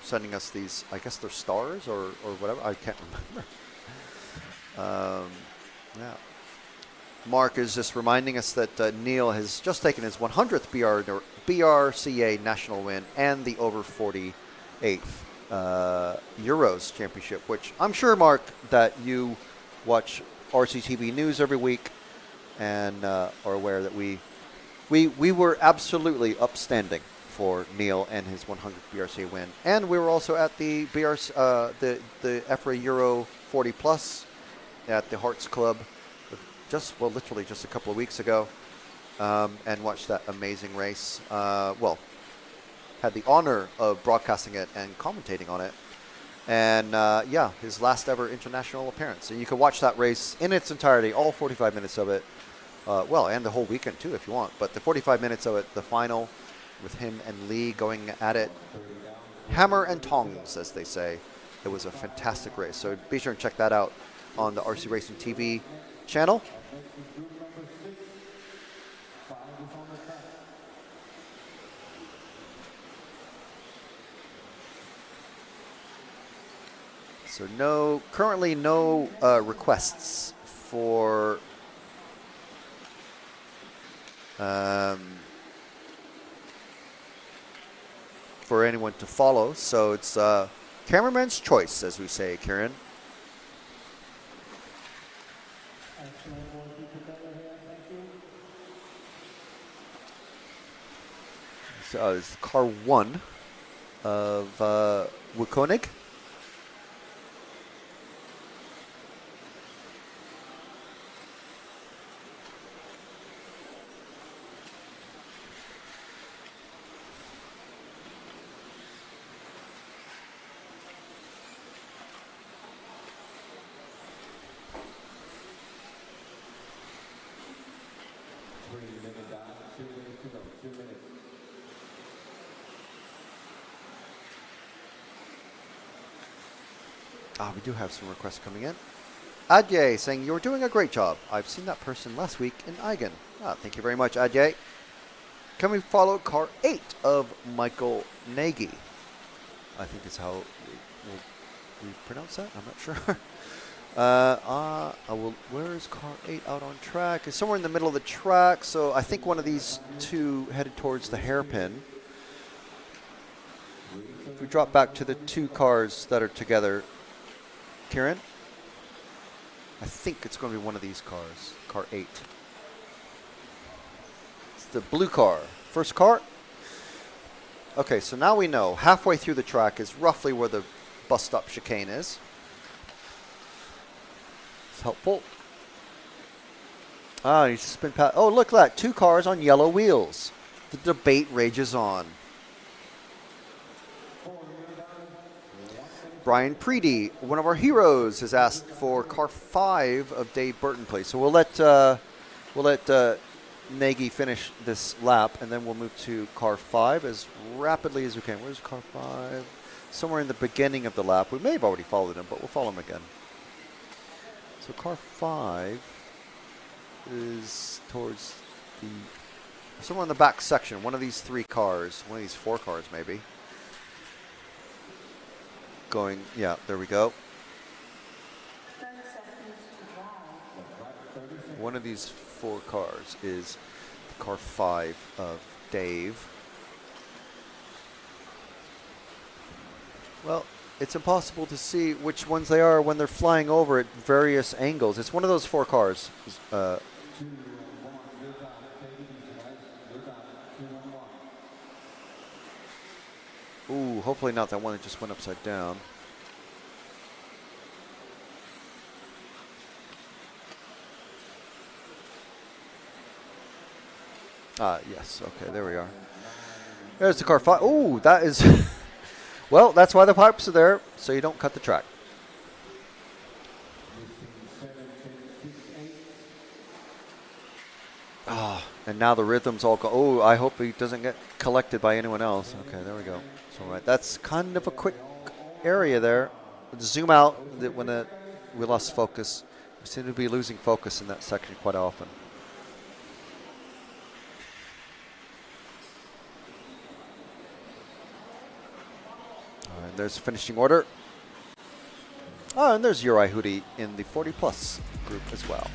sending us these, I guess they're stars or whatever. I can't remember. Yeah. Mark is just reminding us that Neil has just taken his 100th BRCA national win and the over 48th Euros championship, which I'm sure, Mark, that you watch RCTV News every week and are aware that we were absolutely upstanding for Neil and his 100th BRCA win. And we were also at the the EFRA Euro 40 Plus at the Hearts Club literally just a couple of weeks ago, and watched that amazing race. Had the honor of broadcasting it and commentating on it. And yeah, his last ever international appearance. And you can watch that race in its entirety, all 45 minutes of it. And the whole weekend too, if you want. But the 45 minutes of it, the final, with him and Lee going at it, hammer and tongs, as they say. It was a fantastic race. So be sure and check that out on the RC Racing TV channel. So currently no requests for anyone to follow. So it's cameraman's choice, as we say, Kieran. So it's car 1 of Wukonig. We do have some requests coming in. Adye saying, "You're doing a great job. I've seen that person last week in Eigen." Thank you very much, Adye. Can we follow car 8 of Michael Nagy? I think is how we pronounce that. I'm not sure. Where is car 8 out on track? It's somewhere in the middle of the track. So I think one of these two headed towards the hairpin. If we drop back to the two cars that are together, Kieran, I think it's going to be one of these cars, car 8. It's the blue car. First car. Okay, so now we know halfway through the track is roughly where the bus stop chicane is. It's helpful. You spin past. Oh, look at that. 2 cars on yellow wheels. The debate rages on. Brian Preedy, one of our heroes, has asked for car 5 of Dave Burton, please. So we'll let Nagy finish this lap, and then we'll move to car 5 as rapidly as we can. Where's car 5? Somewhere in the beginning of the lap. We may have already followed him, but we'll follow him again. So car 5 is towards somewhere in the back section. One of these 3 cars, one of these 4 cars maybe. Going, yeah, there we go. One of these 4 cars is car 5 of Dave. Well, it's impossible to see which ones they are when they're flying over at various angles. It's one of those 4 cars. Ooh, hopefully not that one that just went upside down. Yes, okay, there we are. There's the car 5. Ooh, that is... Well, that's why the pipes are there, so you don't cut the track. And now the rhythm's all go. Oh, I hope he doesn't get collected by anyone else. Okay, there we go. So right, that's kind of a quick area there. Zoom out when we lost focus. We seem to be losing focus in that section quite often. And there's the finishing order. Oh, and there's Uri Hudy in the 40-plus group as well.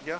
Yeah.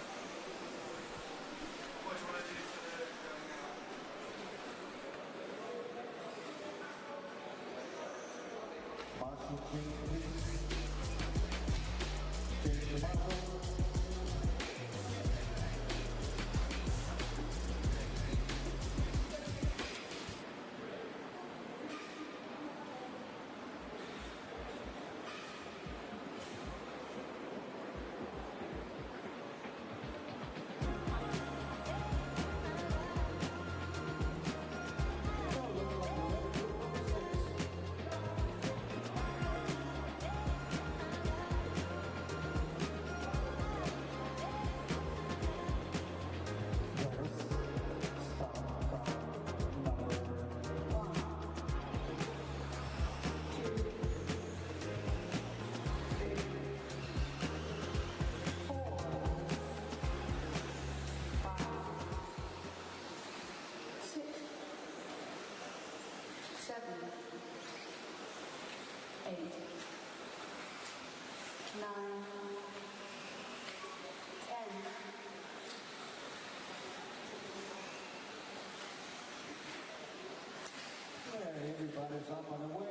Everybody's up on the way.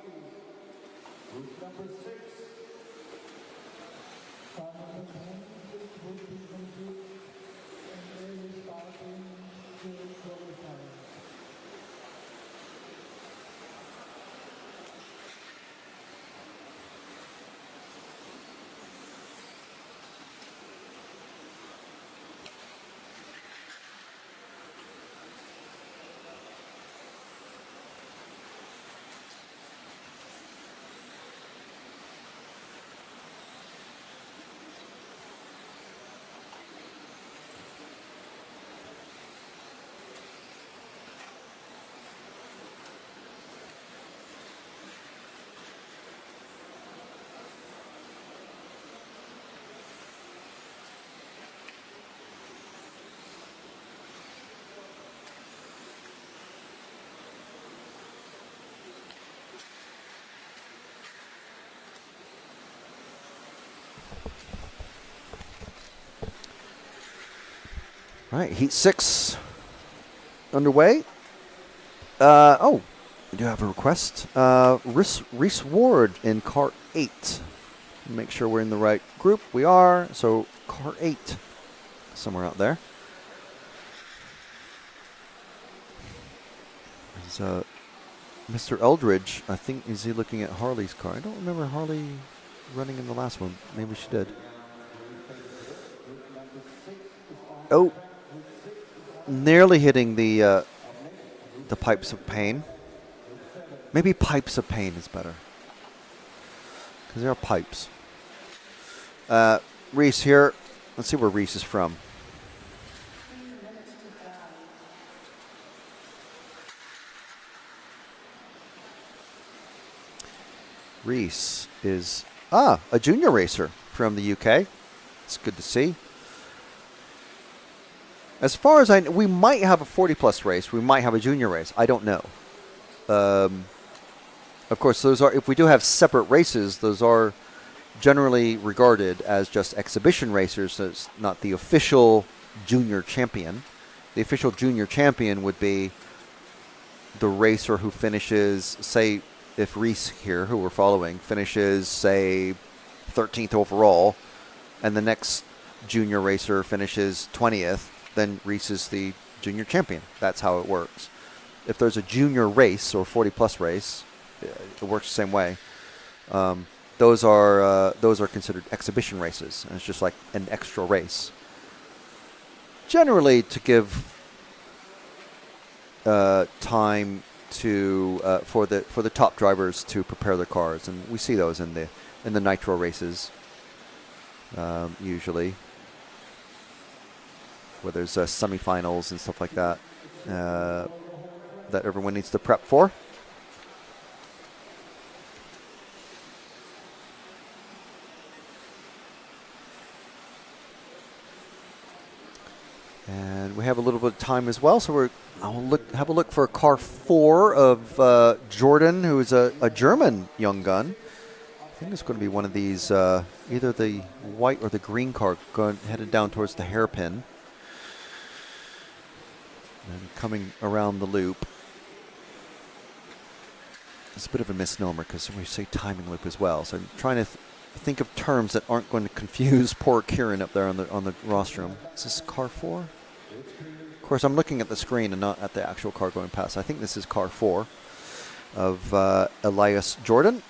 Group number 6. Would be complete and early starting during qualifying. All right, Heat 6 underway. Oh, we do have a request. Reese Ward in car 8. Make sure we're in the right group. We are. So car 8, somewhere out there. There's Mr. Eldridge. I think, is he looking at Harley's car? I don't remember Harley running in the last one. Maybe she did. Oh. Nearly hitting the pipes of pain. Maybe pipes of pain is better, because there are pipes. Reese here. Let's see where Reese is from. Reese is a junior racer from the UK. It's good to see. As far as I know, we might have a 40-plus race. We might have a junior race. I don't know. Of course, those are, if we do have separate races, those are generally regarded as just exhibition racers. So it's not the official junior champion. The official junior champion would be the racer who finishes, say, if Reese here, who we're following, finishes, say, 13th overall, and the next junior racer finishes 20th, then Reese is the junior champion. That's how it works. If there's a junior race or 40-plus race, it works the same way. Those are considered exhibition races, and it's just like an extra race. Generally, to give time to for the top drivers to prepare their cars, and we see those in the nitro races usually, where there's semifinals and stuff like that that everyone needs to prep for. And we have a little bit of time as well, so I'll have a look for car 4 of Jordan, who is a German young gun. I think it's going to be one of these, either the white or the green car, headed down towards the hairpin. And coming around the loop. It's a bit of a misnomer because we say timing loop as well. So I'm trying to think of terms that aren't going to confuse poor Kieran up there on the rostrum. Is this car 4? Of course, I'm looking at the screen and not at the actual car going past. I think this is car 4 of Elias Jordan.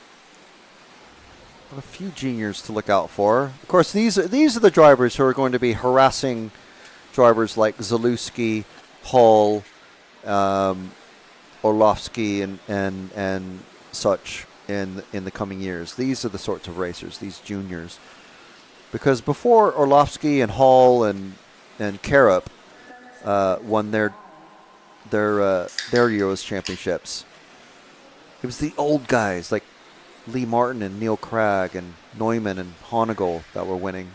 A few juniors to look out for. Of course, these are the drivers who are going to be harassing drivers like Zalewski, Hall, Orlovsky, and such in the coming years. These are the sorts of racers, these juniors. Because before Orlovsky and Hall and Karup won their Euros championships, it was the old guys like Lee Martin and Neil Cragg and Neumann and Honegel that were winning.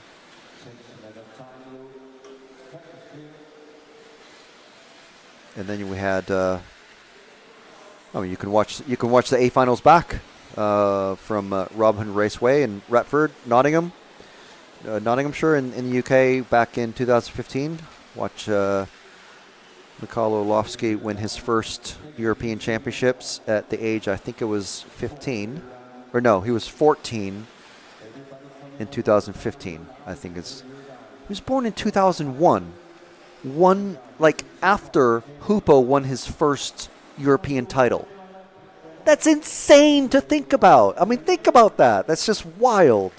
And then we had, you can watch the A finals back from Robin Raceway in Retford, Nottinghamshire in the UK back in 2015. Watch Mikhail Orlovsky win his first European Championships at the age, I think it was 15. Or no, he was 14 in 2015, I think it's. He was born in 2001. After Hupo won his first European title. That's insane to think about. I mean, think about that. That's just wild.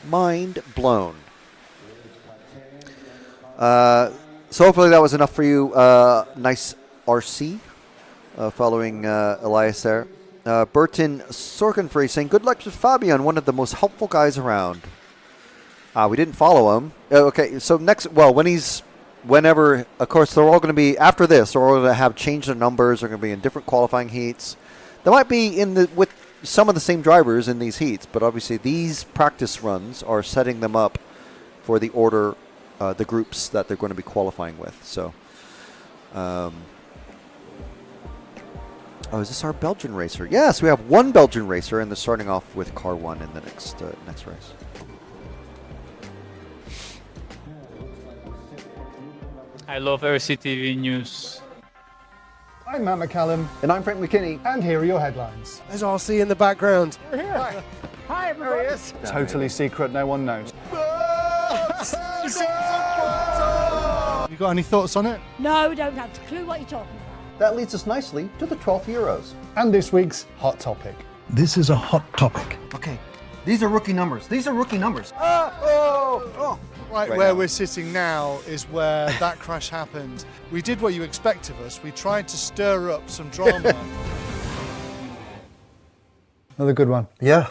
Mind blown. So hopefully that was enough for you. Nice RC following Elias there. Burton Sorkenfree saying, good luck to Fabian, one of the most helpful guys around. We didn't follow him. Okay, so whenever, of course, they're all going to be, after this, they're all going to have changed their numbers. They're going to be in different qualifying heats. They might be with some of the same drivers in these heats, but obviously these practice runs are setting them up for the order, the groups that they're going to be qualifying with. So, is this our Belgian racer? Yes, we have one Belgian racer, and they're starting off with car 1 in the next race. I love RCTV News. I'm Matt McCallum. And I'm Frank McKinney. And here are your headlines. There's RC in the background. We're here. Hi, everybody. There he is. Totally secret, no one knows. You got any thoughts on it? No, don't have a clue what you're talking about. That leads us nicely to the 12th Euros. And this week's hot topic. This is a hot topic. Okay, these are rookie numbers. Right Right where now. we're sitting now is where that crash happened. We did what you expect of us. We tried to stir up some drama. Another good one. Yeah.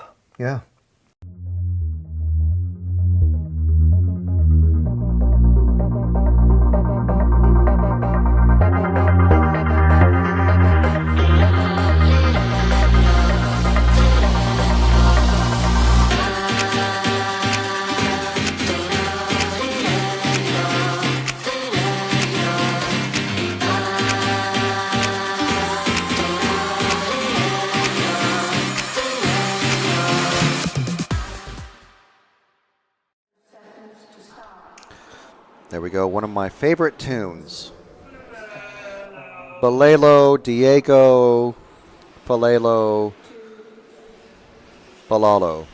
There we go, one of my favorite tunes. Balelo, Diego, Palelo, Balalo.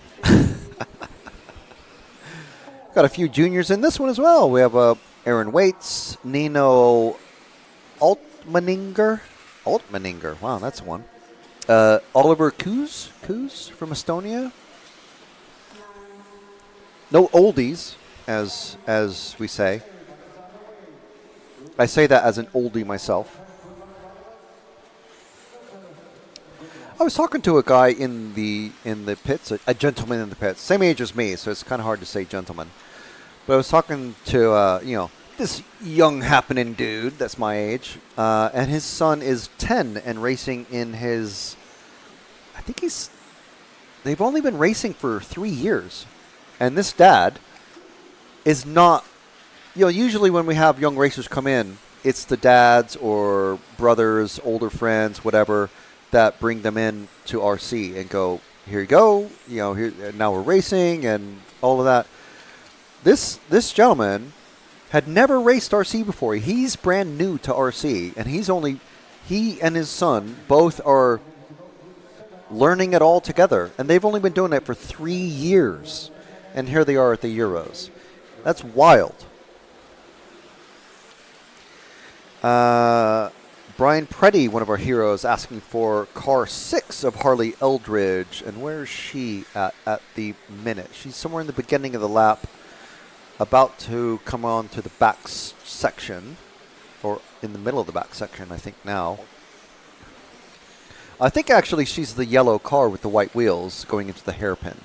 Got a few juniors in this one as well. We have Aaron Waits, Nino Altmaninger. Wow, that's one. Oliver Kuz from Estonia. No oldies, as we say. I say that as an oldie myself. I was talking to a guy in the pits, a gentleman in the pits, same age as me, so it's kind of hard to say gentleman. But I was talking to this young happening dude that's my age, and his son is 10 and racing in his. I think they've only been racing for 3 years, and this dad is not. Usually when we have young racers come in, it's the dads or brothers, older friends, whatever, that bring them in to RC and go, here you go, here now we're racing and all of that. This gentleman had never raced RC before. He's brand new to RC, and he and his son both are learning it all together, and they've only been doing it for 3 years, and here they are at the Euros. That's wild. Brian Preddy, one of our heroes, asking for car 6 of Harley Eldridge. And where is she at the minute? She's somewhere in the beginning of the lap, about to come on to the back section, or in the middle of the back section, I think now. I think actually she's the yellow car with the white wheels going into the hairpin,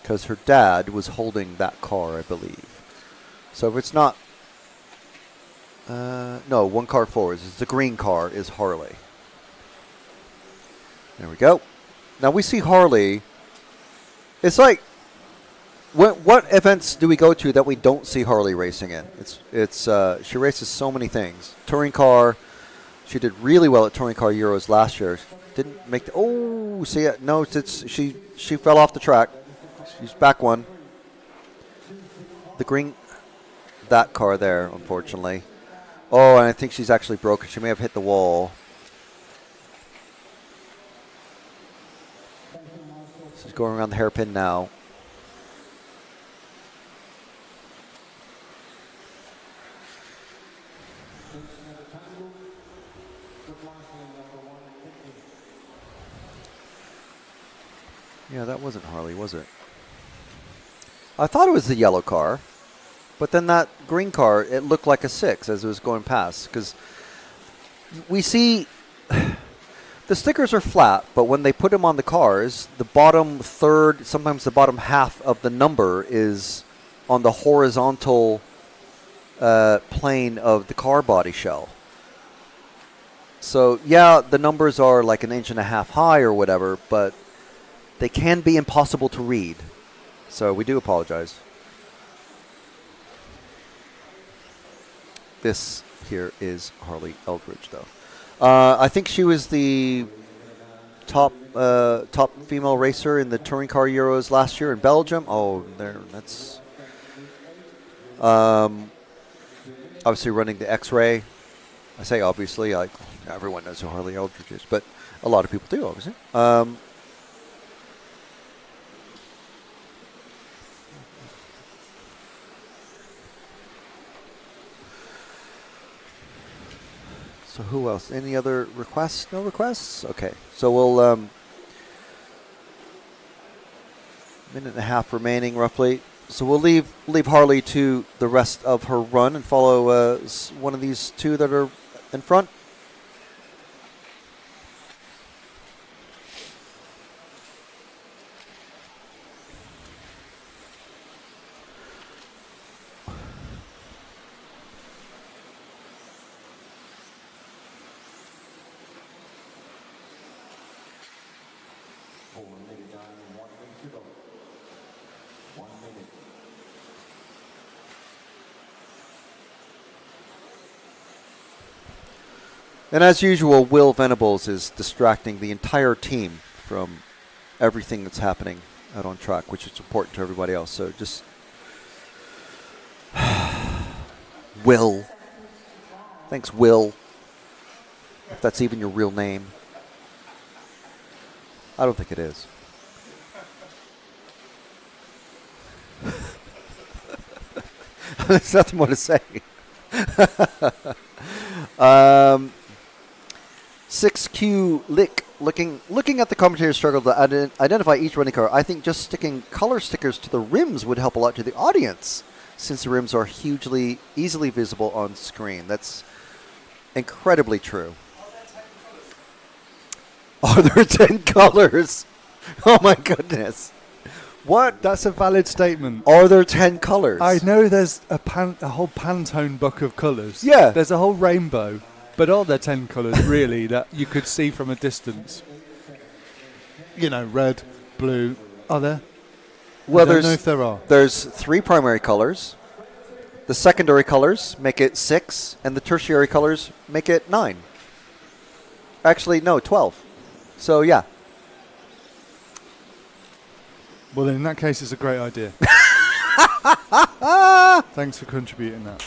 because her dad was holding that car, I believe. So if it's not... no, one car forward. It's the green car is Harley. There we go. Now we see Harley. It's like, what events do we go to that we don't see Harley racing in? She races so many things. Touring car. She did really well at Touring Car Euros last year. Didn't make the. See it? No, she fell off the track. She's back one. The green, that car there, unfortunately. Oh, and I think she's actually broken. She may have hit the wall. She's going around the hairpin now. Yeah, that wasn't Harley, was it? I thought it was the yellow car. But then that green car, it looked like a 6 as it was going past. Because we see the stickers are flat, but when they put them on the cars, the bottom third, sometimes the bottom half of the number is on the horizontal plane of the car body shell. So, yeah, the numbers are like 1.5 inches high or whatever, but they can be impossible to read. So we do apologize. This here is Harley Eldridge, though. I think she was the top female racer in the Touring Car Euros last year in Belgium. Oh, there, that's obviously running the X-Ray. I say obviously, like everyone knows who Harley Eldridge is, but a lot of people do, obviously. So who else? Any other requests? No requests? Okay. So we'll minute and a half remaining roughly. So we'll leave Harley to the rest of her run and follow one of these two that are in front. And as usual, Will Venables is distracting the entire team from everything that's happening out on track, which is important to everybody else. So just Will. Thanks, Will. if that's even your real name. I don't think it is. There's nothing more to say. 6Q Lick, looking at the commentators struggle to identify each running car, I think just sticking color stickers to the rims would help a lot to the audience, since the rims are easily visible on screen. That's incredibly true. Are there 10 colors? Oh my goodness. What? That's a valid statement. Are there 10 colors? I know there's a whole Pantone book of colours. Yeah. There's a whole rainbow. But are there 10 colours, really, that you could see from a distance? You know, red, blue. Are there? Well, I don't know if there are. There's 3 primary colors. The secondary colors make it 6, and the tertiary colors make it 9. Actually, no, 12. So, yeah. Well, in that case, it's a great idea. Thanks for contributing that.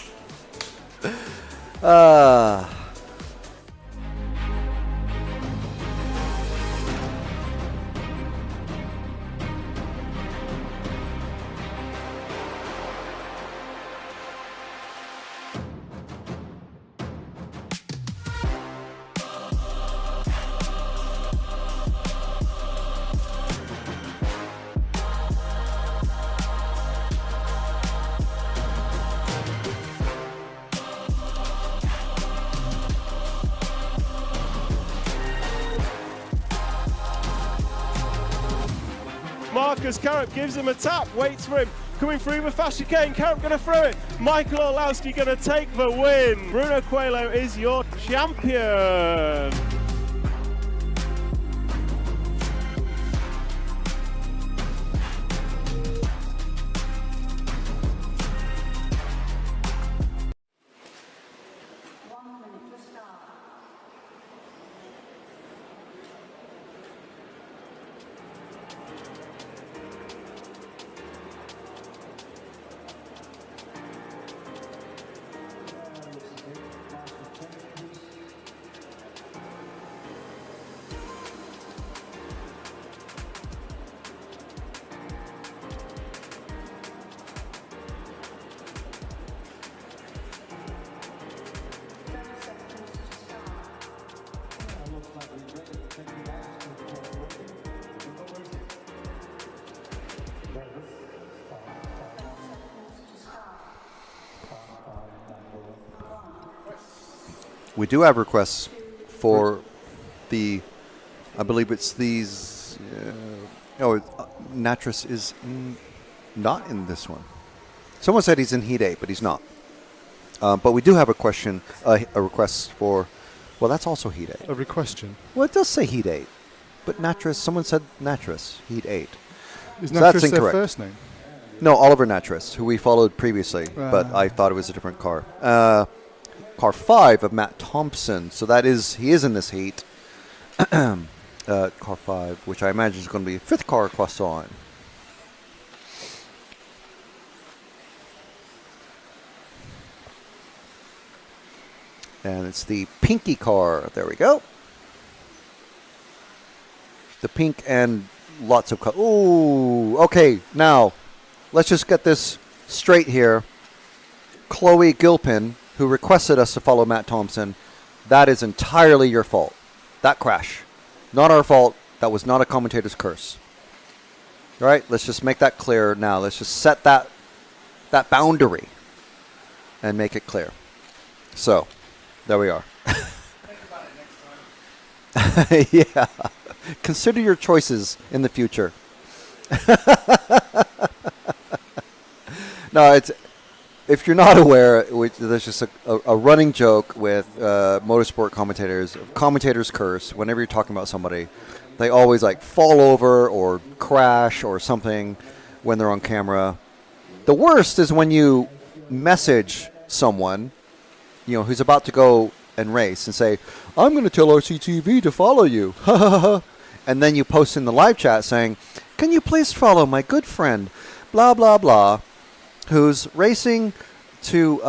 Marcus Carup gives him a tap, waits for him, coming through with fast chicane. Carup going to throw it. Michael Orlowski going to take the win. Bruno Coelho is your champion. We do have requests for I believe it's these, Natris is not in this one. Someone said he's in Heat 8, but he's not. But we do have a request for, well, that's also Heat 8. A requestion. Well, it does say Heat 8, but Natris, someone said Natris, Heat 8. Is So that's Natris their incorrect. first name? No, Oliver Natris, who we followed previously, but I thought it was a different car. Car 5 of Matt Thompson, so he is in this heat. Car 5, which I imagine is going to be 5th car across the line. And it's the pinky car. There we go. The pink and lots of color. Ooh, okay, now let's just get this straight here. Chloe Gilpin, who requested us to follow Matt Thompson, that is entirely your fault. That crash. Not our fault. That was not a commentator's curse. All right, let's just make that clear now. Let's just set that boundary and make it clear. So, there we are. Yeah. Consider your choices in the future. No, if you're not aware, there's just a running joke with motorsport commentators. Commentators curse whenever you're talking about somebody. They always fall over or crash or something when they're on camera. The worst is when you message someone, who's about to go and race and say, "I'm going to tell RCTV to follow you," and then you post in the live chat saying, "Can you please follow my good friend, blah blah blah, who's racing to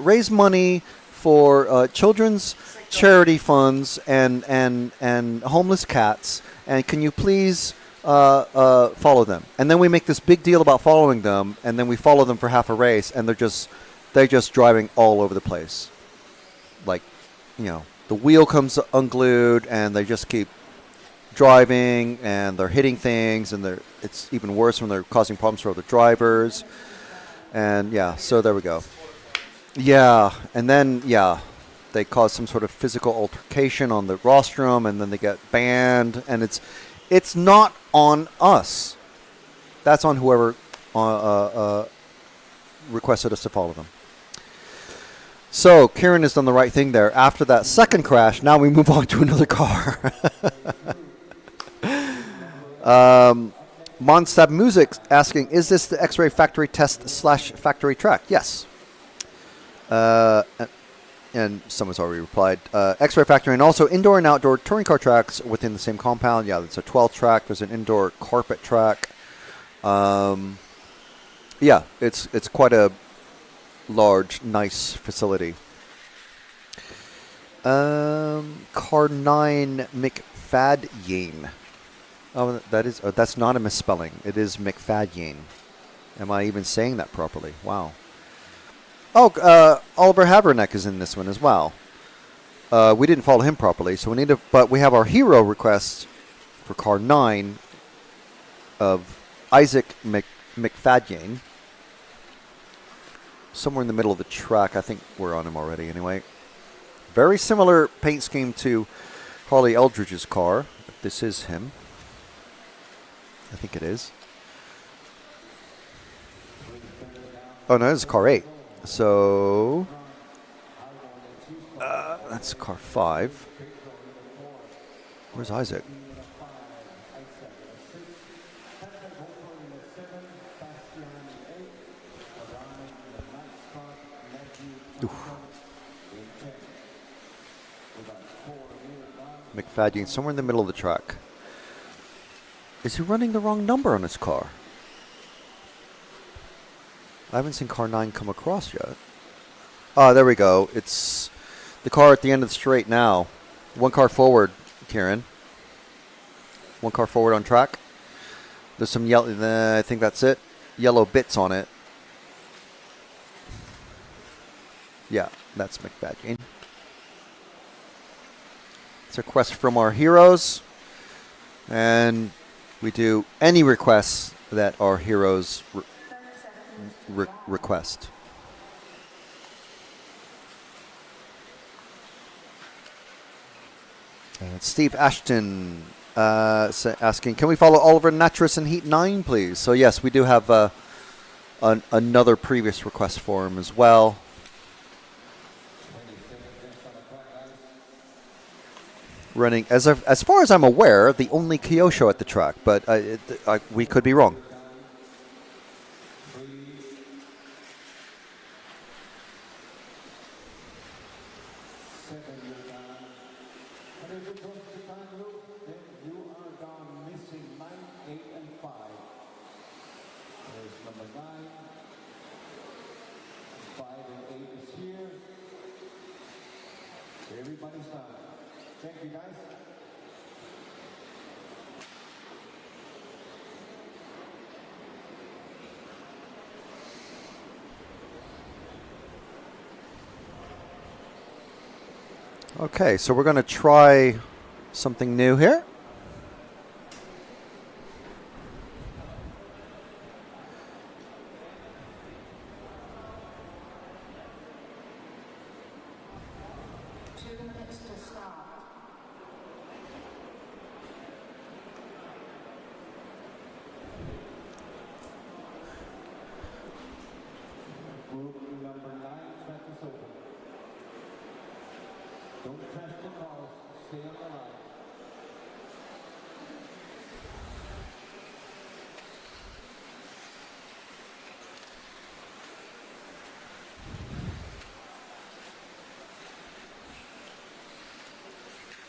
raise money for children's charity funds and homeless cats, and can you please follow them? And then we make this big deal about following them, and then we follow them for half a race, and they're just driving all over the place. Like, the wheel comes unglued, and they just keep driving, and they're hitting things, and it's even worse when they're causing problems for other drivers. And so there we go. Yeah, and then they cause some sort of physical altercation on the rostrum, and then they get banned, and it's not on us. That's on whoever requested us to follow them. So Kieran has done the right thing there. After that second crash, now we move on to another car. Monstab Music asking, is this the X-Ray factory test / factory track? Yes. And someone's already replied. X-Ray factory and also indoor and outdoor touring car tracks within the same compound. Yeah, it's a 12 track. There's an indoor carpet track. It's quite a large, nice facility. Car 9 McFadyen. Oh, that's not a misspelling. It is McFadyen. Am I even saying that properly? Wow. Oh, Oliver Haverneck is in this one as well. We didn't follow him properly, so but we have our hero request for car 9 of Isaac McFadyen. Somewhere in the middle of the track. I think we're on him already anyway. Very similar paint scheme to Harley Eldridge's car. If this is him. I think it is. Oh, no, this is car 8. So that's car 5. Where's Isaac? McFadyen, somewhere in the middle of the track. Is he running the wrong number on his car? I haven't seen car 9 come across yet. Oh, there we go. It's the car at the end of the straight now. One car forward, Kieran. One car forward on track. There's some yellow, I think that's it. Yellow bits on it. Yeah, that's McFadyen. It's a request from our heroes. And we do any requests that our heroes request. And Steve Ashton asking, can we follow Oliver Natris in Heat 9, please? So yes, we do have another previous request for him as well. Running, as far as I'm aware, the only Kyosho at the track, but we could be wrong. Okay, so we're going to try something new here.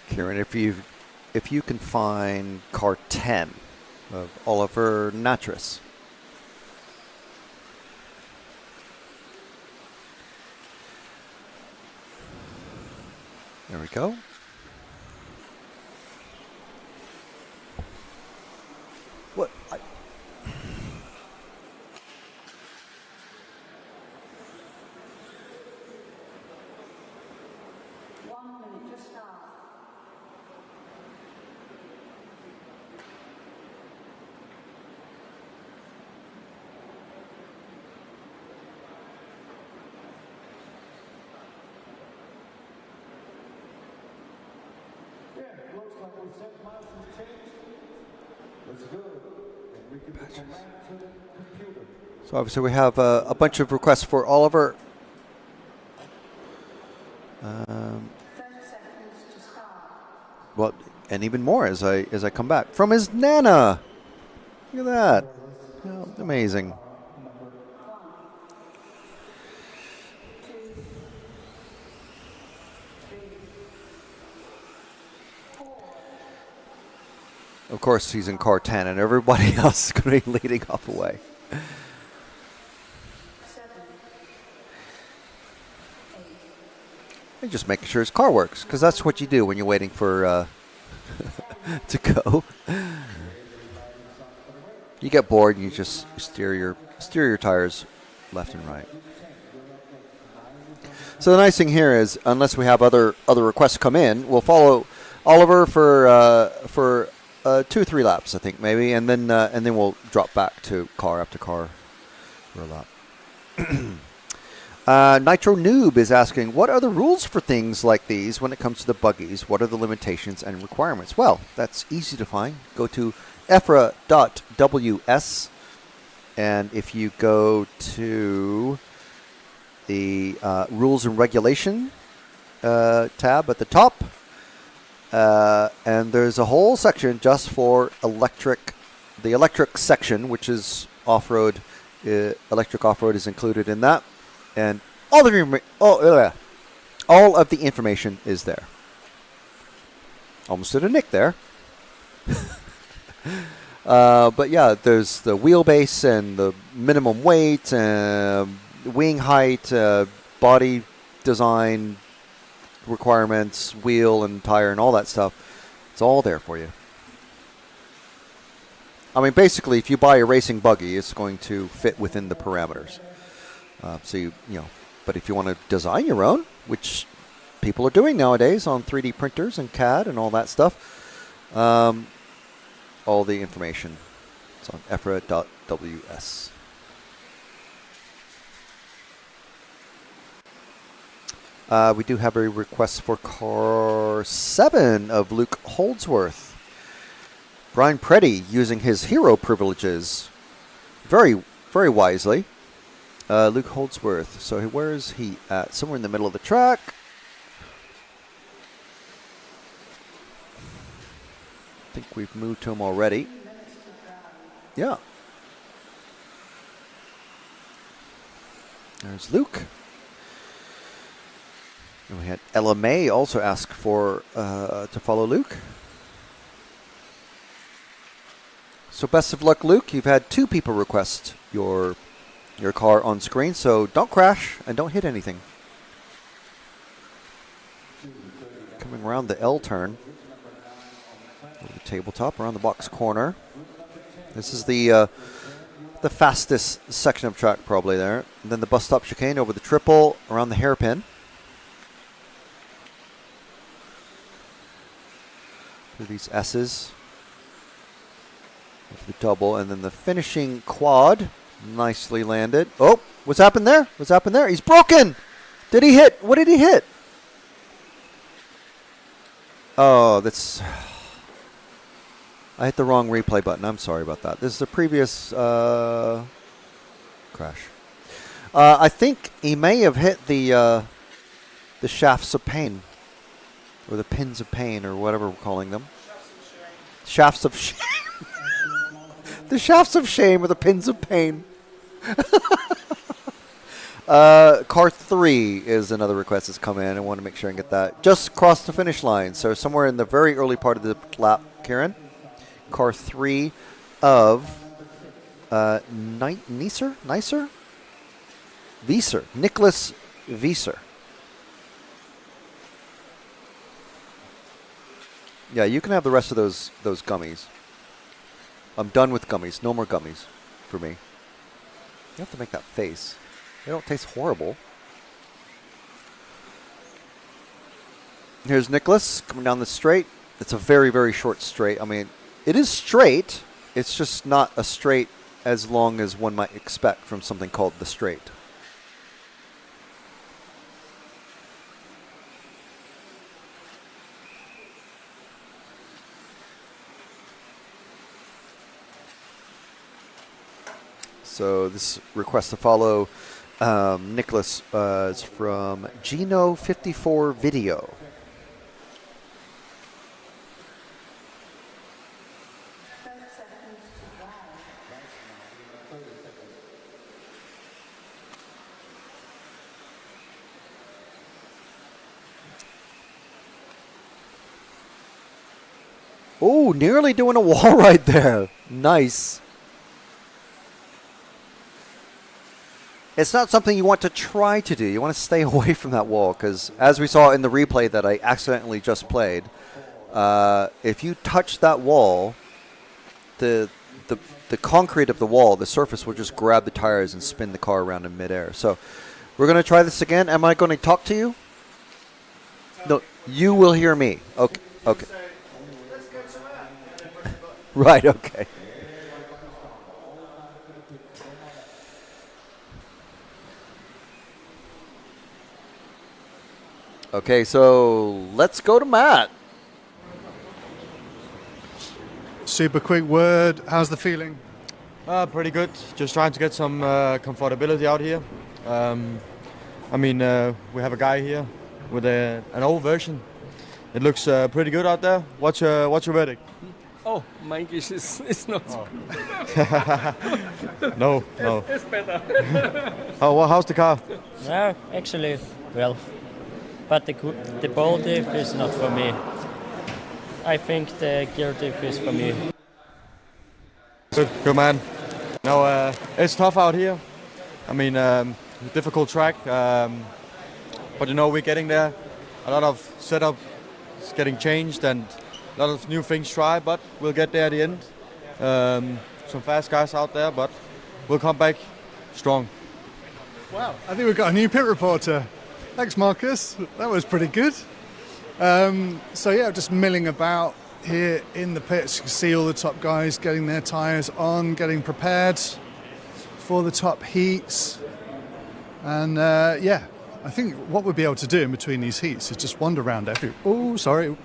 Kieran, if you can find car 10 of Oliver Natris. There we go. What? So obviously we have a bunch of requests for Oliver. Well, and even more as I come back from his Nana. Look at that. Oh, amazing. Of course, he's in car 10, and everybody else is going to be leading off away. And just making sure his car works, because that's what you do when you're waiting for to go. You get bored, and you just steer your tires left and right. So the nice thing here is, unless we have other requests come in, we'll follow Oliver for 2 or 3 laps, I think, maybe, and then we'll drop back to car after car for a lap. Nitro Noob is asking, what are the rules for things like these when it comes to the buggies? What are the limitations and requirements? Well, that's easy to find. Go to EFRA.ws, and if you go to the Rules and Regulation tab at the top, and there's a whole section just for the electric section, which is off-road. Electric off-road is included in that. And all of the information is there. Almost did a nick there. But yeah, there's the wheelbase and the minimum weight, wing height, body design requirements, wheel and tire and all that stuff. It's all there for you. I mean, basically, if you buy a racing buggy, it's going to fit within the parameters. So but if you want to design your own, which people are doing nowadays on 3D printers and CAD and all that stuff, all the information is on EFRA.ws. We do have a request for car 7 of Luke Holdsworth. Brian Preddy using his hero privileges very, very wisely. Luke Holdsworth. So where is he at? Somewhere in the middle of the track. I think we've moved to him already. Yeah. There's Luke. And we had Ella May also ask for to follow Luke. So best of luck, Luke. You've had 2 people request your car on screen, so don't crash and don't hit anything. Coming around the L turn. Over the tabletop, around the box corner. This is the fastest section of track probably there. And then the bus stop chicane over the triple, around the hairpin. Through these S's. Over the double, and then the finishing quad. Nicely landed. Oh, what's happened there? What's happened there? He's broken. Did he hit? What did he hit? Oh, that's... I hit the wrong replay button. I'm sorry about that. This is the previous crash. I think he may have hit the shafts of pain. Or the pins of pain, or whatever we're calling them. Shafts of shame. The shafts of shame or the pins of pain. Car 3 is another request that's come in. I want to make sure I get that. Just crossed the finish line. So somewhere in the very early part of the lap, Kieran. Car 3 of Nicer? Nicholas Wieser. Yeah, you can have the rest of those gummies. I'm done with gummies. No more gummies for me. You have to make that face. They don't taste horrible. Here's Nicholas coming down the straight. It's a very, very short straight. I mean, it is straight. It's just not a straight as long as one might expect from something called the straight. So this request to follow Nicholas is from Gino54 Video. Oh, nearly doing a wall ride there. Nice. It's not something you want to try to do. You want to stay away from that wall because, as we saw in the replay that I accidentally just played, if you touch that wall, the concrete of the wall, the surface will just grab the tires and spin the car around in midair. So we're going to try this again. Am I going to talk to you? No, you will hear me. Okay. Okay. Right, okay. Okay, so let's go to Matt. Super quick word. How's the feeling? Pretty good. Just trying to get some comfortability out here. I mean, we have a guy here with an old version. It looks pretty good out there. What's your verdict? Oh, my English is not. Oh. No. It's better. How's the car? Yeah, actually, well, but the ball diff is not for me. I think the gear diff is for me. Good man. No, it's tough out here. I mean, difficult track, but you know we're getting there. A lot of setup is getting changed and a lot of new things tried, but we'll get there at the end. Some fast guys out there, but we'll come back strong. Wow, I think we've got a new pit reporter. Thanks, Marcus. That was pretty good. So yeah, just milling about here in the pits. You can see all the top guys getting their tyres on, getting prepared for the top heats. And yeah, I think what we'll be able to do in between these heats is just wander around every... Oh, sorry.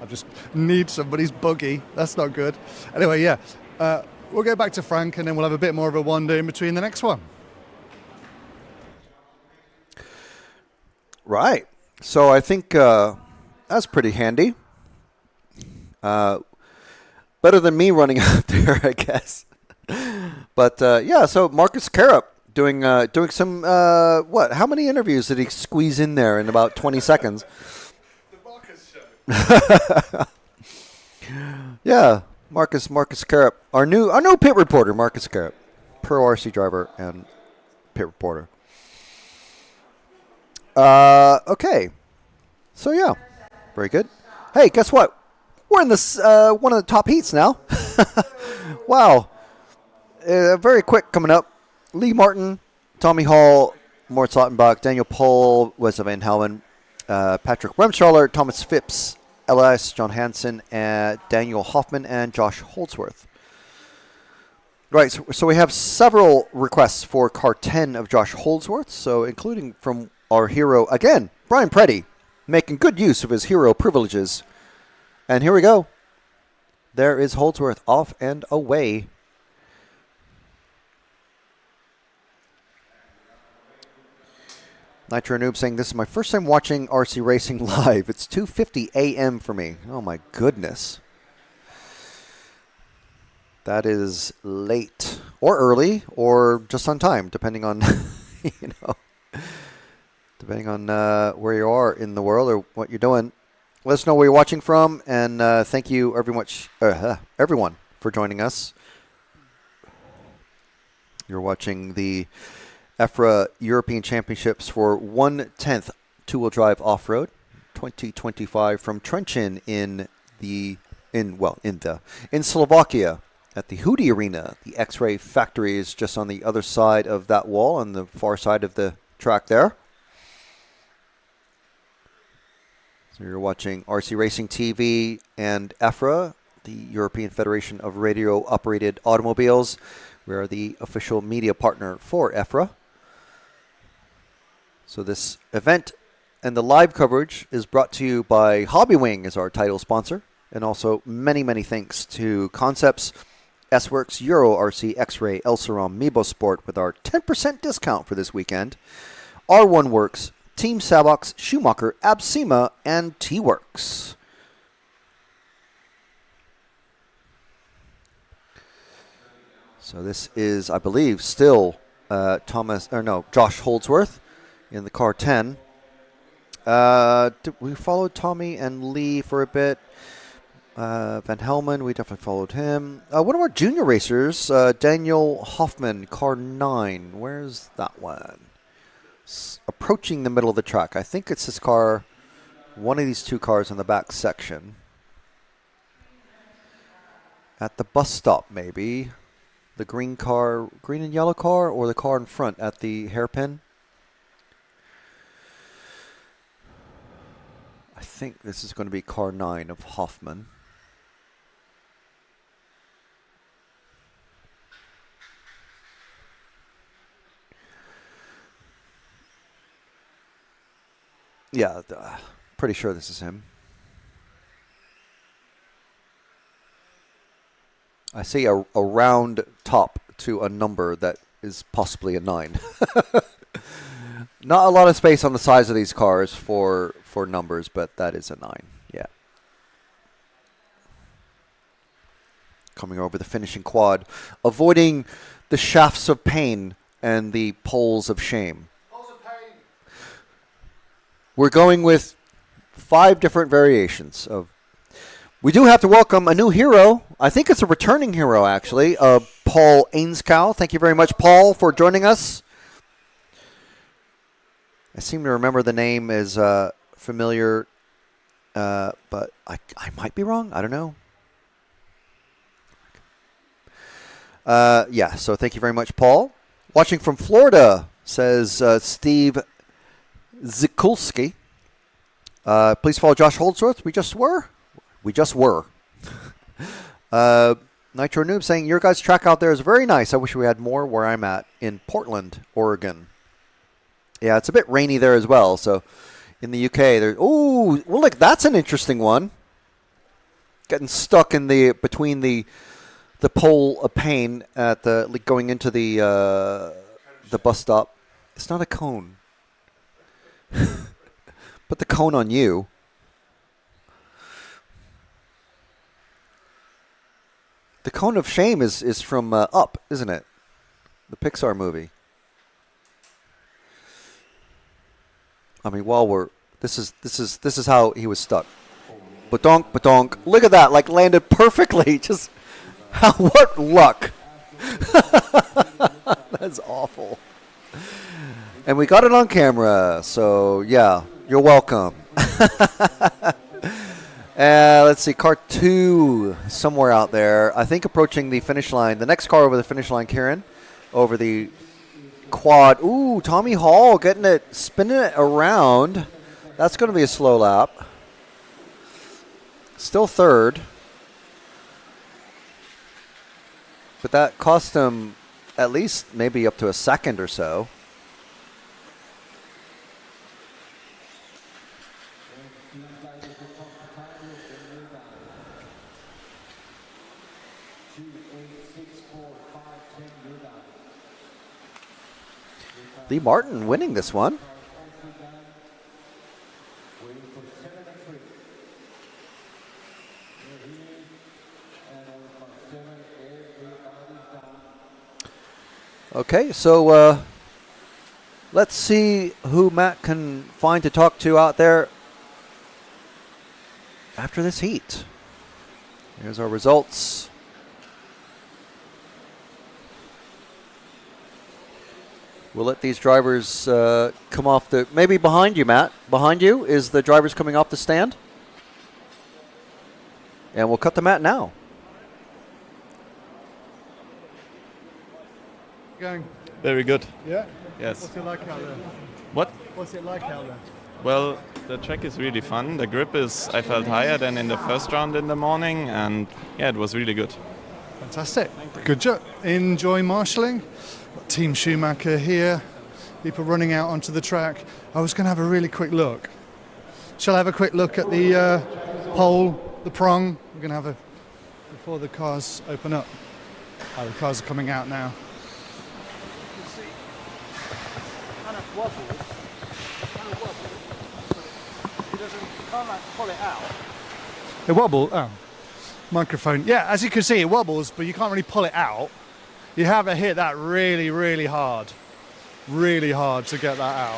I just need somebody's buggy. That's not good. Anyway, yeah, we'll go back to Frank and then we'll have a bit more of a wander in between the next one. Right. So I think that's pretty handy. Better than me running out there, I guess. But yeah, so Marcus Carup doing some what? How many interviews did he squeeze in there in about 20 seconds? Yeah, Marcus Carup, our new pit reporter, Marcus Carup, pro RC driver and pit reporter. Okay, so yeah, very good. Hey, guess what? We're in this one of the top heats now. Wow, very quick coming up. Lee Martin, Tommy Hall, Moritz Lautenbach, Daniel Pohl, Wes Van Helwen, Patrick Remschaller, Thomas Phipps, Elias, John Hansen, Daniel Hoffman, and Josh Holdsworth. Right, so we have several requests for car 10 of Josh Holdsworth, so including from our hero, again, Brian Preddy, making good use of his hero privileges. And here we go. There is Holdsworth off and away. Nitro Noob saying, this is my first time watching RC Racing live. It's 2:50 a.m. for me. Oh my goodness. That is late or early or just on time, depending on, depending on where you are in the world or what you're doing. Let us know where you're watching from, and thank you everyone for joining us. You're watching the EFRA European Championships for 1/10 two-wheel drive off-road 2025 from Trenčín in in Slovakia at the Hudy Arena. The X-Ray factory is just on the other side of that wall, on the far side of the track there. So you're watching RC Racing TV and EFRA, the European Federation of Radio-Operated Automobiles. We are the official media partner for EFRA. So this event and the live coverage is brought to you by Hobbywing as our title sponsor. And also many, many thanks to Concepts, S-Works, Euro RC, X-Ray, Elserom, Mebo Sport with our 10% discount for this weekend. R1 Works, Team Sabox, Schumacher, Absema, and T-Works. So this is, I believe, still Josh Holdsworth in the car 10. We followed Tommy and Lee for a bit. Van Helmen, we definitely followed him. One of our junior racers, Daniel Hoffman, car 9. Where's that one? Approaching the middle of the track. I think it's this car, one of these two cars in the back section. At the bus stop, maybe. The green and yellow car, or the car in front at the hairpin. I think this is going to be car 9 of Hoffman. Yeah, pretty sure this is him. I see a round top to a number that is possibly a 9. Not a lot of space on the sides of these cars for numbers, but that is a 9. Yeah. Coming over the finishing quad, avoiding the shafts of pain and the poles of shame. We're going with 5 different variations of. We do have to welcome a new hero. I think it's a returning hero, actually. Paul Ainskow. Thank you very much, Paul, for joining us. I seem to remember the name is familiar, but I might be wrong. I don't know. Yeah, so thank you very much, Paul. Watching from Florida, says Steve Zikulski. Please follow Josh Holdsworth. We just were. Nitro Noob saying, your guys' track out there is very nice. I wish we had more where I'm at in Portland, Oregon. Yeah, it's a bit rainy there as well. So in the UK, well, look, that's an interesting one. Getting stuck in between the pole of pain at going into the bus stop. It's not a cone. Put the cone on you. The cone of shame is from Up, isn't it? The Pixar movie. I mean, this is how he was stuck. Badonk, badonk. Look at that! Like landed perfectly. Just what luck! That's awful. And we got it on camera, so yeah, you're welcome. Let's see, car 2 somewhere out there. I think approaching the finish line. The next car over the finish line, Kieran, over the quad. Ooh, Tommy Hall spinning it around. That's going to be a slow lap. Still third. But that cost him at least maybe up to a second or so. Lee Martin winning this one. Okay, so let's see who Matt can find to talk to out there after this heat. Here's our results. We'll let these drivers come off maybe behind you, Matt. Behind you is the drivers coming off the stand. And we'll cut the mat now. Going. Very good. Yeah? Yes. What's it like out there? What? What's it like out there? Well, the track is really fun. The grip is, I felt higher than in the first round in the morning, and yeah, it was really good. Fantastic. Good job. Enjoy marshalling. Got Team Schumacher here. People running out onto the track. I was going to have a really quick look. Shall I have a quick look at the pole, the prong? We're going to have a, before the cars open up. Oh, the cars are coming out now. You can see, kind of wobbles. It doesn't, you can't like pull it out. It wobbles? Oh. Microphone. Yeah, as you can see, it wobbles, but you can't really pull it out. You have to hit that really, really hard. Really hard to get that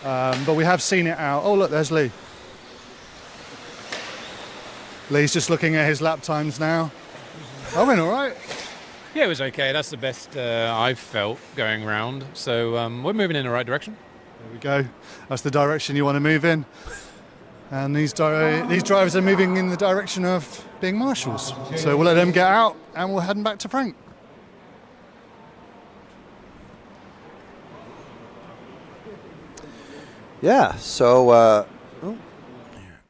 out. But we have seen it out. Oh, look, there's Lee. Lee's just looking at his lap times now. I went all right. Yeah, it was okay. That's the best I've felt going round. So we're moving in the right direction. There we go. That's the direction you want to move in. And these drivers are moving in the direction of being marshals. So we'll let them get out and we'll head back to Frank. Yeah, so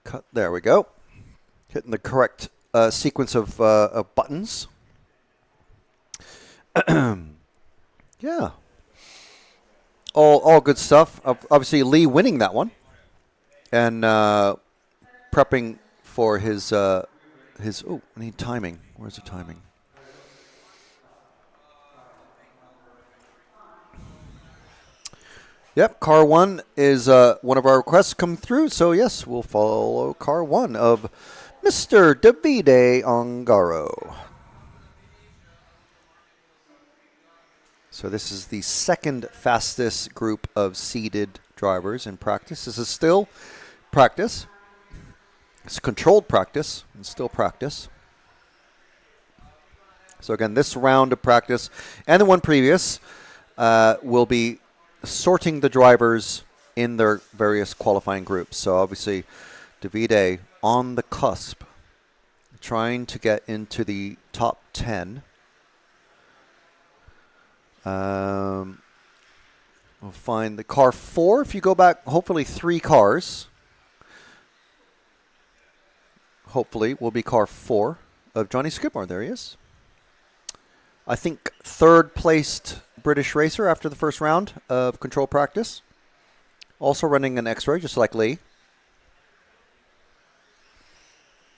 cut. There we go. Hitting the correct sequence of buttons. Yeah, all good stuff. Obviously, Lee winning that one, and prepping for his. Oh, I need timing. Where's the timing? Yep, car 1 is one of our requests come through. So, yes, we'll follow car 1 of Mr. Davide Ongaro. So this is the second fastest group of seeded drivers in practice. This is still practice. It's controlled practice and still practice. So, again, this round of practice and the one previous will be sorting the drivers in their various qualifying groups. So obviously, Davide on the cusp, trying to get into the top 10. We'll find the car 4. If you go back, hopefully 3 cars. Hopefully will be car 4 of Johnny Skidmore. There he is. I think third placed British racer after the first round of control practice. Also running an X-ray, just like Lee.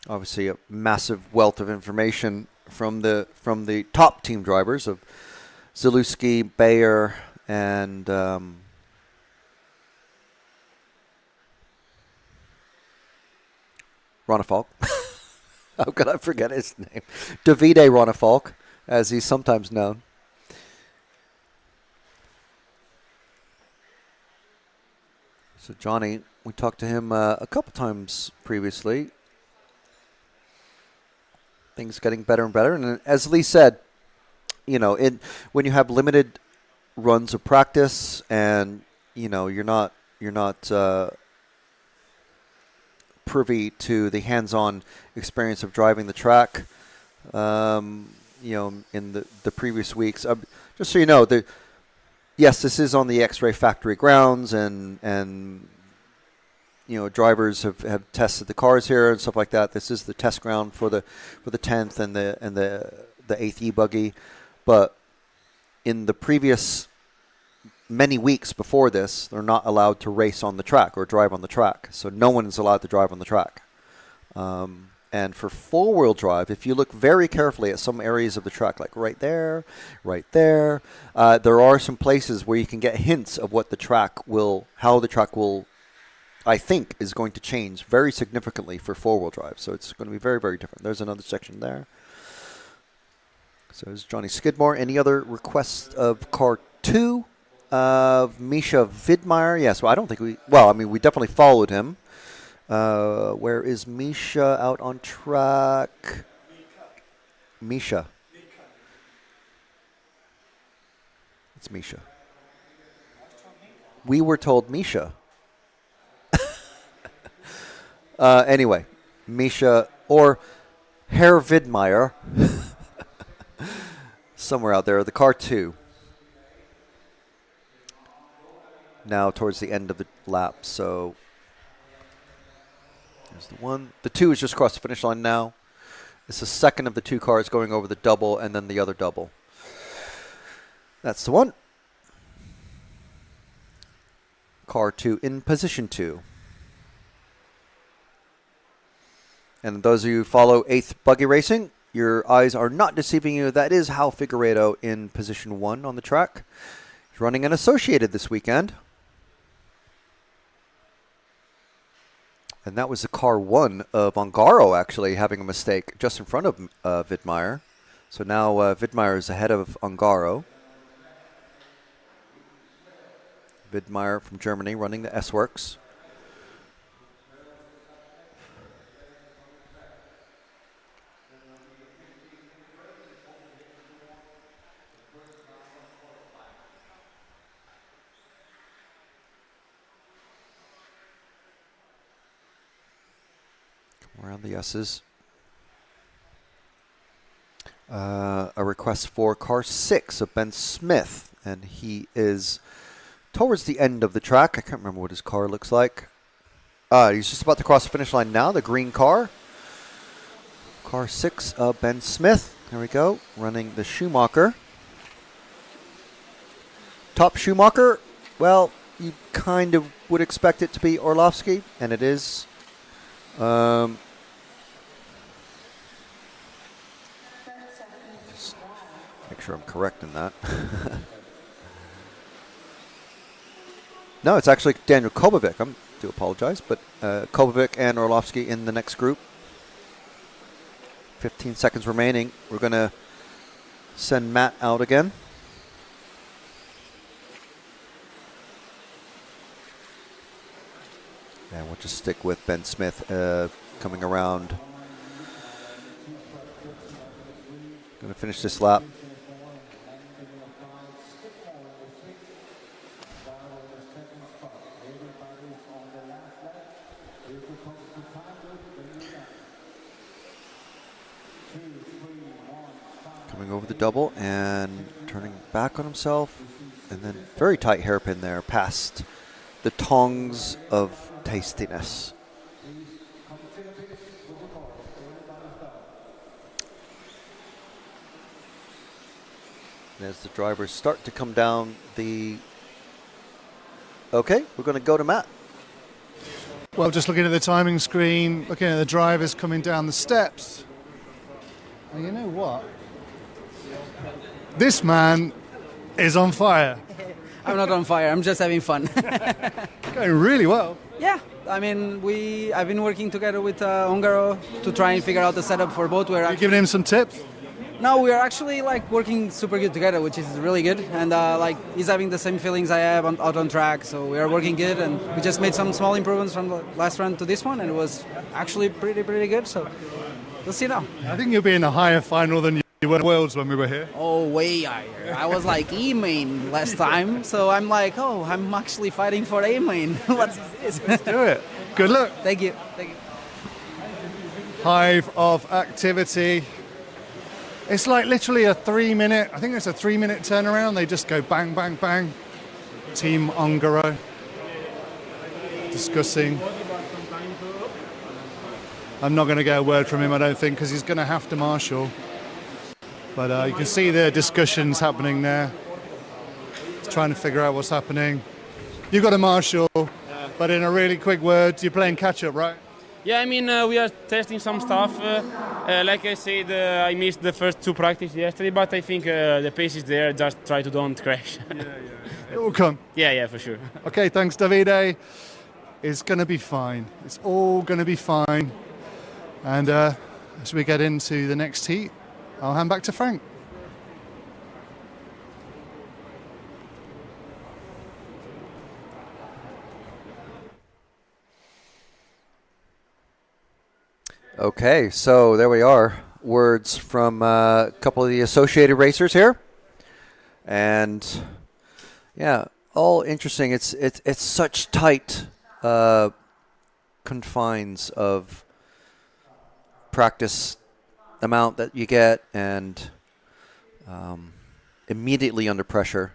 Obviously, a massive wealth of information from the top team drivers of Zalewski, Bayer, and Ronafalk. How could I forget his name? Davide Ronafalk, as he's sometimes known. So Johnny, we talked to him a couple times previously. Things getting better and better, and as Lee said, you know, when you have limited runs of practice, and you know you're not privy to the hands-on experience of driving the track. You know, in the previous weeks, just so you know, yes, this is on the X-Ray factory grounds, and you know, drivers have tested the cars here and stuff like that. This is the test ground for the 10th and the 8th e-buggy, but in the previous many weeks before this, they're not allowed to race on the track or drive on the track. So no one is allowed to drive on the track. And for four-wheel drive, if you look very carefully at some areas of the track, like right there, there are some places where you can get hints of what how the track will, I think, is going to change very significantly for four-wheel drive. So it's going to be very, very different. There's another section there. So is Johnny Skidmore. Any other requests of car 2 of Misha Vidmeyer? Yes, well, I don't think we definitely followed him. Where is Misha out on track? Misha. It's Misha. We were told Misha. Anyway, Misha or Herr Widmeyer, somewhere out there, the car 2. Now towards the end of the lap, so there's the 1. The 2 is just across the finish line now. It's the second of the 2 cars going over the double and then the other double. That's the 1. Car 2 in position 2. And those of you who follow 8th Buggy Racing, your eyes are not deceiving you. That is Hal Figueiredo in position 1 on the track. He's running an Associated this weekend. And that was the car 1 of Ongaro actually having a mistake just in front of Widmeyer. So now Widmeyer is ahead of Ongaro. Widmeyer from Germany running the S-Works. Around the S's. A request for car 6 of Ben Smith, and he is towards the end of the track. I can't remember what his car looks like. He's just about to cross the finish line now, the green car. Car 6 of Ben Smith. There we go, running the Schumacher. Top Schumacher, well, you kind of would expect it to be Orlovsky, and it is. Just make sure I'm correct in that. No, it's actually Daniel Kobovic. I do apologize, but Kobovic and Orlovsky in the next group. 15 seconds remaining. We're going to send Matt out again. And we'll just stick with Ben Smith coming around. Going to finish this lap. Coming over the double and turning back on himself. And then very tight hairpin there past the tongs of tastiness. And as the drivers start to come down the... Okay, we're going to go to Matt. Well, just looking at the timing screen, looking at the drivers coming down the steps. And you know what? This man is on fire. I'm not on fire, I'm just having fun. Going really well. Yeah, I mean, I've been working together with Ongaro to try and figure out the setup for both. Are you giving him some tips? No, we are actually like working super good together, which is really good. And like he's having the same feelings I have out on track, so we are working good. And we just made some small improvements from the last run to this one, and it was actually pretty good. So we'll see now. I think you'll be in a higher final than you were in Worlds when we were here. Oh, way higher. I was like E-main last time, so I'm like, oh, I'm actually fighting for A-main. What is this? Let's do it. Good luck. Thank you. Thank you. Hive of activity. It's like literally a 3-minute, I think it's a 3-minute turnaround. They just go bang, bang, bang. Team Ongaro discussing. I'm not going to get a word from him, I don't think, because he's going to have to marshal. But you can see the discussions happening there. He's trying to figure out what's happening. You've got to marshal, but in a really quick word, you're playing catch-up, right? Yeah, I mean, we are testing some stuff. Like I said, I missed the first 2 practices yesterday, but I think the pace is there. Just try to don't crash. It will come. Yeah, for sure. Okay, thanks, Davide. It's going to be fine. It's all going to be fine. And as we get into the next heat, I'll hand back to Frank. Okay, so there we are. Words from a couple of the associated racers here. And yeah, all interesting. It's such tight confines of practice amount that you get, and immediately under pressure.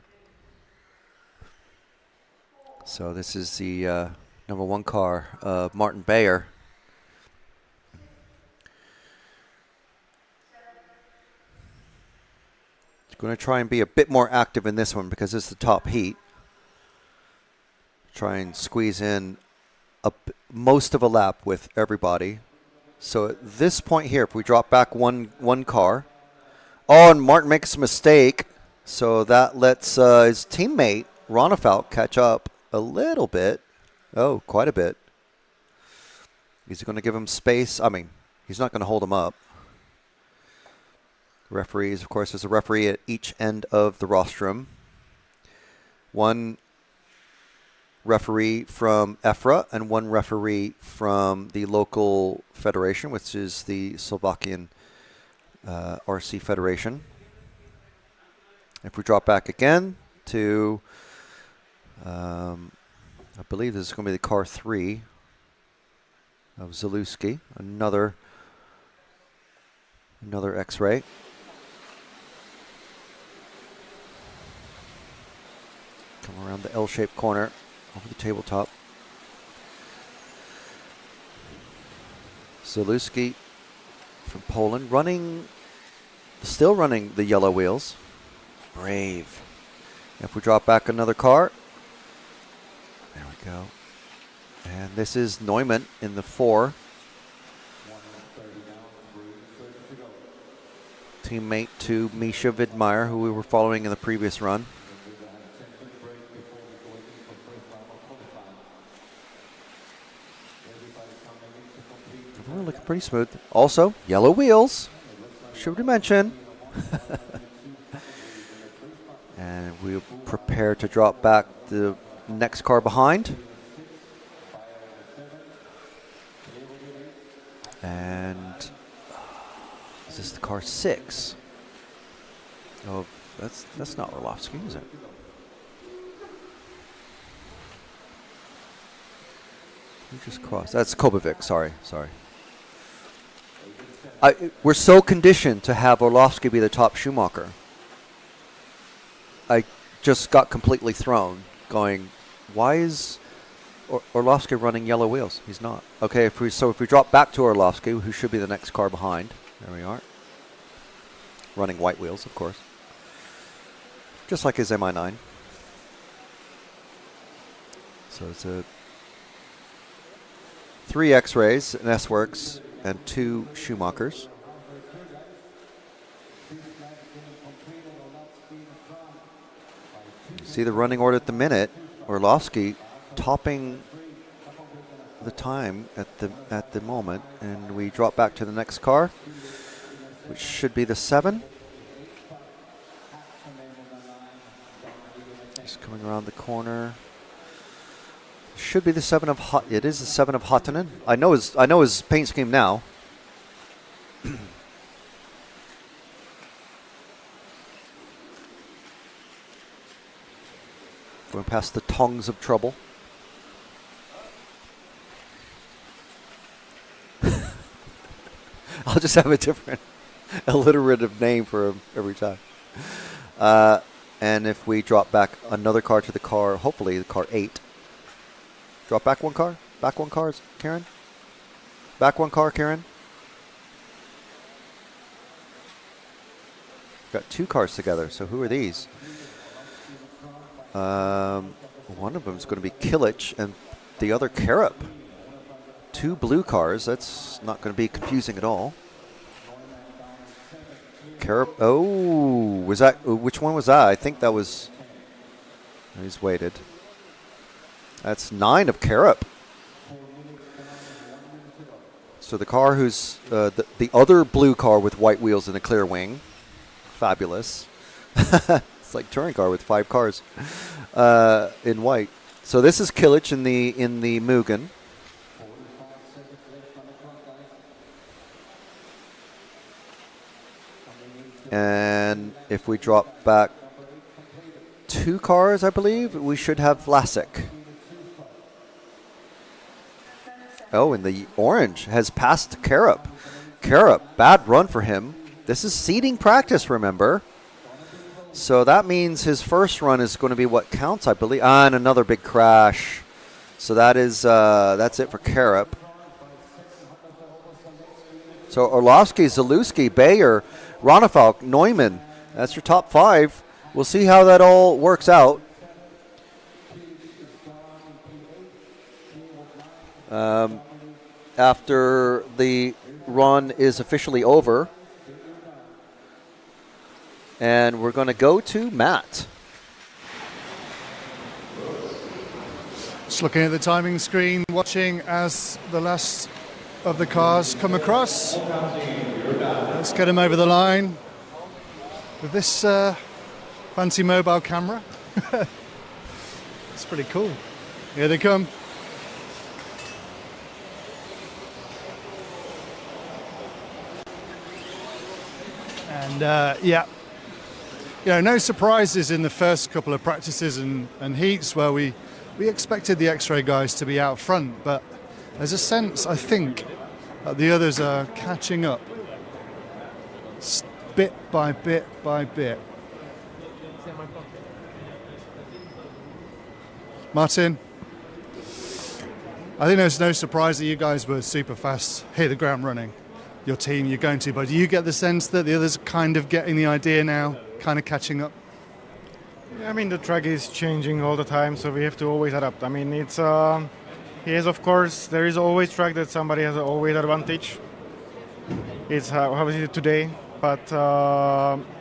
So this is the number 1 car, Martin Bayer. Going to try and be a bit more active in this one because it's the top heat. Try and squeeze in most of a lap with everybody. So at this point here, if we drop back one car, oh, and Martin makes a mistake, so that lets his teammate Ronefalk catch up a little bit. Oh, quite a bit. Is he going to give him space? I mean, he's not going to hold him up. Referees, of course, there's a referee at each end of the rostrum. One referee from EFRA and one referee from the local federation, which is the Slovakian RC Federation. If we drop back again to, I believe this is going to be the car 3 of Zalewski, another X-ray. Come around the L-shaped corner over the tabletop. Zalewski from Poland still running the yellow wheels. Brave. If we drop back another car, there we go. And this is Neumann in the 4. Teammate to Misha Widmeyer, who we were following in the previous run. We're looking pretty smooth. Also, yellow wheels. Should we mention? And we'll prepare to drop back the next car behind. And is this the car 6? Oh, that's not Orlovsky, is it? Who just crossed? That's Kobovic. Sorry. We're so conditioned to have Orlovsky be the top Schumacher. I just got completely thrown, going, why is Orlovsky running yellow wheels? He's not. Okay, if we drop back to Orlovsky, who should be the next car behind. There we are. Running white wheels, of course. Just like his MI9. So it's a 3 X-rays, an S-Works, and 2 Schumachers. See the running order at the minute. Orlovsky topping the time at the moment, and we drop back to the next car, which should be the 7. Just coming around the corner. Should be the 7 of it is the 7 of Hottonen. I know his paint scheme now. Going past the tongues of trouble. I'll just have a different alliterative name for him every time. And if we drop back another car to the car, hopefully the car 8. Drop back one car? Back one car, Karen? Back one car, Karen? Got 2 cars together, so who are these? One of them is going to be Kilic and the other Karup. 2 blue cars. That's not going to be confusing at all. Karup. Oh, was that? Which one was that? I think that was. He's waited. That's 9 of Karup. So the car who's the other blue car with white wheels and a clear wing. Fabulous. It's like touring car with 5 cars in white. So this is Kilic in the Mugen. And if we drop back 2 cars, I believe, we should have Vlasic. Oh, and the orange has passed Karup. Carup, bad run for him. This is seeding practice, remember. So that means his first run is going to be what counts, I believe. And another big crash. So that's it for Carup. So Orlovsky, Zalewski, Bayer, Ronefalk, Neumann. That's your top 5. We'll see how that all works out. After the run is officially over. And we're going to go to Matt. Just looking at the timing screen, watching as the last of the cars come across. Let's get them over the line with this fancy mobile camera. It's pretty cool. Here they come. And yeah, you know, no surprises in the first couple of practices and heats where we expected the X-Ray guys to be out front, but there's a sense, I think, that the others are catching up bit by bit by bit. Martin, I think there's no surprise that you guys were super fast, hit the ground running. Your team, you're going to, but do you get the sense that the others are kind of getting the idea now, kind of catching up? I mean, the track is changing all the time, so we have to always adapt. I mean, it's yes, of course, there is always track that somebody has always advantage. It's how is it today? But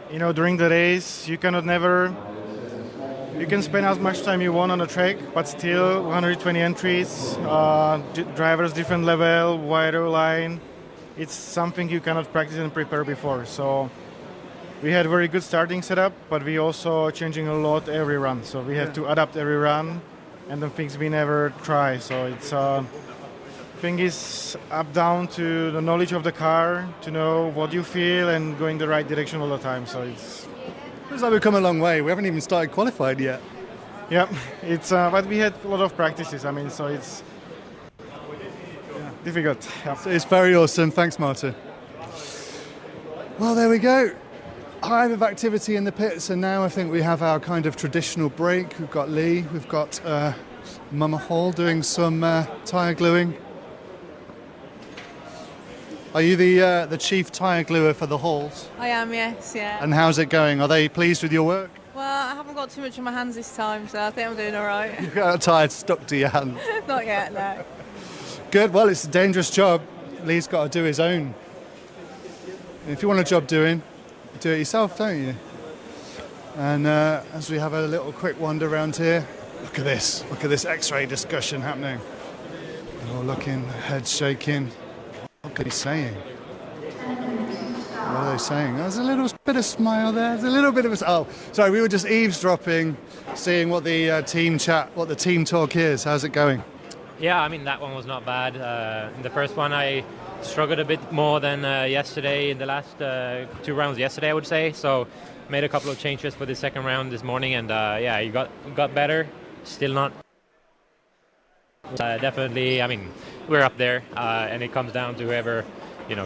you know, during the race, you cannot never. You can spend as much time you want on the track, but still 120 entries, drivers different level, wider line. It's something you cannot practice and prepare before. So we had very good starting setup, but we also changing a lot every run. So we have to adapt every run, and the things we never try. So it's thing is up down to the knowledge of the car, to know what you feel and going the right direction all the time. So it's. Looks like we've come a long way. We haven't even started qualified yet. Yeah, it's but we had a lot of practices. I mean, so it's difficult. Yeah. So it's very awesome. Thanks, Martin. Well, there we go. Hive of activity in the pits, and now I think we have our kind of traditional break. We've got Lee, we've got Mama Hall doing some tyre gluing. Are you the chief tyre gluer for the Halls? I am, yes, yeah. And how's it going? Are they pleased with your work? Well, I haven't got too much on my hands this time, so I think I'm doing all right. You've got a tyre stuck to your hand. Not yet, no. Good. Well, it's a dangerous job. Lee's got to do his own. And if you want a job doing, do it yourself, don't you? And as we have a little quick wander around here, look at this. Look at this X-ray discussion happening. They're all looking, heads shaking. What are they saying? What are they saying? There's a little bit of smile there. There's a little bit of a... Oh, sorry, we were just eavesdropping, seeing what the team chat, what the team talk is. How's it going? Yeah, I mean, that one was not bad. In the first one, I struggled a bit more than yesterday, in the last 2 rounds yesterday, I would say. So made a couple of changes for the second round this morning, and yeah, you got better. Still not... definitely, I mean, we're up there, and it comes down to whoever,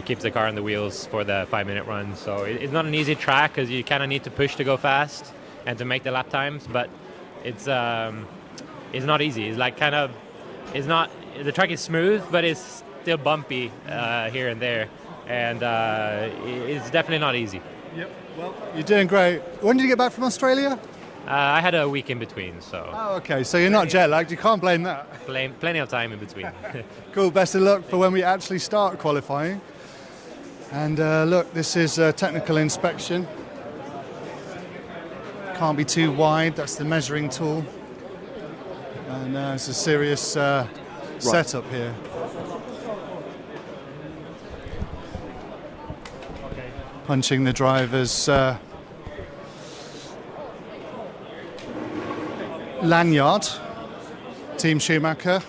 keeps the car on the wheels for the 5-minute run. So it's not an easy track because you kind of need to push to go fast and to make the lap times, but it's not easy. It's like kind of, it's not, the track is smooth, but it's still bumpy here and there, and it's definitely not easy. Yep. Well, you're doing great. When did you get back from Australia? I had a week in between, so... Oh, okay, so you're not jet-lagged, you can't blame that. Plenty of time in between. Cool, best of luck for when we actually start qualifying. And look, this is technical inspection. Can't be too wide, that's the measuring tool. And it's a serious setup here. Punching the drivers... lanyard, Team Schumacher.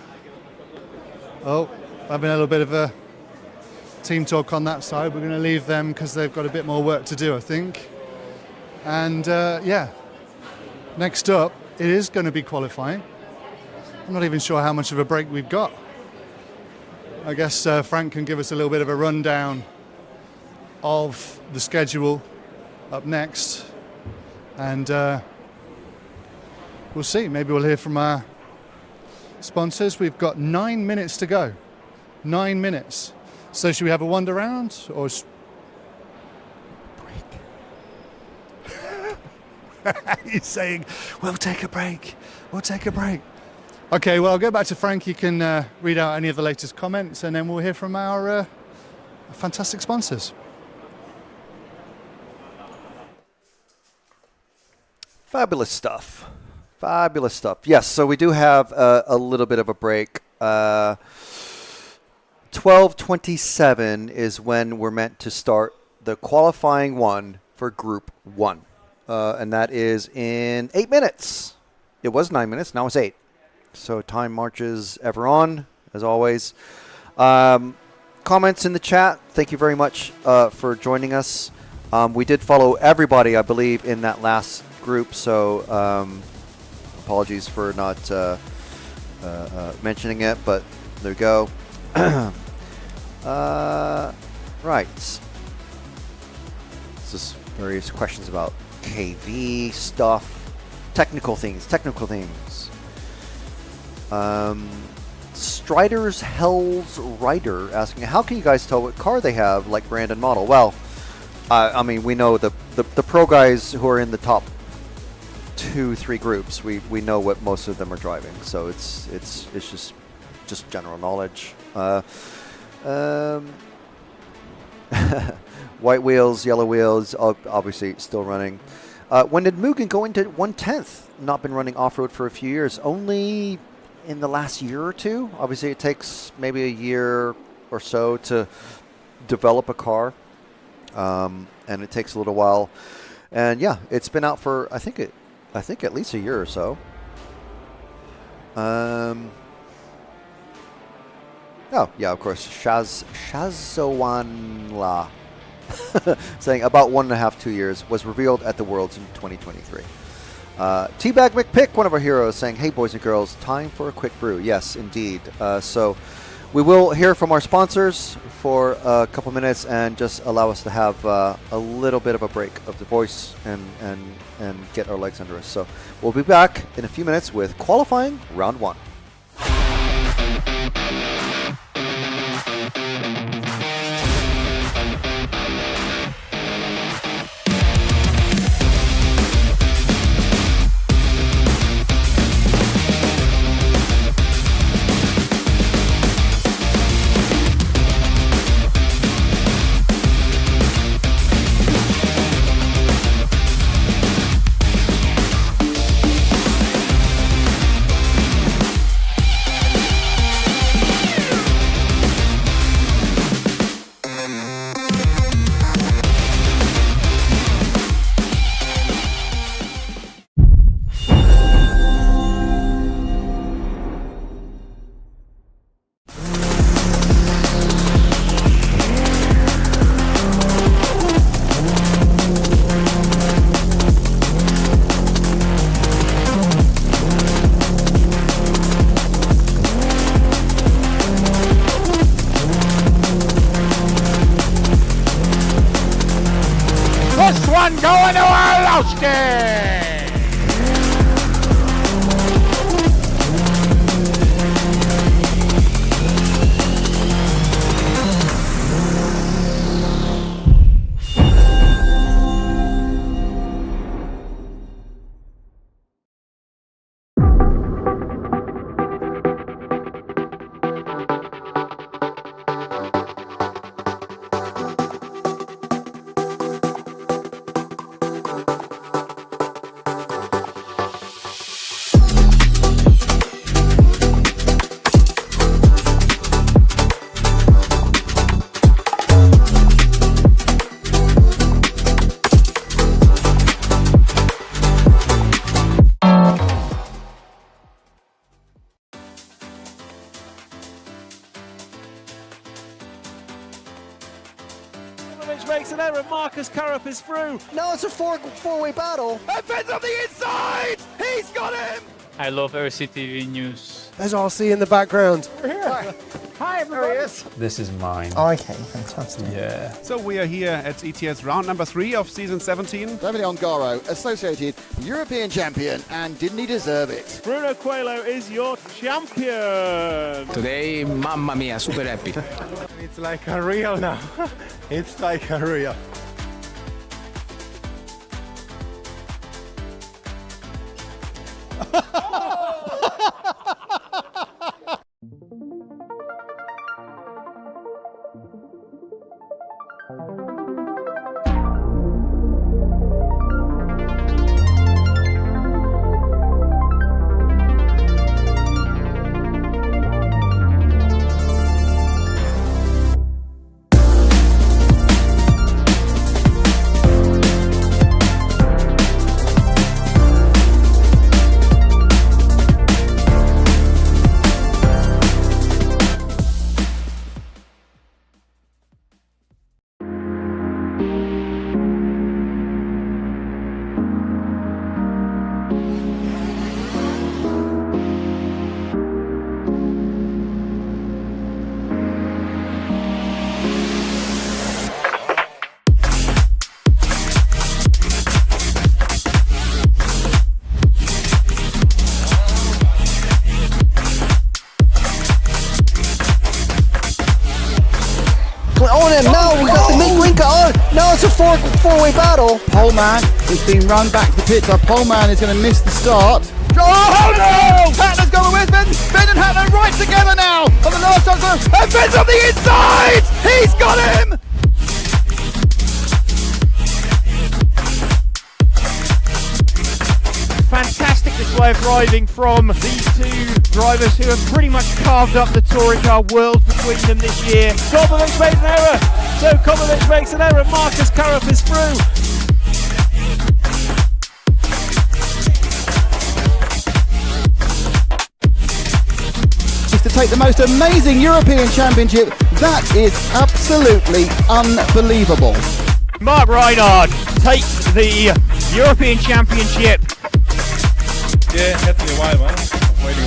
Oh, having a little bit of a team talk on that side. We're going to leave them because they've got a bit more work to do, I think. And yeah, next up, it is going to be qualifying. I'm not even sure how much of a break we've got. I guess Frank can give us a little bit of a rundown of the schedule up next, and we'll see. Maybe we'll hear from our sponsors. We've got 9 minutes to go. 9 minutes. So should we have a wander round or He's saying, we'll take a break. We'll take a break. Okay, well, I'll go back to Frank. You can read out any of the latest comments, and then we'll hear from our fantastic sponsors. Fabulous stuff. Fabulous stuff. Yes, so we do have a little bit of a break. 12:27 is when we're meant to start the qualifying one for Group 1. And that is in 8 minutes. It was 9 minutes, now it's 8. So time marches ever on, as always. Comments in the chat. Thank you very much for joining us. We did follow everybody, I believe, in that last group. So apologies for not mentioning it, but there we go. Right. This is various questions about KV stuff, technical things. Strider's Hell's Rider asking, how can you guys tell what car they have, like brand and model? Well, I mean, we know the pro guys who are in the top 2-3 groups. We know what most of them are driving, so it's just general knowledge. White wheels, yellow wheels, obviously still running. When did Mugen go into 1/10? Not been running off-road for a few years. Only in the last year or two. Obviously, it takes maybe a year or so to develop a car, and it takes a little while. And yeah, it's been out for I think at least a year or so. Oh yeah, of course, Shazowanla. Saying about 1.5 to 2 years, was revealed at the Worlds in 2023. Teabag McPick, one of our heroes, saying, hey boys and girls, time for a quick brew. Yes, indeed. So we will hear from our sponsors for a couple minutes and just allow us to have a little bit of a break of the voice and get our legs under us. So we'll be back in a few minutes with qualifying round 1. Going to Orlowski! Makes an error. Marcus Karup is through. No, it's a four-way battle. Evans on the inside. He's got him. I love RCTV News. There's RC in the background. We're here. Hi, everybody. This is mine. Okay, fantastic. Yeah. So we are here at ETS round number 3 of season 17. Davide Ongaro, associated European champion, and didn't he deserve it? Bruno Coelho is your champion. Today, mamma mia, super happy. It's like a real now. It's like a real. And now we got the mid-wing on. Now it's a four-way battle. Poleman is being run back to the pit, so Poleman is going to miss the start. Oh no! Hatler's going with Ben. Ben and Hatler right together now. On the last one, and Ben's on the inside. He's got him. Fantastic display of driving from these two drivers who have pretty much carved up the touring car world between them this year. Kobovic makes an error, so Kobovic makes an error. Marcus Karup is through. To take the most amazing European Championship, that is absolutely unbelievable. Mark Reinhard takes the European Championship. Yeah, it took me a while, man.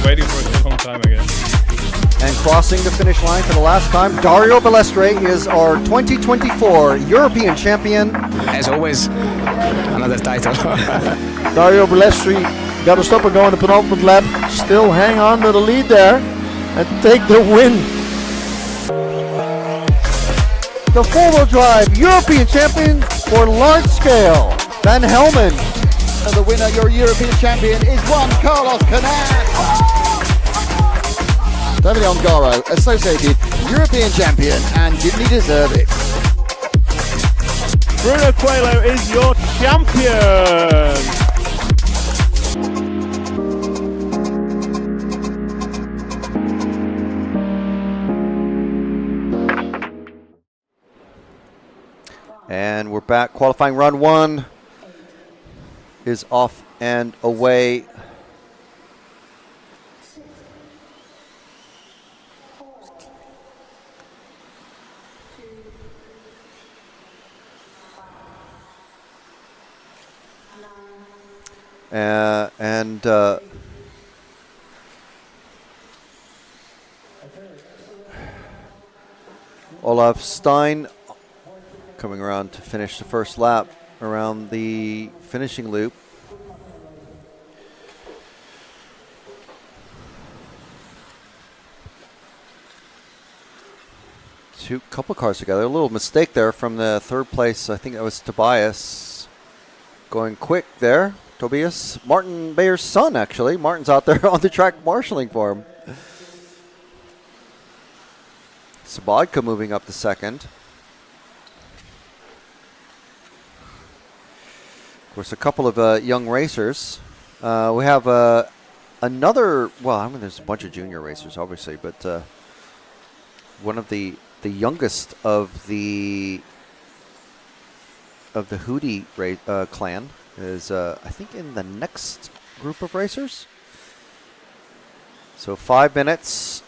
Waiting for it for a long time, I guess. And crossing the finish line for the last time, Dario Balestre is our 2024 European champion. As always, another title. Dario Balestre got to stop and go on the penultimate lap. Still hang on to the lead there and take the win. The four-wheel drive European champion for large scale, Van Helmen. The winner, your European champion, is one Carlos Canas. Davide Ongaro, associated European champion, and didn't he deserve it? Bruno Coelho is your champion. And we're back. Qualifying run 1 is off and away. Olaf Stein coming around to finish the first lap around the finishing loop. Couple cars together. A little mistake there from the third place. I think that was Tobias going quick there. Tobias, Martin Bayer's son, actually. Martin's out there on the track marshalling for him. Sabodka moving up to second. Of course, a couple of young racers. We have another, well, I mean, there's a bunch of junior racers, obviously, but one of the youngest of the Hudy clan is, I think, in the next group of racers. So 5 minutes.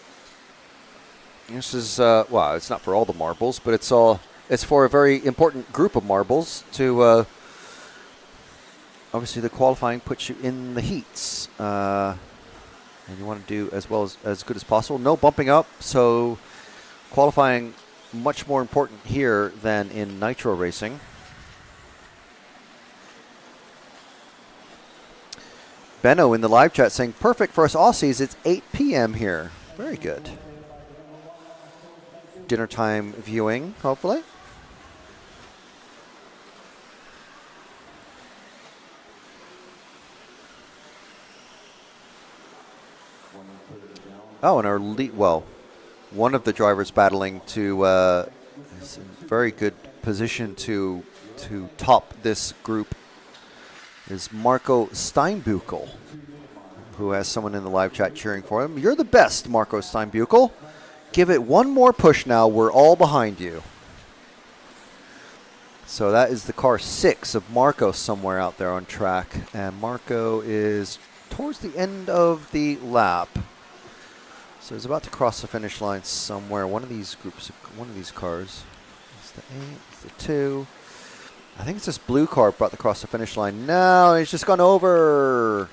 This is, well, it's not for all the marbles, but it's for a very important group of marbles to, obviously the qualifying puts you in the heats. and you want to do as well as good as possible. No bumping up, so qualifying much more important here than in nitro racing. Benno in the live chat saying, perfect for us Aussies, it's 8 p.m. here. Very good. Dinner time viewing, hopefully. Oh, and our lead, well, one of the drivers battling to is in very good position to top this group is Marco Steinbuchel, who has someone in the live chat cheering for him. You're the best, Marco Steinbuchel. Give it one more push now. We're all behind you. So that is the car 6 of Marco somewhere out there on track. And Marco is towards the end of the lap. So he's about to cross the finish line somewhere. One of these groups, one of these cars. It's the 8, it's the 2. I think it's this blue car brought across the finish line. No, he's just gone over.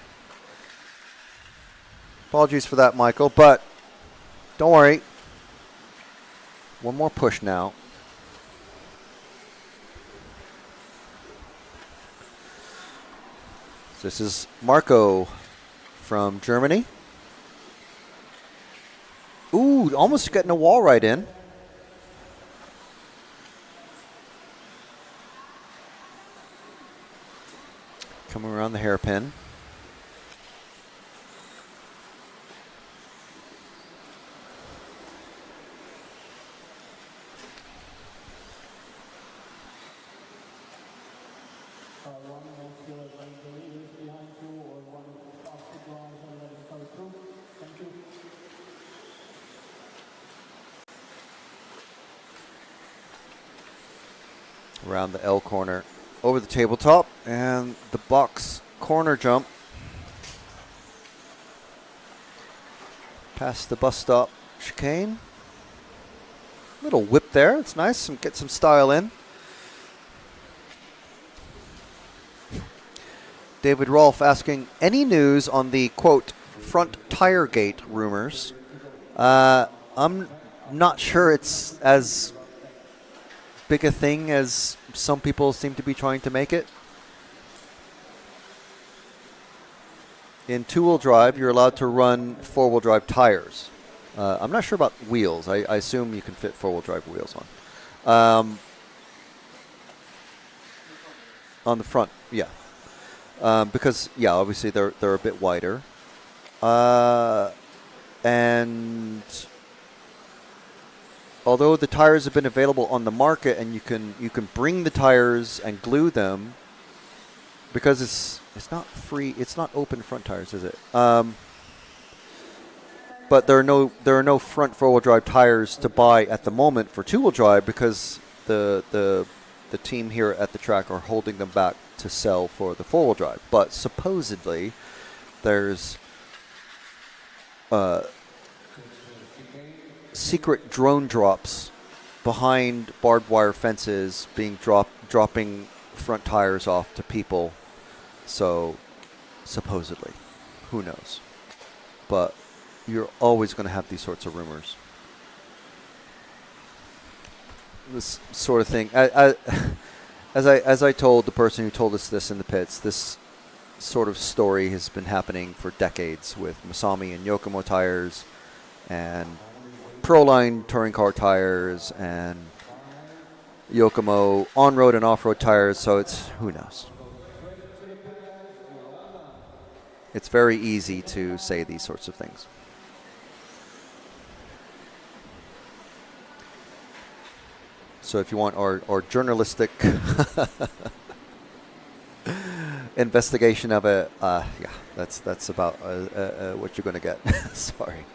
Apologies for that, Michael, but don't worry. One more push now. So this is Marco from Germany. Ooh, almost getting a wall right in. Coming around the hairpin. Around the L corner, over the tabletop, and the box corner jump. Past the bus stop chicane. Little whip there, it's nice, get some style in. David Rolfe asking, any news on the, quote, front tire gate rumors? I'm not sure it's as big a thing as some people seem to be trying to make it. In two-wheel drive, you're allowed to run four-wheel drive tires. I'm not sure about wheels. I assume you can fit four-wheel drive wheels on. On the front, yeah. Because, yeah, obviously they're a bit wider. And although the tires have been available on the market and you can bring the tires and glue them, because it's not free, it's not open front tires, is it? But there are no front four-wheel drive tires to buy at the moment for two-wheel drive because the team here at the track are holding them back to sell for the four-wheel drive. But supposedly there's secret drone drops behind barbed wire fences being dropping front tires off to people. So supposedly, who knows? But you're always going to have these sorts of rumors. This sort of thing. As I told the person who told us this in the pits, this sort of story has been happening for decades with Masami and Yokomo tires and Proline touring car tires and Yokomo on-road and off-road tires, so it's, who knows? It's very easy to say these sorts of things. So if you want our journalistic investigation of it, yeah, that's about what you're going to get. Sorry.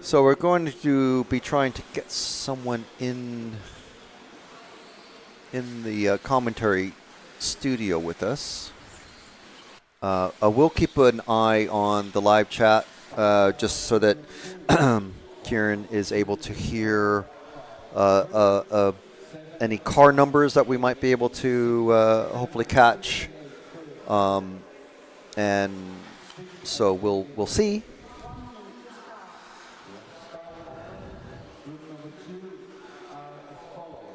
So we're going to be trying to get someone in the commentary studio with us. I will keep an eye on the live chat just so that Kieran is able to hear any car numbers that we might be able to hopefully catch. And so we'll see.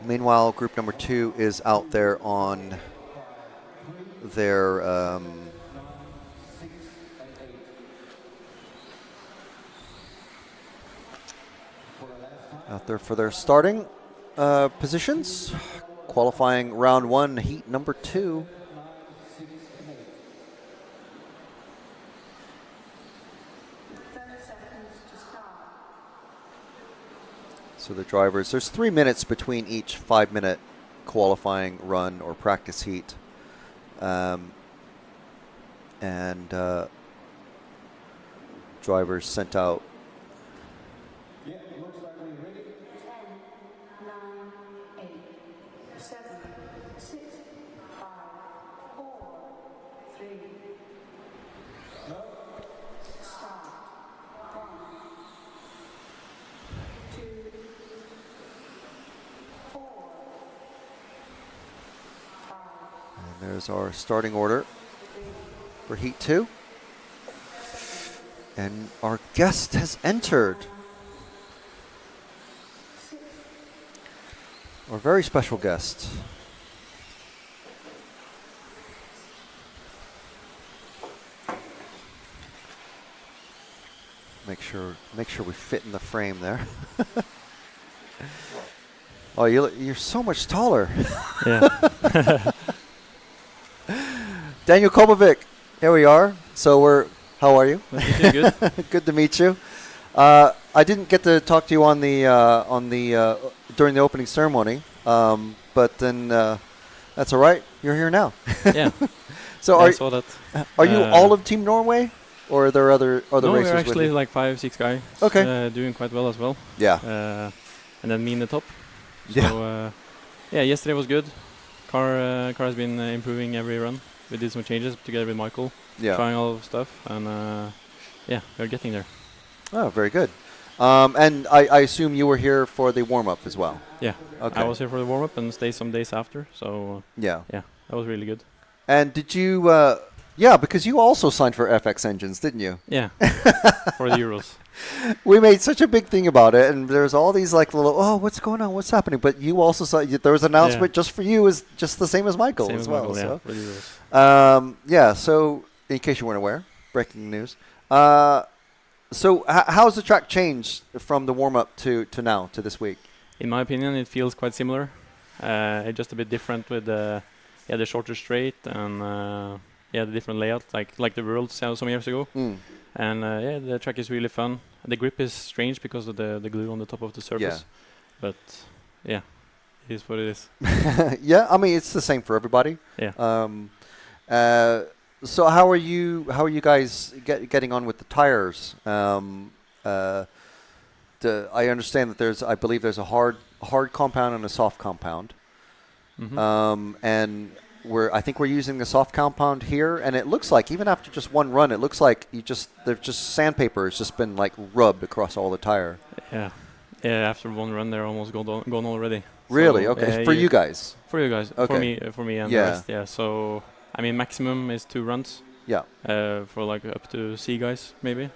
Meanwhile, group number 2 is out there on their out there for their starting positions. Qualifying round 1, heat number 2. So the drivers, there's 3 minutes between each 5-minute qualifying run or practice heat. Drivers sent out. There's our starting order for Heat 2. And our guest has entered. Our very special guest. Make sure we fit in the frame there. Oh, you're so much taller. Yeah. Daniel Kobovic, here we are. So how are you? Good. Good to meet you. I didn't get to talk to you on the during the opening ceremony, but then that's all right. You're here now. Yeah. So I saw that. Are you all of Team Norway, or are there other no, racers? We're actually with you? like 5-6 guys. Okay. Doing quite well as well. Yeah. And then me in the top. Yeah. So yesterday was good. Car has been improving every run. We did some changes together with Michael, trying all of stuff, and we're getting there. Oh, very good. And I assume you were here for the warm-up as well. Yeah. Okay. I was here for the warm-up and stayed some days after. So yeah, that was really good. And did you? Because you also signed for FX Engines, didn't you? Yeah. For the Euros. We made such a big thing about it, and there's all these like little, what's going on, what's happening? But you also saw there was an announcement just for you, is just the same as Michael same as as well. Michael, so. for the Euros. So in case you weren't aware, breaking news. So how's the track changed from the warm up to now to this week? In my opinion, it feels quite similar. It's just a bit different with the shorter straight and the different layout, like the World some years ago. And the track is really fun. The grip is strange because of the glue on the top of the surface. But it is what it is. Yeah, I mean it's the same for everybody. Yeah. So how are you guys getting on with the tires? I understand that I believe there's a hard compound and a soft compound. Mm-hmm. And I think we're using the soft compound here, and it looks like even after just one run, it looks like there's just sandpaper has just been like rubbed across all the tire. Yeah. After one run, they're almost gone already. Really? So, okay. For you guys. For you guys. Okay. For me and the rest. Yeah. So I mean, maximum is 2 runs. Yeah. For like up to C guys maybe.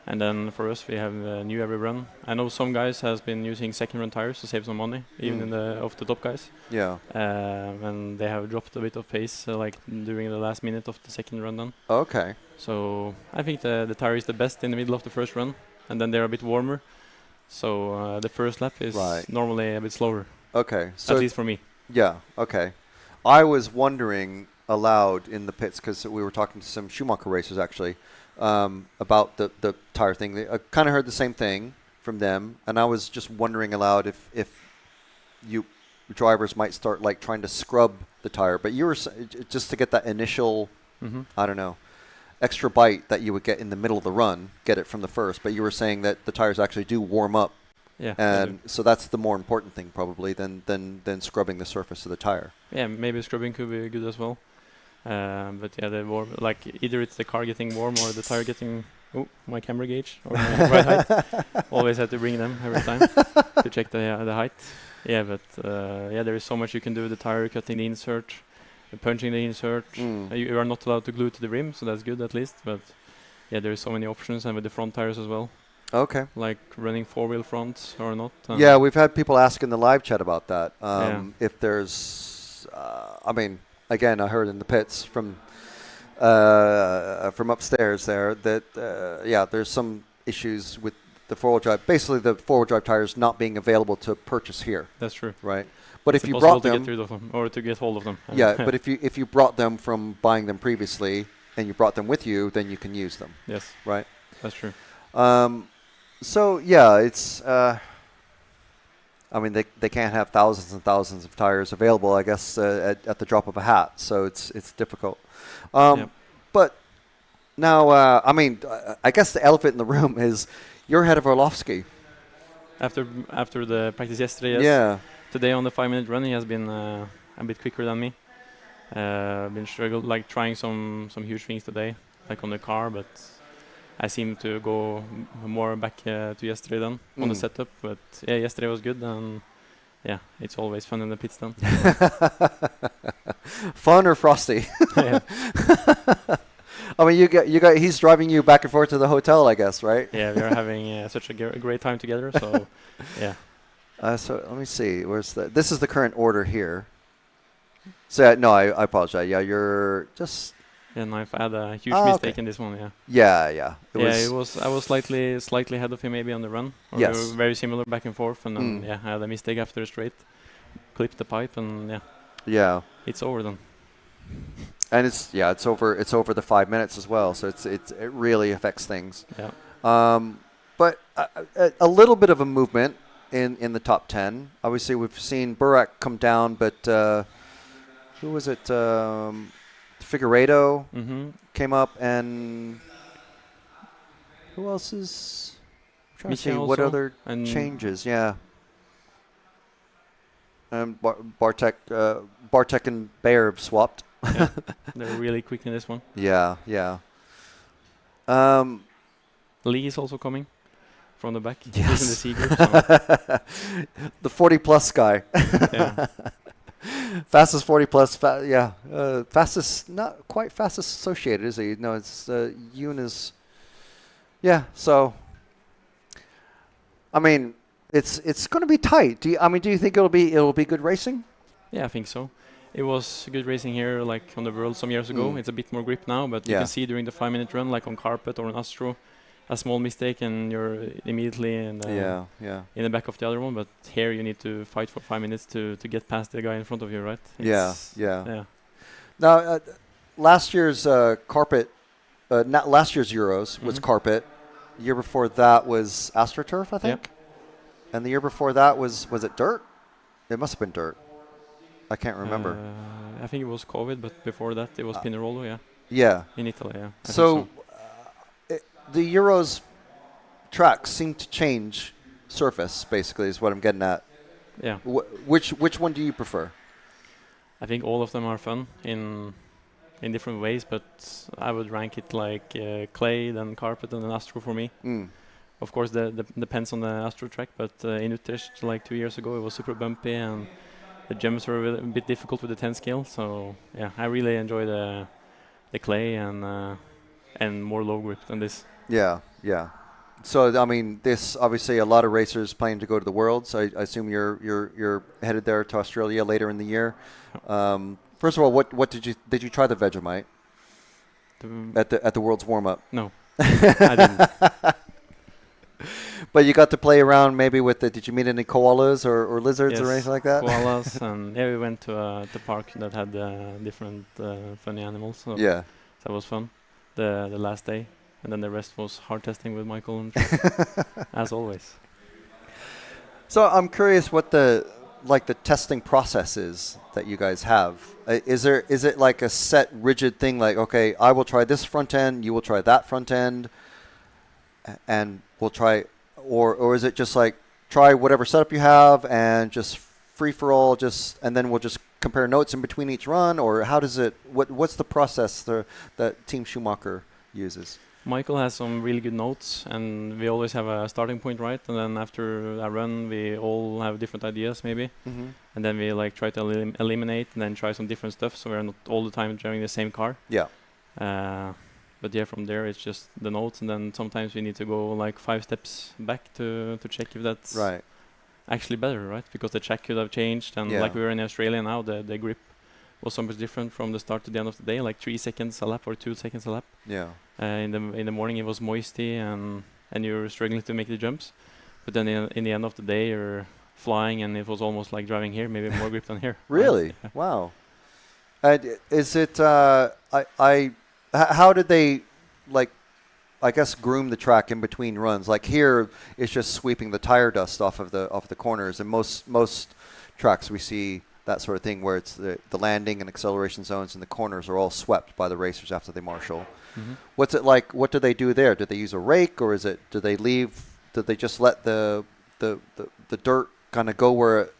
And then for us, we have new every run. I know some guys has been using second run tires to save some money, even in of the top guys. Yeah. And they have dropped a bit of pace, like during the last minute of the second run. Then. Okay. So I think the tire is the best in the middle of the first run, and then they're a bit warmer. So the first lap is normally a bit slower. Okay. So at least for me. Yeah. Okay. I was wondering aloud in the pits because we were talking to some Schumacher racers actually. About the tire thing. I kind of heard the same thing from them, and I was just wondering aloud if you drivers might start like trying to scrub the tire, but you were just to get that initial, I don't know, extra bite that you would get in the middle of the run, get it from the first. But you were saying that the tires actually do warm up Yeah. And so that's the more important thing probably than scrubbing the surface of the tire. Yeah, maybe scrubbing could be good as well. But yeah, the warm, like either it's the car getting warm or the tire getting. Oh, my camera gauge or my ride height. Always have to bring them every time to check the height. Yeah, but yeah, there is so much you can do with the tire, cutting the insert, punching the insert. You are not allowed to glue to the rim, so that's good at least. But yeah, there is so many options, and with the front tires as well. Okay. Like running 4-wheel fronts or not. Yeah, we've had people ask in the live chat about that. If there's, I mean, again, I heard in the pits from upstairs there that yeah, there's some issues with the four-wheel drive. Basically, the four-wheel drive tires not being available to purchase here. That's true. Right. But it's if you brought them, to get rid of them or to get hold of them. Yeah, but if you brought them from buying them previously and you brought them with you, then you can use them. Yes. Right. That's true. So yeah, it's. I mean, they can't have thousands and thousands of tires available, I guess, at the drop of a hat. So it's difficult. But now, I mean, I guess the elephant in the room is you're ahead of Orlovsky. After the practice yesterday, yes. Yeah. Today on the 5-minute run, he has been a bit quicker than me. Been struggled, like trying some huge things today, like on the car, but I seem to go more back to yesterday than on the setup. But yeah, yesterday was good, and yeah, it's always fun in the pits then. Fun or frosty? Yeah. I mean, you got. He's driving you back and forth to the hotel, I guess, right? Yeah, we are having such a great time together. So, yeah. So let me see. Where's the? This is the current order here. So no, I apologize. Yeah, you're just. Yeah, no, I've had a huge mistake in this one. Yeah. Yeah. I was slightly ahead of him maybe on the run. Or yes. We were very similar back and forth, and then I had a mistake after a straight, clipped the pipe, and yeah. Yeah. It's over then. And it's over the 5 minutes as well, so it really affects things. Yeah. But a little bit of a movement in the top 10. Obviously, we've seen Burak come down, but who was it? Figueiredo came up, and who else is? I'm trying to see what other changes. Yeah. And Bartek and Bayer swapped. Yeah, they're really quick in this one. Yeah. Lee is also coming from the back. Yes. He's in the C group. So. The 40-plus guy. Yeah. Fastest 40-plus. Fastest, not quite fastest associated, is he? No, it's Yoon is. Yeah. So. I mean, it's going to be tight. Do you think it'll be good racing? Yeah, I think so. It was good racing here, like on the World some years ago. It's a bit more grip now, but you can see during the 5-minute run, like on carpet or on Astro, a small mistake and you're immediately in the back of the other one. But here you need to fight for 5 minutes to get past the guy in front of you, right? Yeah. Now, last year's carpet, not last year's Euros was carpet. The year before that was AstroTurf, I think. Yep. And the year before that was it dirt? It must have been dirt. I can't remember. I think it was COVID, but before that it was Pinerolo, yeah. Yeah. In Italy, yeah. So the Euros tracks seem to change surface, basically, is what I'm getting at. Yeah. Which one do you prefer? I think all of them are fun in different ways, but I would rank it like clay, then carpet, and then Astro for me. Of course, the depends on the Astro track, but in Utrecht, like 2 years ago, it was super bumpy and the jumps were a bit difficult with the 10 scale. So yeah, I really enjoy the clay and more low grip than this. Yeah. So I mean, this obviously a lot of racers planning to go to the Worlds. I assume you're headed there to Australia later in the year. First of all, what did you try the Vegemite at the Worlds warm up? No, I didn't. But you got to play around maybe with did you meet any koalas or lizards or anything like that? Koalas, and we went to the park that had different funny animals. So yeah. That was fun. The last day, and then the rest was hard testing with Michael, and as always. So I'm curious what the testing process is that you guys have. Is it like a set rigid thing? Like, okay, I will try this front end, you will try that front end, and we'll try, or is it just like try whatever setup you have and just free for all, and then we'll just compare notes in between each run, or how does it? What's the process that Team Schumacher uses? Michael has some really good notes, and we always have a starting point, right? And then after a run, we all have different ideas, maybe. Mhm. And then we like try to eliminate and then try some different stuff, so we're not all the time driving the same car. Yeah. But yeah, from there it's just the notes, and then sometimes we need to go like 5 steps back to check if that's right. actually better, right? Because the track could have changed, and Yeah. like we were in Australia now, the grip was so much different from the start to the end of the day, like 3 seconds a lap or 2 seconds a lap. Yeah. In the morning it was moisty, and you were struggling to make the jumps, but then in the end of the day you're flying, and it was almost like driving here, maybe more grip than here. Really? Right? Yeah. Wow. Is it? How did they, like, I guess, groom the track in between runs? Like here, it's just sweeping the tire dust off of the corners, and most tracks we see that sort of thing where it's the landing and acceleration zones and the corners are all swept by the racers after they marshal. Mhm. What's it like? What do they do there? Do they use a rake, or do they just let the dirt kind of go where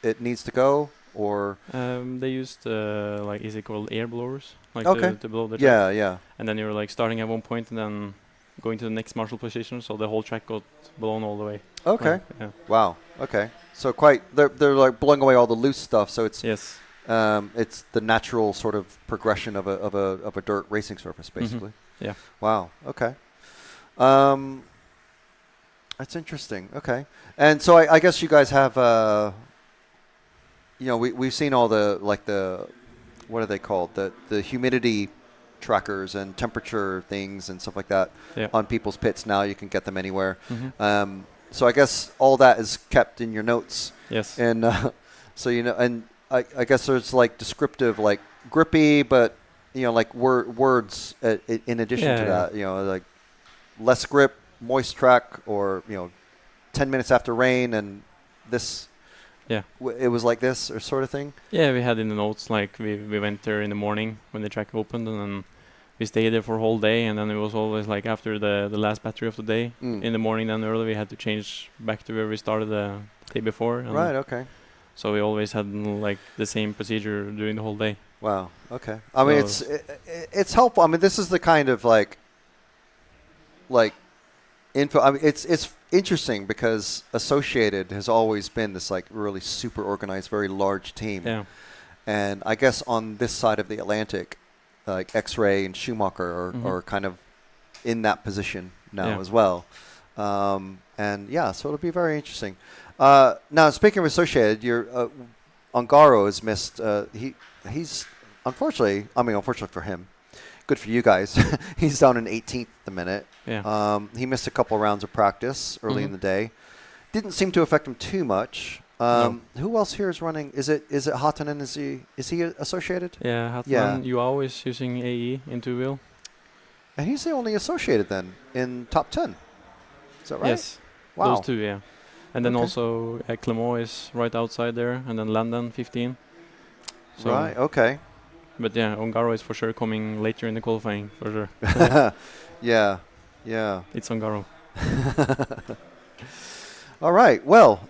it needs to go, or? They used like, is it called air blowers? Like Okay. to blow the track. Yeah, yeah. And then you're like starting at one point and then going to the next marshal position, so the whole track got blown all the way. Okay. Like, yeah. Wow. Okay. So they're like blowing away all the loose stuff. So it's yes. It's the natural sort of progression of a dirt racing surface, basically. Yeah. Wow. Okay. That's interesting. Okay. And so I guess you guys have we've seen all the what are they called, the humidity trackers and temperature things and stuff like that on people's pits. Now you can get them anywhere. Mhm. So I guess all that is kept in your notes. Yes. And so and I guess there's like descriptive, like grippy, but like words in addition to that. Like less grip, moist track, or 10 minutes after rain, and this. Yeah. It was like this or sort of thing. Yeah, we had in the notes like we went there in the morning when the track opened, and then we stayed there for a whole day, and then it was always like after the last battery of the day in the morning. Then early we had to change back to where we started the day before. And right. Okay. So we always had like the same procedure during the whole day. Wow. Okay. I mean, it's helpful. I mean, this is the kind of like info. I mean, it's interesting because Associated has always been this like really super organized, very large team. Yeah. And I guess on this side of the Atlantic, like X-Ray and Schumacher are kind of in that position now as well. And yeah, so it'll be very interesting. Now, speaking of Associated, Ongaro has missed. He's unfortunately for him. Good for you guys. He's down in 18th the minute. Yeah. He missed a couple rounds of practice early in the day. Didn't seem to affect him too much. No. Who else here is running? Is it Hatanen? Is he associated? Yeah, Hatanen. You always using AE in 2-wheel. And he's the only associated then in top 10. Is that right? Yes. Wow. Those two, yeah. And then also Clement is right outside there, and then Landon 15. So right. Okay. But yeah, Ongaro is for sure coming later in the qualifying, for sure. Yeah. Yeah. It's Ongaro. All right. Well,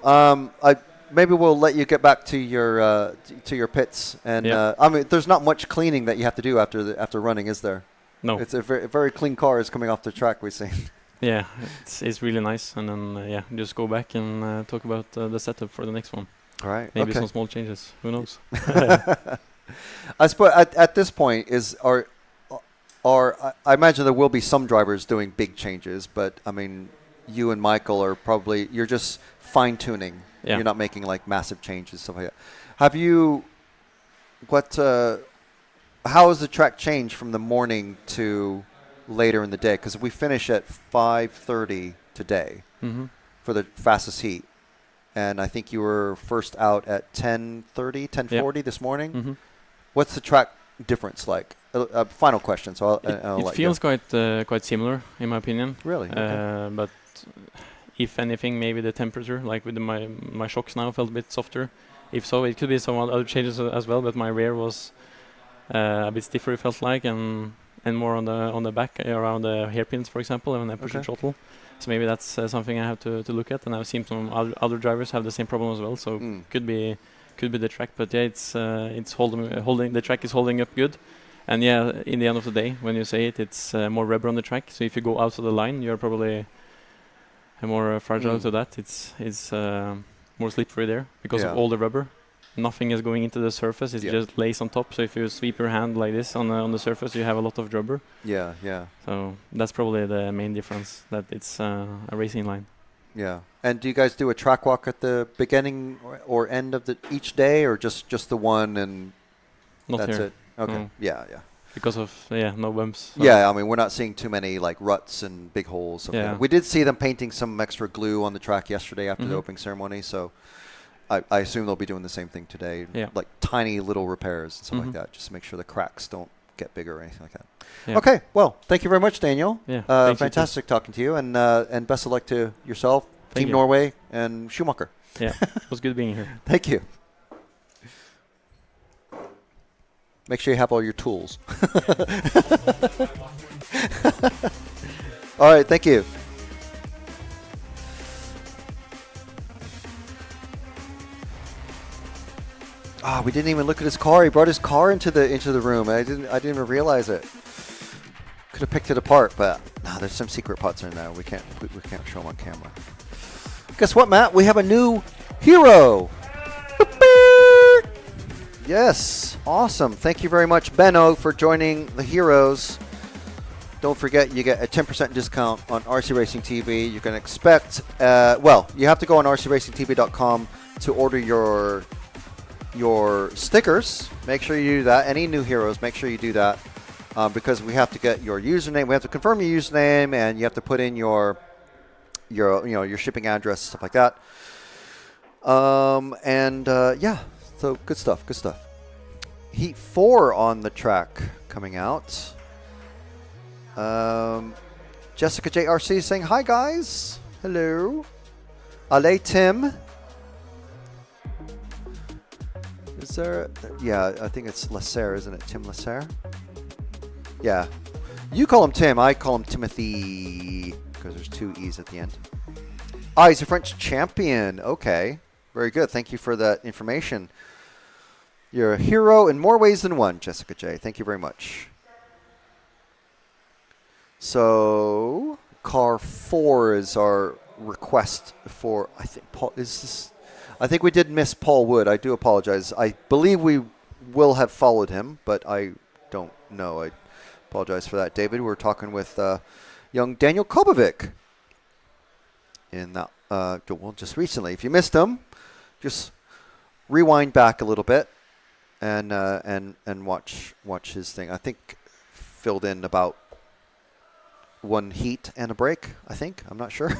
maybe we'll let you get back to your pits, and I mean, there's not much cleaning that you have to do after running, is there? No. It's a very clean car is coming off the track. We've seen. Yeah, it's really nice, and then just go back and talk about the setup for the next one. All right. Maybe okay. some small changes. Who knows? I suppose at this point I imagine there will be some drivers doing big changes, but I mean, you and Michael are probably you're just fine tuning. Yeah. You're not making like massive changes, stuff like that. Have you? How has the track changed from the morning to later in the day? Because we finish at 5:30 today for the fastest heat, and I think you were first out at 10:30, 10:40 this morning. What's the track difference like? Final question. So I'll it feels quite similar in my opinion. Really? Okay. But if anything, maybe the temperature, like with my shocks now, felt a bit softer. If so, it could be some other changes as well. But my rear was a bit stiffer. It felt like, and more on the back around the hairpins, for example, and I push the throttle. So maybe that's something I have to look at. And I've seen some other drivers have the same problem as well. So could be the track. But yeah, it's holding the track is holding up good. And yeah, in the end of the day, when you say it, it's more rubber on the track. So if you go out of the line, you're probably more fragile to that. It's more slippery there because of all the rubber. Nothing is going into the surface. It just lays on top. So if you sweep your hand like this on the surface, you have a lot of rubber. Yeah, yeah. So that's probably the main difference, that it's a racing line. Yeah. And do you guys do a track walk at the beginning or end of each day, or just the one and Not that's here. it? Okay. No. Yeah, yeah. Because of no bumps. So Yeah, I mean, we're not seeing too many like ruts and big holes. Yeah. We did see them painting some extra glue on the track yesterday after the opening ceremony, so I assume they'll be doing the same thing today. Yeah. Like tiny little repairs and stuff like that, just to make sure the cracks don't get bigger or anything like that. Yeah. Okay, well, thank you very much, Daniel. Yeah, thanks, you too. Fantastic talking to you, and best of luck to yourself, Thank Team you. Norway, and Schumacher. Yeah, it was good being here. Thank you. Make sure you have all your tools. All right, thank you. We didn't even look at his car. He brought his car into the room. I didn't even realize it. Could have picked it apart, but no, there's some secret parts in there. We can't show them on camera. Guess what, Matt? We have a new hero. Yes, awesome. Thank you very much, Benno, for joining the Heroes. Don't forget, you get a 10% discount on RC Racing TV. You can expect, you have to go on rcracingtv.com to order your stickers. Make sure you do that. Any new Heroes, make sure you do that because we have to get your username. We have to confirm your username, and you have to put in your shipping address, stuff like that. So good stuff. Heat 4 on the track coming out. Jessica JRC is saying, hi guys. Hello. Ale Tim. Is there? Yeah, I think it's Lasser, isn't it? Tim Lasser? Yeah. You call him Tim. I call him Timothy because there's 2 E's at the end. He's a French champion. Okay. Very good. Thank you for that information. You're a hero in more ways than one, Jessica J. Thank you very much. So, car 4 is our request for, I think, Paul, I think we did miss Paul Wood. I do apologize. I believe we will have followed him, but I don't know. I apologize for that, David. We were talking with young Daniel Kobovic in that, just recently. If you missed him, just rewind back a little bit and watch his thing. I think filled in about 1 heat and a break, I think. I'm not sure.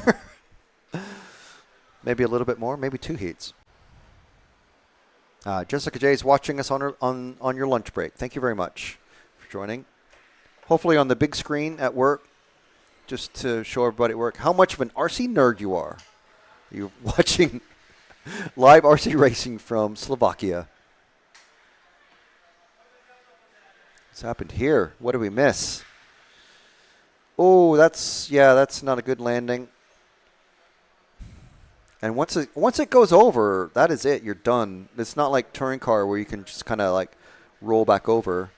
Maybe a little bit more, maybe 2 heats. Jessica J is watching us on your lunch break. Thank you very much for joining. Hopefully on the big screen at work, just to show everybody at work how much of an RC nerd you are. You're watching live RC racing from Slovakia. What's happened here? What did we miss? Oh, that's not a good landing. And once it goes over, that is it. You're done. It's not like touring car where you can just kind of like roll back over.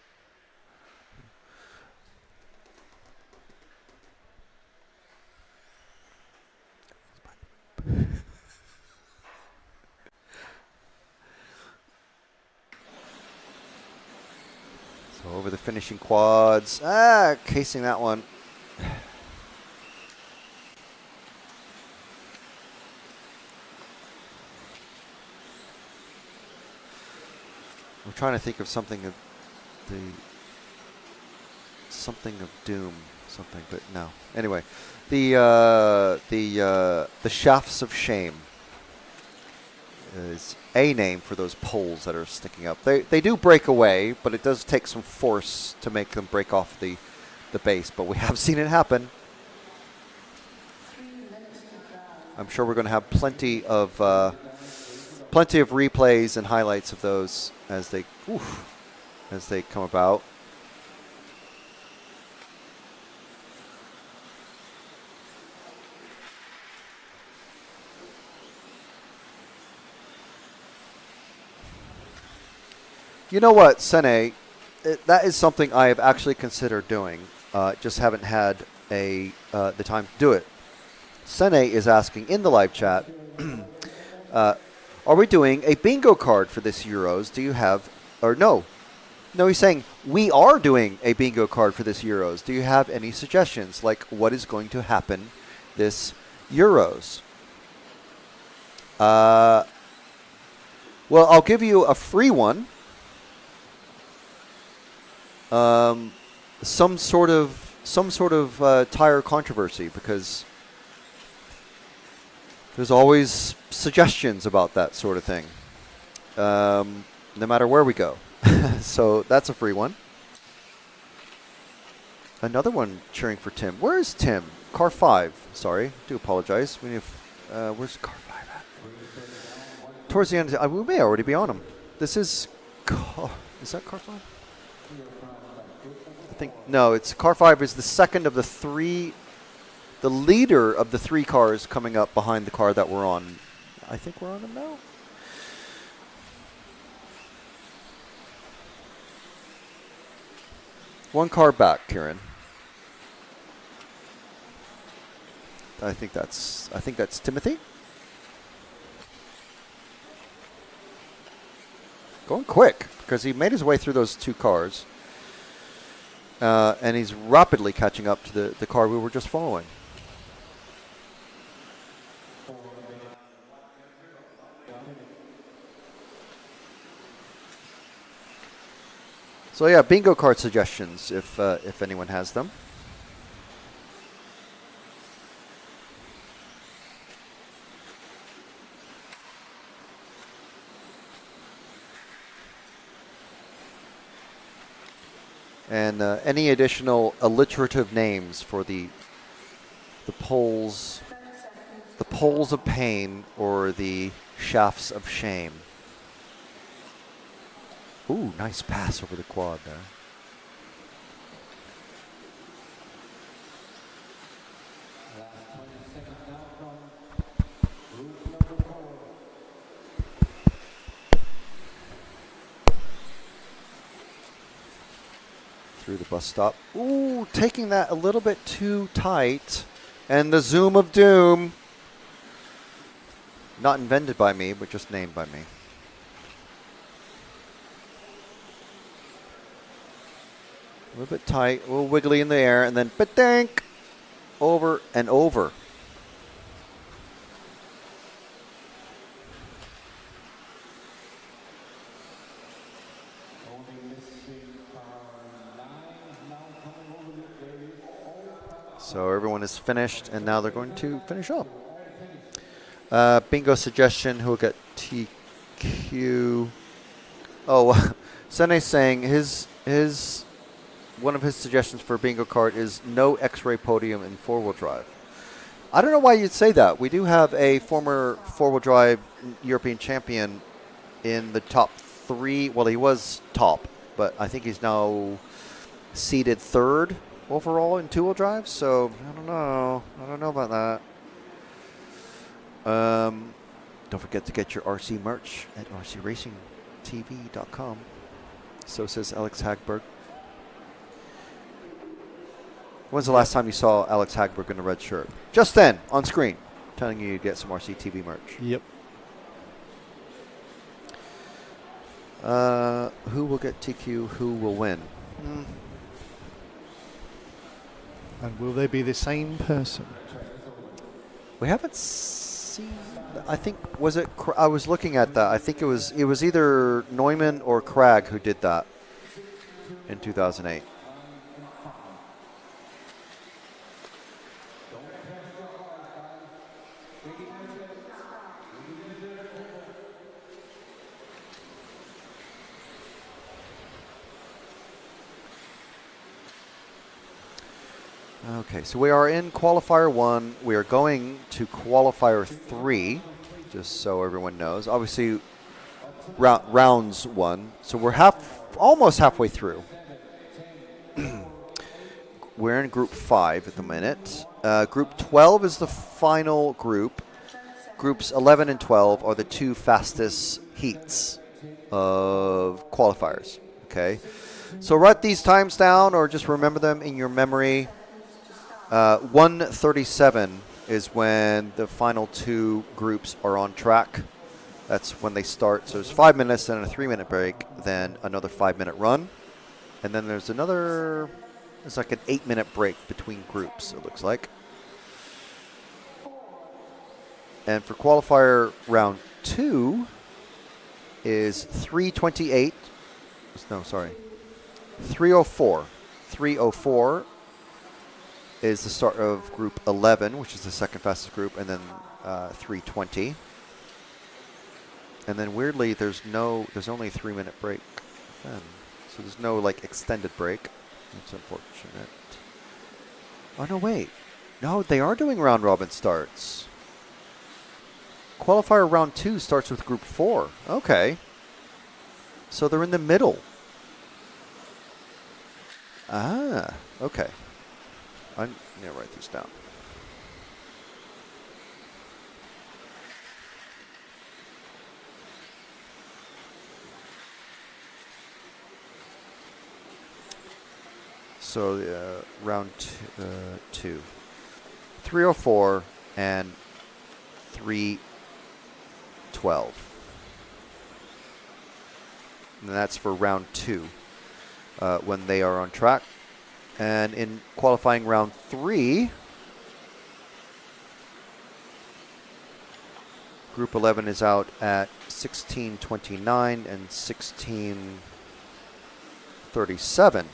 So over the finishing quads. Casing that one. We're trying to think of something of doom, but no. Anyway, the shafts of shame is a name for those poles that are sticking up. They do break away, but it does take some force to make them break off the base. But we have seen it happen. I'm sure we're going to have plenty of replays and highlights of those as they come about. You know what, Sene? That is something I have actually considered doing. Just haven't had the time to do it. Sene is asking in the live chat, are we doing a bingo card for this Euros? Do you have, or no? No, he's saying we are doing a bingo card for this Euros. Do you have any suggestions, like what is going to happen this Euros? Well, I'll give you a free one. Some sort of tire controversy, because there's always suggestions about that sort of thing, no matter where we go. So that's a free one. Another one cheering for Tim. Where is Tim? Car 5. Sorry, do apologize. Where's car 5 at? Towards the end, we may already be on him. This is is that car 5? I think no. It's car 5 is the second of the three. The leader of the three cars coming up behind the car that we're on. I think we're on him now. One car back, Kieran. I think that's Timothy. Going quick, because he made his way through those two cars. And he's rapidly catching up to the car we were just following. So yeah, bingo card suggestions if anyone has them. And any additional alliterative names for the poles of pain or the shafts of shame. Ooh, nice pass over the quad there. Through the bus stop. Ooh, taking that a little bit too tight. And the zoom of doom. Not invented by me, but just named by me. A little bit tight, a little wiggly in the air, and then ba-dank, over and over. So everyone is finished, and now they're going to finish up. Bingo suggestion, who will get TQ? Oh, Sene's saying one of his suggestions for a bingo card is no X-ray podium in four-wheel drive. I don't know why you'd say that. We do have a former four-wheel drive European champion in the top 3. Well, he was top, but I think he's now seeded 3rd overall in two-wheel drive. So I don't know. I don't know about that. Don't forget to get your RC merch at rcracingtv.com. So says Alex Hagberg. When's the last time you saw Alex Hagberg in a red shirt? Just then, on screen, telling you to get some RCTV merch. Yep. Who will get TQ? Who will win? And will they be the same person? We haven't seen. I think was it. I was looking at that. I think it was either Neumann or Krag who did that in 2008. Okay, so we are in qualifier 1. We are going to qualifier 3, just so everyone knows. Obviously, rounds 1. So we're almost halfway through. We're in group 5 at the minute. Group 12 is the final group. Groups 11 and 12 are the 2 fastest heats. of qualifiers. Okay, so write these times down or just remember them in your memory. 1:37 is when the final two groups are on track. That's when they start. So there's 5 minutes, then a 3-minute break, then another 5-minute run. And then there's like an 8-minute break between groups, it looks like. And for qualifier round 2 is 3:28. No, sorry. 3:04. 3:04 is the start of group 11, which is the second fastest group, and then 3:20. And then weirdly, there's only a 3-minute break then. So there's no like extended break. That's unfortunate. Oh no, wait. No, they are doing round robin starts. Qualifier round 2 starts with group 4. Okay. So they're in the middle. Ah, okay. I'm going to write these down. So round 2. 3:04 and 3:12. And that's for round 2 when they are on track. And in qualifying round 3, Group 11 is out at 16:29 and 16:37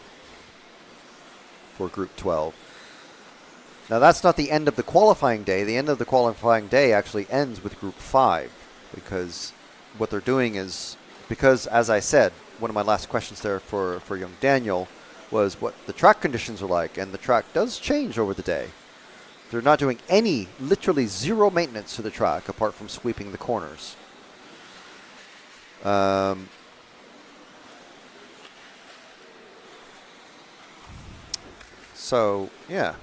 for Group 12. Now that's not the end of the qualifying day. The end of the qualifying day actually ends with Group 5, because what they're doing is, because as I said, one of my last questions there for young Daniel was what the track conditions are like, and the track does change over the day. They're not doing literally zero maintenance to the track apart from sweeping the corners. So, yeah.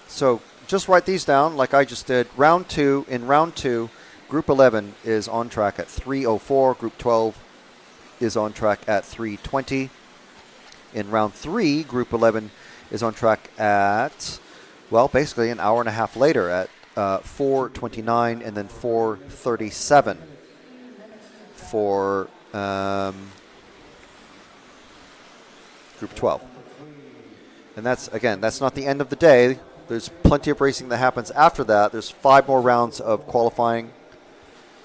So just write these down like I just did. In round 2, Group 11 is on track at 3:04. Group 12 is on track at 3:20. In round 3, Group 11 is on track at, well, basically an hour and a half later at 4:29 and then 4:37 for Group 12. And that's not the end of the day. There's plenty of racing that happens after that. There's 5 more rounds of qualifying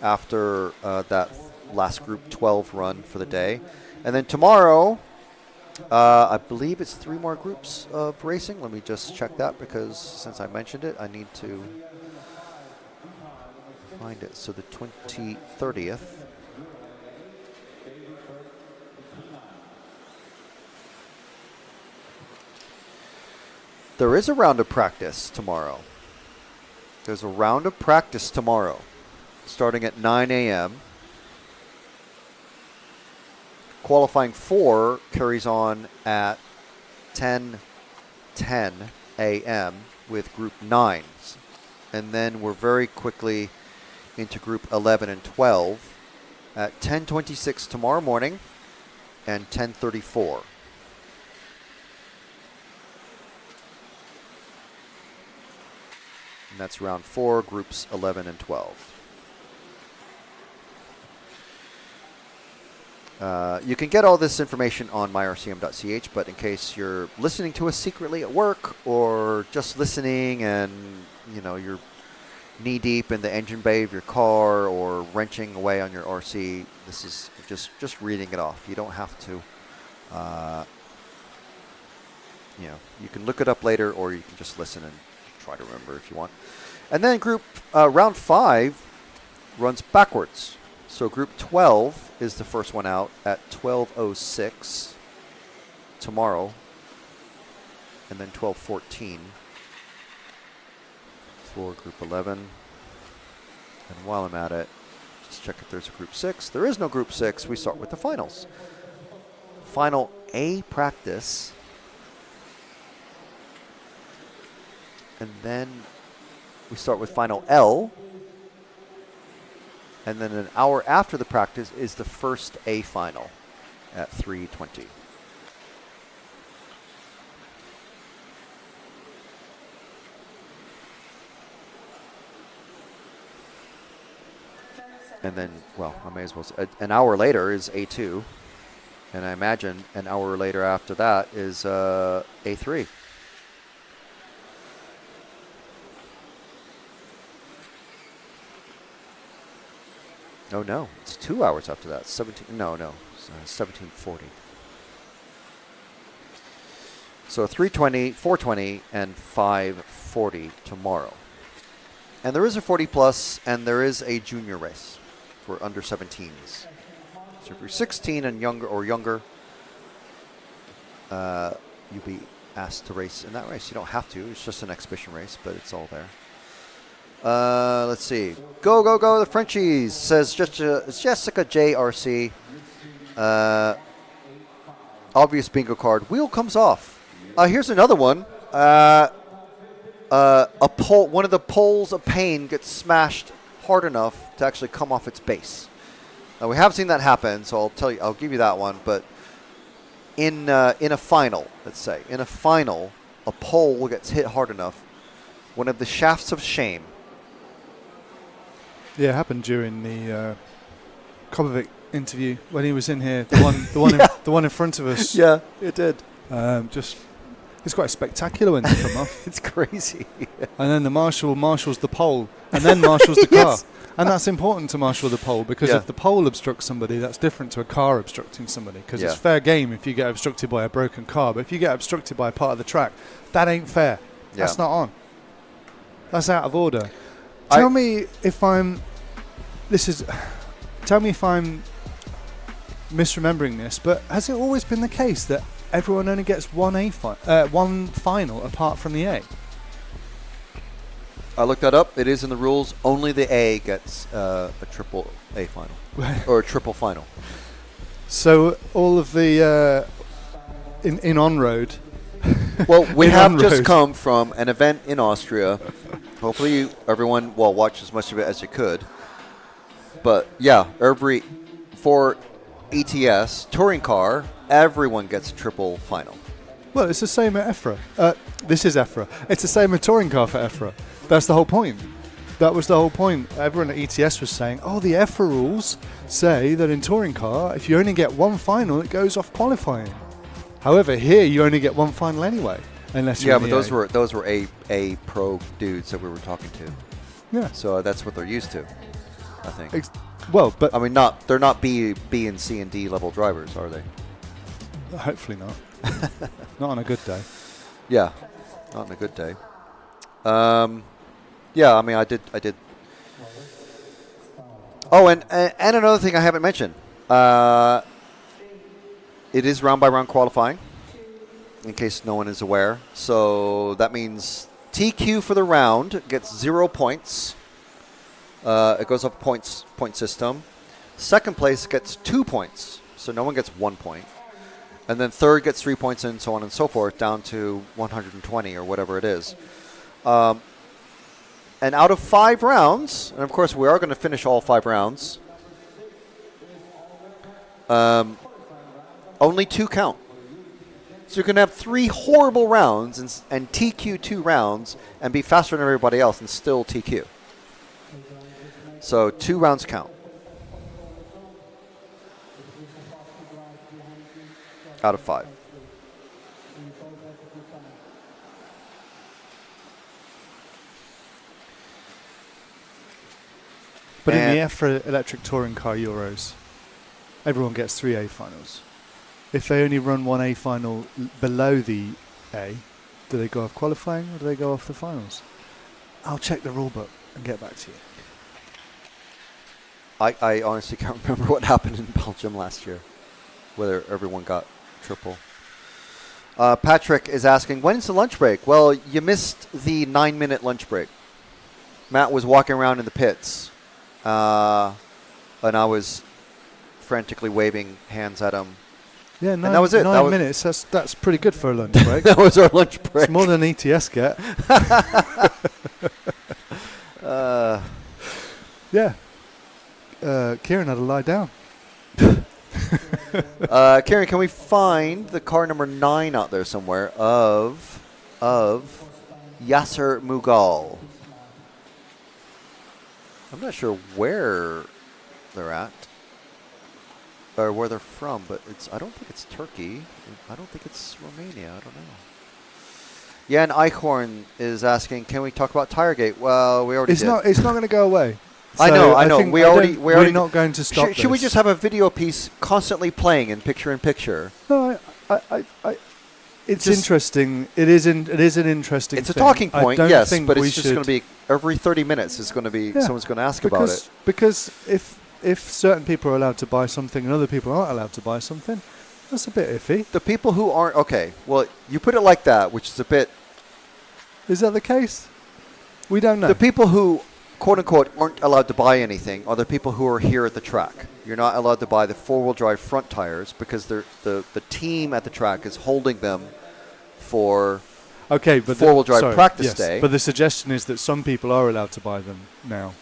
after that last Group 12 run for the day. And then tomorrow, I believe it's 3 more groups of racing. Let me just check that, because since I mentioned it, I need to find it. So the 30th. There is a round of practice tomorrow. There's a round of practice tomorrow, starting at 9 a.m. Qualifying 4 carries on at 10:10 a.m. with Group 9s. And then we're very quickly into Group 11 and 12 at 10:26 tomorrow morning and 10:34. And that's round 4, Groups 11 and 12. You can get all this information on myrcm.ch, but in case you're listening to us secretly at work or just listening and you're knee deep in the engine bay of your car or wrenching away on your RC, this is just reading it off. You don't have to. You can look it up later, or you can just listen and try to remember if you want. And then round 5 runs backwards. So Group 12 is the first one out at 12:06 tomorrow, and then 12:14 for Group 11. And while I'm at it, just check if there's a Group 6. There is no Group 6. We start with the finals. Final A practice. And then we start with Final L. And then an hour after the practice is the first A final at 3:20. And then, well, I may as well say, an hour later is A2. And I imagine an hour later after that is A3. Oh, no. It's 2 hours after that. 1740. So 3:20, 4:20, and 5:40 tomorrow. And there is a 40 plus, and there is a junior race for under 17s. So if you're 16 and younger, you'll be asked to race in that race. You don't have to. It's just an exhibition race, but it's all there. Let's see. Go, go, go, the Frenchies, says Jessica JRC. Obvious bingo card. Wheel comes off. Here's another one. A pole, one of the poles of pain gets smashed hard enough to actually come off its base. Now, we have seen that happen, so I'll give you that one. But in a final, let's say, in a final, a pole gets hit hard enough. One of the shafts of shame. Yeah, it happened during the Kobovic interview when he was in here. The one in front of us. Yeah, it did. It's quite spectacular when they come off. It's crazy. And then the marshal marshals the pole, and then marshals the car. And that's important to marshal the pole, because if the pole obstructs somebody, that's different to a car obstructing somebody. Because it's fair game if you get obstructed by a broken car, but if you get obstructed by a part of the track, that ain't fair. That's not on. That's out of order. Tell me if I'm misremembering this, but has it always been the case that everyone only gets one final apart from the A? I looked that up. It is in the rules. Only the A gets a triple A final or a triple final. So all of the in on-road. Well, we have just come from an event in Austria. Hopefully everyone watched as much of it as you could. But yeah, for ETS touring car, everyone gets a triple final. Well, it's the same at EFRA. This is EFRA. It's the same at touring car for EFRA. That's the whole point. That was the whole point. Everyone at ETS was saying, the EFRA rules say that in touring car, if you only get one final, it goes off qualifying. However, here you only get one final anyway, unless you're but those were A pro dudes that we were talking to. Yeah. So that's what they're used to, I think. But I mean, they're not B and C and D level drivers, are they? Hopefully not. Not on a good day. Yeah, not on a good day. Yeah, I mean, I did. Oh, and another thing I haven't mentioned. It is round by round qualifying, in case no one is aware. So that means TQ for the round gets 0 points. It goes up point system. Second place gets 2 points, so no one gets 1 point. And then third gets 3 points, and so on and so forth, down to 120 or whatever it is. And out of 5 rounds, and of course we are going to finish all 5 rounds, only 2 count. So you can have 3 horrible rounds and TQ 2 rounds and be faster than everybody else and still TQ. So 2 rounds count. Out of 5. But in the EFRA electric touring car Euros, everyone gets 3 A finals. If they only run 1 A final below the A, do they go off qualifying or do they go off the finals? I'll check the rule book and get back to you. I honestly can't remember what happened in Belgium last year, whether everyone got triple. Patrick is asking, when's the lunch break? Well, you missed the 9-minute lunch break. Matt was walking around in the pits, and I was frantically waving hands at him. Yeah, and that was it. 9 minutes. That's pretty good for a lunch break. That was our lunch break. It's more than ETS get. Yeah. Kieran had to lie down. Kieran, can we find the car number 9 out there somewhere of Yasser Mughal? I'm not sure where they're at or where they're from, but I don't think it's Turkey. I don't think it's Romania. I don't know. Jan Eichhorn is asking, can we talk about Tiregate? Well, we already did. It's not going to go away. I know. We're not going to stop. Should we just have a video piece constantly playing in picture? No, it's interesting. It is an interesting. It's a thing. talking point, yes, but it's just going to be every 30 minutes. Is going to be someone's going to ask about it. Because if certain people are allowed to buy something and other people aren't allowed to buy something, that's a bit iffy. The people who aren't well, you put it like that, which is a bit. Is that the case? We don't know. The people who, quote unquote, aren't allowed to buy anything are the people who are here at the track. You're not allowed to buy the 4-wheel drive front tires because the team at the track is holding them for but 4-wheel drive practice day. But the suggestion is that some people are allowed to buy them now.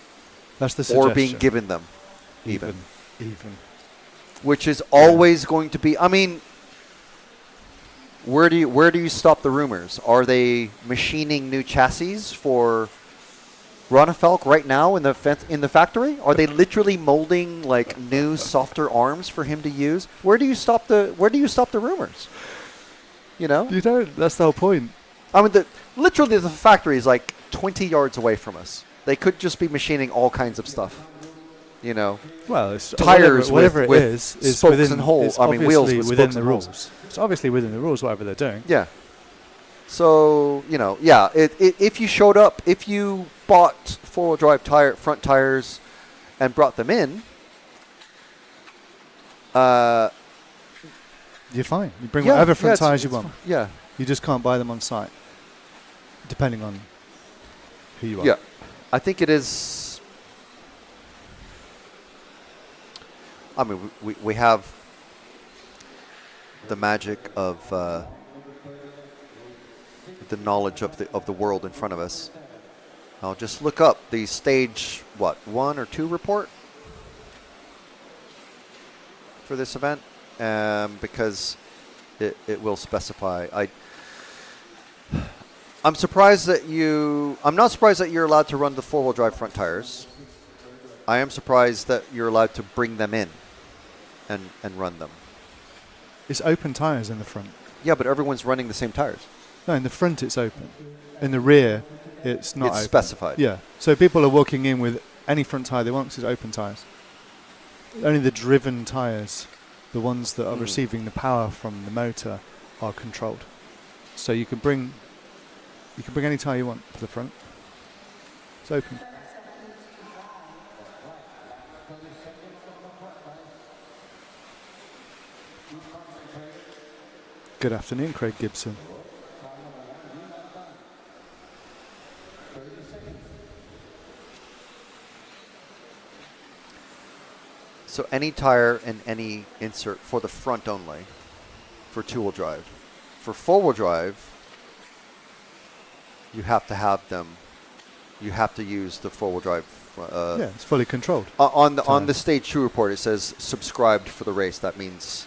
That's the suggestion. Or being given them, even. Which is always going to be. I mean, where do you stop the rumors? Are they machining new chassis for Ronnefalk right now in the factory? Are they literally molding like new softer arms for him to use? Where do you stop the rumors? You know? You don't. That's the whole point. I mean, literally the factory is like 20 yards away from us. They could just be machining all kinds of stuff. You know? Well, it's tires whatever with it is spokes within, and holes. Wheels within the rules. Holes. It's obviously within the rules, whatever they're doing. Yeah. So, if you showed up, if you bought 4-wheel drive front tires and brought them in, you're fine. You bring whatever front tires you want. Yeah. You just can't buy them on site, depending on who you are. Yeah. I think it is. I mean, we have the magic of the knowledge of the world in front of us. I'll just look up the stage 1 or 2 report for this event, because it will specify. I'm surprised that I'm not surprised that you're allowed to run the 4-wheel drive front tires. I am surprised that you're allowed to bring them in and run them. It's open tires in the front. Yeah, but everyone's running the same tires. No, in the front it's open. In the rear, it's not open. Specified. Yeah. So people are walking in with any front tire they want because it's open tires. Only the driven tires, the ones that are receiving the power from the motor, are controlled. So you can bring any tire you want to the front. It's open. Good afternoon, Craig Gibson. So any tire and any insert for the front only, for 2-wheel drive. For 4-wheel drive, you have to have them. You have to use the 4-wheel drive. It's fully controlled. On the stage 2 report, it says subscribed for the race. That means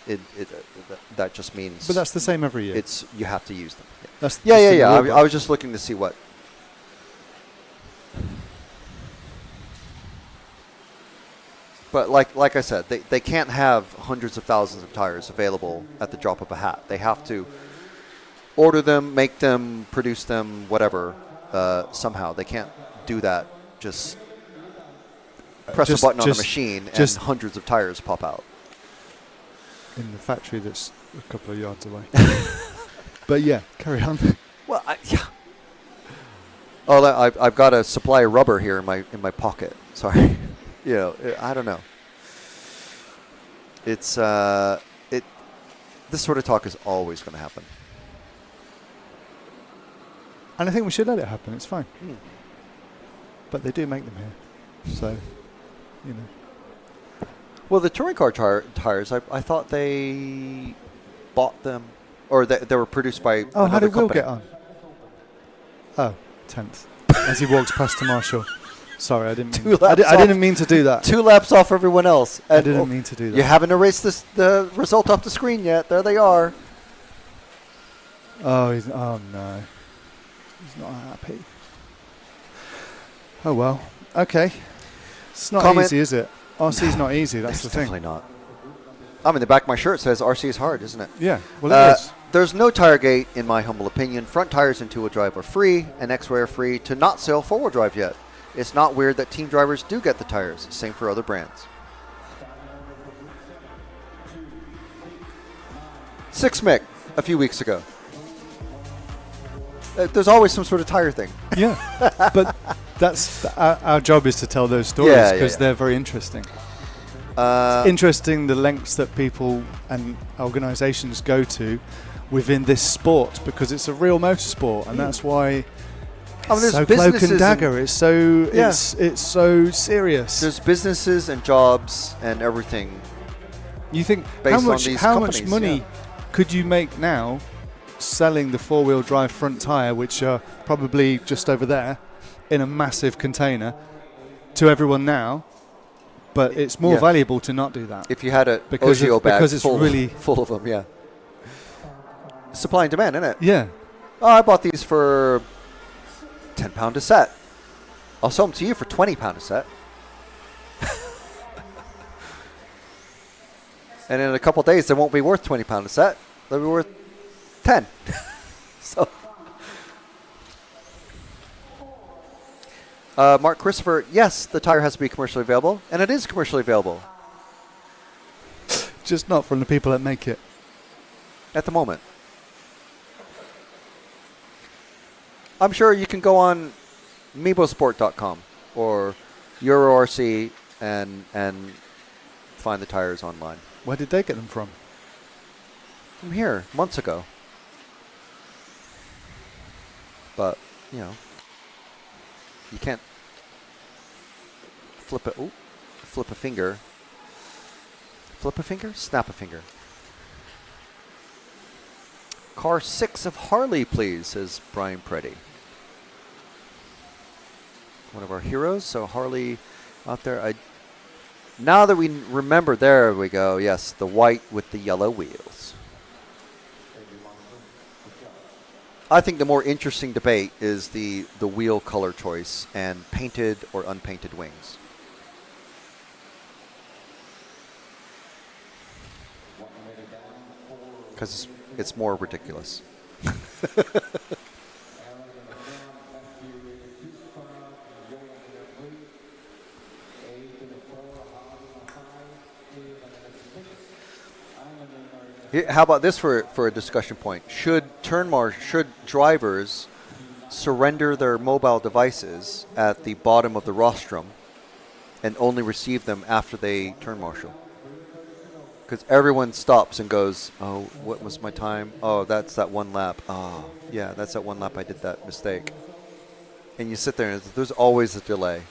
that just means. But that's the same every year. You have to use them. Yeah. I was just looking to see what. But like I said, they can't have hundreds of thousands of tires available at the drop of a hat. They have to order them, make them, produce them, whatever, somehow. They can't do that just press a button on the machine and hundreds of tires pop out. In the factory that's a couple of yards away. But yeah, carry on. Well, yeah. Oh, I've got a supply of rubber here in my pocket. Sorry. I don't know. It's this sort of talk is always going to happen. And I think we should let it happen. It's fine. But they do make them here. So, Well, the touring car tires, I thought they bought them, or they were produced by another how did Will company. get on? Oh, 10th. As he walks past to Marshall. Sorry, I didn't. Two laps I didn't mean to do that. 2 laps off everyone else. I didn't mean to do that. You haven't erased the result off the screen yet. There they are. Oh no. He's not happy. Oh well. Okay. It's not easy, is it? RC's not easy. That's the thing. Definitely not. I mean, the back of my shirt says RC is hard, isn't it? Yeah. Well, it is. There's no tire gate, in my humble opinion. Front tires in two-wheel drive are free, and X-Ray are free to not sell four-wheel drive yet. It's not weird that team drivers do get the tires. Same for other brands. 6 Mick a few weeks ago. There's always some sort of tire thing. Yeah, but that's our job is to tell those stories because they're very interesting. It's interesting the lengths that people and organisations go to within this sport because it's a real motorsport, and that's why it's so cloak and dagger. It's so it's so serious. There's businesses and jobs and everything. You think based how much money could you make now selling the four-wheel drive front tyre, which are probably just over there in a massive container, to everyone now? But it's more valuable to not do that. If you had a because it's really full of them, yeah. Supply and demand, isn't it? Yeah. Oh, I bought these for £10 a set. I'll sell them to you for £20 a set. And in a couple of days, they won't be worth £20 a set. They'll be worth 10. So, Mark Christopher, yes, the tire has to be commercially available, and it is commercially available. Just not from the people that make it. At the moment. I'm sure you can go on Mebosport.com or EuroRC and find the tires online. Where did they get them from? From here, months ago. But, you know, you can't flip a finger. Flip a finger? Snap a finger. Car 6 of Harley, please, says Brian Preddy. One of our heroes. So Harley out there. Now that we remember, there we go. Yes, the white with the yellow wheels. I think the more interesting debate is the wheel color choice and painted or unpainted wings. Because it's more ridiculous. How about this for a discussion point? Should drivers surrender their mobile devices at the bottom of the rostrum and only receive them after they turn marshal? Because everyone stops and goes, oh, what was my time? Oh, that's that one lap. Oh, yeah, that's that one lap I did that mistake. And you sit there and there's always a delay.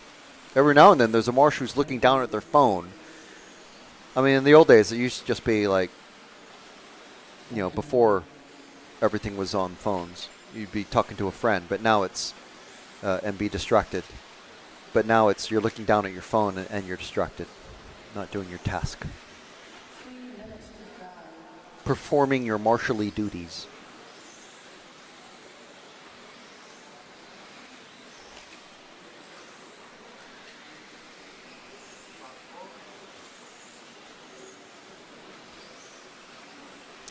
Every now and then there's a marshal who's looking down at their phone. I mean, in the old days, it used to just be like, you know, before everything was on phones, you'd be talking to a friend, but now it's, and be distracted. But now it's, you're looking down at your phone and you're distracted, not doing your task. Performing your marshally duties.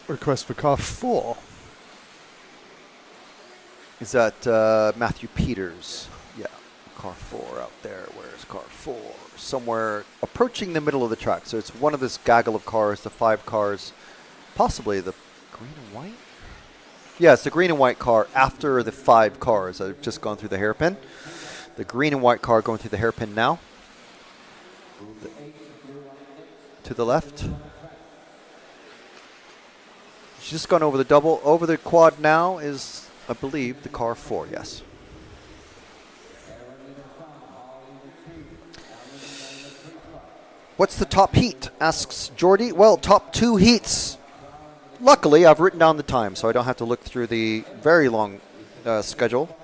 Request for car 4. Is that Matthew Peters? Yeah, car 4 out there. Where's car 4? Somewhere approaching the middle of the track. So it's one of this gaggle of cars, the 5 cars, possibly the green and white? Yeah, it's the green and white car after the 5 cars that have just gone through the hairpin. The green and white car going through the hairpin now. To the left. Just gone over the double. Over the quad now is, I believe, the car 4, yes. What's the top heat, asks Jordy. Well, top 2 heats. Luckily, I've written down the time, so I don't have to look through the very long schedule.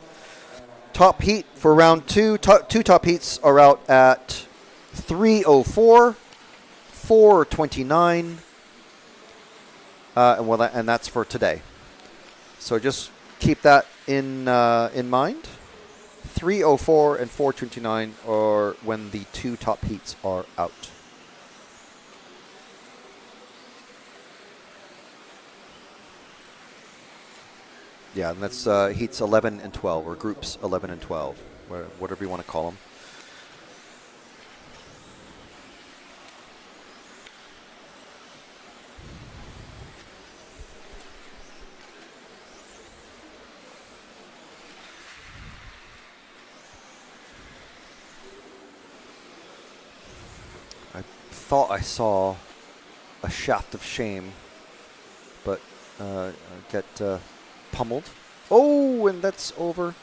Top heat for round two. Two top heats are out at 3:04, 4:29, and that's for today. So just keep that in mind. 3:04 and 4:29 are when the two top heats are out. Yeah, and that's heats 11 and 12, or groups 11 and 12, whatever you want to call them. I thought I saw a shaft of shame, but get pummeled. Oh, and that's over.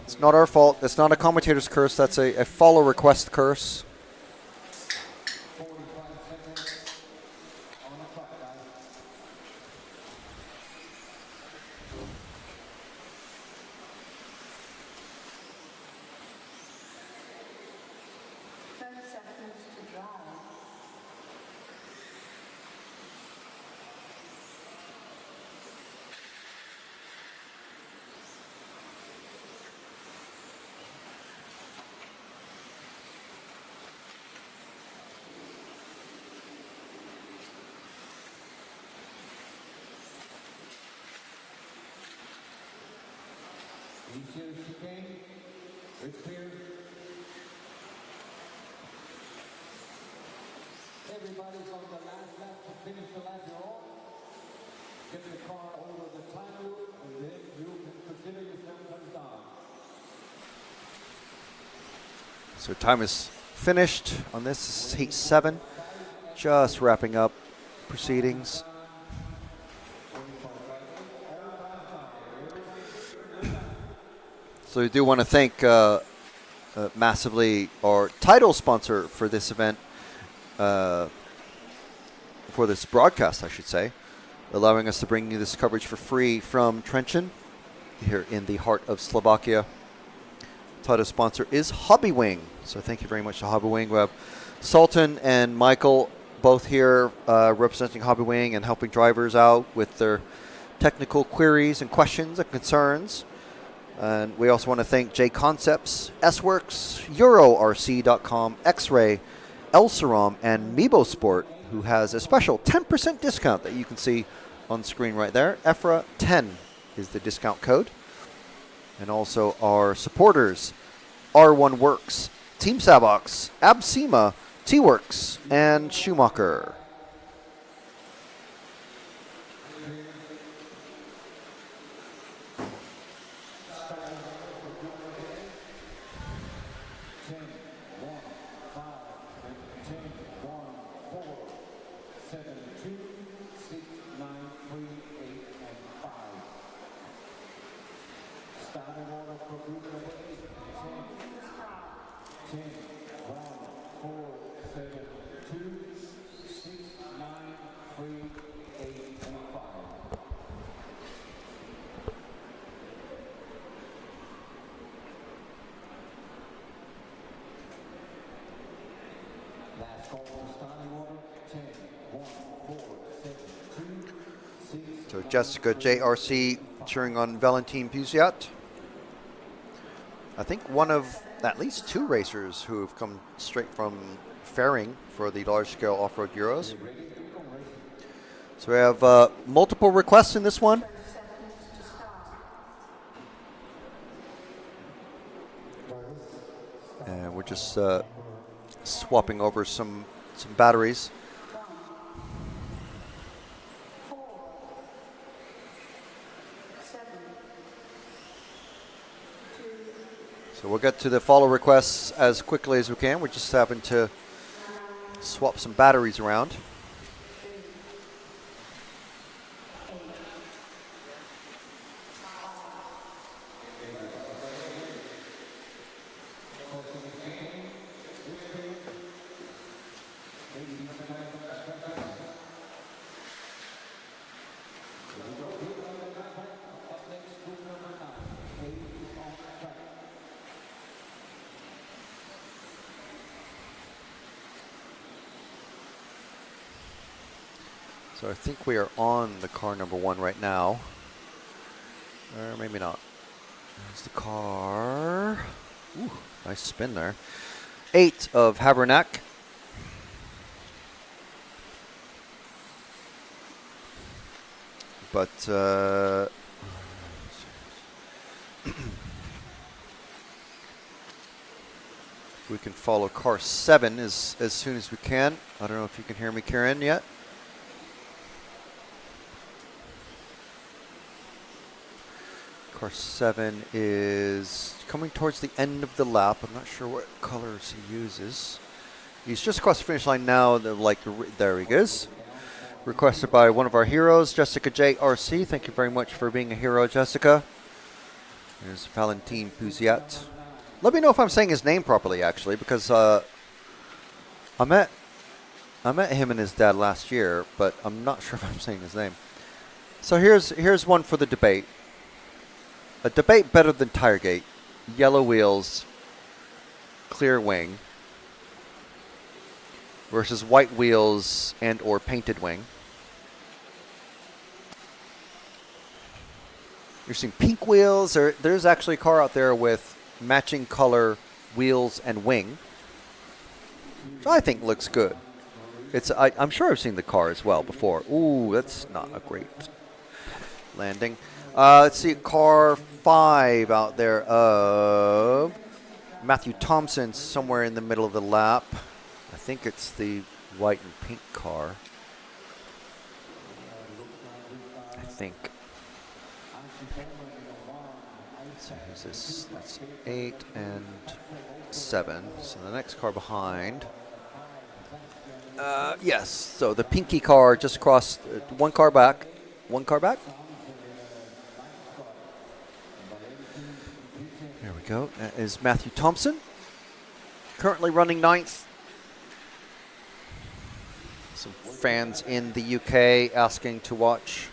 It's not our fault. It's not a commentator's curse. That's a follow request curse. Everybody's on the last lap to finish the lap you're on. Get the car over the time loop, and then you can consider yourself done. So time is finished on this. This is heat 7. Just wrapping up proceedings. So we do want to thank massively our title sponsor for this event, for this broadcast, I should say, allowing us to bring you this coverage for free from Trenčín, here in the heart of Slovakia. Title sponsor is Hobbywing. So thank you very much to Hobbywing. We have Sultan and Michael both here representing Hobbywing and helping drivers out with their technical queries and questions and concerns. And we also want to thank J Concepts, S-Works, EuroRC.com, X-Ray, Elserom, and Mebo Sport, who has a special 10% discount that you can see on screen right there. EFRA 10 is the discount code. And also our supporters, R1 Works, Team Savox, Absema, T-Works, and Schumacher. So Jessica JRC cheering on Valentin Puziat. I think one of at least 2 racers who have come straight from fairing for the large-scale off-road Euros. So we have multiple requests in this one. And we're just swapping over some batteries. So we'll get to the follow requests as quickly as we can. We're just having to swap some batteries around. So I think we are on the car number 1 right now. Or maybe not. There's the car. Ooh, nice spin there. 8 of Havernack. But we can follow car 7 as soon as we can. I don't know if you can hear me, Kieran, yet. Car 7 is coming towards the end of the lap. I'm not sure what colors he uses. He's just across the finish line now. There he is. Requested by one of our heroes, Jessica JRC. Thank you very much for being a hero, Jessica. There's Valentin Pouziat. Let me know if I'm saying his name properly, actually, because I met him and his dad last year, but I'm not sure if I'm saying his name. So here's one for the debate. A debate better than Tiregate. Yellow wheels, clear wing, versus white wheels and or painted wing. You're seeing pink wheels. There's actually a car out there with matching color wheels and wing, which I think looks good. I'm sure I've seen the car as well before. Ooh, that's not a great landing. Let's see, car 5 out there of Matthew Thompson, somewhere in the middle of the lap. I think it's the white and pink car. I think. So who's this? That's 8 and 7. So the next car behind. Yes, so the pinky car just across, one car back. One car back. There we go. That is Matthew Thompson. Currently running 9th. Some fans in the UK asking to watch.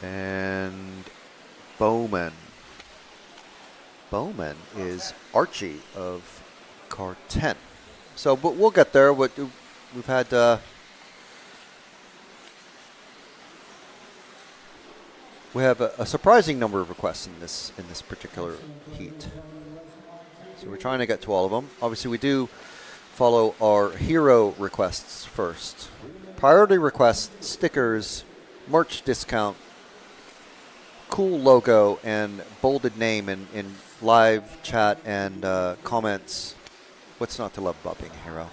And Bowman. Bowman is Archie of car 10. So, but we'll get there. We've had we have a surprising number of requests in this particular heat. So we're trying to get to all of them. Obviously, we do follow our hero requests first. Priority requests, stickers, merch discount, cool logo, and bolded name in live chat and comments. What's not to love about being a hero?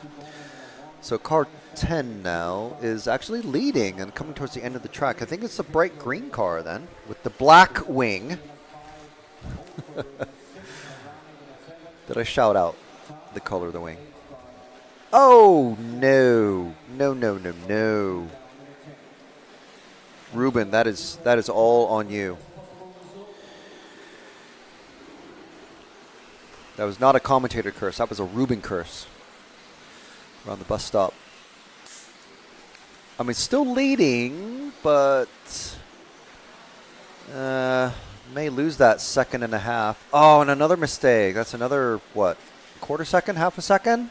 So car 10 now is actually leading and coming towards the end of the track. I think it's the bright green car then with the black wing. Did I shout out the color of the wing? Oh, no. No, no, no, no. Ruben, that is all on you. That was not a commentator curse. That was a Ruben curse. Around the bus stop. I mean, still leading, but may lose that second and a half. Oh, and another mistake. That's another, what, quarter second, half a second?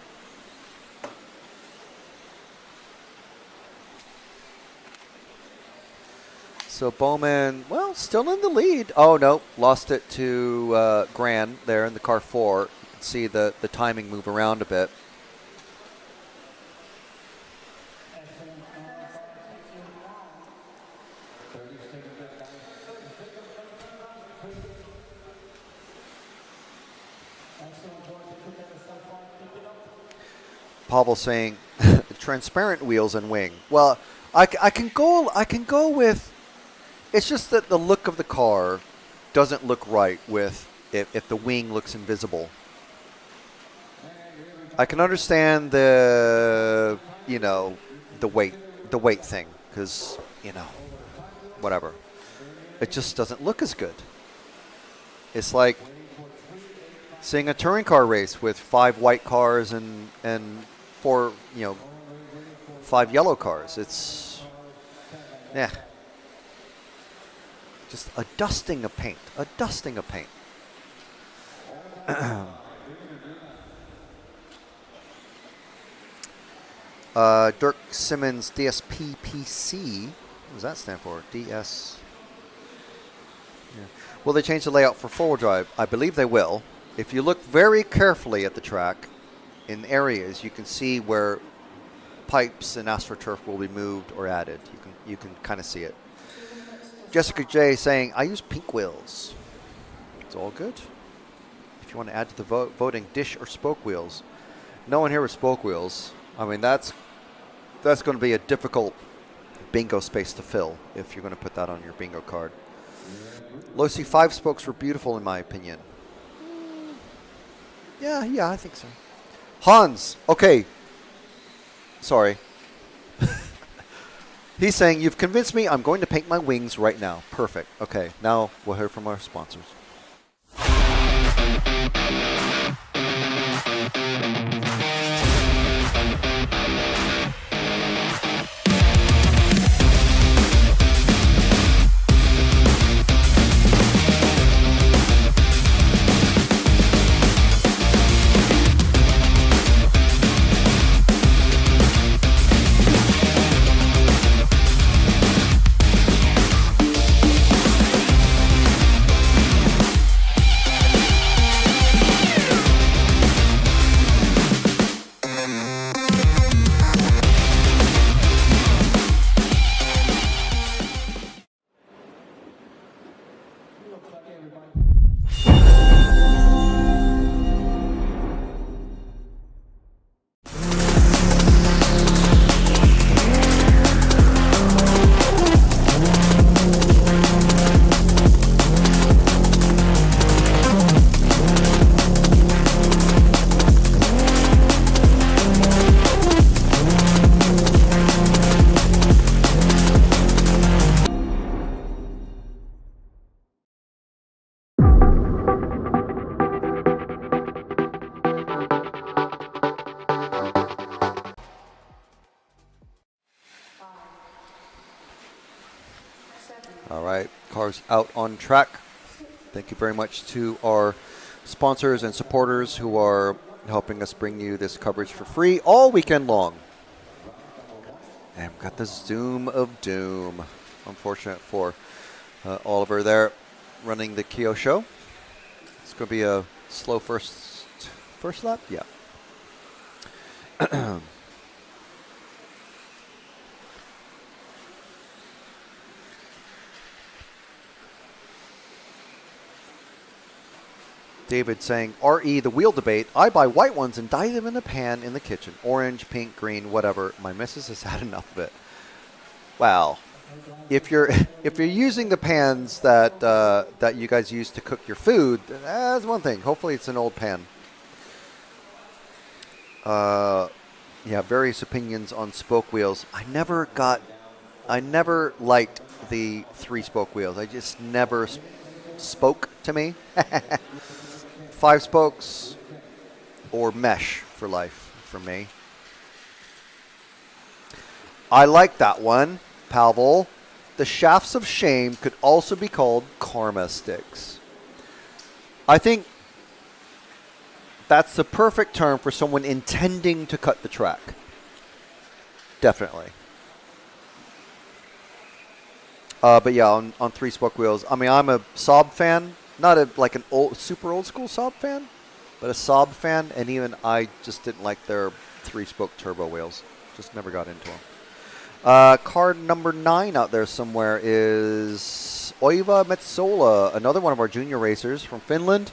So Bowman, well, still in the lead. Oh, no, lost it to Gran there in the car 4. You can see the timing move around a bit. Pavel saying transparent wheels and wing. Well, I can go with. It's just that the look of the car doesn't look right with if the wing looks invisible. I can understand the the weight thing because whatever. It just doesn't look as good. It's like seeing a touring car race with 5 white cars and 4 5 yellow cars. It's just a dusting of paint. Dirk Simmons DSPPC. What does that stand for? DS. Yeah. Will they change the layout for four-wheel drive? I believe they will. If you look very carefully at the track, in areas you can see where pipes and AstroTurf will be moved or added. You can kind of see it. Jessica J saying, I use pink wheels. It's all good. If you want to add to the voting, dish or spoke wheels. No one here with spoke wheels. I mean, that's going to be a difficult bingo space to fill if you're going to put that on your bingo card. Losi 5 spokes were beautiful in my opinion. Yeah, I think so. Hans, okay. Sorry. He's saying, you've convinced me, I'm going to paint my wings right now. Perfect. Okay, now we'll hear from our sponsors. All right, cars out on track. Thank you very much to our sponsors and supporters who are helping us bring you this coverage for free all weekend long. And we've got the Zoom of Doom. Unfortunate for Oliver there running the Kyo show. It's going to be a slow first lap? Yeah. David saying, RE, the wheel debate. I buy white ones and dye them in a pan in the kitchen. Orange, pink, green, whatever. My missus has had enough of it. Wow. If you're using the pans that you guys use to cook your food, that's one thing. Hopefully it's an old pan. Yeah, various opinions on spoke wheels. I never liked the 3-spoke wheels. I just never spoke to me. 5 spokes or mesh for life for me. I like that one, Pavel. The shafts of shame could also be called karma sticks. I think that's the perfect term for someone intending to cut the track. Definitely. But yeah, on 3-spoke wheels. I mean, I'm a Saab fan. Not an super old school Saab fan, but a Saab fan, and even I just didn't like their 3-spoke turbo wheels. Just never got into them. Car number 9 out there somewhere is Oiva Metsola, another one of our junior racers from Finland.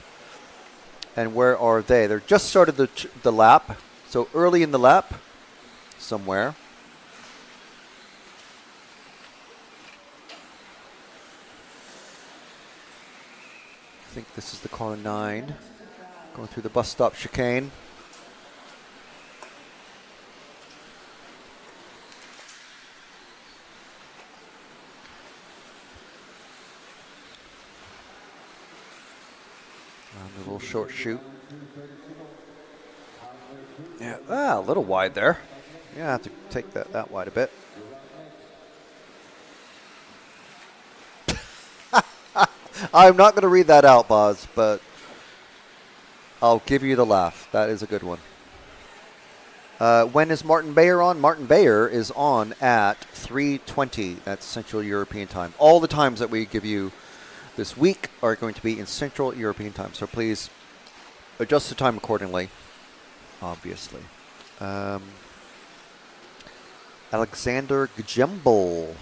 And where are they? They're just started the lap, so early in the lap somewhere. I think this is the car 9 going through the bus stop chicane. A little short shoot. Yeah, a little wide there. Yeah, I have to take that wide a bit. I'm not going to read that out, Boz, but I'll give you the laugh. That is a good one. When is Martin Bayer on? Martin Bayer is on at 3:20. That's Central European time. All the times that we give you this week are going to be in Central European time. So please adjust the time accordingly, obviously. Alexander Gjembel.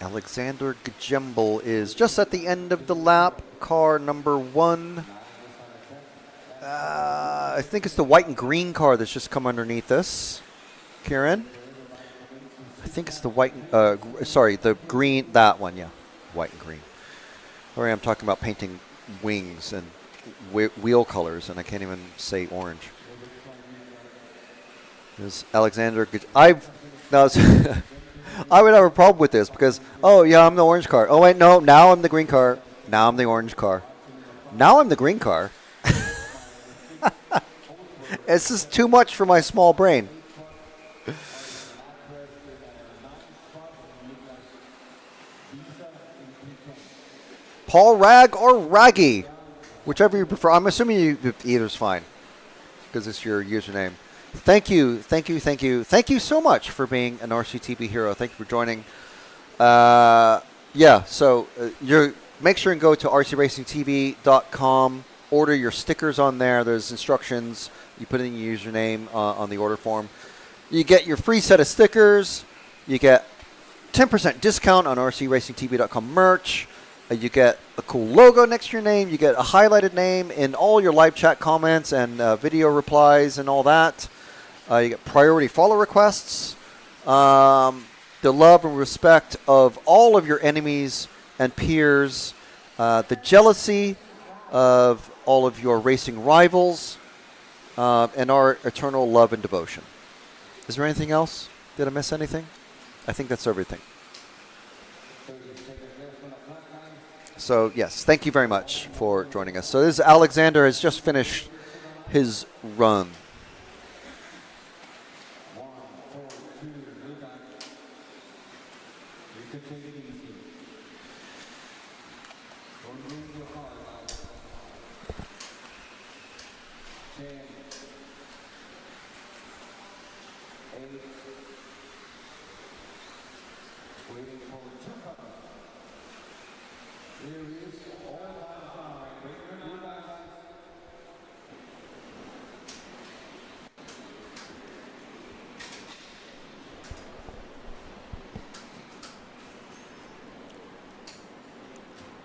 Alexander Gjembel is just at the end of the lap. Car number 1. I think it's the white and green car that's just come underneath us. Kieran? I think it's the white, the green, that one, yeah. White and green. Sorry, I'm talking about painting wings and wheel colors, and I can't even say orange. There's Alexander. I would have a problem with this because, oh, yeah, I'm the orange car. Oh, wait, no, now I'm the green car. Now I'm the orange car. Now I'm the green car. It's just too much for my small brain. Paul Rag or Raggy, whichever you prefer. I'm assuming either's fine because it's your username. Thank you so much for being an RCTV hero. Thank you for joining. Make sure and go to rcracingtv.com. Order your stickers on there. There's instructions. You put in your username on the order form. You get your free set of stickers. You get 10% discount on rcracingtv.com merch. You get a cool logo next to your name. You get a highlighted name in all your live chat comments and video replies and all that. You get priority follow requests. The love and respect of all of your enemies and peers. The jealousy of all of your racing rivals. And our eternal love and devotion. Is there anything else? Did I miss anything? I think that's everything. So, yes, thank you very much for joining us. So this is Alexander has just finished his run.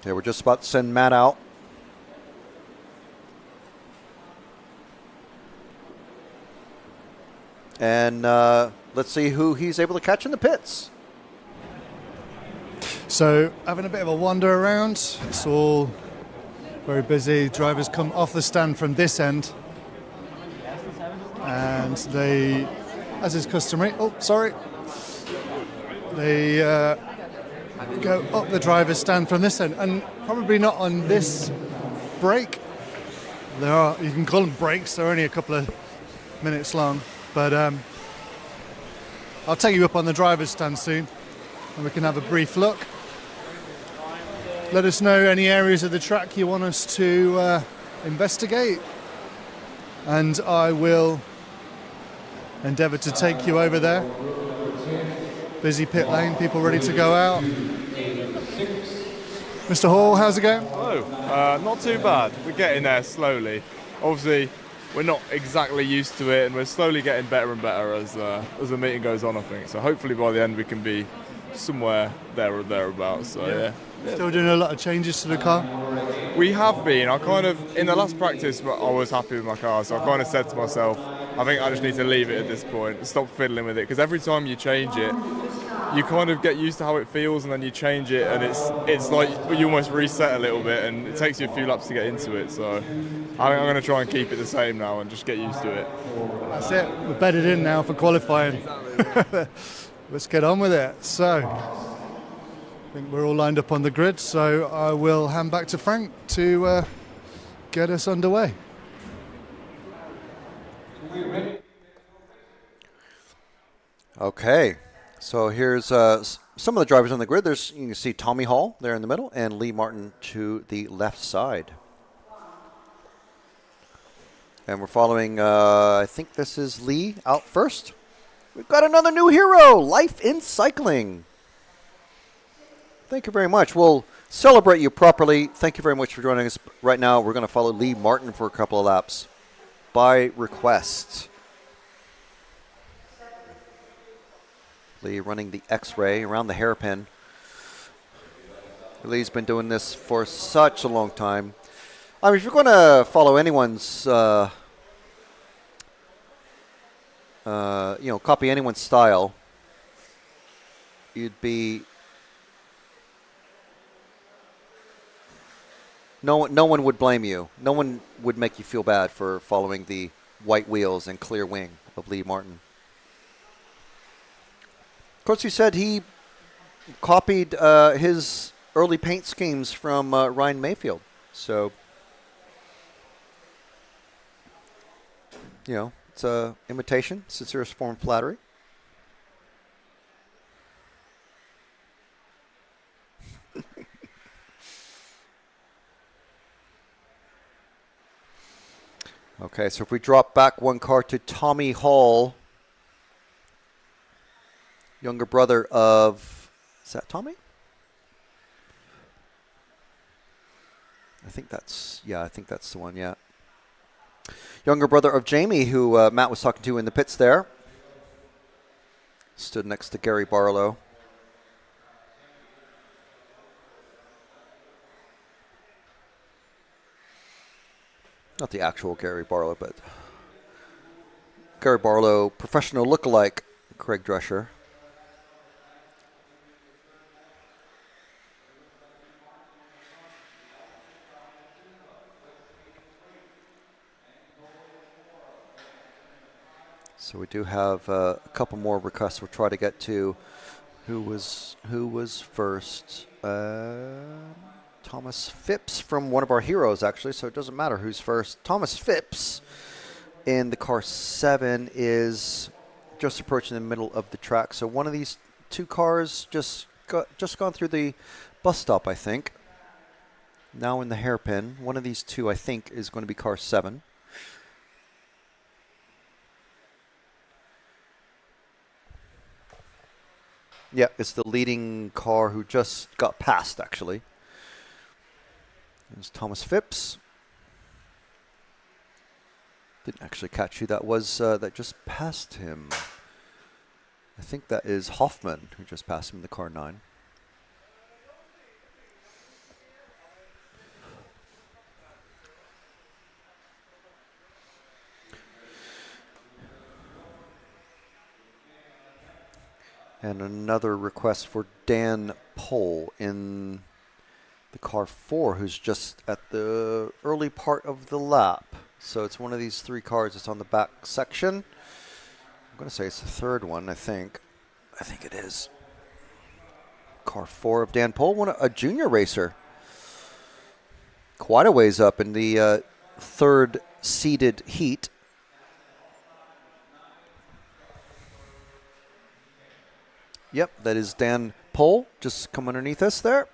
Okay, we're just about to send Matt out. And let's see who he's able to catch in the pits. So, having a bit of a wander around. It's all very busy. Drivers come off the stand from this end. And they, as is customary, they go up the driver's stand from this end. And probably not on this break. There are, you can call them breaks, they're only a couple of minutes long. But I'll take you up on the driver's stand soon and we can have a brief look. Let us know any areas of the track you want us to investigate, and I will endeavour to take you over there. Busy pit lane, people ready to go out. Mr. Hall, how's it going? Hello, not too bad. We're getting there slowly. Obviously, we're not exactly used to it, and we're slowly getting better and better as the meeting goes on, I think. So hopefully by the end we can be somewhere there or thereabouts. So yeah. Still doing a lot of changes to the car? We have been. In the last practice, I was happy with my car, so I kind of said to myself, I think I just need to leave it at this point and stop fiddling with it, because every time you change it, you kind of get used to how it feels, and then you change it, and it's like you almost reset a little bit, and it takes you a few laps to get into it. So I think I'm going to try and keep it the same now and just get used to it. That's it. We're bedded in now for qualifying. Let's get on with it. So I think we're all lined up on the grid, so I will hand back to Frank to get us underway. Okay, so here's some of the drivers on the grid. You can see Tommy Hall there in the middle and Lee Martin to the left side. And we're following, I think this is Lee out first. We've got another new hero, Life in Cycling. Thank you very much. We'll celebrate you properly. Thank you very much for joining us. Right now, we're going to follow Lee Martin for a couple of laps by request. Lee running the X-ray around the hairpin. Lee's been doing this for such a long time. I mean, if you're going to follow anyone's, copy anyone's style, you'd be no one would blame you. No one would make you feel bad for following the white wheels and clear wing of Lee Martin. Of course, he said he copied his early paint schemes from Ryan Mayfield. So, it's a imitation, sincerest form of flattery. Okay, so if we drop back one car to Tommy Hall, younger brother of, is that Tommy? I think that's the one, yeah. Younger brother of Jamie, who Matt was talking to in the pits there. Stood next to Gary Barlow. Not the actual Gary Barlow, but Gary Barlow, professional lookalike Craig Drescher. So we do have a couple more requests. We'll try to get to who was first. Thomas Phipps from one of our heroes, actually, so it doesn't matter who's first. Thomas Phipps in the car 7 is just approaching the middle of the track. So one of these two cars just gone through the bus stop, I think. Now in the hairpin. One of these two, I think, is going to be car 7. Yeah, it's the leading car who just got passed, actually. There's Thomas Phipps. Didn't actually catch who that was that just passed him. I think that is Hoffman who just passed him in the car 9. And another request for Dan Pohl in the car 4, who's just at the early part of the lap. So it's one of these 3 cars that's on the back section. I'm going to say it's the third one, I think. I think it is. Car 4 of Dan Pohl, a junior racer. Quite a ways up in the third seeded heat. Yep, that is Dan Pohl, just come underneath us there.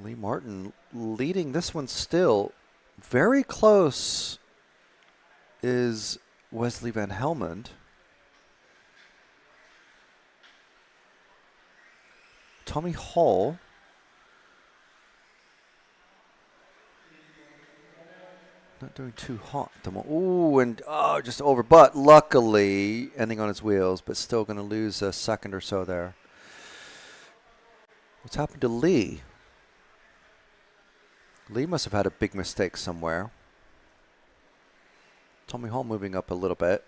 Lee Martin leading this one still. Very close is Wesley Van Helmond. Tommy Hall. Not doing too hot. Ooh, and just over. But luckily, ending on his wheels, but still going to lose a second or so there. What's happened to Lee? Lee must have had a big mistake somewhere. Tommy Hall moving up a little bit.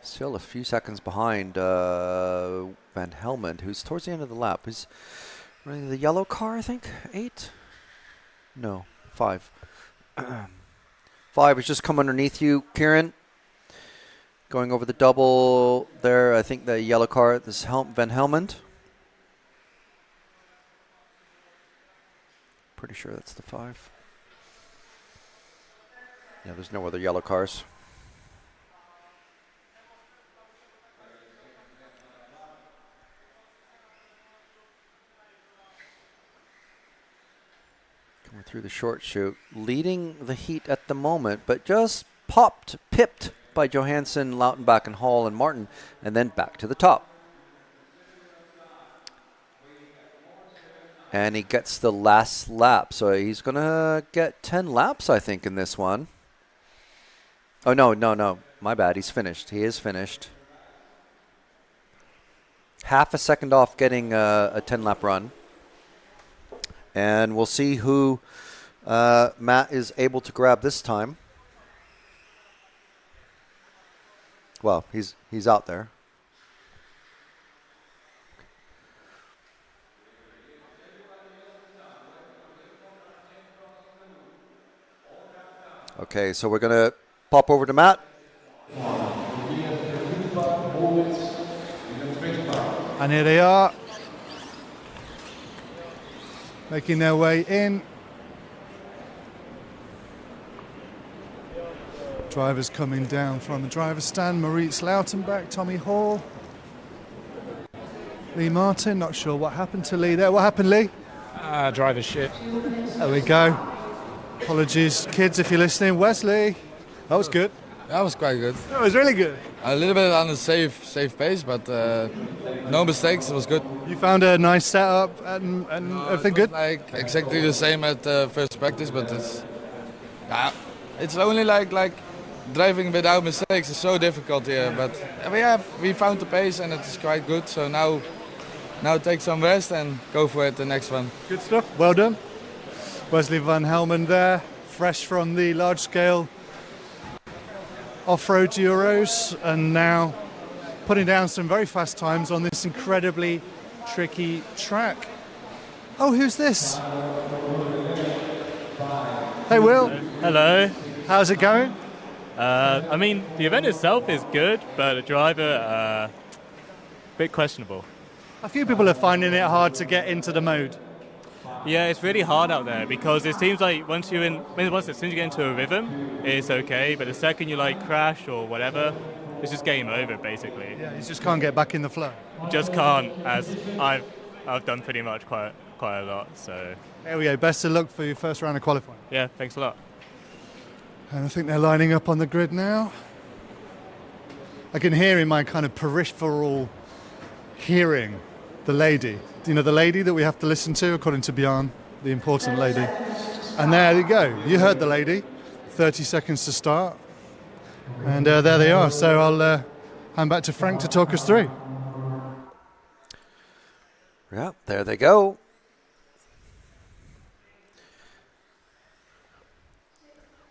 Still a few seconds behind Van Helmond, who's towards the end of the lap. He's running the yellow car, I think. 8? No, 5. 5 has just come underneath you, Kieran. Going over the double there, I think the yellow car, this Van Helmond. Pretty sure that's the 5. Yeah, there's no other yellow cars. through the short chute, leading the heat at the moment, but just pipped by Johansson, Lautenbach, and Hall and Martin, and then back to the top. And he gets the last lap, so he's going to get 10 laps, I think, in this one. Oh, no. My bad. He's finished. He is finished. Half a second off getting a 10-lap run. And we'll see who Matt is able to grab this time. Well, he's out there. Okay, so we're going to pop over to Matt. And here they are, making their way in. Drivers coming down from the driver's stand. Maurice Lautenbach, Tommy Hall, Lee Martin. Not sure what happened to Lee there. What happened, Lee? Driver's shit. There we go. Apologies, kids, if you're listening. Wesley, that was good. That was quite good. That was really good. A little bit on the safe pace, but no mistakes. It was good. You found a nice setup and everything good? Like exactly the same at first practice, but it's only like driving without mistakes is so difficult here. But we found the pace and it's quite good. So now take some rest and go for it the next one. Good stuff. Well done. Wesley Van Helmen there, fresh from the large-scale off-road Euros, and now putting down some very fast times on this incredibly tricky track. Oh, who's this? Hey, Will. Hello. How's it going? I mean, the event itself is good, but the driver, a bit questionable. A few people are finding it hard to get into the mode. Yeah, it's really hard out there because it seems like as soon as you get into a rhythm, it's okay, but the second you crash or whatever, it's just game over basically. Yeah, you just can't get back in the flow. Just can't, as I've done pretty much quite a lot. So there we go. Best of luck for your first round of qualifying. Yeah, thanks a lot. And I think they're lining up on the grid now. I can hear in my kind of peripheral hearing the lady. You know, the lady that we have to listen to, according to Bjorn, the important lady. And there you go. You heard the lady. 30 seconds to start. And there they are. So I'll hand back to Frank to talk us through. Yeah, there they go.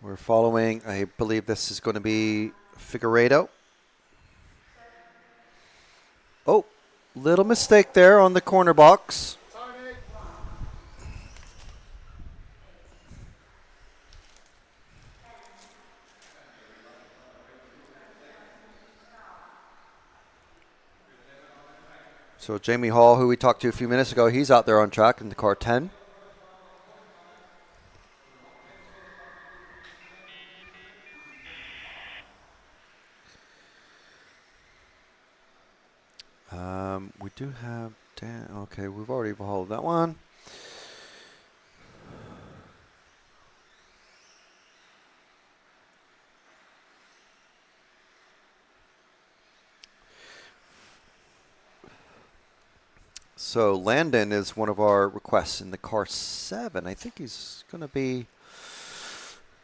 We're following, I believe this is going to be Figueiredo. Oh, little mistake there on the corner box. So Jamie Hall, who we talked to a few minutes ago, he's out there on track in the car 10. We do have Dan. Okay, we've already hauled that one. So Landon is one of our requests in the car 7. I think he's going to be,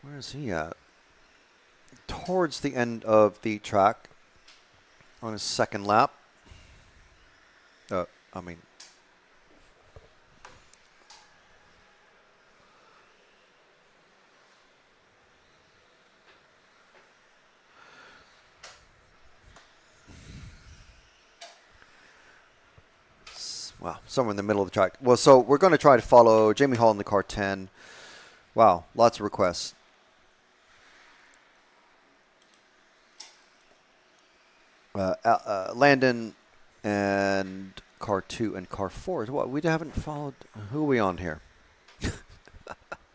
where is he at? Towards the end of the track on his second lap. Wow, somewhere in the middle of the track. Well, so we're going to try to follow Jamie Hall in the car 10. Wow, lots of requests. Landon and car 2 and car 4 is what? We haven't followed. Who are we on here?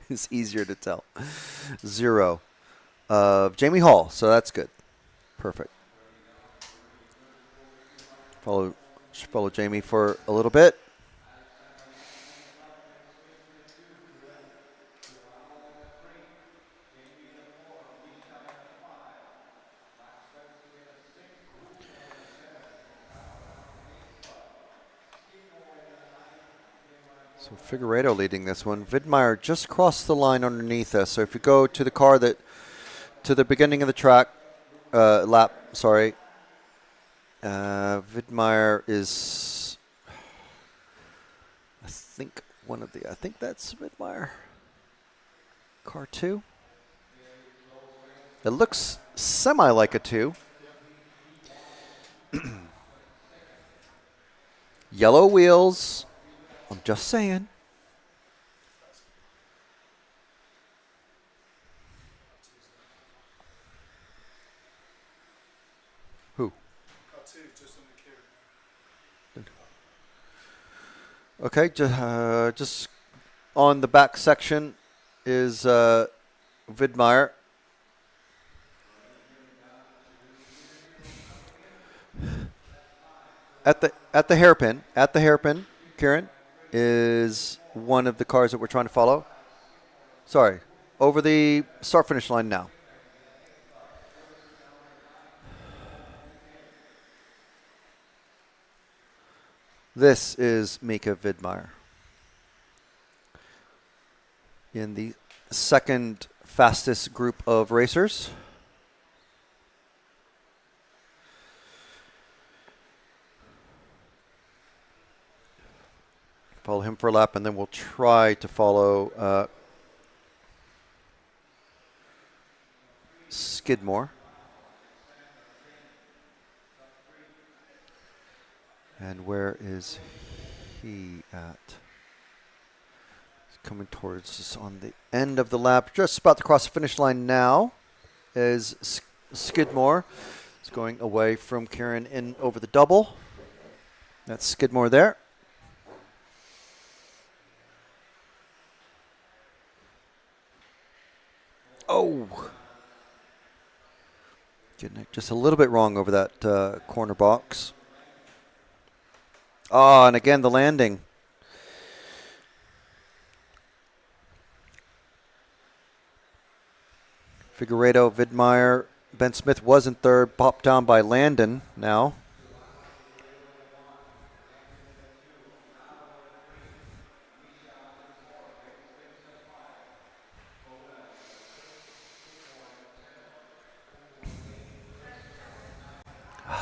It's easier to tell. 0 of Jamie Hall, so that's good. Perfect. Follow Jamie for a little bit. So Figueiredo leading this one. Widmeyer just crossed the line underneath us. So if you go to the car to the beginning of the track, lap, sorry, Widmeyer is, I think that's Widmeyer. Car 2. It looks semi like a 2. Yellow wheels. I'm just saying. Who? Okay, just on the back section is Widmeyer. At the hairpin, Kieran, is one of the cars that we're trying to follow. Sorry, over the start-finish line now. This is Mika Widmeyer in the second fastest group of racers. Follow him for a lap, and then we'll try to follow Skidmore. And where is he at? He's coming towards us on the end of the lap. Just about to cross the finish line now is Skidmore. He's going away from Kieran in over the double. That's Skidmore there. Oh! Getting it just a little bit wrong over that corner box. Oh, and again, the landing. Figueiredo, Widmeyer, Ben Smith was in third, popped down by Landon now.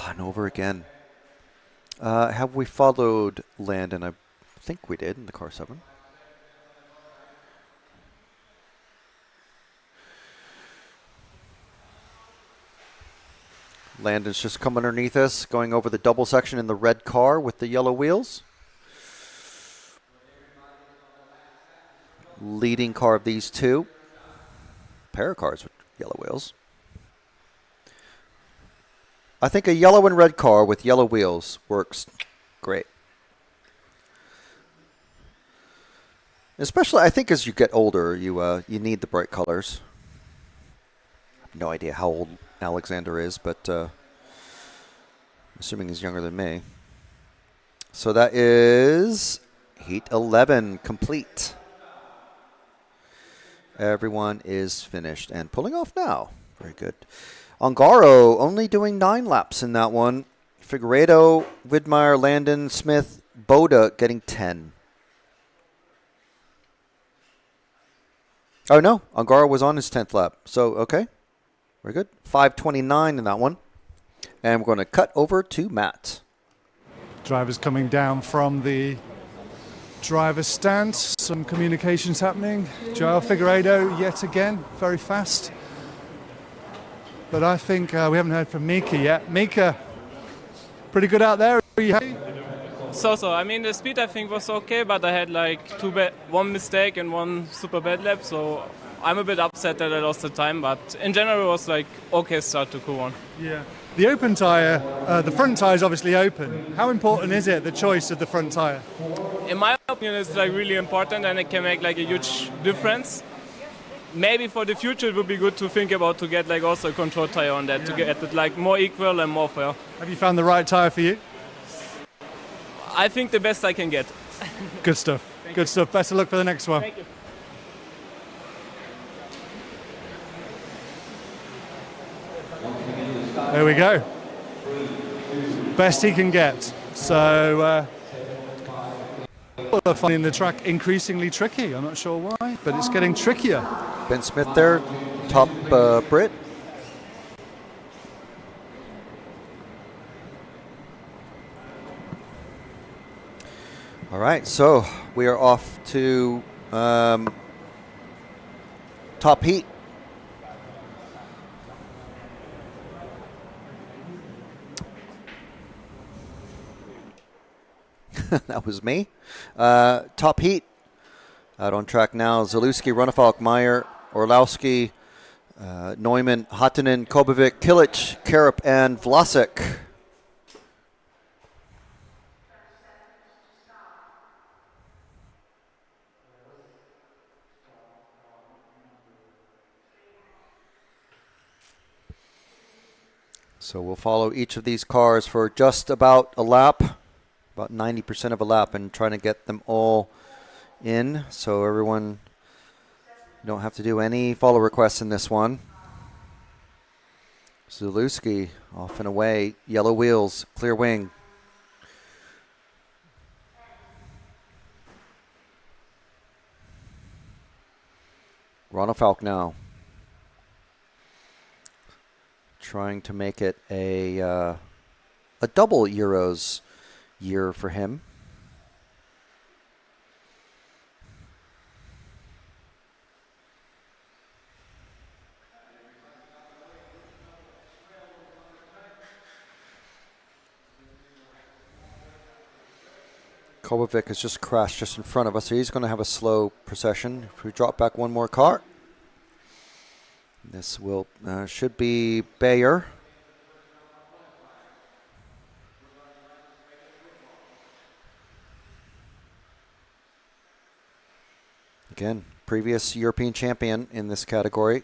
And over again. Have we followed Landon? I think we did in the car 7. Landon's just come underneath us, going over the double section in the red car with the yellow wheels. Leading car of these two. Pair of cars with yellow wheels. I think a yellow and red car with yellow wheels works great. Especially, I think as you get older, you need the bright colors. I have no idea how old Alexander is, but assuming he's younger than me. So that is Heat 11 complete. Everyone is finished and pulling off now. Very good. Ongaro only doing 9 laps in that one. Figueiredo, Widmeyer, Landon, Smith, Boda getting 10. Oh, no. Ongaro was on his 10th lap. So, okay. Very good. 5:29 in that one. And we're going to cut over to Matt. Drivers coming down from the driver's stand. Some communications happening. Joao Figueiredo yet again, very fast. But I think we haven't heard from Mika yet. Mika, pretty good out there. Are you happy? So. I mean, the speed I think was okay, but I had like one mistake and one super bad lap. So I'm a bit upset that I lost the time. But in general, it was like okay start to Q1. Yeah. The open tyre, the front tyre is obviously open. How important is it, the choice of the front tyre? In my opinion, it's like really important, and it can make like a huge difference. Maybe for the future it would be good to think about to get like also a control tire on that to get it like more equal and more fair. Have you found the right tire for you? I think the best I can get. Good stuff. Good stuff. Best of luck for the next one. Thank you. There we go. Best he can get. So People are finding the track increasingly tricky. I'm not sure why, but it's getting trickier. Ben Smith there, top Brit. All right, so we are off to top heat. That was me. Top heat. Out on track now. Zalewski, Runefalk, Meyer, Orlowski, Neumann, Hattinen, Kobovic, Kilic, Karup, and Vlasic. So we'll follow each of these cars for just about a lap, about 90% of a lap, and trying to get them all in. So everyone, you don't have to do any follow requests in this one. Zalewski off and away, yellow wheels, clear wing. Ronefalk now. Trying to make it a double Euros year for him. Kobovic has just crashed just in front of us, so he's going to have a slow procession. If we drop back one more car, this will should be Bayer. Again, previous European champion in this category.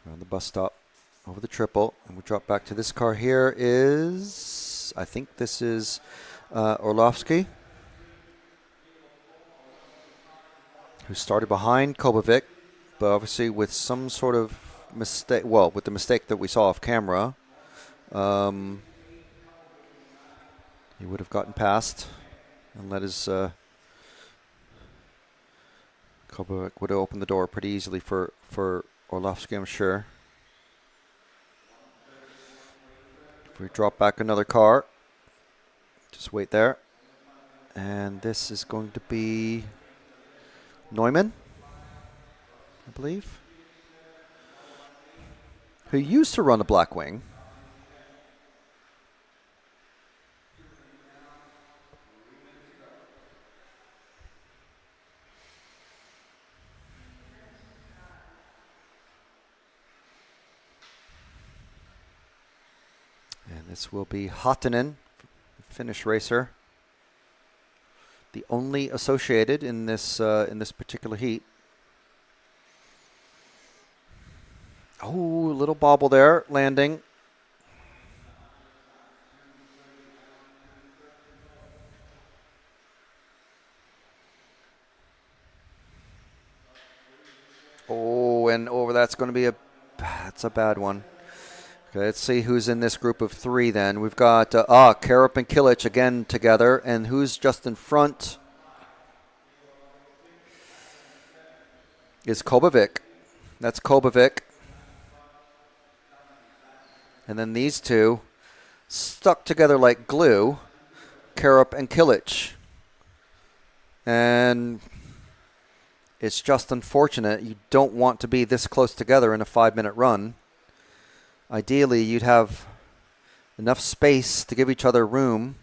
Around the bus stop. Over the triple, and we drop back to this car here is, I think this is Orlovsky, who started behind Kobovic, but obviously with some sort of mistake, well, with the mistake that we saw off camera, he would have gotten past and let his, Kobovic would have opened the door pretty easily for Orlovsky, I'm sure. If we drop back another car, just wait there. And this is going to be Neumann, I believe, who used to run a black wing. This will be Hattinen, Finnish racer, the only associated in this particular heat. Oh, little bobble there, landing. Oh, and over that's going to be that's a bad one. Okay, let's see who's in this group of three then. We've got Karup and Kilic again together. And who's just in front is Kobovic. That's Kobovic. And then these two stuck together like glue, Karup and Kilic. And it's just unfortunate. You don't want to be this close together in a 5-minute run. Ideally, you'd have enough space to give each other room.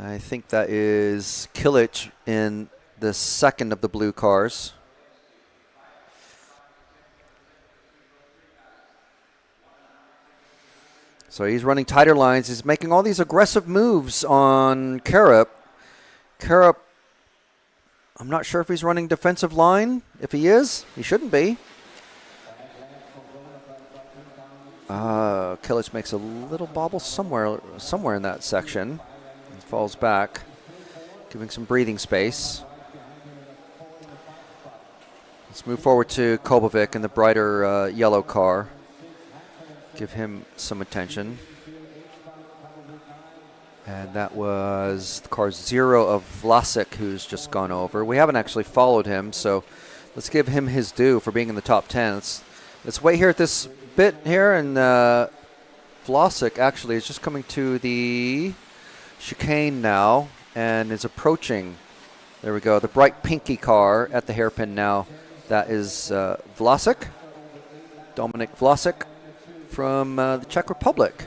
I think that is Kilic in the second of the blue cars. So he's running tighter lines. He's making all these aggressive moves on Karup. Karup, I'm not sure if he's running defensive line. If he is, he shouldn't be. Kilic makes a little bobble somewhere in that section. He falls back, giving some breathing space. Let's move forward to Kobovic in the brighter yellow car. Give him some attention. And that was car 0 of Vlasic, who's just gone over. We haven't actually followed him, so let's give him his due for being in the top 10. Let's wait here at this bit here, and Vlasic actually is just coming to the chicane now and is approaching. There we go, the bright pinky car at the hairpin now. That is Vlasic, Dominik Vlasic from the Czech Republic.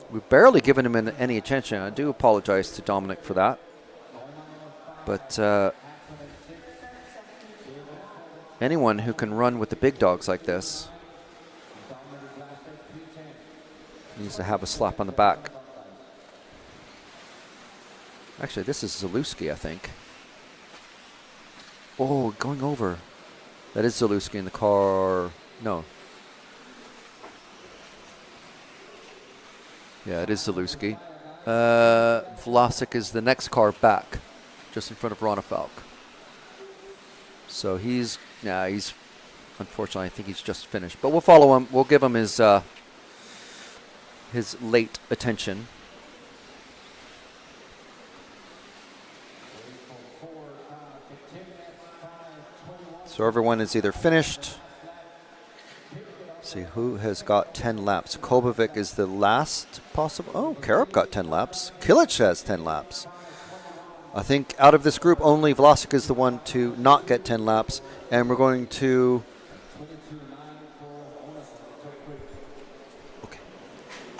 We've barely given him any attention. I do apologize to Dominic for that. But anyone who can run with the big dogs like this needs to have a slap on the back. Actually, this is Zalewski, I think. Oh, going over. That is Zalewski in the car. No. Yeah, it is Zalewski. Vlasic is the next car back, just in front of Ronefalk. So he's unfortunately, I think he's just finished. But we'll follow him. We'll give him his late attention. So everyone is either finished. See who has got 10 laps. Kobovic is the last possible. Oh, Karup got 10 laps. Kilic has 10 laps. I think out of this group, only Vlasic is the one to not get 10 laps. And we're going to.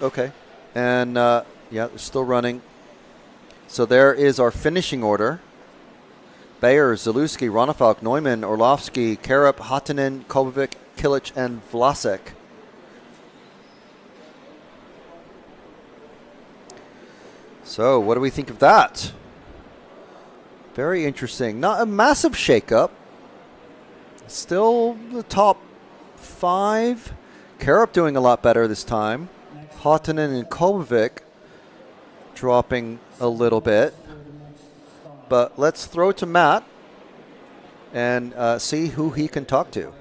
Okay. And yeah, they're still running. So there is our finishing order. Bayer, Zalewski, Ronefalk, Neumann, Orlovsky, Karup, Hatanen, Kobovic, Kilic, and Vlasic. So what do we think of that? Very interesting. Not a massive shakeup. Still the top 5. Karup doing a lot better this time. Hatanen and Kobovic dropping a little bit. But let's throw to Matt and see who he can talk to.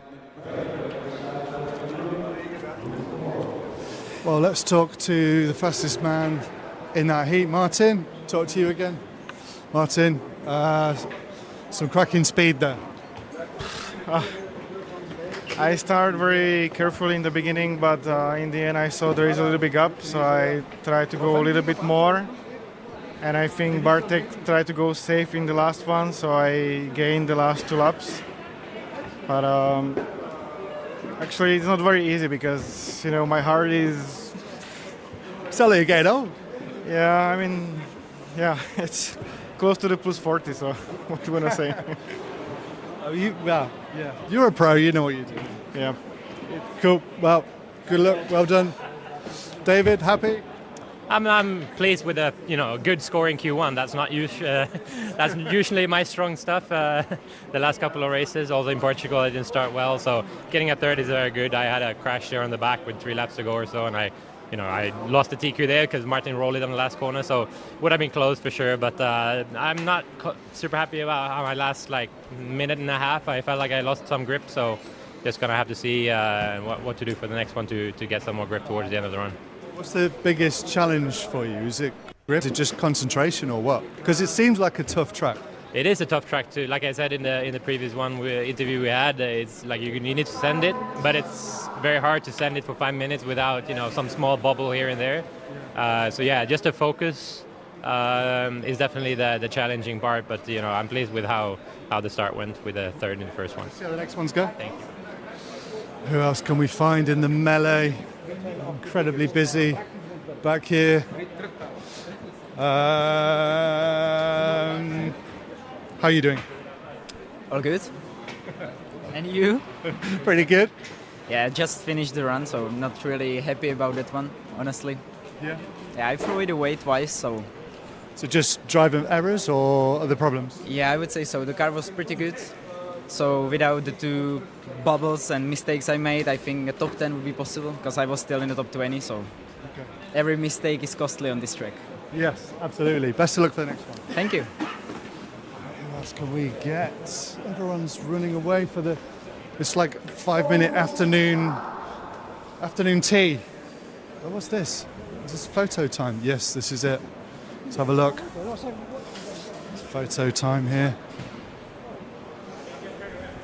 Well, let's talk to the fastest man in that heat. Martin, talk to you again. Martin, some cracking speed there. I started very carefully in the beginning, but in the end I saw there is a little bit gap, so I tried to go a little bit more. And I think Bartek tried to go safe in the last one, so I gained the last 2 laps. But actually, it's not very easy because, my heart is... Sally again, oh? Yeah, I mean, yeah, it's close to the plus 40, so what do you want to say? Yeah. You're a pro, you know what you do. Yeah. Cool. Well, good luck. Well done. David, happy? I'm pleased with a good score in Q1. That's not that's usually my strong stuff. The last couple of races, also in Portugal, I didn't start well. So getting a third is very good. I had a crash there on the back with 3 laps to go or so, and I lost the TQ there because Martin rolled it on the last corner. So would have been close for sure. But I'm not super happy about how my last minute and a half. I felt like I lost some grip. So just gonna have to see what to do for the next one to get some more grip towards the end of the run. What's the biggest challenge for you? Is it grip? Is it just concentration or what? Because it seems like a tough track. It is a tough track too. Like I said in the previous interview we had, it's like you need to send it, but it's very hard to send it for 5 minutes without some small bubble here and there. So yeah, just the focus is definitely the challenging part. But I'm pleased with how the start went with the third in the first one. See how the next ones go. Thank you. Who else can we find in the melee? Incredibly busy back here. How are you doing? All good. And you? Pretty good. Yeah, just finished the run, so not really happy about that one, honestly. Yeah. Yeah, I threw it away twice, so. So just driving errors or other problems? Yeah, I would say so. The car was pretty good. So without the 2 bubbles and mistakes I made, I think a top 10 would be possible because I was still in the top 20. So every mistake is costly on this track. Yes, absolutely. Best of luck for the next one. Thank you. Who else can we get? Everyone's running away for this like 5-minute afternoon tea. Oh, what's this? Is this photo time? Yes, this is it. Let's have a look. It's photo time here.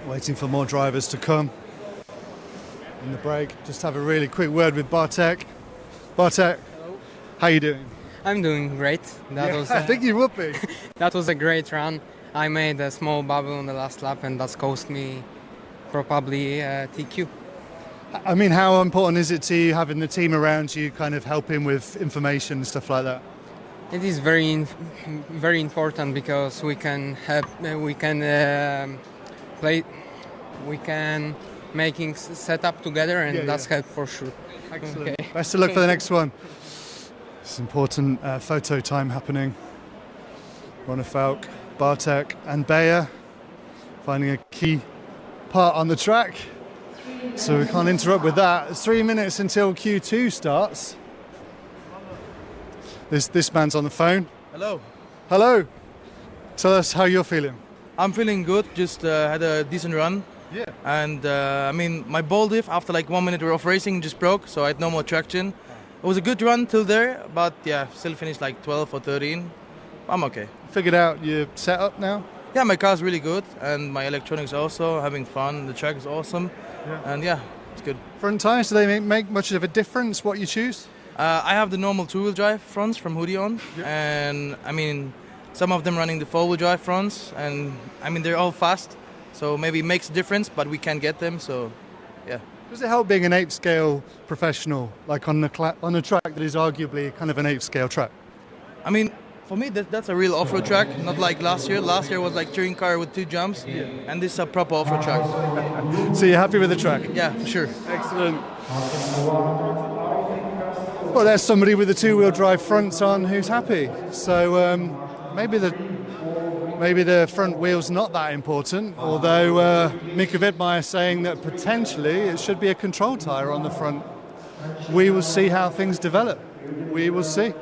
Waiting for more drivers to come. In the break, just have a really quick word with Bartek. Bartek, how you doing? I'm doing great. I think you would be. That was a great run. I made a small bubble on the last lap, and that's cost me probably TQ. I mean, how important is it to you having the team around you, kind of helping with information and stuff like that? It is very important because we can help. We can play. We can making setup together, and that's help for sure. Excellent. Okay. Best of luck for the next one. It's important photo time happening. Ronne Falk, Bartek and Bayer finding a key part on the track. So we can't interrupt with that. It's 3 minutes until Q2 starts. This man's on the phone. Hello. Hello. Tell us how you're feeling. I'm feeling good. Just had a decent run. Yeah. And I mean, my ball diff after like 1 minute of racing just broke, so I had no more traction. It was a good run till there, but yeah, still finished like 12 or 13. I'm okay. Figured out your setup now? Yeah, my car's really good, and my electronics also, having fun. The track is awesome, and yeah, it's good. Front tyres, do they make much of a difference what you choose? I have the normal two-wheel drive fronts from Hudy on, and I mean, some of them running the four-wheel drive fronts, and I mean, they're all fast, so maybe it makes a difference, but we can't get them, so yeah. Does it help being an 8-scale professional, like on a track that is arguably kind of an 8-scale track? I mean, for me, that's a real off-road track, not like last year. Last year was like touring car with 2 jumps, and this is a proper off-road track. So you're happy with the track? Yeah, for sure. Excellent. Well, there's somebody with the 2-wheel drive fronts on who's happy. So maybe the front wheel's not that important, although Mika Vidmaier is saying that potentially it should be a control tyre on the front. We will see how things develop. We will see.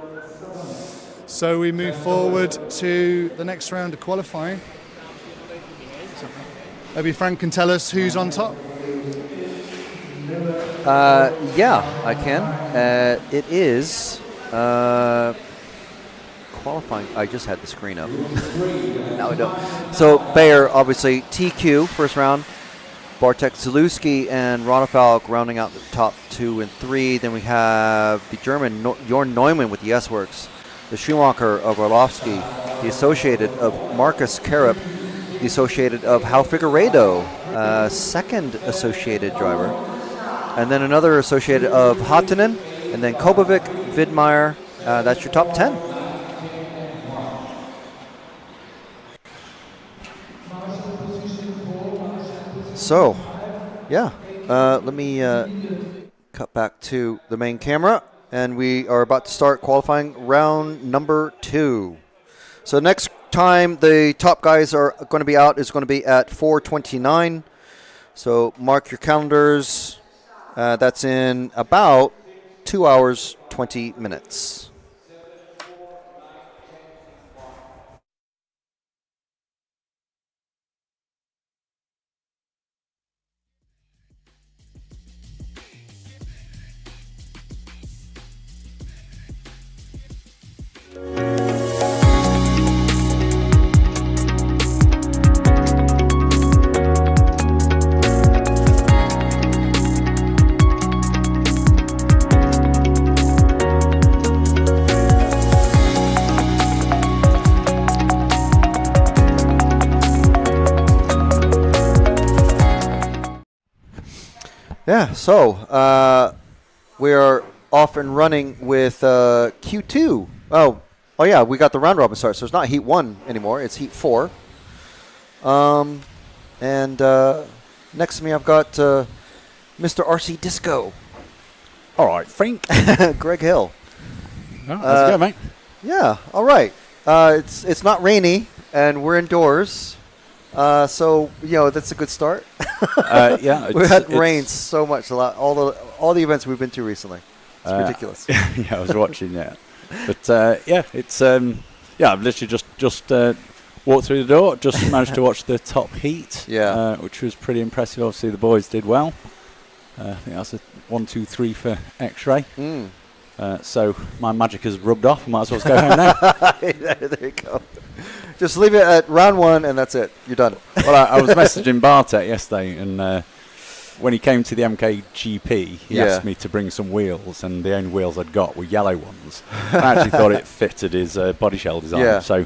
So we move forward to the next round of qualifying. Maybe Frank can tell us who's on top. Yeah, I can. It is qualifying. I just had the screen up. Now I don't. So Bayer, obviously, TQ, first round. Bartek Zalewski and Ronne Falk rounding out the top 2 and 3. Then we have the German Jorn Neumann with the S-Works. The Schumacher of Orlovsky. The associated of Marcus Karup. The associated of Hal Figueiredo, second associated driver. And then another associated of Hattinen, and then Kobovic, Vidmaier. That's your top 10. So, yeah, let me cut back to the main camera, and we are about to start qualifying round number 2. So next time the top guys are going to be out is going to be at 4:29. So mark your calendars. That's in about 2 hours, 20 minutes. Yeah, so we are off and running with Q2. Oh yeah, we got the round robin start, so it's not Heat 1 anymore, it's Heat 4. And next to me I've got Mr. RC Disco. All right, Frank. Greg Hill. Oh, how's it going, mate? Yeah, all right. It's not rainy, and we're indoors. So that's a good start. Yeah, we've had rain so much, all the events we've been to recently. It's ridiculous. Yeah, I was watching that, but yeah, it's I've literally just walked through the door. Just managed to watch the top heat, Yeah. which was pretty impressive. Obviously, the boys did well. I think that's a 1, 2, 3 for X-Ray. Mm. So my magic has rubbed off. I might as well go home now. There you go. Just leave it at round 1, and that's it. You're done. Well, I was messaging Bartek yesterday, and when he came to the MKGP, he asked me to bring some wheels, and the only wheels I'd got were yellow ones. I actually thought it fitted his body shell design. Yeah. So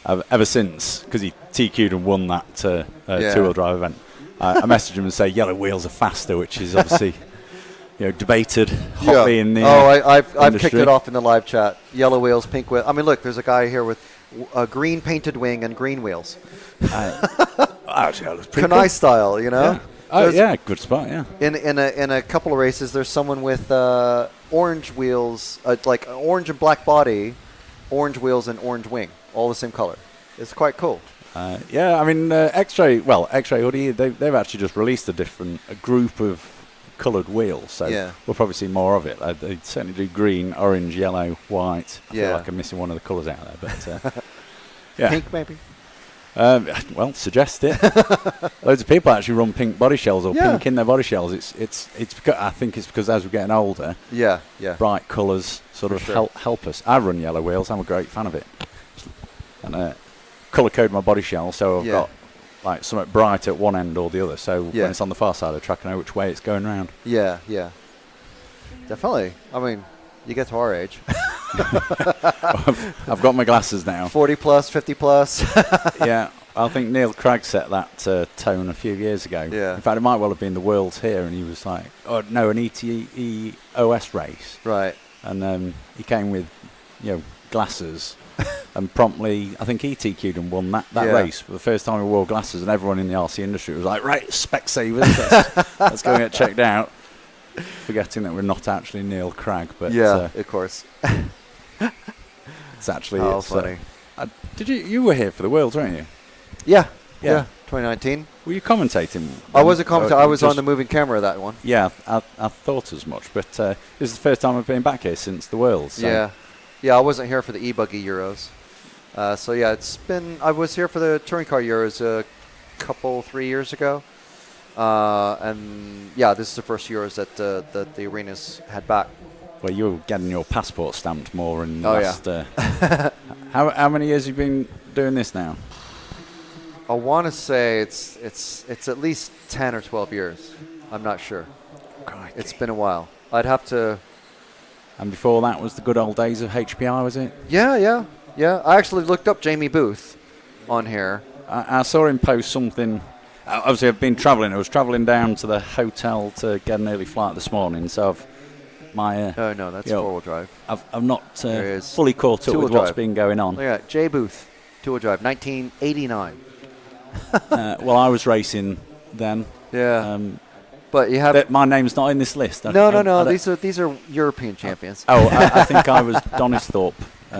ever since, because he TQ'd and won that two-wheel drive event, I messaged him and say yellow wheels are faster, which is obviously debated hotly in the I've kicked it off in the live chat. Yellow wheels, pink wheels. I mean, look, there's a guy here with a green painted wing and green wheels. Actually, that looks pretty Kanai cool. style, you know. Yeah. Oh yeah, good spot. Yeah. In a couple of races, there's someone with orange wheels, like an orange and black body, orange wheels and orange wing, all the same color. It's quite cool. Yeah, I mean, X-Ray Hudy, they've actually just released a group of coloured wheels, so we'll probably see more of it. They certainly do green, orange, yellow, white. I feel like I'm missing one of the colours out there, but yeah. Pink maybe? Well, suggest it. Loads of people actually run pink body shells or pink in their body shells. It's because, I think it's because as we're getting older, bright colours sort of help us. I run yellow wheels. I'm a great fan of it, and colour code my body shell, so I've got like something bright at one end or the other. So when it's on the far side of the track, I know which way it's going round. Yeah, definitely. I mean, you get to our age. I've got my glasses now. 40 plus, 50 plus. Yeah, I think Neil Craig set that tone a few years ago. Yeah. In fact, it might well have been the Worlds here, and he was like, "Oh no, an ETEOS race." Right. And he came with, glasses, and promptly, I think he TQ'd and won that race for the first time he wore glasses, and everyone in the RC industry was like, "Right, Specsavers, let's go and get checked out." Forgetting that we're not actually Neil Craig, but of course. It's actually funny. Did you were here for the Worlds, weren't you? Yeah. 2019. Were you commentating? I was a commentator. I was on the moving camera that one. Yeah, I thought as much, but this is the first time I've been back here since the Worlds. So. Yeah. I wasn't here for the Buggy Euros. It's been. I was here for the touring car Euros 3 years ago. This is the first Euros that the arenas had back. Well, you were getting your passport stamped more in the last. How many years have you been doing this now? I want to say it's at least 10 or 12 years. I'm not sure. Crikey. It's been a while. I'd have to. And before that was the good old days of HPI, was it? Yeah. I actually looked up Jamie Booth on here. I saw him post something. Obviously, I've been travelling. I was travelling down to the hotel to get an early flight this morning, so oh no, that's four-wheel drive. I've not fully caught up with what's been going on. Yeah, Jay Booth, two-wheel drive, 1989. Well, I was racing then. Yeah. But you have my name's not in this list. No. These are European champions. I think I was Donisthorpe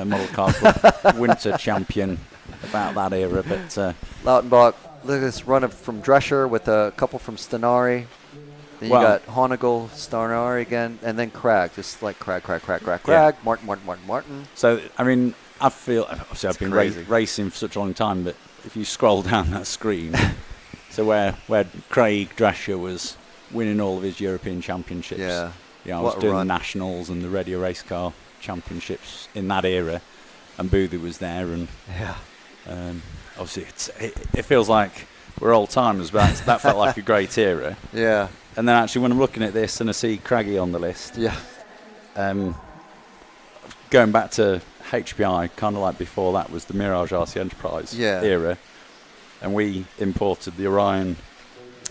Model Car Club winter champion about that era. But Lautenbach, look at this run from Drescher with a couple from Stenari. Then you got Honegel, Stenari again, and then Cragg, just like Cragg, Martin. So I mean, I feel obviously I've been racing for such a long time, but if you scroll down that screen, so where Craig Drescher was winning all of his European championships. Yeah. I was doing the Nationals and the Radio Race Car Championships in that era, and Boothie was there, and obviously it feels like we're old timers, but that felt like a great era. Yeah. And then actually when I'm looking at this and I see Craggy on the list, going back to HPI, kind of like before that was the Mirage RC Enterprise era, and we imported the Orion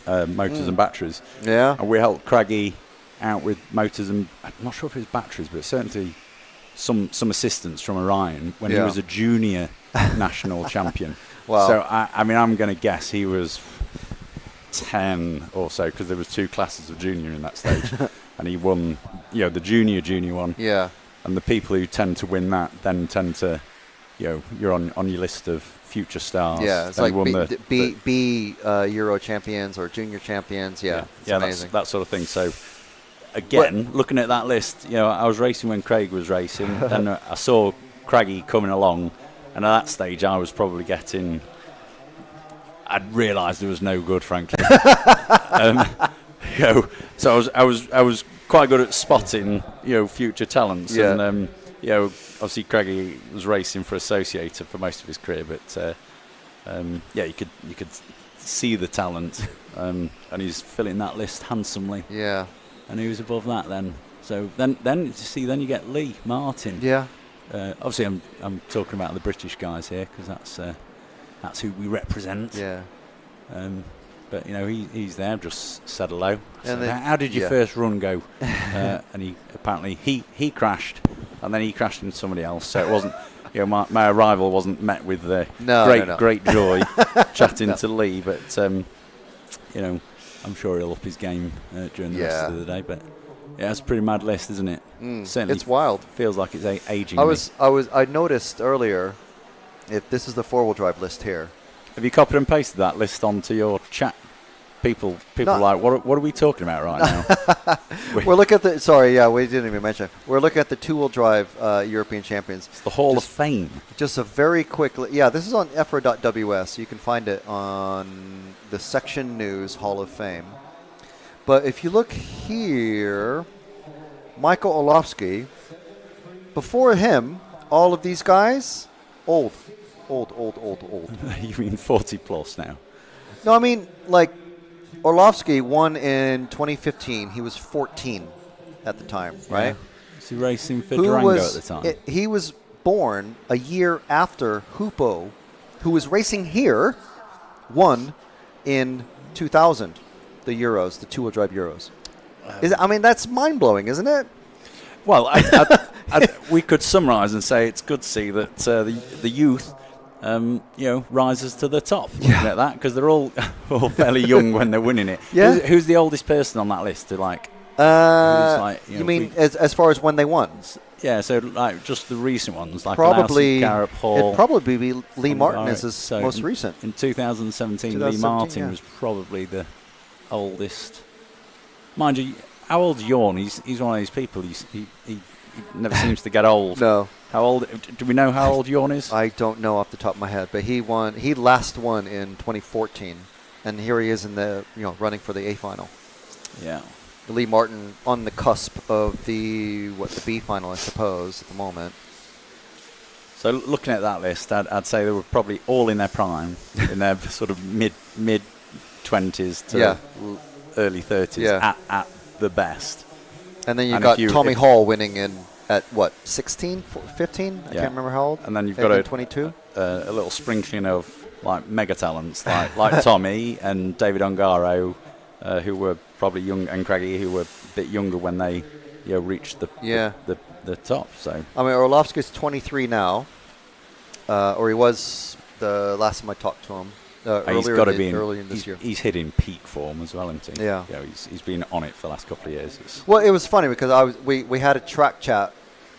motors and batteries. Yeah. And we helped Craggy out with motors and I'm not sure if it was batteries, but certainly some assistance from Orion when he was a junior national champion. Wow. So I mean, I'm going to guess he was 10 or so, because there was two classes of junior in that stage, and he won, the junior one. Yeah. And the people who tend to win that then tend to, you're on your list of future stars. Yeah, it's like B Euro champions or junior champions. Yeah, it's amazing. That sort of thing. So again, looking at that list, I was racing when Craig was racing, and I saw Craggy coming along, And at that stage, I was probably I'd realised there was no good, frankly. So I was quite good at spotting, future talents. Yeah. And obviously Craigie was racing for Associator for most of his career, but you could see the talent, and he's filling that list handsomely. Yeah. And he was above that then. So then you get Lee Martin. Yeah. Obviously, I'm talking about the British guys here because that's who we represent. Yeah. But he's there. Just said hello. And how did your first run go? And he apparently he crashed, and then he crashed into somebody else. So it wasn't. My arrival wasn't met with great joy chatting to Lee, but I'm sure he'll up his game during the rest of the day. But yeah, it's a pretty mad list, isn't it? Certainly, it's wild. Feels like it's aging. I noticed earlier, if this is the 4-wheel-drive list here. Have you copied and pasted that list onto your chat? People like, what are we talking about right now? We're looking at we didn't even mention it. We're looking at the 2-wheel-drive European champions. It's the Hall of Fame. Just a very quick, this is on EFRA.ws. You can find it on the section news Hall of Fame. But if you look here, Michael Olofsky, before him, all of these guys, old. You mean 40 plus now? No, I mean, like, Orlovsky won in 2015. He was 14 at the time, right? Yeah. Was he racing for Durango at the time? He was born a year after Hupo, who was racing here, won in 2000 the Euros, the 2-wheel-drive Euros. That's mind-blowing, isn't it? Well, we could summarise and say it's good to see that the youth rises to the top. Looking at that, because they're all fairly young when they're winning it. Yeah. Who's the oldest person on that list? You mean as far as when they won? Yeah, so like just the recent ones, like probably Garrett Hall. It'd probably be Lee Martin is his most recent. In 2017, Lee Martin was probably the oldest. Mind you, how old's Jorn? He's one of these people. He never seems to get old. No. How old? Do we know how old Jorn is? I don't know off the top of my head, but he won. He last won in 2014, and here he is in the running for the A final. Yeah. Lee Martin on the cusp of the B final, I suppose, at the moment. So looking at that list, I'd say they were probably all in their prime, in their sort of mid 20s to early 30s at the best. And then you've got Tommy Hall winning at 16, 15? I can't remember how old. And then you've got 22. A little sprinkling of like mega talents like Tommy and David Ongaro, who were probably young, and Craigie, who were a bit younger when they reached the top. So Orlovsky's 23 now, or he was the last time I talked to him. Earlier in this year. He's hitting peak form as well, isn't he? Yeah. He's been on it for the last couple of years. Well, it was funny because we had a track chat.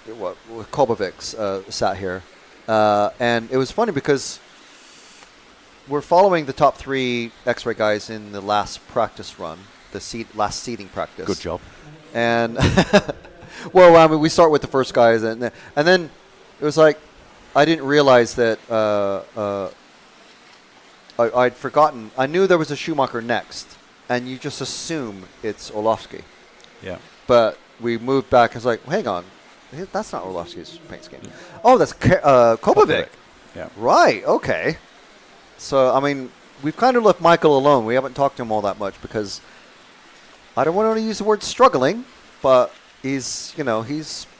With Kolbovics sat here, and it was funny because we're following the top 3 X-Ray guys in the last practice run, last seeding practice. Good job. And we start with the first guys, and then it was like I didn't realize that. I'd forgotten. I knew there was a Schumacher next, and you just assume it's Orlovsky. Yeah. But we moved back. I was like, hang on, that's not Orlovsky's paint scheme. Oh, that's Kolbovic. Yeah. Right. Okay. So we've kind of left Michael alone. We haven't talked to him all that much because I don't want to use the word struggling, but he's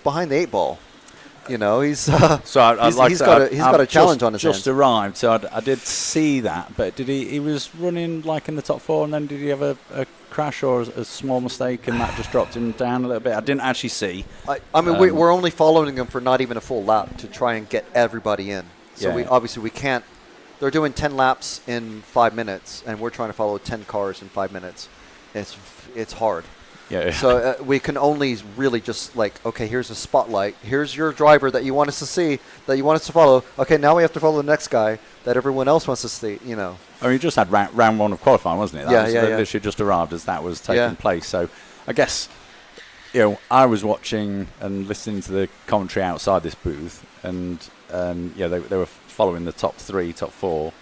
behind the 8 ball. He's he's got a challenge on his hands. Just arrived, so I did see that. But did he was running like in the top 4, and then did he have a crash or a small mistake, and that just dropped him down a little bit? I didn't actually see. We're only following him for not even a full lap to try and get everybody in. So we can't. They're doing 10 laps in 5 minutes, and we're trying to follow 10 cars in 5 minutes. It's hard. Yeah. So we can only really just okay, here's a spotlight. Here's your driver that you want us to see, that you want us to follow. Okay, now we have to follow the next guy that everyone else wants to see, you just had round 1 of qualifying, wasn't it? That was literally just arrived as that was taking place. So I guess, I was watching and listening to the commentary outside this booth, and they were following the top 3, top 4,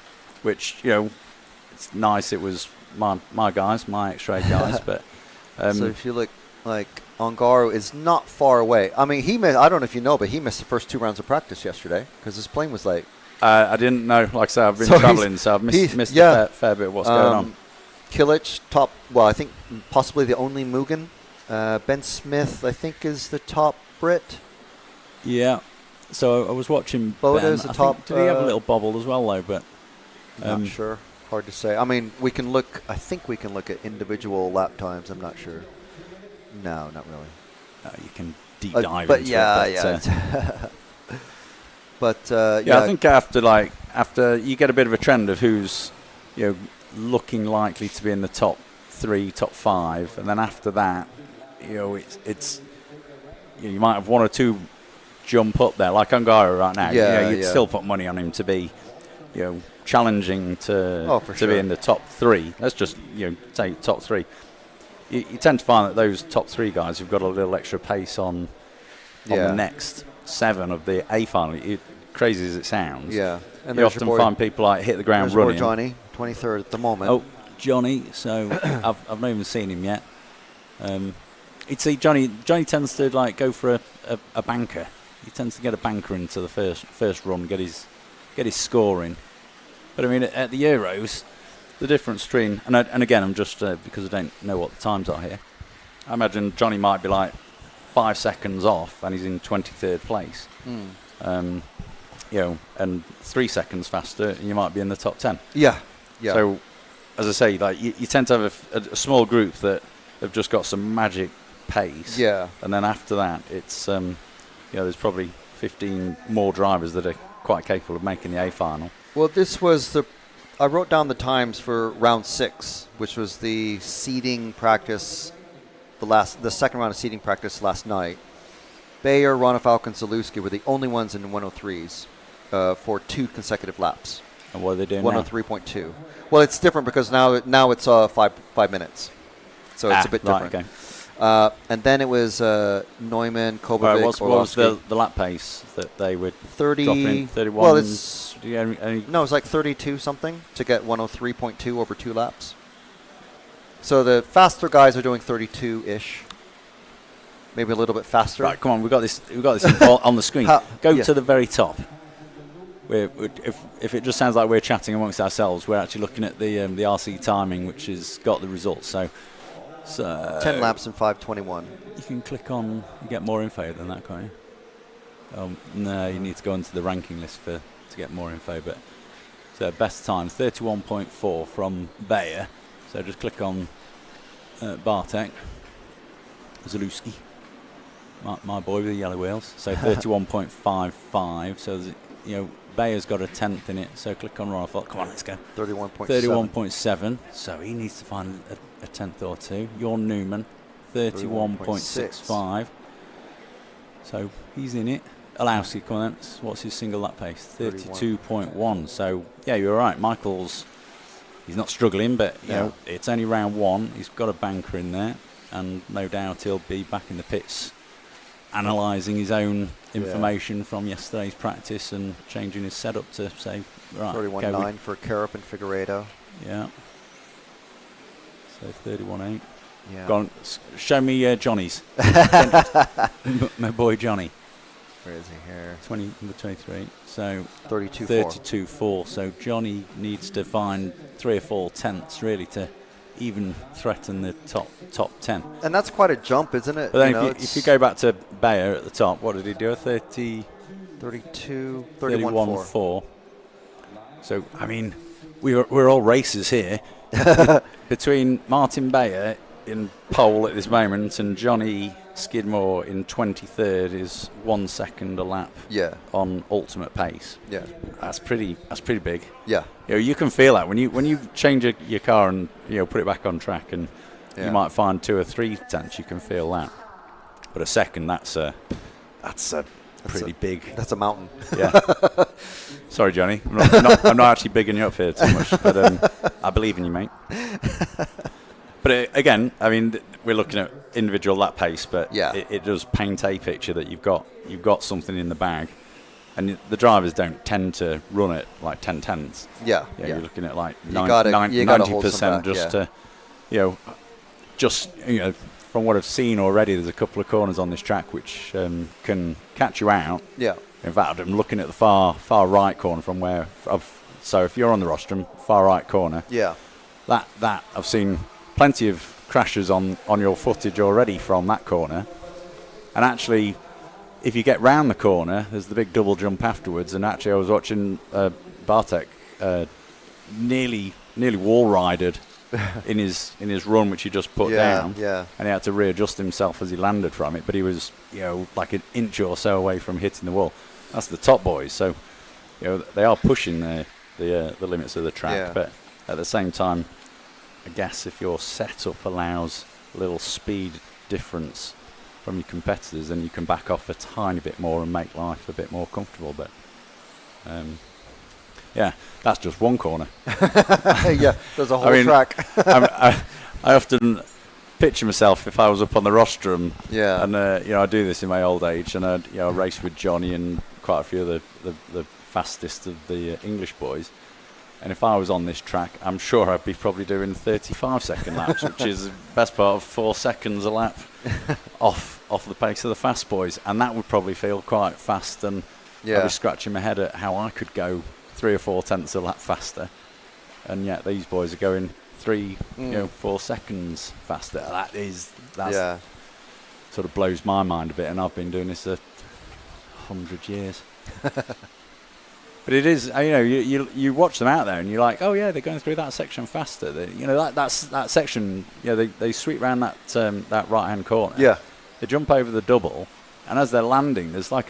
which it's nice. It was my guys, my X-ray guys, but so if you look, like Ongaro is not far away. I mean, I don't know if you know, but he missed the first 2 rounds of practice yesterday because his plane was late. I didn't know. Like I said, I've been traveling, so I've missed a fair bit of what's going on. Kilic, I think possibly the only Mugen. Ben Smith, I think, is the top Brit. Yeah. So I was watching Boda's Ben. the top. Did he have a little bobble as well, though? But not sure. Hard to say. I mean, I think we can look at individual lap times. I'm not sure. No, not really. You can deep dive into it. But I think after you get a bit of a trend of who's looking likely to be in the top 3, top 5, and then after that, it's you might have 1 or 2 jump up there, like Ongaro right now. You'd still put money on him to be, challenging to be in the top 3. Let's just say top 3. You tend to find that those top 3 guys who've got a little extra pace on the next 7 of the A final. Crazy as it sounds. Yeah, and you often find people like hit the ground running. Johnny, 23rd at the moment. Oh, Johnny. So I've not even seen him yet. You'd see Johnny tends to go for a banker. He tends to get a banker into the first run, get his scoring. But I mean, at the Euros, the difference between and again, I'm just because I don't know what the times are here. I imagine Johnny might be 5 seconds off, and he's in 23rd place. And 3 seconds faster, and you might be in the top 10. Yeah. So, as I say, you tend to have a small group that have just got some magic pace. Yeah. And then after that, it's there's probably 15 more drivers that are quite capable of making the A final. Well, this was I wrote down the times for round 6, which was the seeding practice, the second round of seeding practice last night. Bayer, Ronafalk, and Zalewski were the only ones in 103s for 2 consecutive laps. And what are they doing 103.2. Well, it's different because now it's 5 minutes. So it's a bit different. Right, okay. And then it was Neumann, Kovacic, what was the lap pace that they would 30, drop in? 31? Well, it's like 32 something to get 103.2 over 2 laps. So the faster guys are doing 32-ish. Maybe a little bit faster. Right, come on, we've got this on the screen. Go to the very top. If it just sounds like we're chatting amongst ourselves, we're actually looking at the RC timing, which has got the results. So 10 laps in 5:21. You can click on, you get more info than that, can't you? No, you need to go into the ranking list to get more info. But so best time 31.4 from Bayer. So just click on Bartek, Zalewski, my boy with the yellow wheels. So 31.55. So Bayer's got a 10th in it. So click on Ronafalk. Come on, let's go. 31.7. So he needs to find a 10th or 2. Your Newman, 31.65. So he's in it. Alowski, come on, what's his single lap pace? 32.1. So yeah, you're right. Michael's, he's not struggling, but it's only round 1. He's got a banker in there, and no doubt he'll be back in the pits analysing his own information from yesterday's practice and changing his setup to say, right, 31.9 for Carup and Figueiredo. Yeah. So 31.8. Yeah. Go on, show me Johnny's. My boy Johnny. Where is he here? Number 23. So 32.4. 32.4. So Johnny needs to find 3 or 4 tenths really to even threaten the top 10. And that's quite a jump, isn't it? But then if you go back to Bayer at the top, what did he do? 32, 31.4. So, I mean, we're all racers here. Between Martin Bayer in pole at this moment and Johnny Skidmore in 23rd is 1 second a lap on ultimate pace. Yeah. That's pretty big. Yeah. You can feel that when you change your car and put it back on track, and you might find 2 or 3 tenths, you can feel that. But a second, that's pretty big. That's a mountain. Yeah. Sorry, Johnny. I'm not actually bigging you up here too much, but I believe in you, mate. But again, I mean, we're looking at individual lap pace, but it does paint a picture that you've got something in the bag. and the drivers don't tend to run it like 10/10ths. Yeah. You're looking at like You gotta hold 90% some back, just yeah. to, from what I've seen already, there's a couple of corners on this track which can catch you out. Yeah. In fact, I'm looking at the far right corner from where so if you're on the rostrum, far right corner. Yeah. That I've seen plenty of crashes on your footage already from that corner. And actually, if you get round the corner, there's the big double jump afterwards. And actually, I was watching Bartek nearly wall-rided in his run, which he just put down. Yeah. And he had to readjust himself as he landed from it. But he was, like an inch or so away from hitting the wall. That's the top boys. So, they are pushing the limits of the track. Yeah. But at the same time, I guess if your setup allows a little speed difference from your competitors, then you can back off a tiny bit more and make life a bit more comfortable. But that's just one corner. Yeah, there's a whole track. I often picture myself if I was up on the rostrum. Yeah. And I do this in my old age, and I race with Johnny and quite a few of the fastest of the English boys. And if I was on this track, I'm sure I'd be probably doing 35-second laps, which is the best part of 4 seconds a lap off the pace of the fast boys. And that would probably feel quite fast, and I'd be scratching my head at how I could go 3 or 4 tenths a lap faster. And yet these boys are going 4 seconds faster. That sort of blows my mind a bit, and I've been doing this 100 years. But it is, you watch them out there and you're like, oh yeah, they're going through that section faster. That section, they sweep round that right hand corner. Yeah. They jump over the double, and as they're landing, there's a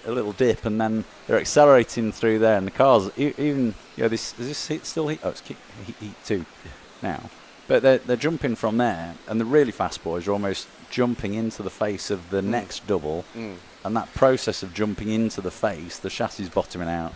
little dip, and then they're accelerating through there, and the cars even is this heat still heat? Oh, it's heat 2 now. But they're jumping from there, and the really fast boys are almost jumping into the face of the next double. And that process of jumping into the face, the chassis bottoming out,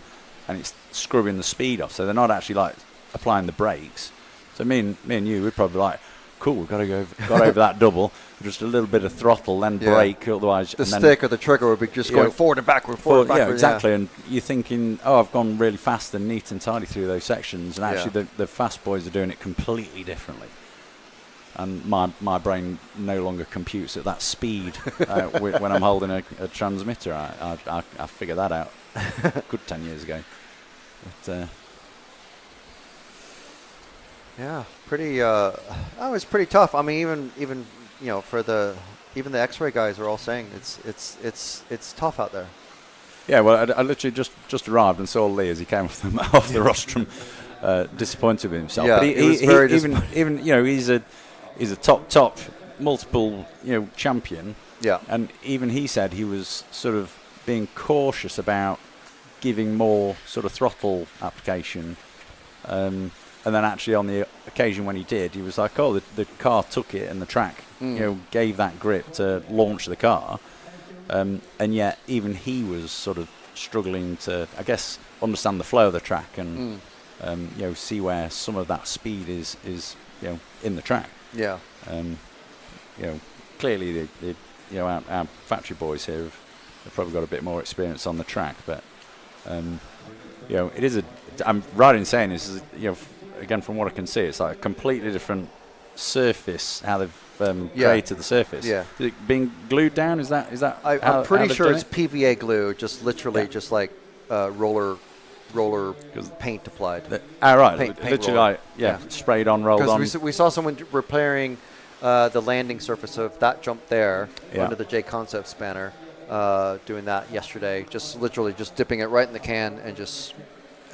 and it's scrubbing the speed off. So they're not actually like applying the brakes. So me and you, we're probably like, cool, we've got over that double, just a little bit of throttle, then brake, otherwise the stick or the trigger would be just going forward and backward, forward, backward. Yeah, exactly. And you're thinking, oh, I've gone really fast and neat and tidy through those sections, and actually the fast boys are doing it completely differently. And my brain no longer computes at that speed when I'm holding a transmitter. I figured that out a good 10 years ago. But, yeah, pretty. It's pretty tough. I mean, even for the X-ray guys are all saying it's tough out there. Yeah, well, I literally just arrived and saw Lee as he came off the rostrum, disappointed with himself. Yeah, but he was very even he's a top multiple champion. Yeah. And even he said he was sort of being cautious about giving more sort of throttle application. And then actually on the occasion when he did, he was like, oh, the car took it, and the track gave that grip to launch the car. And yet even he was sort of struggling to, I guess, understand the flow of the track and see where some of that speed is in the track. Yeah. Clearly our factory boys here have probably got a bit more experience on the track, but it is I'm right in saying this is again from what I can see, it's like a completely different surface how they've created the surface. Yeah. Is it being glued down? Is that? I'm pretty sure it's PVA glue, just literally just like roller paint applied. Right, paint literally roller. sprayed on, rolled on. Because we saw someone repairing the landing surface of that jump there under the J Concept spanner, doing that yesterday. Just literally just dipping it right in the can and just.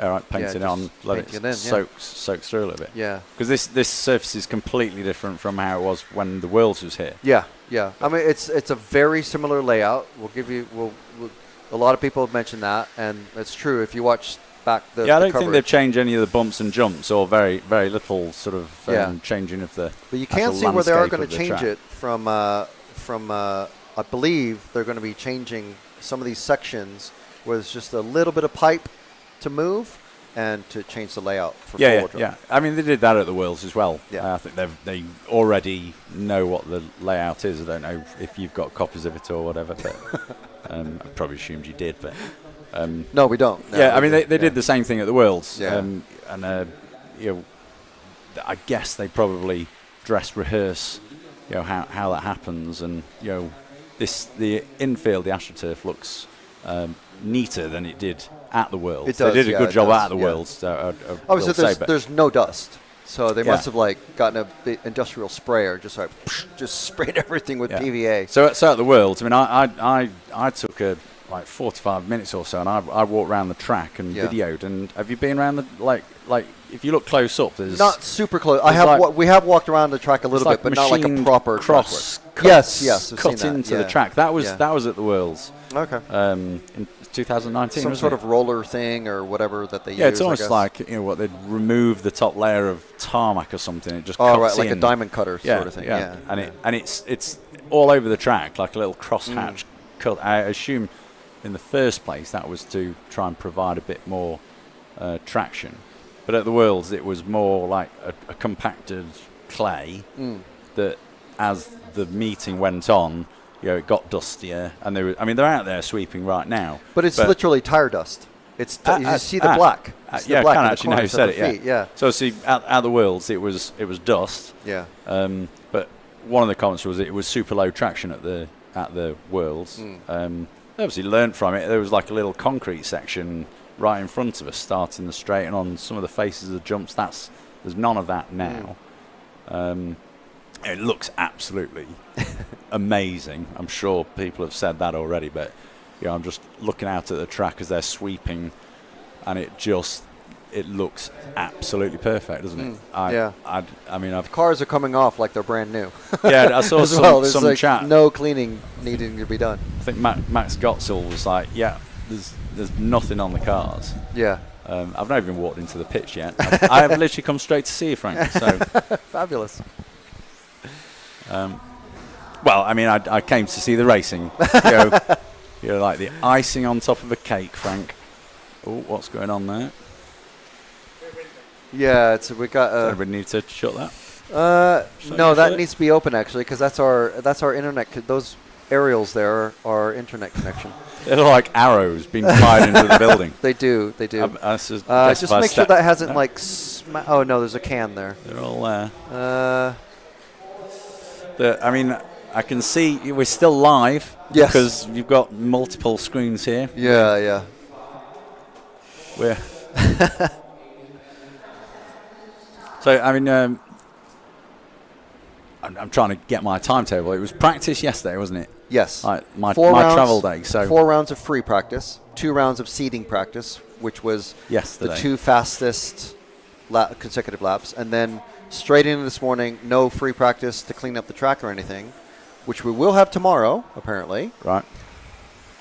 All right, painting it on, let it soak through a little bit. Yeah. Because this surface is completely different from how it was when the Worlds was here. Yeah. I mean, it's a very similar layout. A lot of people have mentioned that, and it's true. If you watch back the I don't coverage. think they've changed any of the bumps and jumps, or very, very little sort of changing of the. But you can see where they are going to change it from. I believe they're going to be changing some of these sections where there's just a little bit of pipe to move and to change the layout for forward drive. Yeah. I mean, they did that at the Worlds as well. Yeah. I think they already know what the layout is. I don't know if you've got copies of it or whatever, but I probably assumed you did. But No, we don't. No, yeah, I we mean, do. they did the same thing at the Worlds. Yeah. You know, I guess they probably dress rehearse, you know, how that happens, and you know, the infield, the AstroTurf looks neater than it did at the Worlds. It does, they did a good job at the yeah. Worlds. So Obviously, there's no dust, so they Yeah. must have like gotten a big industrial sprayer, just like just sprayed everything with Yeah. PVA. So at the Worlds, I mean, I took like 45 minutes or so, and I walked around the track and Yeah. videoed. And have you been around the like if you look close up, there's Not super close. there's We have walked around the track a little it's bit, but not like a machined proper cross. track. Yes, I've cut seen that, into yeah. the track. That was Yeah. at the Worlds. Okay. In 2019, Some wasn't sort it? of roller thing or whatever that they use. Yeah, it's I almost guess. like, you know, what they'd remove the top layer of tarmac or something. It just Oh, cuts right, like a in. diamond cutter Yeah, sort of thing, Yeah, yeah. and it's all over the track like a little crosshatch cut. I assume in the first place that was to try and provide a bit more traction, but at the Worlds it was more like a compacted clay that, as the meeting went on, you know, it got dustier, and they're out there sweeping right now. But it's literally tire dust. It's you see the black. It's the yeah, black I in can the actually know you corners said of it. the feet, yeah. So see, at the Worlds, it was dust. Yeah. But one of the comments was it was super low traction at the Worlds. They obviously learnt from it. There was like a little concrete section right in front of us, starting the straight, and on some of the faces of the jumps, there's none of that now. It looks absolutely amazing. I'm sure people have said that already, but you know, I'm just looking out at the track as they're sweeping, and it looks absolutely perfect, doesn't it? I mean, cars are coming off like they're brand new. Yeah, I saw as well. There's some like chat. no cleaning needing to be done. I think Max Gotzel was like, "Yeah, there's nothing on the cars." Yeah. I've not even walked into the pitch yet. I have literally come straight to see you, Frank. So fabulous. Well, I mean, I came to see the racing. You're like the icing on top of a cake, Frank. Oh, what's going on there? Yeah, we got. Everybody need to shut that. No, that needs to be open actually, because that's our internet. Those aerials there are internet connection. They're like arrows being fired into the building. They do. Just make sure that hasn't like. Oh no, there's a can there. They're all there. I mean, I can see we're still live. Yes. Because you've got multiple screens here. Yeah. We're so, I mean, I'm trying to get my timetable. It was practice yesterday, wasn't it? Yes. Like my rounds, travel day. So 4 rounds of free practice, 2 rounds of seeding practice, which was yesterday. The 2 fastest consecutive laps, and then straight into this morning, no free practice to clean up the track or anything, which we will have tomorrow, apparently. Right.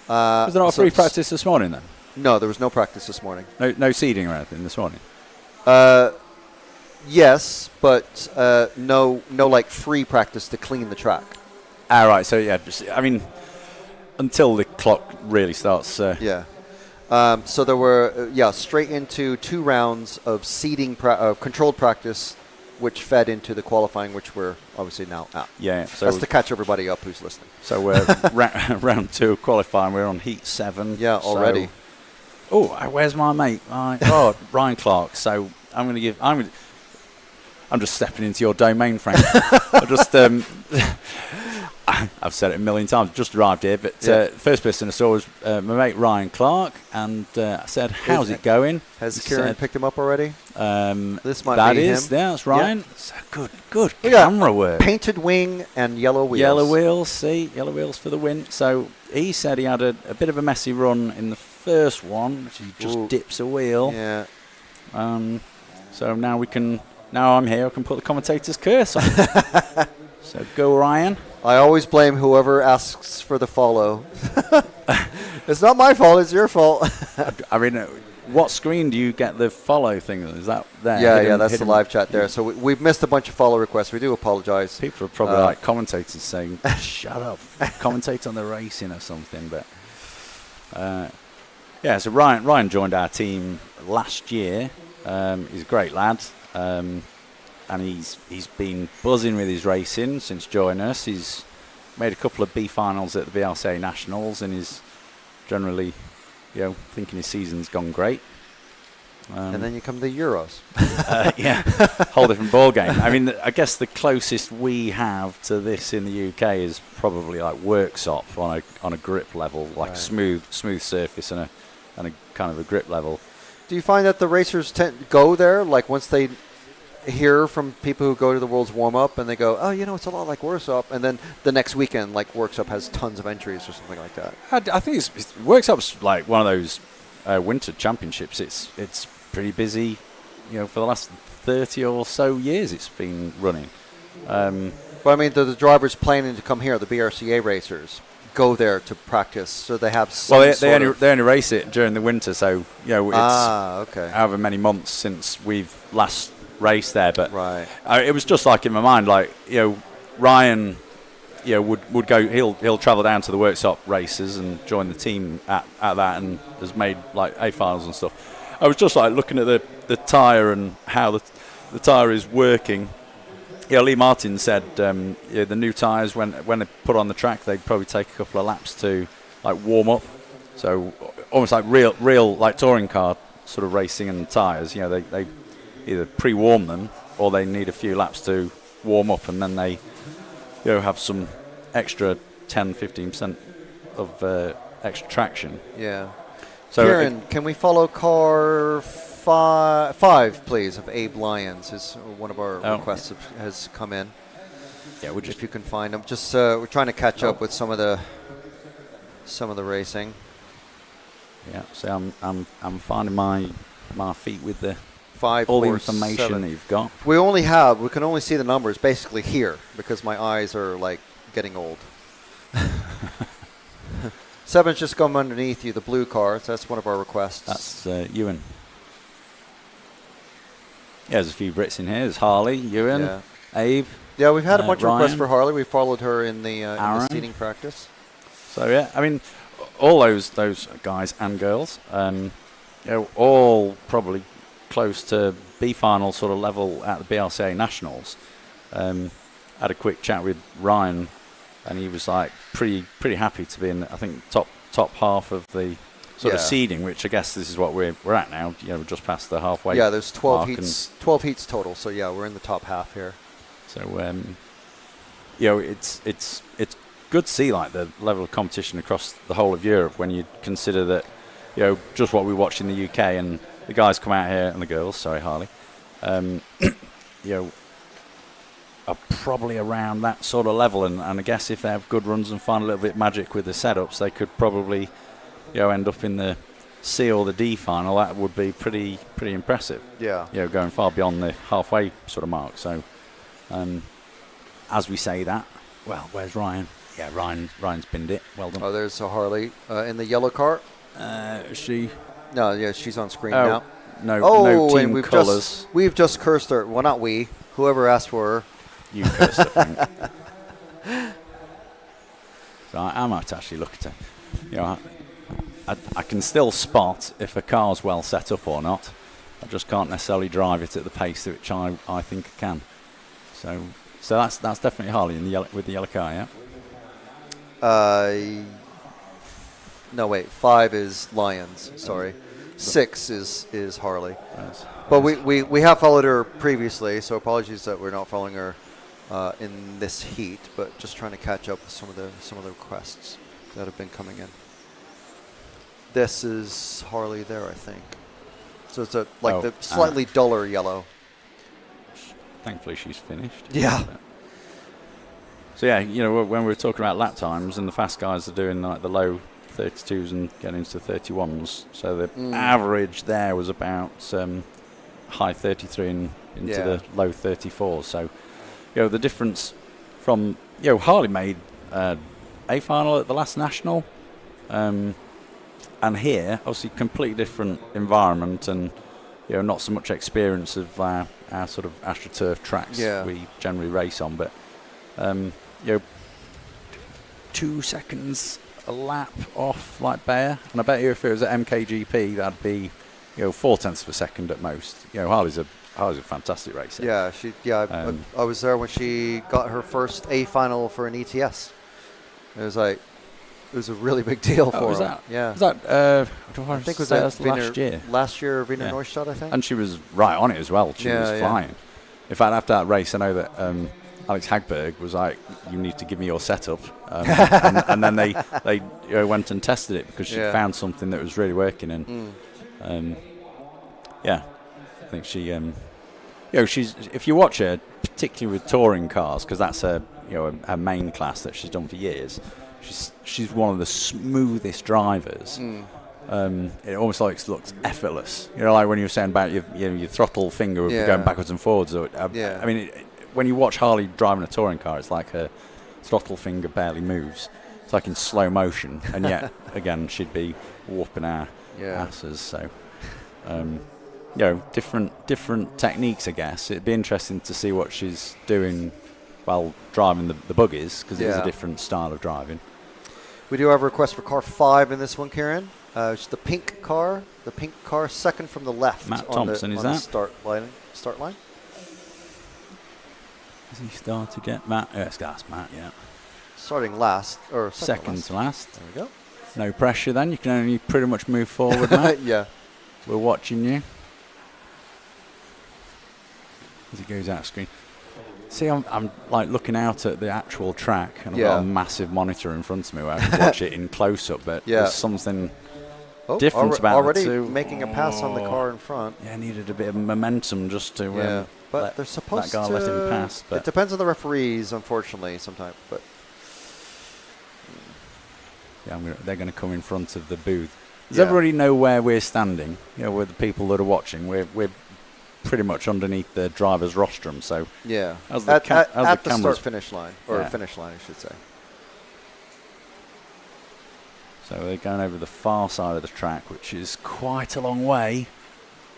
Was there not a free practice this morning then? No, there was no practice this morning. No seeding or anything this morning? Yes, but no like free practice to clean the track. Ah, right. So yeah, I mean, until the clock really starts. Yeah. So there were straight into 2 rounds of seeding controlled practice, which fed into the qualifying, which we're obviously now at. Yeah. So that's to catch everybody up who's listening. So we're round 2 of qualifying. We're on heat 7. Yeah, already. Oh, where's my mate? Ryan Clark. So I'm just stepping into your domain, Frank. I've said it a million times. Just arrived here, but first person I saw was my mate Ryan Clark, and I said, "How's it going?" Has Kieran picked him up already? This might that be is him. Yeah, that's Ryan. Yeah. So good camera work. Painted wing and yellow wheels. Yellow wheels for the win. So he said he had a bit of a messy run in the first one, which he just dips a wheel. Yeah. So now I'm here. I can put the commentator's curse on. So go, Ryan. I always blame whoever asks for the follow. It's not my fault. It's your fault. I mean, what screen do you get the follow thing? Is that there? Yeah, that's the live chat there. So we've missed a bunch of follow requests. We do apologize. People are probably like commentators saying, "Shut up, commentate on the racing or something." But so Ryan joined our team last year. He's a great lad. And he's been buzzing with his racing since joining us. He's made a couple of B finals at the BLCA Nationals, and he's generally thinking his season's gone great. And then you come to the Euros. Yeah, whole different ball game. I mean, I guess the closest we have to this in the UK is probably like Worksop on a grip level, like smooth surface and a kind of a grip level. Do you find that the racers go there, like once they hear from people who go to the World's warm-up and they go, oh, it's a lot like Worksop, and then the next weekend, like Worksop has tons of entries or something like that? I think Worksop's like one of those winter championships. It's pretty busy, for the last 30 or so years it's been running. But I mean, the drivers planning to come here, the BRCA racers, go there to practice, so they have some they only race it during the winter, so it's okay. however many months since we've last raced there. But right. It was just like in my mind, like Ryan, would go. He'll travel down to the Worksop races and join the team at that, and has made like A finals and stuff. I was just like looking at the tyre and how the tyre is working. Lee Martin said the new tyres, when they put on the track, they'd probably take a couple of laps to like warm up. So almost like real like touring car sort of racing and tyres. They either pre-warm them or they need a few laps to warm up, and then they have some extra 10-15% of extra traction. Yeah. So Kieran, can we follow car 5, please, of Abe Lyons? Is one of our requests has come in. Yeah, if you can find them. Just we're trying to catch up with some of the racing. Yeah, so I'm finding my feet with the 5, all 4, the information 7. that you've got. We can only see the numbers basically here because my eyes are like getting old. 7's just come underneath you, the blue car. So that's one of our requests. That's Ewan. Yeah, there's a few Brits in here. There's Harley, Ewan, Abe. Yeah, we've had a bunch of requests Ryan, for Harley. We followed her in the seating practice. So yeah, I mean, all those guys and girls, all probably close to B final sort of level at the BRCA Nationals. Had a quick chat with Ryan, and he was like pretty happy to be in, I think, top half of the sort of seeding, which I guess this is what we're at now. We're just past the halfway. Yeah, there's 12 heats. 12 heats total. So yeah, we're in the top half here. So it's good to see like the level of competition across the whole of Europe when you consider that just what we watch in the UK, and the guys come out here, and the girls, sorry, Harley, are probably around that sort of level, and I guess if they have good runs and find a little bit magic with the setups, they could probably end up in the C or the D final. That would be pretty impressive. Yeah. Going far beyond the halfway sort of mark. So as we say that, well, where's Ryan? Yeah, Ryan's binned it. Well done. Oh, there's a Harley in the yellow car. She? No, yeah, she's on screen now. No team colours. We've just cursed her. Well, not we. Whoever asked for her. You cursed her, Frank. So I might actually look at it. I can still spot if a car's well set up or not. I just can't necessarily drive it at the pace at which I think I can. So that's definitely Harley with the yellow car, yeah. No, wait. 5 is Lions. Sorry. 6 is Harley. Yes. But we have followed her previously, so apologies that we're not following her in this heat. But just trying to catch up with some of the requests that have been coming in. This is Harley there, I think. So it's the slightly duller yellow. Thankfully, she's finished. Yeah. So yeah, when we were talking about lap times, and the fast guys are doing like the low 32s and getting into 31s. So the average there was about high 33 and into the low 34s. So the difference from Harley made A final at the last national. And here, obviously, completely different environment, and not so much experience of our sort of AstroTurf tracks we generally race on. But 2 seconds a lap off like Bayer, and I bet you if it was at MKGP, that'd be 0.4 of a second at most. Harley's a fantastic racer. Yeah, I was there when she got her first A final for an ETS. It was like was a really big deal for was him. that? Yeah. Was that? I think it was that last year. Last year, Wiener Neustadt, I think. And she was right on it as well. She was flying. In fact, after that race, I know that Alex Hagberg was like, "You need to give me your setup," and then they went and tested it because she found something that was really working. And I think she, she's, if you watch her, particularly with touring cars, because that's her main class that she's done for years. She's one of the smoothest drivers. It almost looks effortless. Like when you were saying about your throttle finger would be going backwards and forwards. I mean, when you watch Harley driving a touring car, it's like her throttle finger barely moves. It's like in slow motion, and yet again she'd be whooping our asses. So, different techniques, I guess. It'd be interesting to see what she's doing while driving the buggies, because it is a different style of driving. We do have a request for car 5 in this one, Kieran. It's the pink car. The pink car, second from the left. Matt on Thompson, the, is on that? The start line. Has he started yet? Matt? Yes, that's Matt, yeah. Starting last, or second to last. There we go. No pressure then. You can only pretty much move forward, Matt. Yeah. We're watching you. As he goes out of screen. See, I'm like looking out at the actual track, and I've got a massive monitor in front of me where I can watch it in close-up, but there's something different about already the two. making a pass on the car in front. Yeah, needed a bit of momentum just to but they're supposed that guy to let him pass. But it depends on the referees, unfortunately, sometimes. But they're going to come in front of the booth. Does everybody know where we're standing? With the people that are watching, we're pretty much underneath the driver's rostrum. So as the at the start-finish line, or finish line, I should say. So they're going over the far side of the track, which is quite a long way.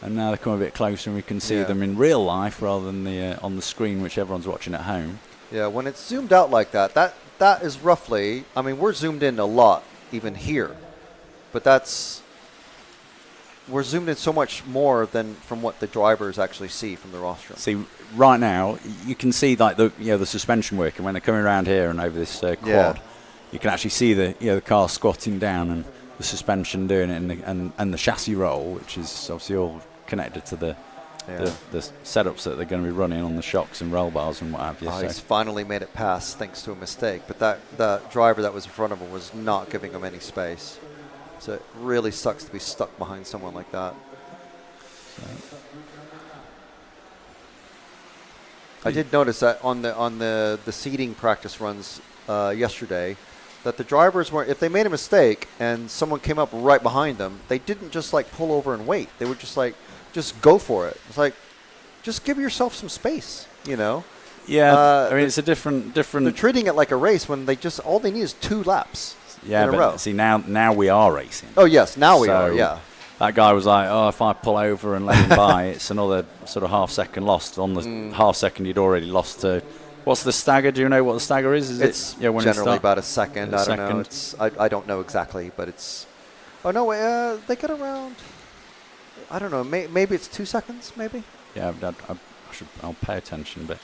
And now they're coming a bit closer, and we can see them in real life rather than on the screen, which everyone's watching at home. Yeah, when it's zoomed out like that is roughly. I mean, we're zoomed in a lot, even here, but we're zoomed in so much more than from what the drivers actually see from the rostrum. See, right now you can see like the suspension working when they're coming around here and over this quad. You can actually see the car squatting down and the suspension doing it, and the chassis roll, which is obviously all connected to the setups that they're going to be running on the shocks and roll bars and what have you. He's finally made it pass thanks to a mistake, but the driver that was in front of him was not giving him any space. So it really sucks to be stuck behind someone like that. I did notice that on the seeding practice runs yesterday, that the drivers weren't, if they made a mistake and someone came up right behind them, they didn't just like pull over and wait. They would just go for it. It's like, just give yourself some space, Yeah, I mean, it's a different. They're treating it like a race when all they need is 2 laps. Yeah, in a row. See, now we are racing. Oh, yes, now we are, yeah. That guy was like, if I pull over and let him by, it's another sort of half-second lost. On the half-second, you'd already lost to... What's the stagger? Do you know what the stagger is? It's when generally about a second. I don't know. I don't know exactly, but it's... Oh, no, they get around... I don't know. Maybe it's 2 seconds, maybe? Yeah, I'll pay attention, but...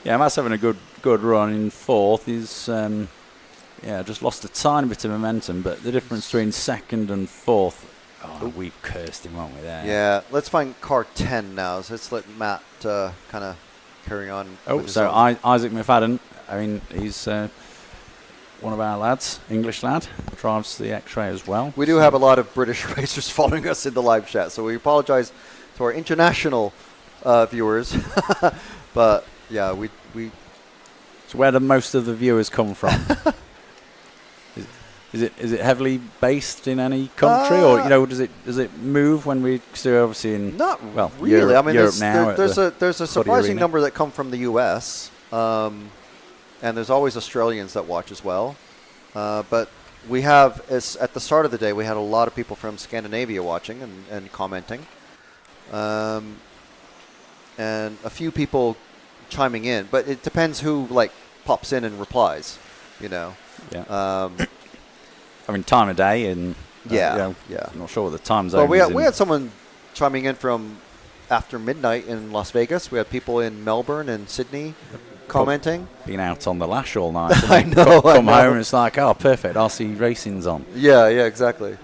Yeah, Matt's having a good run in fourth. He's... just lost a tiny bit of momentum, but the difference between second and fourth, we've cursed him, won't we, there? Yeah, let's find car 10 now. So let's let Matt kind of carry on. So Isaac McFadden, I mean, he's one of our lads, English lad, drives the X-Ray as well. We do have a lot of British racers following us in the live chat, so we apologize to our international viewers. But, yeah, we... So where do most of the viewers come from? Is it heavily based in any country, or does it move when we obviously in really? Europe, I mean, Europe now there's a surprising Arena. number that come from the U.S. And there's always Australians that watch as well. But we have at the start of the day we had a lot of people from Scandinavia watching and commenting, and a few people chiming in. But it depends who pops in and replies. Yeah. I mean, time of day and I'm not sure what the time zone is. We had someone chiming in from after midnight in Las Vegas. We had people in Melbourne and Sydney commenting. Been out on the lash all night. I know. Come home and it's like, oh, perfect. RC racing's on. Yeah, exactly.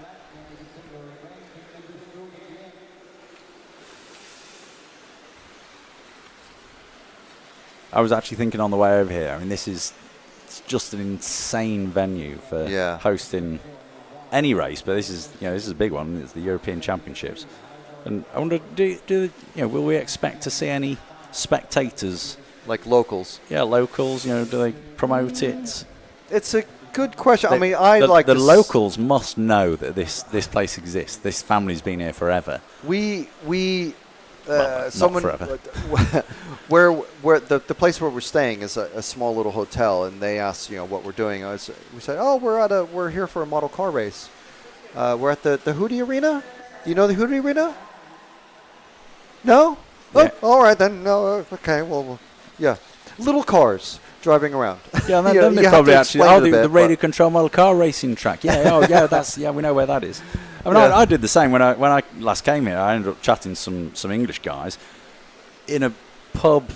I was actually thinking on the way over here. I mean, it's just an insane venue for hosting any race, but this is a big one. It's the European Championships, and I wonder, will we expect to see any spectators, like locals? Yeah, locals. Do they promote it? It's a good question. I mean, the locals must know that this place exists. This family's been here forever. Someone not forever. where the place where we're staying is a small little hotel, and they asked what we're doing. We said, oh, we're here for a model car race. We're at the Hudy Arena. Do you know the Hudy Arena? No. Yeah. Oh, all right then. No. Okay. Well, yeah. Little cars driving around. Yeah, and then they probably actually the radio control model car racing track. Yeah. We know where that is. I mean, I did the same when I last came here. I ended up chatting some English guys in a pub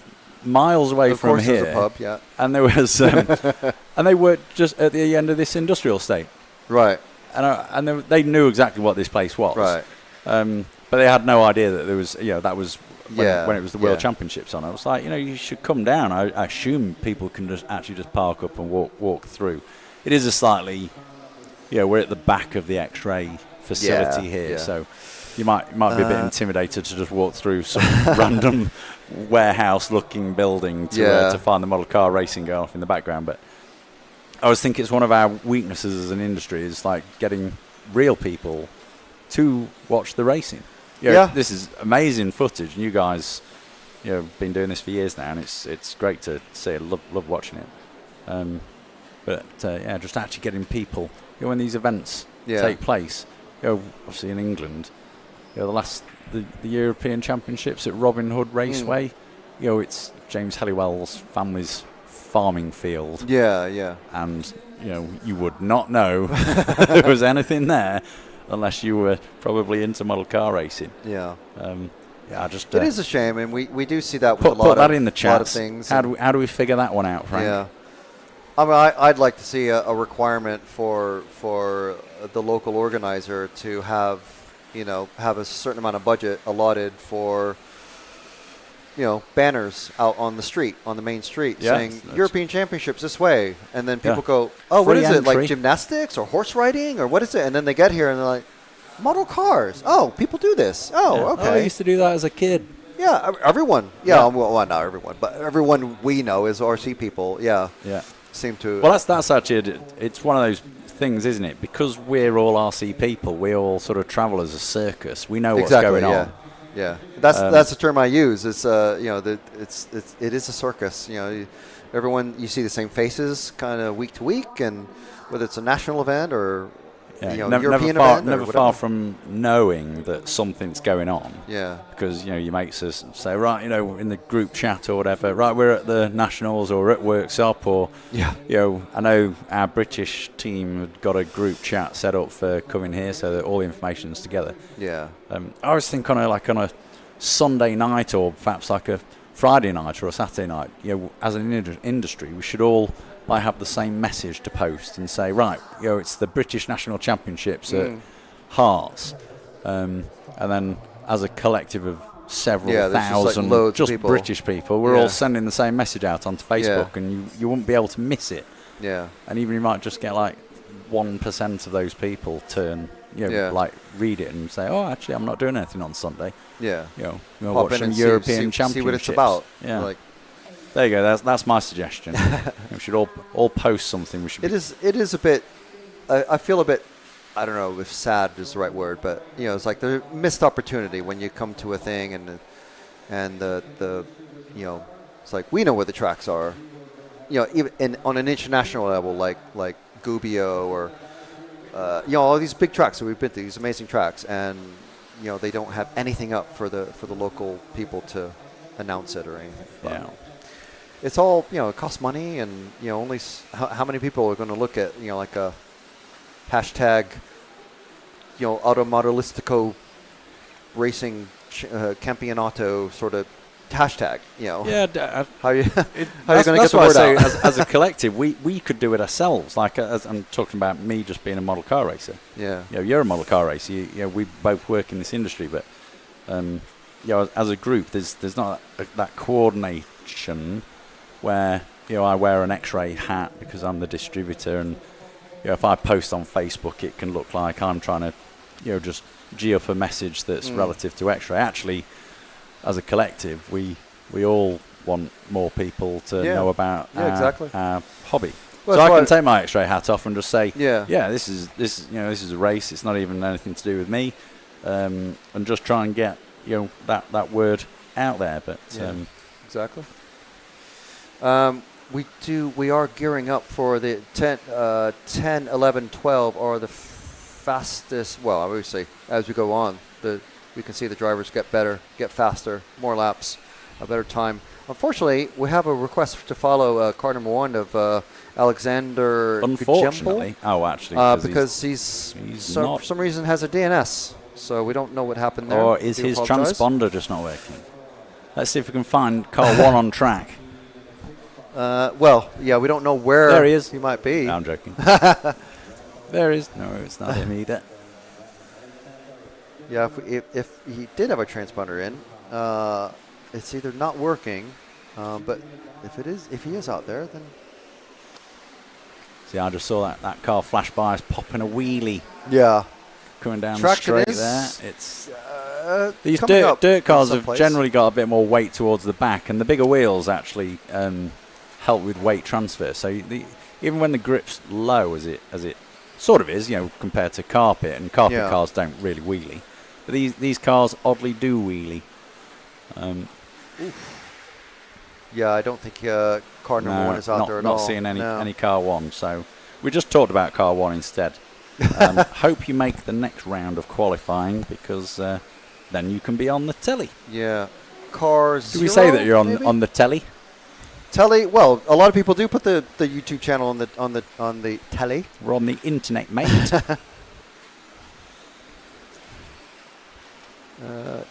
miles away from here. Of course, there's a pub, yeah. And there was, and they were just at the end of this industrial estate. Right. And they knew exactly what this place was. Right. But they had no idea that there was, that was when it was the World Yeah. Championships on. I was like, you should come down. I assume people can just park up and walk through. It is a slightly, we're at the back of the X-ray facility here, so you might be a bit intimidated to just walk through some random warehouse-looking building to find the model car racing going off in the background. But I always think it's one of our weaknesses as an industry is like getting real people to watch the racing. This is amazing footage, and you guys, been doing this for years now, and it's great to see. I love watching it. But just actually getting people when these events take place. Obviously in England, the European Championships at Robin Hood Raceway. It's James Helliwell's family's farming field. Yeah. And you would not know there was anything there unless you were probably into model car racing. Yeah. Just it is a shame, and we do see that with put a lot that of in the chat. lot of things. How do we figure that one out, Frank? Yeah. I mean, I'd like to see a requirement for the local organizer to have a certain amount of budget allotted for banners out on the street, on the main street, saying European Championships this way, and then people go, oh, what Free is it, like entry. gymnastics or horse riding or what is it? And then they get here and they're like, model cars. Oh, people do this. Oh, okay. I used to do that as a kid. Yeah, everyone. Yeah, well, not everyone, but everyone we know is RC people. Yeah. Seem to. Well, that's actually it's one of those things, isn't it? Because we're all RC people, we all sort of travel as a circus. We know what's going on. Yeah, that's the term I use. It's it is a circus. Everyone, you see the same faces kind of week to week, and whether it's a national event or European event, never far from knowing that something's going on. Yeah. Because your mates say, right, in the group chat or whatever, right, we're at the nationals or we're at workshop, or I know our British team had got a group chat set up for coming here, so that all the information's together. Yeah. I always think on a Sunday night, or perhaps like a Friday night or a Saturday night, as an industry, we should all have the same message to post and say, right, it's the British National Championships at Hearts, and then as a collective of several thousand just British people, we're all sending the same message out onto Facebook, and you wouldn't be able to miss it. Yeah. And even you might just get like 1% of those people turn, read it and say, oh, actually, I'm not doing anything on Sunday. Yeah. Watch some European Championships. See what it's about. Yeah. There you go. That's my suggestion. We should all post something. We should. It is a bit. I feel a bit. I don't know if sad is the right word, but it's like the missed opportunity when you come to a thing and the it's like we know where the tracks are. Even on an international level, like Gubbio or all these big tracks that we've been to, these amazing tracks, and they don't have anything up for the local people to announce it or anything. But it's all, it costs money, and, only how many people are going to look at, like a hashtag, Automodelistico racing campionato sort of hashtag. You know. Yeah. How you going to get that's the why word I say out? as a collective, we could do it ourselves. Like as I'm talking about me just being a model car racer. Yeah. You know, you're a model car racer. We both work in this industry, but you know, as a group, there's not that coordination where I wear an X-ray hat because I'm the distributor, and if I post on Facebook, it can look like I'm trying to just G up a message that's relative to X-ray. Actually, as a collective, we all want more people to know about our hobby. Well, so I can take my X-ray hat off and just say, this is a race. It's not even anything to do with me, and just try and get that word out there. But exactly. We are gearing up for the 10, 11, 12 are the fastest. Well, I would say as we go on, we can see the drivers get better, get faster, more laps, a better time. Unfortunately, we have a request to follow car number 1 of Alexander. Unfortunately, because he's for some reason has a DNS, so we don't know what happened there. Or is his transponder just not working? Let's see if we can find car 1 on track. We don't know where there he is. He might be. No, I'm joking. There he is. No, it's not him either. Yeah, if he did have a transponder in, it's either not working, but if he is out there, then. See, I just saw that car flash by us popping a wheelie. Yeah. Coming down Traction the straight there. It's these dirt cars have generally got a bit more weight towards the back, and the bigger wheels actually help with weight transfer. So even when the grip's low, as it sort of is, compared to carpet, and carpet cars don't really wheelie, but these cars oddly do wheelie. Yeah, I don't think car number 1 is out there at all. Not seeing any car 1, so we just talked about car 1 instead. Hope you make the next round of qualifying, because then you can be on the telly. Yeah, car 0. Do we say that you're on the telly? Telly. Well, a lot of people do put the YouTube channel on the telly. We're on the internet, mate.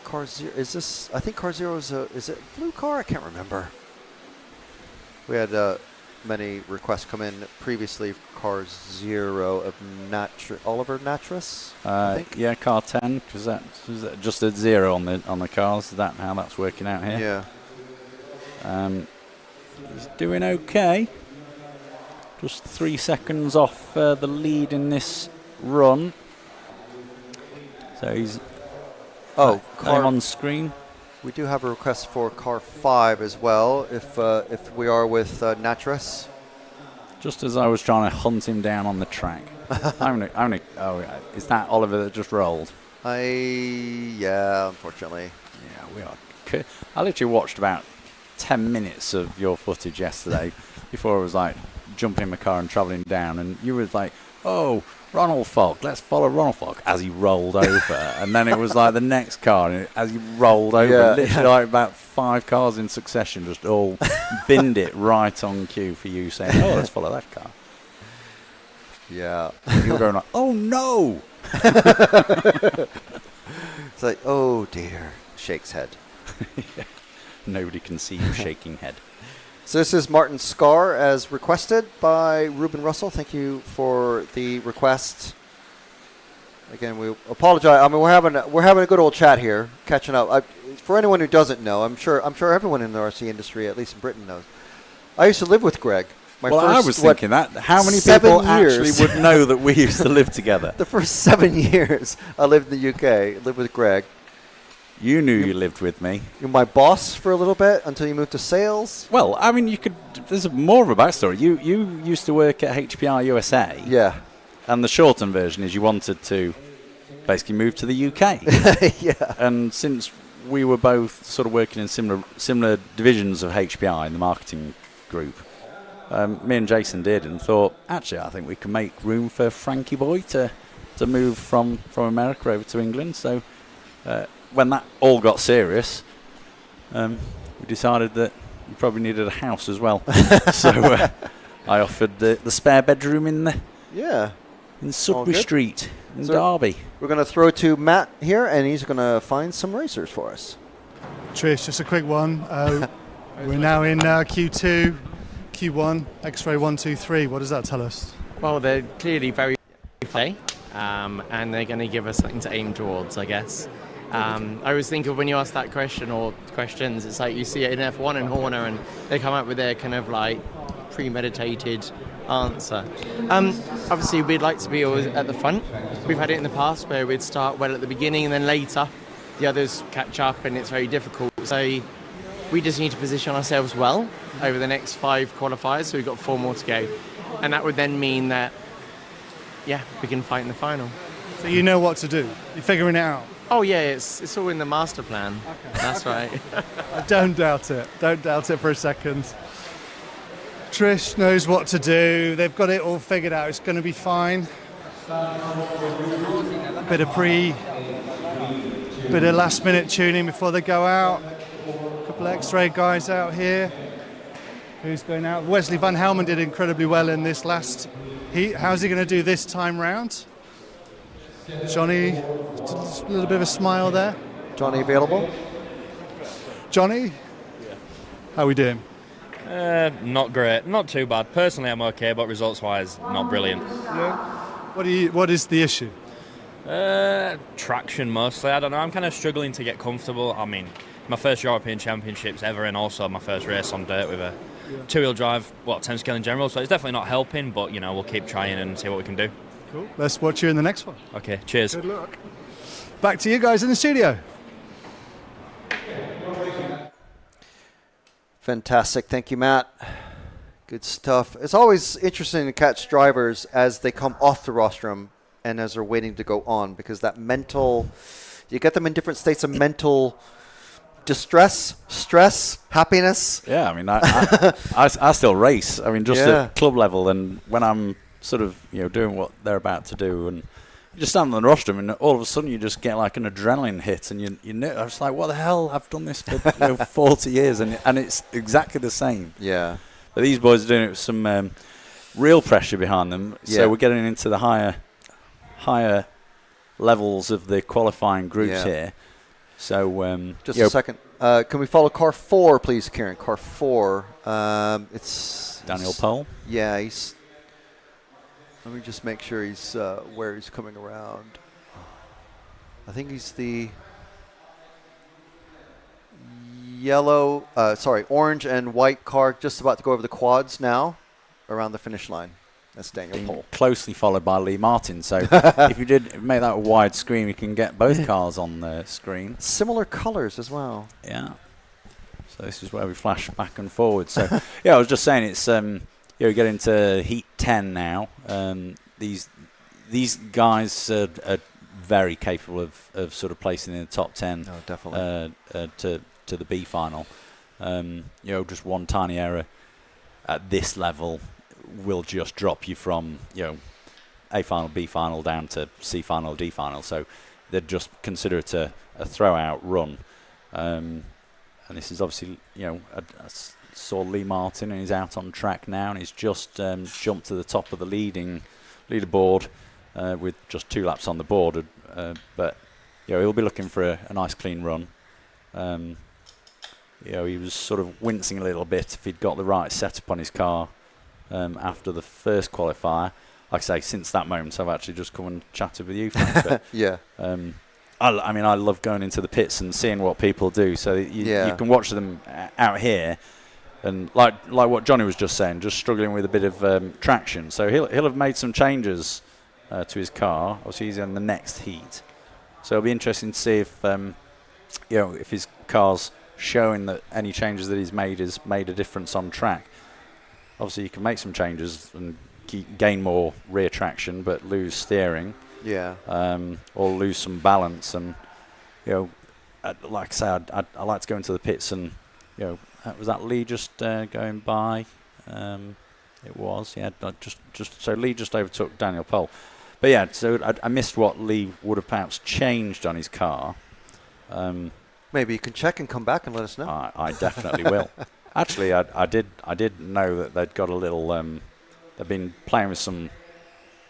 Car 0 is this? I think car 0 is it a blue car? I can't remember. We had many requests come in previously. Car 0 of Oliver Natras. I think. Yeah, car 10. Was that just a 0 on the cars? Is that how that's working out here? Yeah. He's doing okay. Just 3 seconds off the lead in this run. So he's car on screen. We do have a request for car 5 as well. If we are with Natras. Just as I was trying to hunt him down on the track. Is that Oliver that just rolled? Unfortunately. Yeah, we are. I literally watched about 10 minutes of your footage yesterday before I was like jumping in my car and travelling down, and you were like, oh, Ronald Falk, let's follow Ronald Falk, as he rolled over. And then it was like the next car, and as he rolled over, literally like about 5 cars in succession just all binned it right on cue for you saying, oh, let's follow that car. Yeah. And you were going like, oh no. It's like, oh dear, shakes head. Yeah. Nobody can see you shaking head. So this is Martin Scar as requested by Ruben Russell. Thank you for the request. Again, we apologize. I mean, we're having a good old chat here, catching up. For anyone who doesn't know, I'm sure everyone in the RC industry, at least in Britain, knows. I used to live with Greg. I was thinking that. How many people actually would know that we used to live together? The first 7 years I lived in the UK, lived with Greg. You knew you lived with me. You're my boss for a little bit until you moved to sales. Well, I mean, there's more of a backstory. You used to work at HPR USA. Yeah. And the shortened version is you wanted to basically move to the UK. Yeah. And since we were both sort of working in similar divisions of HPI in the marketing group, me and Jason did, and thought, actually, I think we can make room for Frankie Boy to move from America over to England. So when that all got serious, we decided that we probably needed a house as well. So I offered the spare bedroom in Sudbury Street in Derby. We're going to throw to Matt here, and he's going to find some racers for us. Trish, just a quick one. We're now in Q2, Q1, X-ray 1, 2, 3. What does that tell us? Well, they're clearly very play, and they're going to give us something to aim towards, I guess. I always think of when you ask that question or questions, it's like you see it in F1 and Horner, and they come up with their kind of like premeditated answer. Obviously, we'd like to be always at the front. We've had it in the past where we'd start well at the beginning and then later the others catch up, and it's very difficult. So we just need to position ourselves well over the next 5 qualifiers, so we've got 4 more to go. And that would then mean that, yeah, we can fight in the final. So you know what to do? You're figuring it out? Oh yeah, it's all in the master plan. Okay. That's right. I don't doubt it. Don't doubt it for a second. Trish knows what to do. They've got it all figured out. It's going to be fine. A bit of last minute tuning before they go out. A couple of X-ray guys out here. Who's going out? Wesley Van Helmen did incredibly well in this last heat. How's he going to do this time round? Johnny, just a little bit of a smile there. Johnny available? Johnny? How are we doing? Not great. Not too bad. Personally, I'm okay, but results-wise, not brilliant. Yeah. What is the issue? Traction mostly. I don't know. I'm kind of struggling to get comfortable. I mean, my first European Championships ever, and also my first race on dirt with a two-wheel drive, 10 scale in general. So it's definitely not helping, but we'll keep trying and see what we can do. Cool. Let's watch you in the next one. Okay. Cheers. Good luck. Back to you guys in the studio. Fantastic. Thank you, Matt. Good stuff. It's always interesting to catch drivers as they come off the rostrum and as they're waiting to go on, because that mental, you get them in different states of mental distress, stress, happiness. Yeah, I mean, I still race. I mean, just at club level, and when I'm sort of doing what they're about to do, and you just stand on the rostrum, and all of a sudden you just get like an adrenaline hit, and you know, I was like, what the hell? I've done this for 40 years, and it's exactly the same. Yeah. But these boys are doing it with some real pressure behind them. Yeah. So we're getting into the higher levels of the qualifying groups here. So just a second. Can we follow car 4, please, Kieran? Car 4. It's Daniel Pohl. Yeah, he's. Let me just make sure he's where he's coming around. I think he's the orange and white car, just about to go over the quads now, around the finish line. That's Daniel Pohl. Closely followed by Lee Martin. So if you did make that a wide screen, you can get both cars on the screen. Similar colours as well. Yeah. So this is where we flash back and forward. So yeah, I was just saying it's we get into heat 10 now. These guys are very capable of sort of placing in the top 10. Oh, definitely. To the B final. Just one tiny error at this level will just drop you from A final, B final down to C final, D final. So they'd just consider it a throw-out run. And this is obviously I saw Lee Martin, and he's out on track now, and he's just jumped to the top of the leaderboard with just 2 laps on the board. But he'll be looking for a nice clean run. He was sort of wincing a little bit if he'd got the right setup on his car after the first qualifier. Like I say, since that moment, I've actually just come and chatted with you, Frank. But, yeah. I mean, I love going into the pits and seeing what people do. So you can watch them out here, and like what Johnny was just saying, just struggling with a bit of traction. So he'll have made some changes to his car. Obviously, he's in the next heat, so it'll be interesting to see if if his car's showing that any changes that he's made has made a difference on track. Obviously, you can make some changes and gain more rear traction, but lose steering. Yeah. Or lose some balance, and like I say, I like to go into the pits, and was that Lee just going by? It was, yeah. So Lee just overtook Daniel Pohl, but yeah. So I missed what Lee would have perhaps changed on his car. Maybe you can check and come back and let us know. I definitely will. Actually, I did know that they'd got a little. They've been playing with some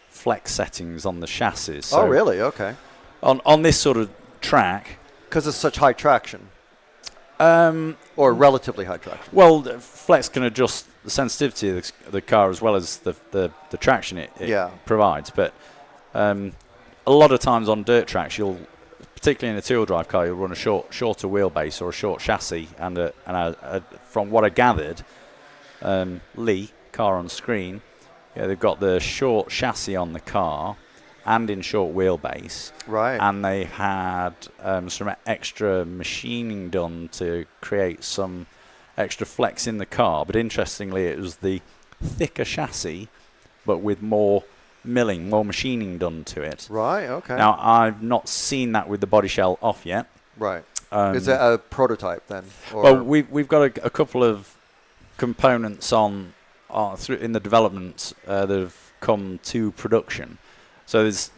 flex settings on the chassis. So really? Okay. On this sort of track, because it's such high traction. Or relatively high traction? Well, Flex can adjust the sensitivity of the car as well as the traction it provides. But a lot of times on dirt tracks, particularly in a two-wheel drive car, you'll run a shorter wheelbase or a short chassis. And from what I gathered, Lee, car on screen, they've got the short chassis on the car and in short wheelbase. Right. And they had some extra machining done to create some extra flex in the car. But interestingly, it was the thicker chassis, but with more milling, more machining done to it. Right, okay. Now, I've not seen that with the body shell off yet. Right. Is that a prototype then? Or well, we've got a couple of components in the development that have come to production. So there's,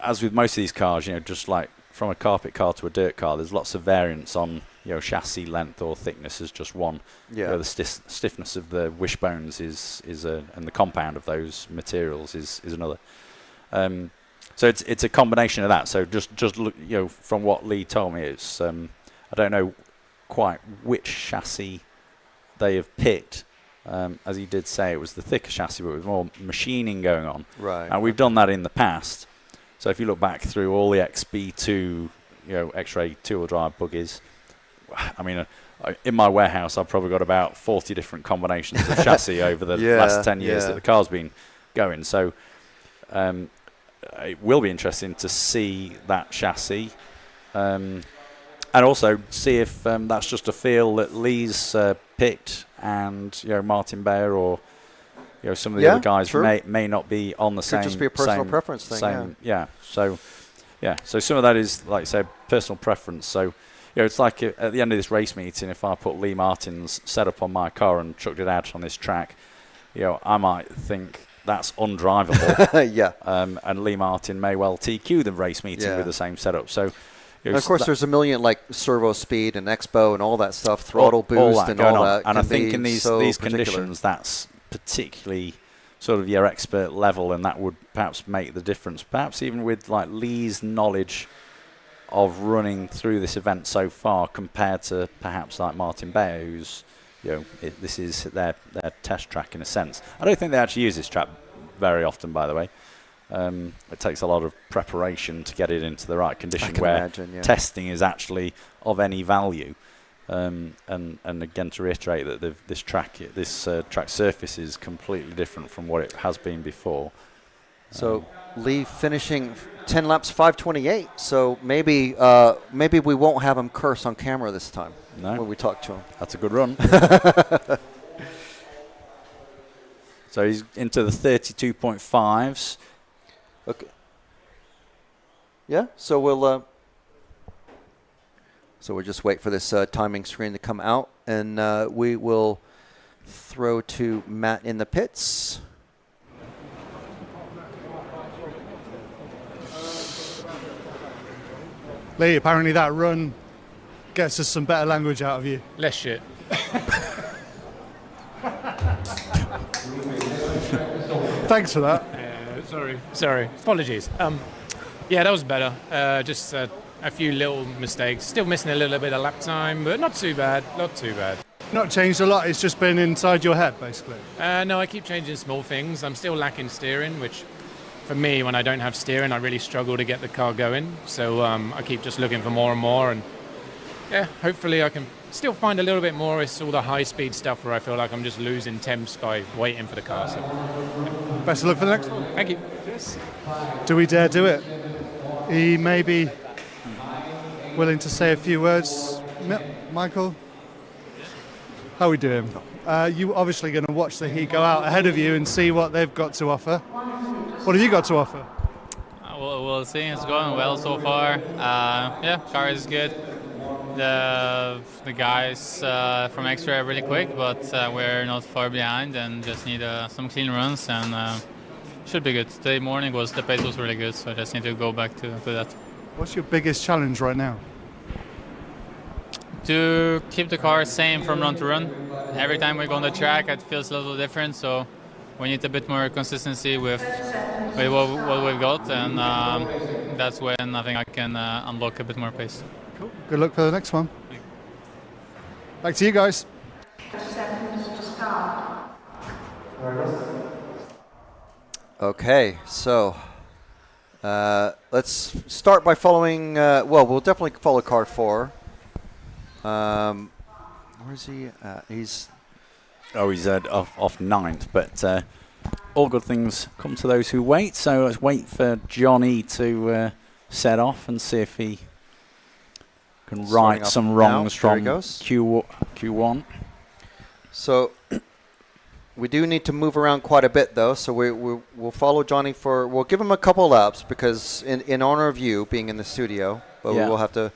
as with most of these cars, just like from a carpet car to a dirt car, there's lots of variants on chassis length or thickness is just one. Yeah. The stiffness of the wishbones is and the compound of those materials is another. So it's a combination of that. So just look, from what Lee told me, it's I don't know quite which chassis they have picked. As he did say, it was the thicker chassis, but with more machining going on. Right. And we've done that in the past. So if you look back through all the XB2, X-ray two-wheel drive buggies, I mean, in my warehouse, I've probably got about 40 different combinations of chassis over the last 10 years that the car's been going. So it will be interesting to see that chassis. And also see if that's just a feel that Lee's picked, and Martin Bayer or some of the other guys may not be on the same. Could just be a personal preference thing. So some of that is, like you say, personal preference. So it's like at the end of this race meeting, if I put Lee Martin's setup on my car and chucked it out on this track, I might think that's undrivable. Yeah. And Lee Martin may well TQ the race meeting with the same setup. So. And of course, there's a million servo speed and expo and all that stuff, throttle boost and all that. And I think in these conditions, that's particularly sort of your expert level, and that would perhaps make the difference. Perhaps even with Lee's knowledge of running through this event so far, compared to perhaps Martin Bayer, who's this is their test track in a sense. I don't think they actually use this track very often, by the way. It takes a lot of preparation to get it into the right condition where testing is actually of any value. And again, to reiterate that this track surface is completely different from what it has been before. So Lee finishing 10 laps 5:28. So maybe we won't have him curse on camera this time when we talk to him. That's a good run. So he's into the 32.5s. Okay. Yeah. So we'll just wait for this timing screen to come out, and we will throw to Matt in the pits. Lee, apparently that run gets us some better language out of you. Less shit. Thanks for that. Sorry. Apologies. Yeah, that was better. Just a few little mistakes. Still missing a little bit of lap time, but not too bad. Not changed a lot. It's just been inside your head, basically. No, I keep changing small things. I'm still lacking steering, which for me, when I don't have steering, I really struggle to get the car going. So I keep just looking for more and more. And yeah, hopefully I can still find a little bit more. It's all the high-speed stuff where I feel like I'm just losing temps by waiting for the car. So, yeah. Best of luck for the next one. Thank you. Cheers. Do we dare do it? He may be willing to say a few words. Michael? How are we doing? You obviously going to watch the heat go out ahead of you and see what they've got to offer. What have you got to offer? We'll see. It's going well so far. Car is good. The guys from X-Ray are really quick, but we're not far behind and just need some clean runs, and should be good. Today morning the pace was really good, so I just need to go back to that. What's your biggest challenge right now? To keep the car same from run to run. Every time we go on the track, it feels a little different, so we need a bit more consistency with what we've got, and that's when I think I can unlock a bit more pace. Cool. Good luck for the next one. Back to you guys. Okay, so let's start by following. Well, we'll definitely follow car 4. Where is he? He's off 9th, but all good things come to those who wait. So let's wait for Johnny to set off and see if he can right some wrongs from Q1. So we do need to move around quite a bit, though. So we'll follow Johnny for. We'll give him a couple laps because in honor of you being in the studio, but we will have to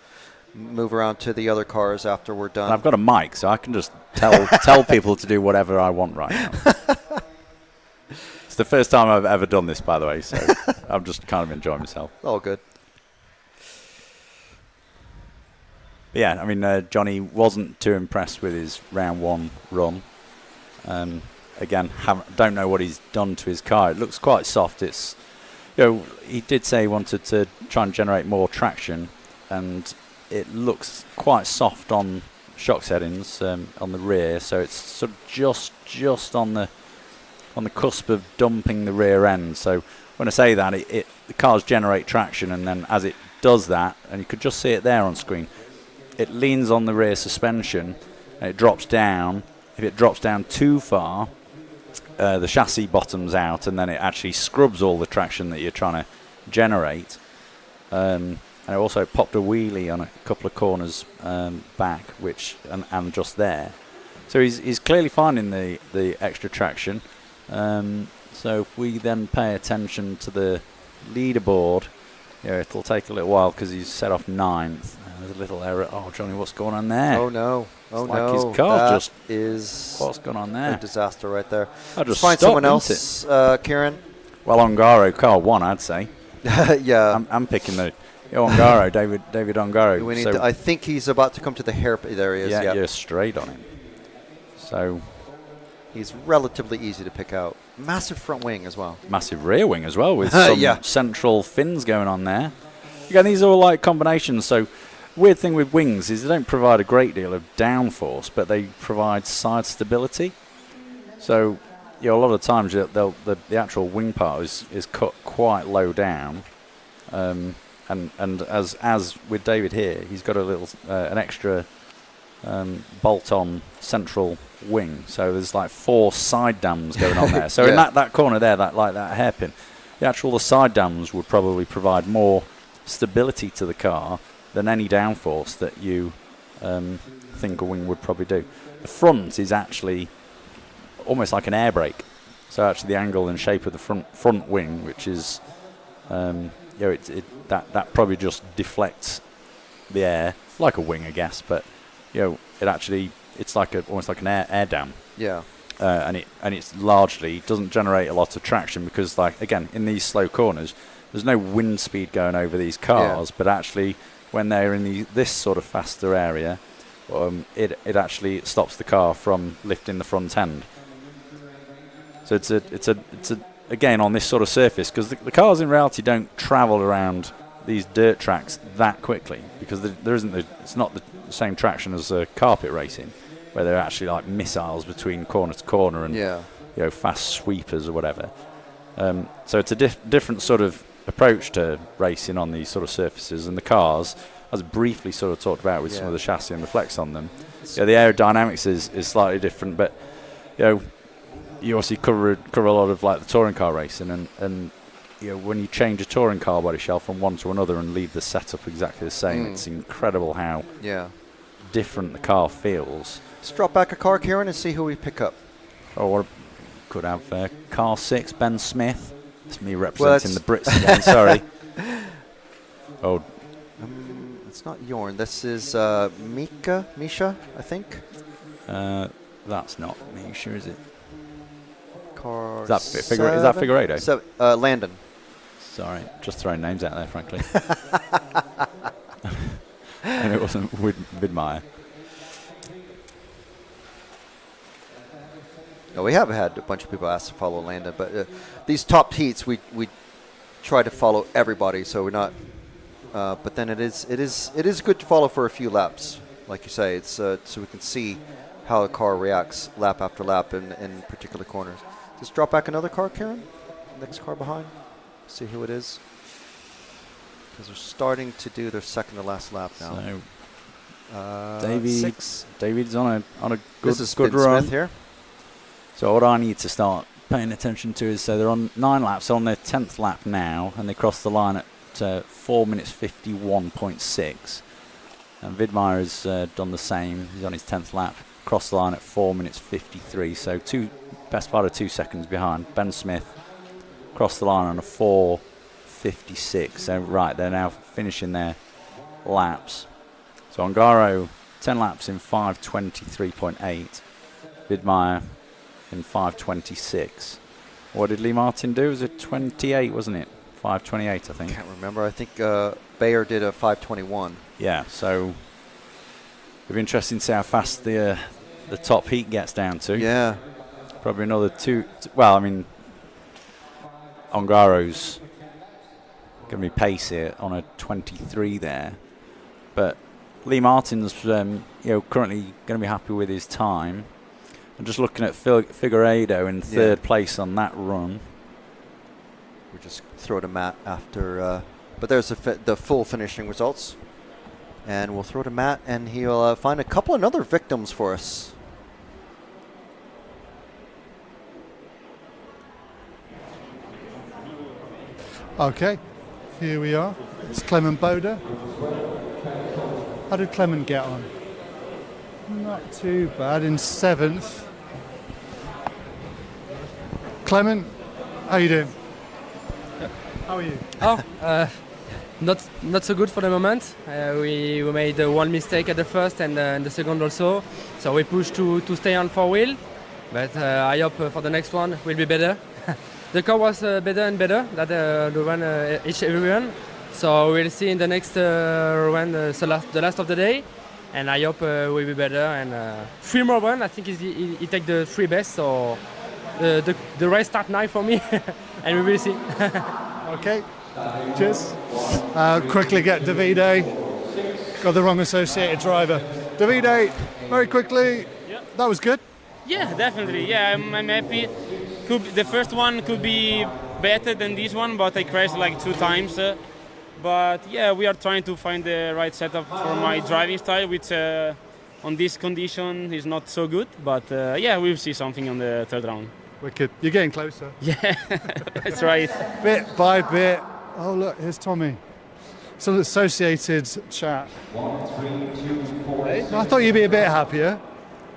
move around to the other cars after we're done. And I've got a mic, so I can just tell people to do whatever I want right now. It's the first time I've ever done this, by the way, so I'm just kind of enjoying myself. All good. But yeah, I mean, Johnny wasn't too impressed with his round 1 run. Again, don't know what he's done to his car. It looks quite soft. It's, he did say he wanted to try and generate more traction, and it looks quite soft on shock settings on the rear. So it's sort of just on the cusp of dumping the rear end. So when I say that, the cars generate traction, and then as it does that, and you could just see it there on screen, it leans on the rear suspension and it drops down. If it drops down too far, the chassis bottoms out, and then it actually scrubs all the traction that you're trying to generate. And it also popped a wheelie on a couple of corners back, and just there. So he's clearly finding the extra traction. So if we then pay attention to the leaderboard, it'll take a little while because he's set off 9th. There's a little error. Oh, Johnny, what's going on there? Oh no! Oh it's no! Like his car that just is what's going on there? A disaster right there. I'll just find stop, someone else, Kieran. Well, Ongaro, car 1, I'd say. Yeah. I'm picking the Ongaro, David Ongaro. We need I think he's about to come to the hairpin. There he is. Yeah, yep. you're straight on him. So he's relatively easy to pick out. Massive front wing as well. Massive rear wing as well with some central fins going on there. Again, these are all like combinations. So weird thing with wings is they don't provide a great deal of downforce, but they provide side stability. So a lot of times the actual wing part is cut quite low down. And as with David here, he's got a little an extra bolt-on central wing. So there's like 4 side dams going on there. So in that corner there, that hairpin, the side dams would probably provide more stability to the car than any downforce that you think a wing would probably do. The front is actually almost like an air brake. So actually the angle and shape of the front wing, which is that probably just deflects the air like a wing, I guess, but it's like almost like an air dam. Yeah. And it's largely doesn't generate a lot of traction because, like, again, in these slow corners, there's no wind speed going over these cars, but actually when they're in this sort of faster area, it actually stops the car from lifting the front end. So it's again on this sort of surface, because the cars in reality don't travel around these dirt tracks that quickly, because it's not the same traction as carpet racing, where they're actually like missiles between corner to corner and fast sweepers or whatever. So it's a different sort of approach to racing on these sort of surfaces, and the cars, as briefly sort of talked about with some of the chassis and the flex on them, the aerodynamics is slightly different, but you obviously cover a lot of like the touring car racing, and when you change a touring car body shell from one to another and leave the setup exactly the same, it's incredible how different the car feels. Let's drop back a car, Kieran, and see who we pick up. Or could have car 6, Ben Smith. It's me representing the Brits again, sorry. Oh, it's not Jorn. This is Misha, I think. That's not Misha, is it? Car is that Figueiredo? Landon. Sorry, just throwing names out there, frankly. And it wasn't Widmeyer. No, we have had a bunch of people ask to follow Landon, but these top heats we try to follow everybody, so we're not. But then it is good to follow for a few laps. like you say, it's so we can see how a car reacts lap after lap in particular corners. Just drop back another car, Karen. Next car behind. See who it is. Because they're starting to do their second to last lap now. So David's on a good run. run Smith here. So what I need to start paying attention to is, so they're on 9 laps, on their 10th lap now, and they crossed the line at 4 minutes 51.6. And Widmeyer has done the same. He's on his 10th lap, crossed the line at 4 minutes 53. So best part of 2 seconds behind. Ben Smith crossed the line on a 4:56. So right, they're now finishing their laps. So Ongaro 10 laps in 5:23.8. Widmeyer in 5:26. What did Lee Martin do? Was it 28, wasn't it? 5:28, I think. Can't remember. I think Bayer did a 5:21. Yeah, so it'll be interesting to see how fast the top heat gets down to. Yeah. Probably another 2. Well, I mean, Ongaro's going to be pace here on a 23 there. But Lee Martin's currently going to be happy with his time. I'm just looking at Figueiredo in third place on that run. We'll just throw to Matt after. But there's the full finishing results. And we'll throw to Matt, and he'll find a couple of other victims for us. Okay, here we are. It's Clement Boda. How did Clement get on? Not too bad, in 7th. Clement, how you doing? How are you? Not so good for the moment. We made one mistake at the first and the second also. So we pushed to stay on 4-wheel. But I hope for the next one will be better. The car was better and better than the one every run. So we'll see in the next run, the last of the day. And I hope we'll be better. And 3 more runs, I think he take the 3 best. So the race start now for me. And we will see. Okay. Cheers. Quickly get Davide. Got the wrong associated driver. Davide, very quickly. Yeah. That was good. Yeah, definitely. Yeah, I'm happy. The first one could be better than this one, but I crashed like 2 times. But yeah, we are trying to find the right setup for my driving style, which on this condition is not so good. But yeah, we'll see something on the 3rd round. Wicked. You're getting closer. Yeah, that's right. Bit by bit. Oh, look, here's Tommy. Some associated chat. I thought you'd be a bit happier.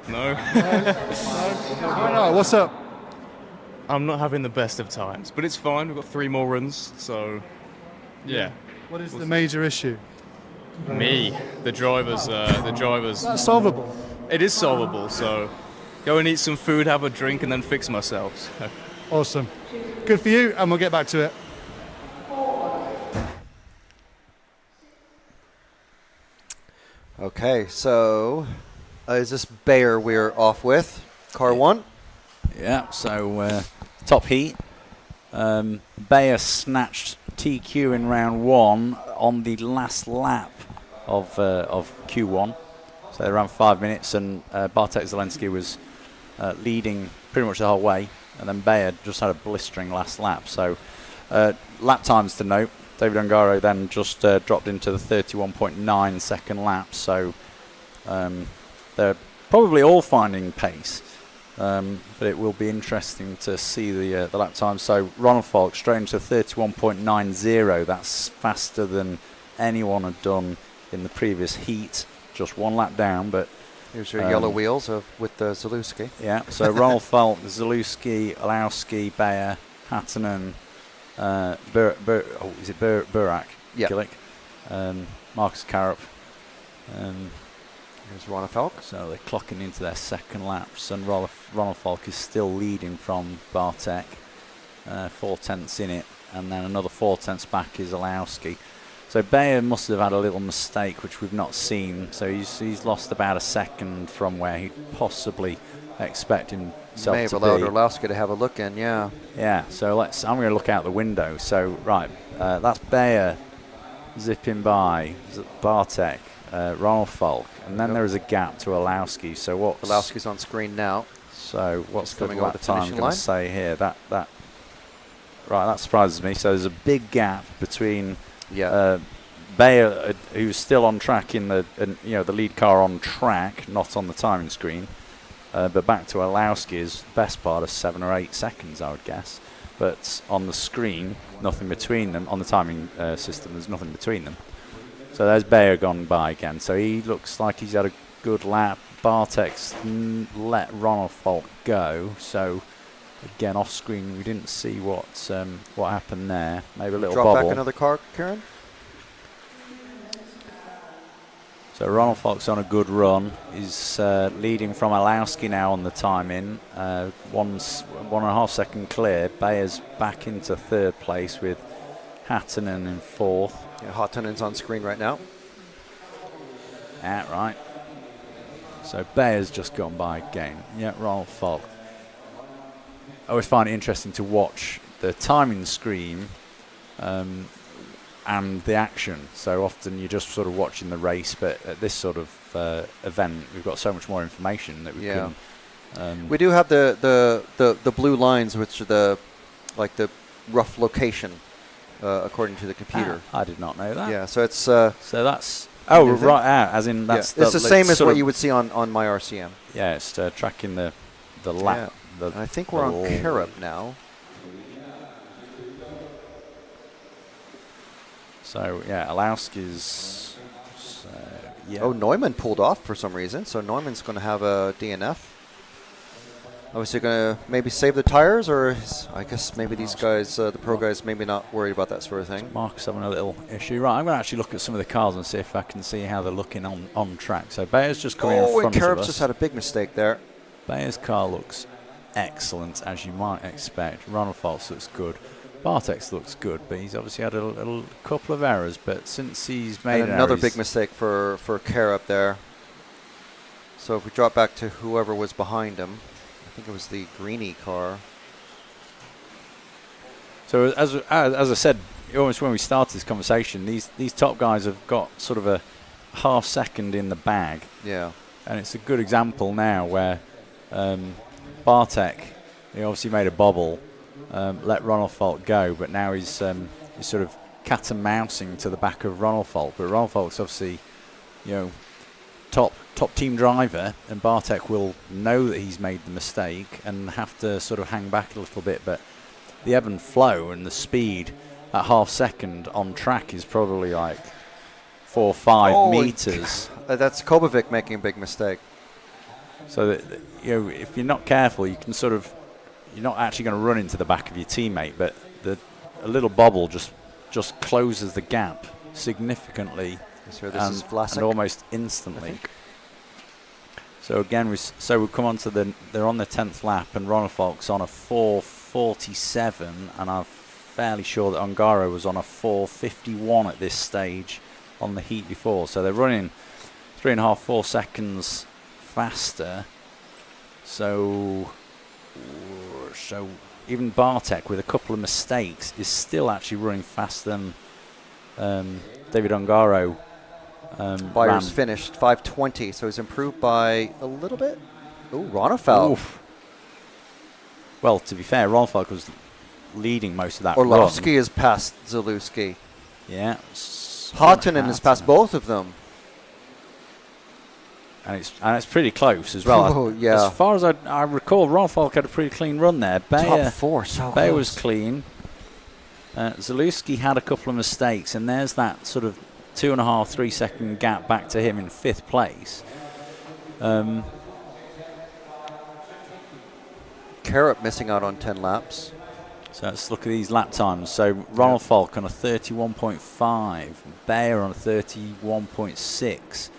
No. Why not? What's up? I'm not having the best of times, but it's fine. We've got 3 more runs, so yeah. What is the major issue? Me, the drivers. That's solvable. It is solvable, so go and eat some food, have a drink, and then fix myself. Awesome. Good for you, and we'll get back to it. Okay, so is this Bayer we're off with? Car 1? Yeah, so top heat. Bayer snatched TQ in round 1 on the last lap of Q1. So they ran 5 minutes, and Bartek Zelensky was leading pretty much the whole way, and then Bayer just had a blistering last lap. So lap times to note. David Ongaro then just dropped into the 31.9 second lap. So they're probably all finding pace. But it will be interesting to see the lap time. So Ronald Falk straight into 31.90. That's faster than anyone had done in the previous heat. Just 1 lap down, but here's your yellow wheels with the Zalewski. Yeah. So Ronald Falk, Zalewski, Olowski, Bayer, Hattinen, is it Burak? Yeah. Gillick, Marcus Karup. Here's Ronald Falk. So they're clocking into their second laps, and Ronald Falk is still leading from Bartek, 4 tenths in it, and then another 4 tenths back is Olowski. So Bayer must have had a little mistake, which we've not seen. So he's lost about a second from where he possibly expected himself May have to allowed be. Orlowski to have a look in, yeah. Yeah, so I'm going to look out the window. So, right, that's Bayer zipping by Bartek. Ronald Falk, and then there is a gap to Olowski. So what? Olowski's on screen now. So what's the coming over lap the time finishing going line? to say here? That right, that surprises me. So there's a big gap between Bayer, who's still on track in the the lead car on track, not on the timing screen, but back to Olowski's best part of 7 or 8 seconds, I would guess. But on the screen, nothing between them. On the timing system, there's nothing between them. So there's Bayer gone by again. So he looks like he's had a good lap. Bartek's let Ronald Falk go. So again, off screen, we didn't see what happened there. Maybe a little Drop bubble. back another car, Karen. So Ronald Falk's on a good run. He's leading from Olowski now on the timing. 1.5 second clear. Bayer's back into third place with Hattinen in fourth. Yeah, Hattinen's on screen right now. Right. So Bayer's just gone by again. Yeah, Ronald Falk. I always find it interesting to watch the timing screen and the action. So often you're just sort of watching the race, but at this sort of event, we've got so much more information that we can. We do have the blue lines, which are the rough location according to the computer. I did not know that. Yeah, so it's so that's as in that's it's the same as what you would see on my RCM. Yeah, it's tracking the lap. And I think we're on Carob now. So yeah, Olowski's. Oh, Neumann pulled off for some reason, so Neumann's going to have a DNF. Obviously, going to maybe save the tires, or I guess maybe these guys, the pro guys, maybe not worried about that sort of thing. Mark's having a little issue. Right, I'm going to actually look at some of the cars and see if I can see how they're looking on track. So Bayer's just coming in front and of Carob's us. just had a big mistake there. Bayer's car looks excellent, as you might expect. Ronald Falk looks good. Bartek's looks good, but he's obviously had a couple of errors. But since he's made another big mistake for Carob there. So if we drop back to whoever was behind him, I think it was the Greeny car. So as I said, almost when we started this conversation, these top guys have got sort of a half second in the bag. Yeah. And it's a good example now where Bartek, he obviously made a bobble, let Ronald Falk go, but now he's sort of cat and mousing to the back of Ronald Falk. But Ronald Falk's obviously, top team driver, and Bartek will know that he's made the mistake and have to sort of hang back a little bit. But the ebb and flow and the speed at half second on track is probably like 4 or 5 meters. That's Kobovic making a big mistake. So that, if you're not careful, you can sort of, you're not actually going to run into the back of your teammate, but a little bobble just closes the gap significantly. So this is Vlasic, and almost instantly. So again, we come on to they're on the 10th lap, and Ronald Falk's on a 4:47, and I'm fairly sure that Ongaro was on a 4:51 at this stage on the heat before. So they're running 3.5, 4 seconds faster. So even Bartek, with a couple of mistakes, is still actually running faster than David Ongaro. Bayer's finished 5:20, so he's improved by a little bit. Oh, Ronefeld. Well, to be fair, Ronefeld was leading most of that Orlovsky has passed Zalewski. Yeah. Hattinen has passed both of them. And it's pretty close as well. Oh, yeah. As far as I recall, Ronefeld had a pretty clean run there. Top 4, so Bayer close. was clean. Zalewski had a couple of mistakes, and there's that sort of 2.5, 3 second gap back to him in 5th place. Carob missing out on 10 laps. So let's look at these lap times. So Ronald Falk on a 31.5, Bayer on a 31.6.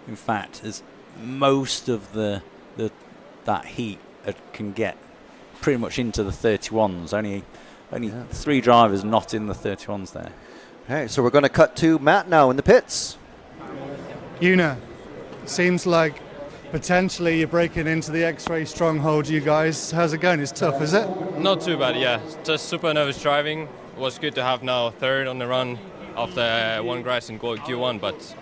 In fact, as most of that heat can get pretty much into the 31s. Only 3 drivers not in the 31s there. Okay, so we're going to cut to Matt now in the pits. Una, seems like potentially you're breaking into the X-Ray stronghold, you guys. How's it going? It's tough, is it? Not too bad, yeah. Just super nervous driving. It was good to have now 3rd on the run after one crash in Q1, but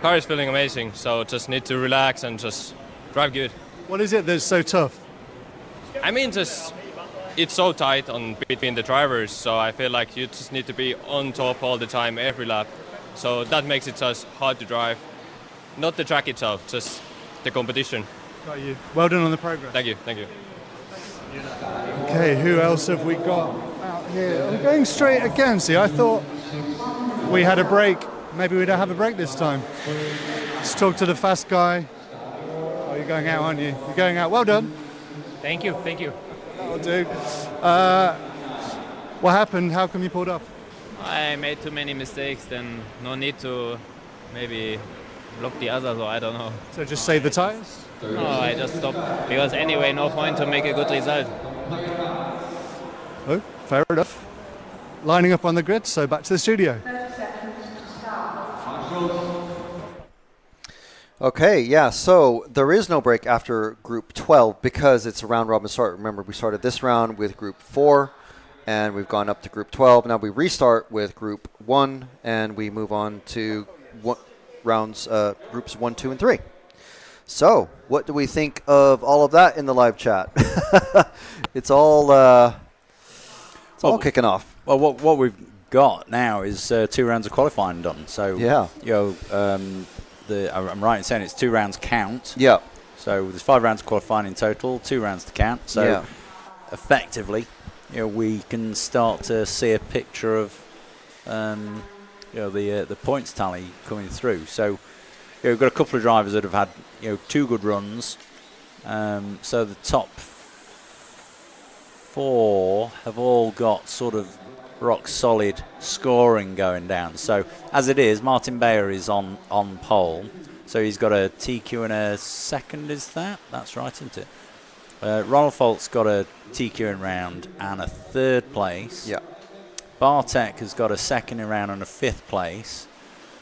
Car is feeling amazing, so just need to relax and just drive good. What is it that's so tough? I mean, just it's so tight on between the drivers, so I feel like you just need to be on top all the time, every lap. So that makes it just hard to drive. Not the track itself, just the competition. Got you. Well done on the progress. Thank you, thank you. Okay, who else have we got out here? I'm going straight again. See, I thought we had a break. Maybe we don't have a break this time. Let's talk to the fast guy. Oh, you're going out, aren't you? You're going out. Well done. Thank you, thank you. That'll do. What happened? How come you pulled off? I made too many mistakes, then no need to maybe block the others, or I don't know. So just save the tires? No, I just stopped. Because anyway, no point to make a good result. Oh, fair enough. Lining up on the grid, so back to the studio. Okay, yeah, so there is no break after Group 12 because it's a round-robin start. Remember, we started this round with Group 4, and we've gone up to Group 12. Now we restart with Group 1, and we move on to Groups 1, 2, and 3. So, what do we think of all of that in the live chat? It's all kicking off. Well, what we've got now is 2 rounds of qualifying done. So, yeah. I'm right in saying it's 2 rounds count. Yeah. So there's 5 rounds of qualifying in total, 2 rounds to count. So effectively, we can start to see a picture of the points tally coming through. So we've got a couple of drivers that have had 2 good runs. So the top 4 have all got sort of rock solid scoring going down. So as it is, Martin Bayer is on pole. So he's got a TQ and a second, is that? That's right, isn't it? Ronald Folt's got a TQ in round and a 3rd place. Yeah. Bartek has got a 2nd in round and a 5th place.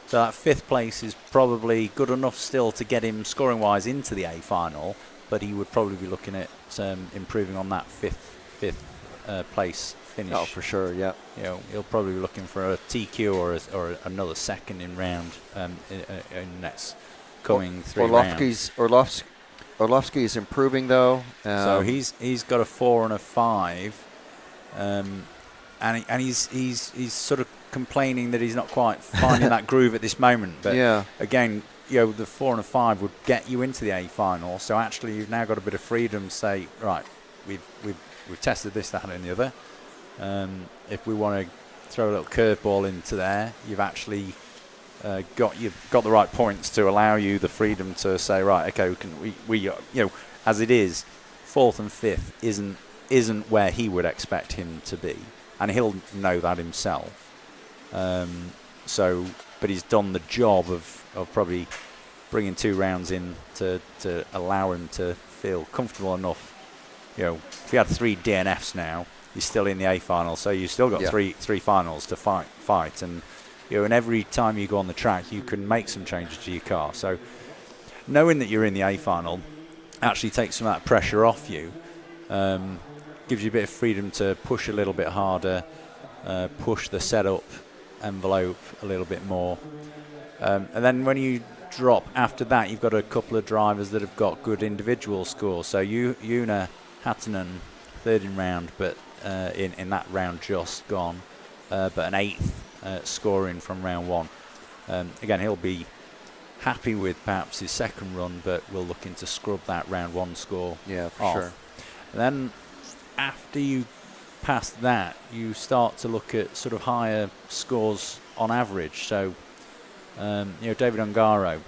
So that 5th place is probably good enough still to get him scoring-wise into the A final, but he would probably be looking at improving on that 5th place finish. Oh, for sure, yeah. He'll probably be looking for a TQ or another 2nd in round in next coming 3 rounds. Orlovsky is improving though. So he's got a 4 and a 5, and he's sort of complaining that he's not quite finding that groove at this moment. But again, the 4 and a 5 would get you into the A final. So actually, you've now got a bit of freedom to say, right, we've tested this, that, and the other. If we want to throw a little curveball into there, you've actually got the right points to allow you the freedom to say, right, okay, we as it is, 4th and 5th isn't where he would expect him to be, and he'll know that himself. But he's done the job of probably bringing 2 rounds in to allow him to feel comfortable enough. If you had 3 DNFs now, you're still in the A final, so you've still got three finals to fight, and and every time you go on the track, you can make some changes to your car. So knowing that you're in the A final actually takes some of that pressure off you, gives you a bit of freedom to push a little bit harder, push the setup envelope a little bit more, and then when you drop after that, you've got a couple of drivers that have got good individual scores. So Una Hattunen, 3rd in round, but in that round just gone, but an 8th scoring from round 1. Again, he'll be happy with perhaps his 2nd run, but we're looking to scrub that round 1 score off. Sure. And then after you pass that, you start to look at sort of higher scores on average. So David Ungaro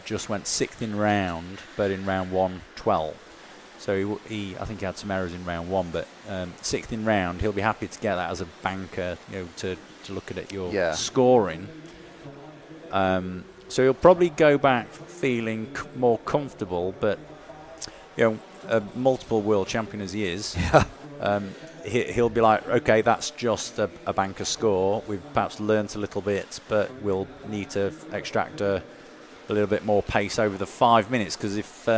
just went 6th in round, but in round 1, 12. So I think he had some errors in round 1, but 6th in round, he'll be happy to get that as a banker, to look at your scoring. So he'll probably go back feeling more comfortable, but a multiple world champion as he is, he'll be like, okay, that's just a banker score. We've perhaps learnt a little bit, but we'll need to extract a little bit more pace over the 5 minutes. Because if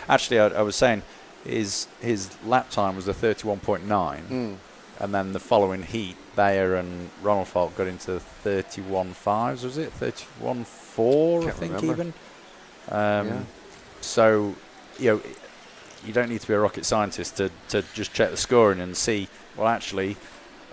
actually, I was saying his lap time was a 31.9, and then the following heat, Bayer and Ronald Falk got into 31.5s, was it? 31.4, I think, remember. even. So, you don't need to be a rocket scientist to just check the scoring and see, well, actually,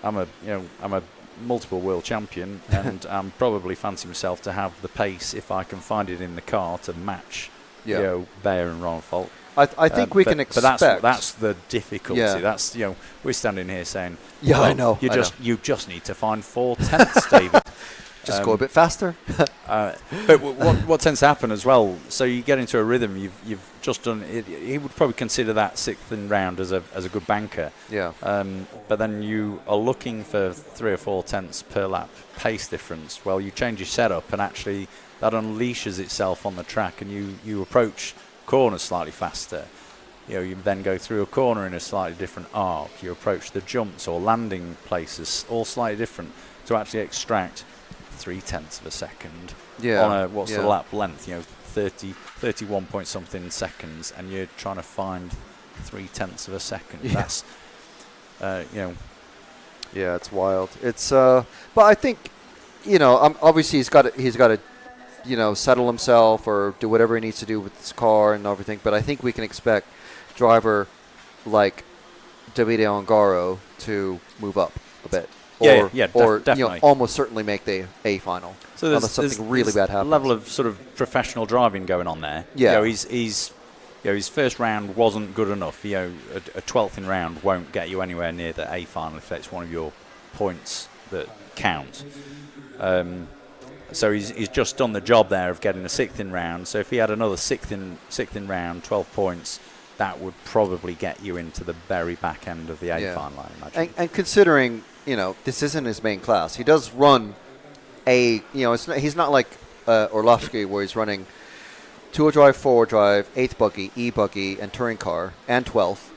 I'm a multiple world champion, and I'm probably fancy myself to have the pace, if I can find it in the car, to match Bayer and Ronald Falk. I think we can expect. But that's the difficulty. Yeah. That's we're standing here saying, Yeah, well, I know. You just need to find 4/10, David. Just go a bit faster. But what tends to happen as well? So you get into a rhythm. You've just done it. He would probably consider that 6th in round as a good banker. Yeah. But then you are looking for 3 or 4/10 per lap pace difference. Well, you change your setup, and actually that unleashes itself on the track, and you approach corners slightly faster. You then go through a corner in a slightly different arc. You approach the jumps or landing places all slightly different to actually extract 0.3 of a second on a the lap length, 31 point something seconds, and you're trying to find 0.3 of a second. That's yeah, it's wild. It's but I think obviously he's got to settle himself or do whatever he needs to do with his car and everything, but I think we can expect driver like Davide Ongaro to move up a bit. Definitely. Almost certainly make the A final. So there's something really bad happens. A level of sort of professional driving going on there. Yeah. His first round wasn't good enough. A 12th in round won't get you anywhere near the A final if that's one of your points that count. So he's just done the job there of getting a 6th in round. So if he had another 6th in round, 12 points, that would probably get you into the very back end of the A final, I imagine. And considering this isn't his main class, he does run he's not like Orlovsky where he's running 2-wheel drive, 4-wheel drive, 8th buggy, E-buggy, and touring car, and 12th.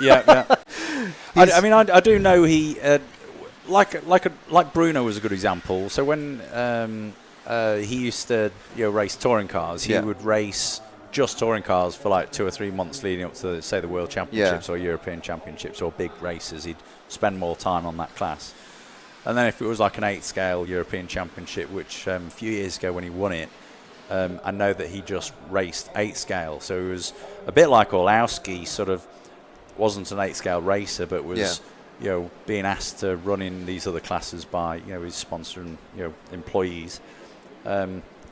Yeah. I do know he like Bruno was a good example. So when he used to race touring cars, he would race just touring cars for like 2 or 3 months leading up to, say, the World Championships or European Championships or big races. He'd spend more time on that class. And then if it was like an 8th scale European Championship, which a few years ago when he won it, I know that he just raced 8th scale. So it was a bit like Orlowski, sort of wasn't an 8th scale racer, but was being asked to run in these other classes by his sponsor and employees.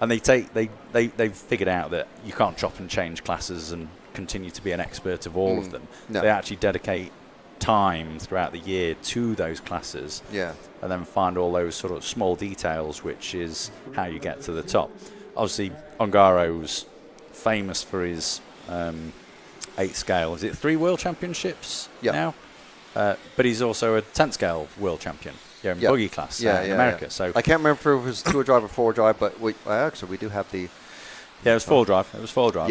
And they've figured out that you can't chop and change classes and continue to be an expert of all of them. No. They actually dedicate time throughout the year to those classes, and then find all those sort of small details, which is how you get to the top. Obviously, Ongaro's famous for his 8th scale. Is it 3 World Championships now? But he's also a 10th scale world champion. In buggy class in America. Yeah. So I can't remember if it was 2-wheel drive or 4-wheel drive, but we do have the. Yeah, it was 4-wheel drive. It was 4-wheel drive.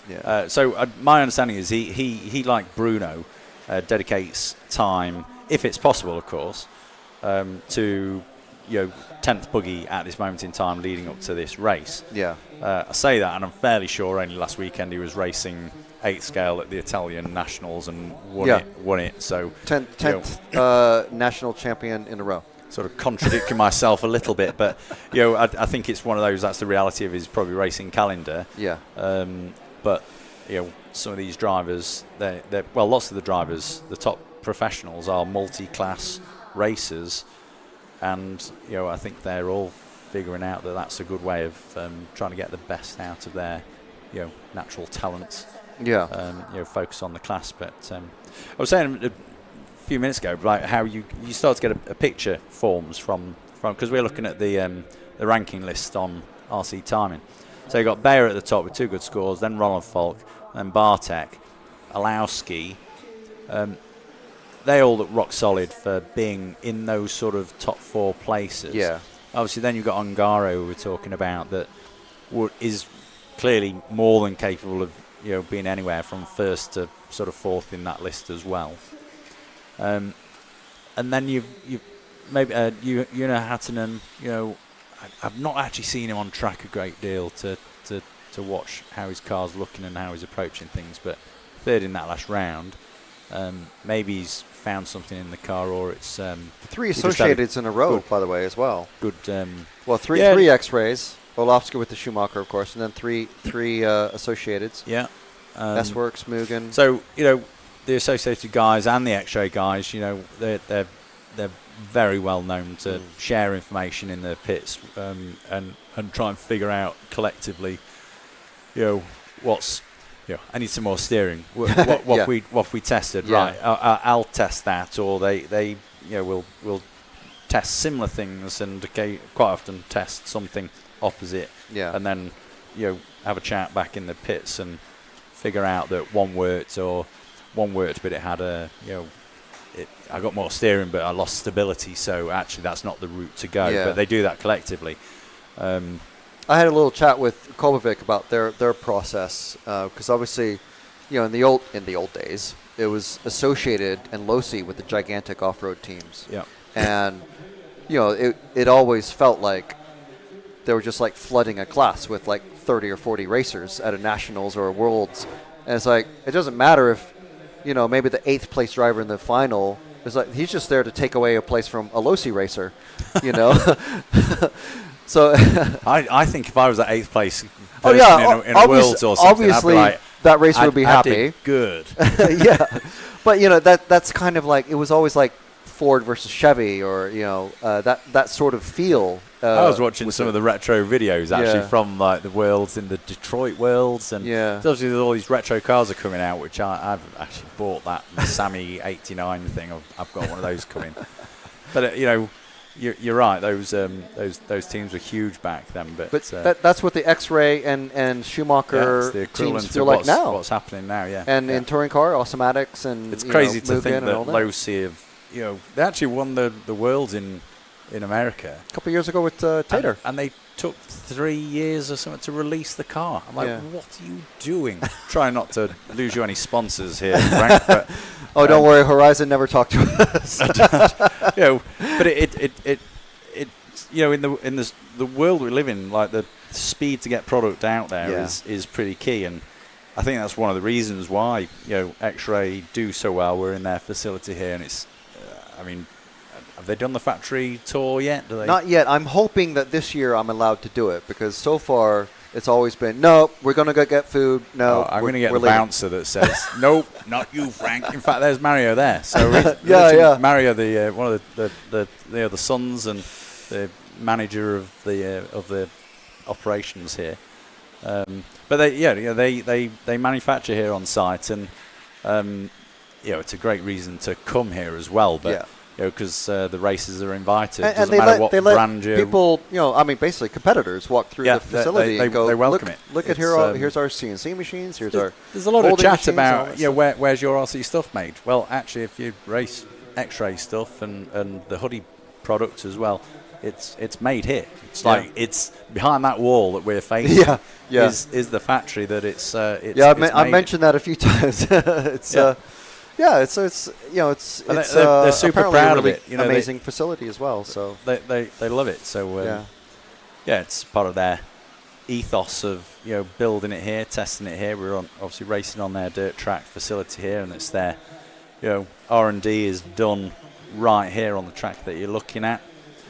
Yeah. So my understanding is he like Bruno dedicates time, if it's possible, of course, to 10th buggy at this moment in time leading up to this race. Yeah. I say that, and I'm fairly sure only last weekend he was racing 8th scale at the Italian Nationals and won it. So 10th national champion in a row. Sort of contradicting myself a little bit, but I think it's one of those. That's the reality of his probably racing calendar. Yeah. But some of these drivers, lots of the drivers, the top professionals are multi-class racers, and I think they're all figuring out that that's a good way of trying to get the best out of their natural talents. Focus on the class. But I was saying a few minutes ago, like how you start to get a picture forms from because we're looking at the ranking list on RC Timing. So you got Bayer at the top with 2 good scores, then Ronald Falk, then Bartek, Alowski. They all look rock solid for being in those sort of top 4 places. Yeah. Obviously, then you've got Ongaro, who we're talking about, that is clearly more than capable of being anywhere from 1st to sort of 4th in that list as well. And then you've maybe Hattinen. I've not actually seen him on track a great deal to watch how his car's looking and how he's approaching things, but 3rd in that last round. maybe he's found something in the car, or it's 3 associateds in a row, good, by the way, as well. Good. Well, three X-rays. Orlovsky with the Schumacher, of course, and then three associateds. Yeah. S-Works, Mugen. So the associated guys and the X-ray guys, they're very well known to share information in their pits and try and figure out collectively, what's. I need some more steering. What we tested, right? I'll test that, or they will test similar things, and quite often test something opposite. Yeah. And then have a chat back in the pits and figure out that one worked, but it had I got more steering, but I lost stability. So actually, that's not the route to go. Yeah. But they do that collectively. I had a little chat with Kobovic about their process, because obviously, in the old days, it was Associated and Losi with the gigantic off-road teams. Yeah. And it always felt like they were just like flooding a class with like 30 or 40 racers at a nationals or a worlds, and it's like it doesn't matter if maybe the 8th place driver in the final is like he's just there to take away a place from a Losi racer, So I think if I was at 8th place, in a Worlds or something, obviously I'd be that racer would be happy. Did good. Yeah, but that's kind of like it was always like Ford versus Chevy, or that sort of feel. I was watching some of the retro videos actually from like the Worlds in the Detroit Worlds, and obviously there's all these retro cars are coming out, which I've actually bought that Sammy '89 thing. I've got one of those coming, but You're right. Those teams were huge back then, but that's what the X-Ray and Schumacher the teams equivalent feel of like now. What's happening now? Yeah, and in touring car, automatics, and it's crazy to Mugen think that Losi they actually won the worlds in America a couple of years ago with Tater, and they took 3 years or something to release the car. I'm like, what are you doing? Trying not to lose you any sponsors here, Frank. But, don't worry, Horizon never talked to us. But it in the world we live in, like the speed to get product out there is pretty key, and I think that's one of the reasons why X-Ray do so well. We're in their facility here, and it's have they done the factory tour yet? Do they? Not yet. I'm hoping that this year I'm allowed to do it, because so far it's always been, no, we're going to go get food. No, I'm going to get the bouncer that says, nope, not you, Frank. In fact, there's Mario there. So Mario, one of the sons and the manager of the operations here. But they manufacture here on site, and it's a great reason to come here as well. But because the races are invited, and doesn't matter what brand you. People, basically competitors walk through the facility and go, they welcome it. Look at here. Here's our CNC machines. There's a lot of chat about where's your RC stuff made. Well, actually, if you race X-Ray stuff and the Hudy products as well, it's made here. It's like it's behind that wall that we're facing. Is the factory that it's I mentioned that a few times. They're super proud of it. Amazing facility as well. So they love it. So it's part of their ethos of building it here, testing it here. We're obviously racing on their dirt track facility here, and it's their R&D is done right here on the track that you're looking at.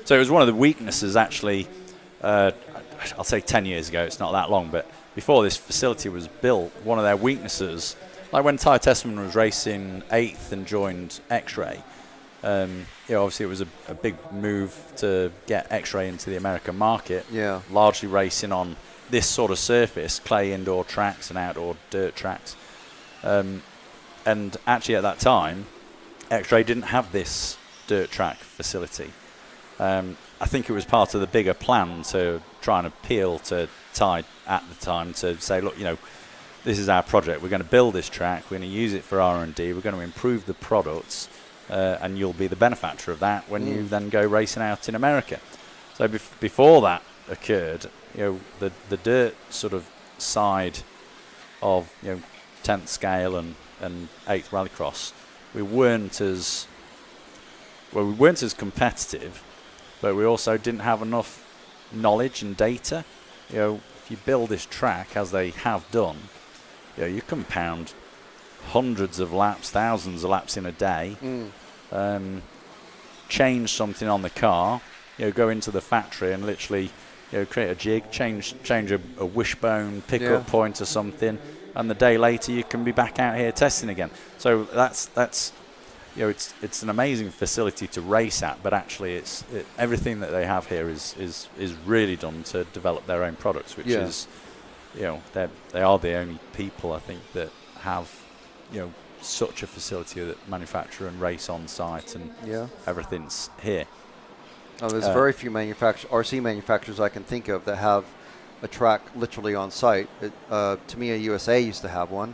So it was one of the weaknesses actually. I'll say 10 years ago. It's not that long, but before this facility was built, one of their weaknesses. Like when Ty Tessman was racing 8th and joined X-Ray, obviously it was a big move to get X-Ray into the American market. Yeah. Largely racing on this sort of surface, clay indoor tracks and outdoor dirt tracks. And actually at that time, X-Ray didn't have this dirt track facility. I think it was part of the bigger plan to try and appeal to Ty at the time to say, look, this is our project. We're going to build this track. We're going to use it for R&D. We're going to improve the products, and you'll be the benefactor of that when you then go racing out in America. So before that occurred, the dirt sort of side of 10th scale and 8th Rallycross, we weren't as competitive, but we also didn't have enough knowledge and data. If you build this track as they have done, you compound hundreds of laps, thousands of laps in a day, change something on the car, go into the factory and literally, create a jig, change a wishbone, pickup point or something, and the day later you can be back out here testing again. So that's it's an amazing facility to race at, but actually everything that they have here is really done to develop their own products, which is, they are the only people I think that have, such a facility that manufacture and race on site, and everything's here. Oh, there's very few RC manufacturers I can think of that have a track literally on site. Tamiya USA used to have one.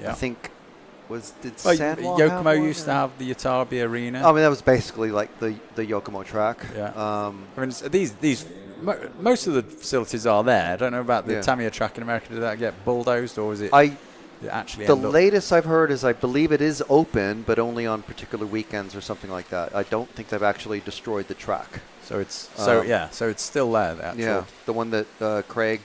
I think did Sanwa have Yokomo one? used to have the Hudy Arena. I mean, that was basically like the Yokomo track. Yeah. I mean, most of the facilities are there. I don't know about the Tamiya track in America. Did that get bulldozed, or is it? The latest I've heard is I believe it is open, but only on particular weekends or something like that. I don't think they've actually destroyed the track. So it's so it's still there. The one that Craig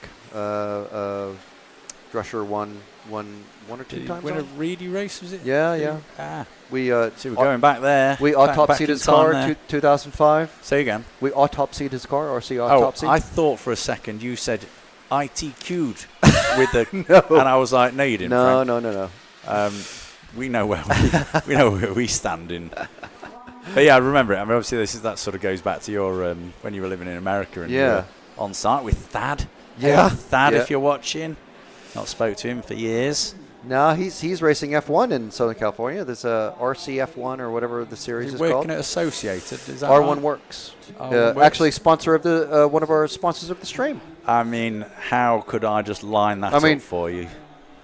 Drescher won one or two times. Win a Reedy race, was it? Yeah. We we're going back there. We autopsied his car 2005. Say again. We autopsied his car. RC autopsy. I thought for a second you said ITQ'd with the and I was like, no, you didn't. No. We know where we stand in. But I remember it. I mean, obviously that sort of goes back to your when you were living in America and you were on site with Thad. Thad, if you're watching. Not spoke to him for years. No, he's racing F1 in Southern California. There's a RC F1 or whatever the series is called. Working at Associated, is that R1 right? Works. Works. Actually, sponsor of the one of our sponsors of the stream. I mean, how could I just line that up for you?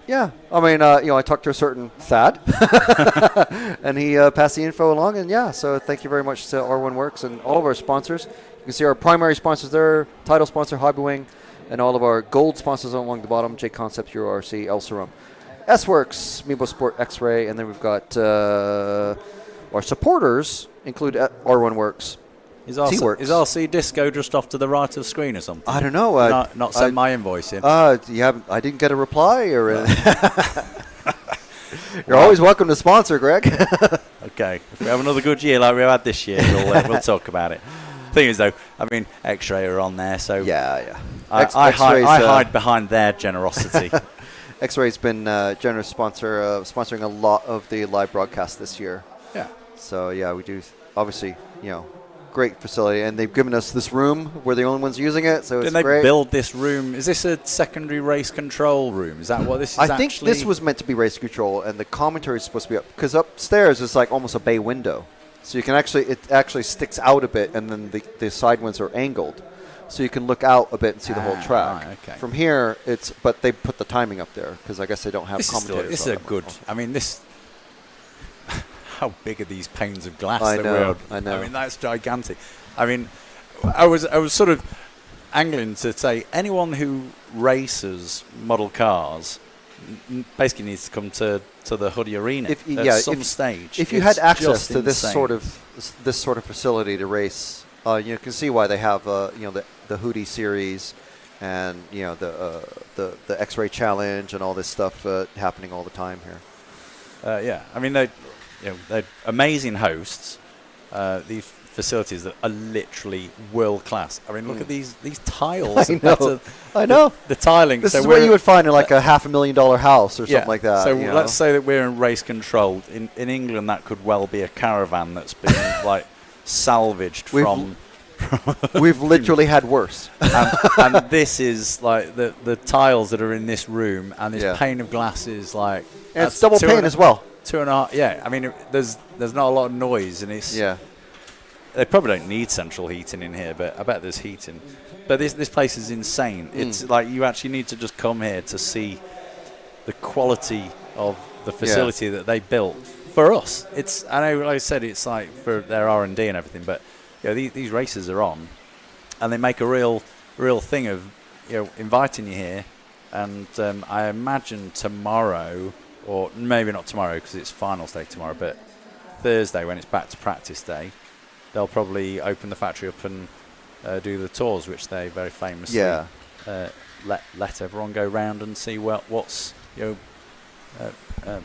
Yeah, I mean, I talked to a certain Thad, and he passed the info along, and so thank you very much to R1 Works and all of our sponsors. You can see our primary sponsors there, title sponsor Hobbywing, and all of our gold sponsors along the bottom, J Concept, Euro RC, Elserum, S-Works, Meebo Sport, X-Ray, and then we've got our supporters include R1 Works. Is RC Disco just off to the right of the screen or something? I don't know. Not send my invoice in. I didn't get a reply or You're always welcome to sponsor, Greg. Okay. If we have another good year like we had this year, we'll talk about it. Thing is, though, I mean, X-Ray are on there, so I hide behind their generosity. X-Ray's been generous sponsor, sponsoring a lot of the live broadcast this year. Yeah. So we do obviously, great facility, and they've given us this room. We're the only ones using it, so it's great. Didn't they build this room? Is this a secondary race control room? Is that what this is? I think this was meant to be race control, and the commentary is supposed to be up because upstairs is like almost a bay window. So you can it actually sticks out a bit, and then the side winds are angled, so you can look out a bit and see the whole track. Right, okay. From here, but they put the timing up there because I guess they don't have commentators. This is a good. I mean, this. How big are these panes of glass? I know. I mean, that's gigantic. I mean, I was sort of angling to say anyone who races model cars basically needs to come to the Hudy Arena at some stage. If you had access to this sort of facility to race, you can see why they have the Hudy series and the X-Ray Challenge and all this stuff happening all the time here. I mean they're amazing hosts. These facilities that are literally world class. I mean, look at these tiles. I know. The tiling. This is what you would find in like a $500,000 house or something like that. So let's say that we're in race control. In England, that could well be a caravan that's been like salvaged from. We've literally had worse. And this is like the tiles that are in this room, and this pane of glass is like. And it's double pane as well. 2.5. Yeah, I mean, there's not a lot of noise, and it's. They probably don't need central heating in here, but I bet there's heating. But this place is insane. It's like you actually need to just come here to see the quality of the facility that they built for us. I know, like I said, it's like for their R&D and everything, but these races are on, and they make a real thing of inviting you here. And I imagine tomorrow, or maybe not tomorrow because it's finals day tomorrow, but Thursday when it's back to practice day, they'll probably open the factory up and do the tours, which they very famously let everyone go round and see what's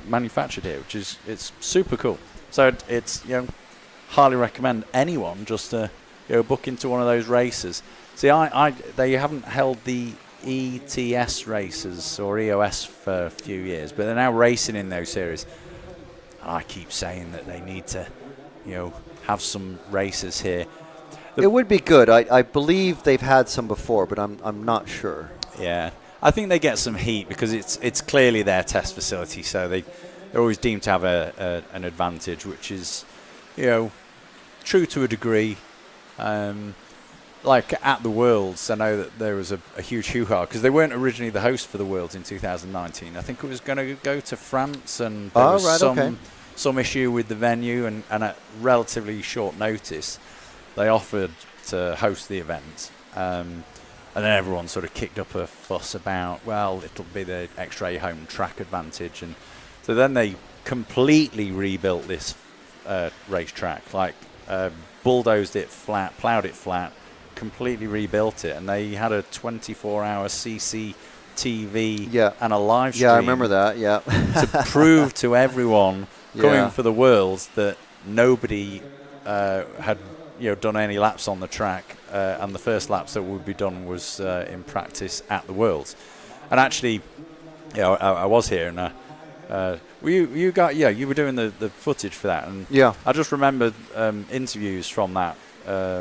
manufactured here, which is it's super cool. So it's highly recommend anyone just to book into one of those races. See, they haven't held the ETS races or EOS for a few years, but they're now racing in those series. I keep saying that they need to, have some races here. It would be good. I believe they've had some before, but I'm not sure. Yeah, I think they get some heat because it's clearly their test facility, so they're always deemed to have an advantage, which is, true to a degree. Like at the Worlds, I know that there was a huge hoo-ha because they weren't originally the host for the Worlds in 2019. I think it was going to go to France, and there was some issue with the venue, and at relatively short notice, they offered to host the event. And then everyone sort of kicked up a fuss about, well, it'll be the X-Ray home track advantage. And so then they completely rebuilt this racetrack, bulldozed it flat, ploughed it flat, completely rebuilt it, and they had a 24-hour CCTV and a live stream. Yeah, I remember that, to prove to everyone coming for the Worlds that nobody had done any laps on the track, and the first laps that would be done was in practice at the Worlds. And actually, I was here, and you were doing the footage for that, and I just remember interviews from that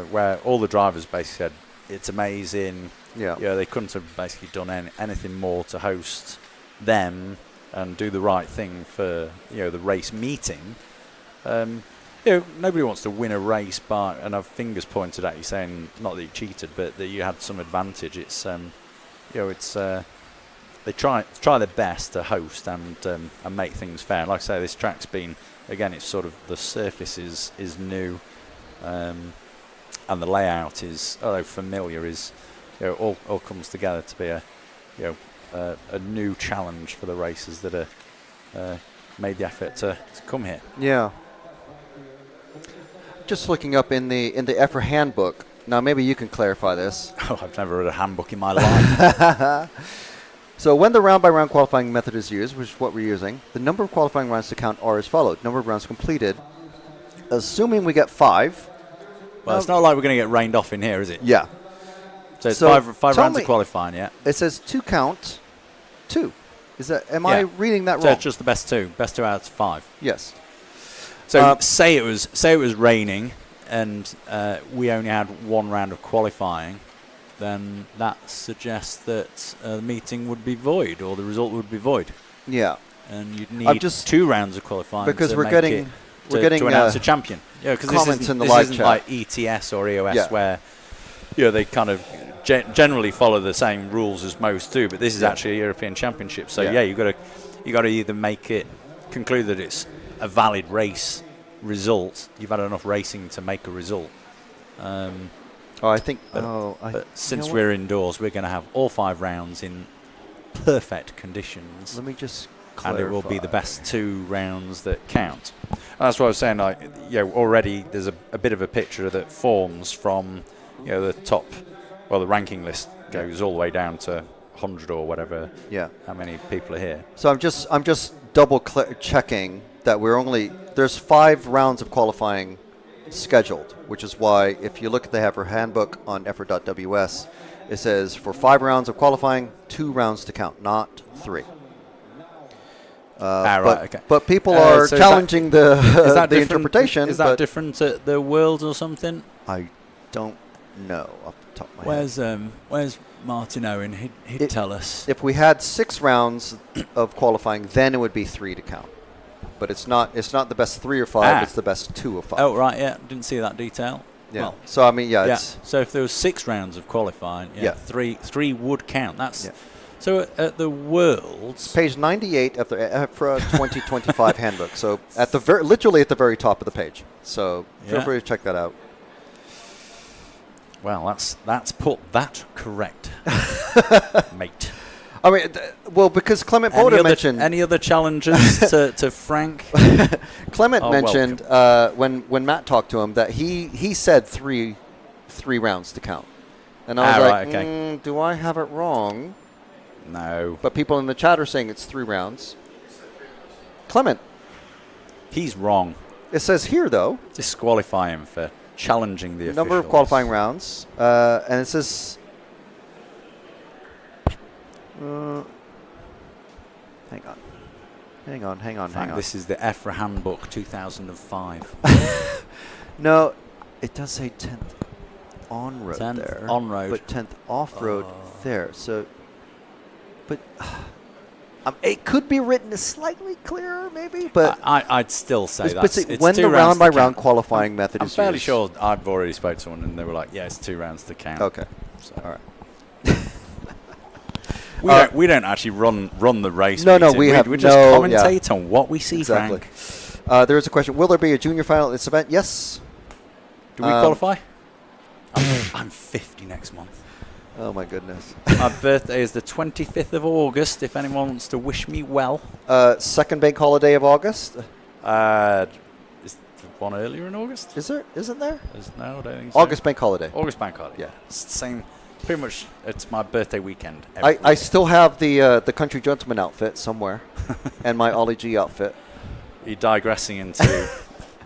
where all the drivers basically said it's amazing. They couldn't have basically done anything more to host them and do the right thing for the race meeting. Nobody wants to win a race and have fingers pointed at you saying not that you cheated, but that you had some advantage. It's they try their best to host and make things fair. Like I say, this track's been, again, it's sort of the surface is new, and the layout is, although familiar, is all comes together to be a new challenge for the racers that are made the effort to come here. Yeah. Just looking up in the EFRA handbook. Now maybe you can clarify this. Oh, I've never read a handbook in my life. So when the round-by-round qualifying method is used, which is what we're using, the number of qualifying rounds to count are as followed. Number of rounds completed, assuming we get 5. Well, it's not like we're going to get rained off in here, is it? Yeah. So it's five rounds of qualifying, yeah? It says 2 count 2. Am I reading that wrong? So it's just the best 2 out of 5. Yes. So say it was raining and we only had 1 round of qualifying, then that suggests that the meeting would be void, or the result would be void. Yeah. And you'd need 2 rounds of qualifying because to we're getting to announce a champion. Yeah, because comments in the live isn't chat like ETS or EOS where they kind of generally follow the same rules as most do, but this is actually a European Championship. So you got to either conclude that it's a valid race result. You've had enough racing to make a result. I think. But since we're indoors, we're going to have all 5 rounds in perfect conditions. Let me just clarify. And it will be the best 2 rounds that count. And that's what I was saying. Already there's a bit of a picture that forms from the top. Well, the ranking list goes all the way down to 100 or whatever. Yeah. How many people are here? So I'm just double checking that there's 5 rounds of qualifying scheduled, which is why if you look at the EFRA handbook on EFRA.ws, it says for 5 rounds of qualifying, 2 rounds to count, not 3. Right, okay. But people are challenging the interpretation. Is that different at the Worlds or something? I don't know off the top of my head. Where's Martin Owen? He'd tell us. If we had 6 rounds of qualifying, then it would be 3 to count. But it's not the best 3 or 5. It's the best 2 or 5. Oh right, yeah, didn't see that detail. Yeah. Well, so I mean, it's so if there was 6 rounds of qualifying, 3 would count. That's so at the Worlds, page 98 of the EFRA 2025 handbook. So at the literally at the very top of the page. So feel free to check that out. Well, that's put that correct, mate. I mean, because Clement Boda mentioned... Any other challenges to Frank? Clement mentioned when Matt talked to him that he said three rounds to count. And I was like, do I have it wrong? No. But people in the chat are saying it's 3 rounds. Clement. He's wrong. It says here, though. Disqualify him for challenging the number of officials. qualifying rounds. And it says... hang on. This is the EFRA Handbook 2005. No, it does say 10th on-road 10th there. on-road. But 10th off-road there. So, but it could be written slightly clearer, maybe. But I'd still say it's, that's but it's when 2 the rounds to round-by-round count. qualifying method I'm is fairly used. sure I've already spoke to someone and they were like, yeah, it's 2 rounds to count. Okay. So. All right. We don't actually run the race. No, meeting. we have we just commentate on what we see. Exactly. Frank. There is a question: will there be a junior final at this event? Yes. Do we qualify? I'm 50 next month. Oh my goodness. My birthday is the 25th of August. If anyone wants to wish me well. Second bank holiday of August. Is there one earlier in August? Is there? Isn't there? No, I don't think so. August bank holiday. August bank holiday. Yeah, it's the same. Pretty much, it's my birthday weekend. I still have the country gentleman outfit somewhere, and my Ollie G outfit. You're digressing into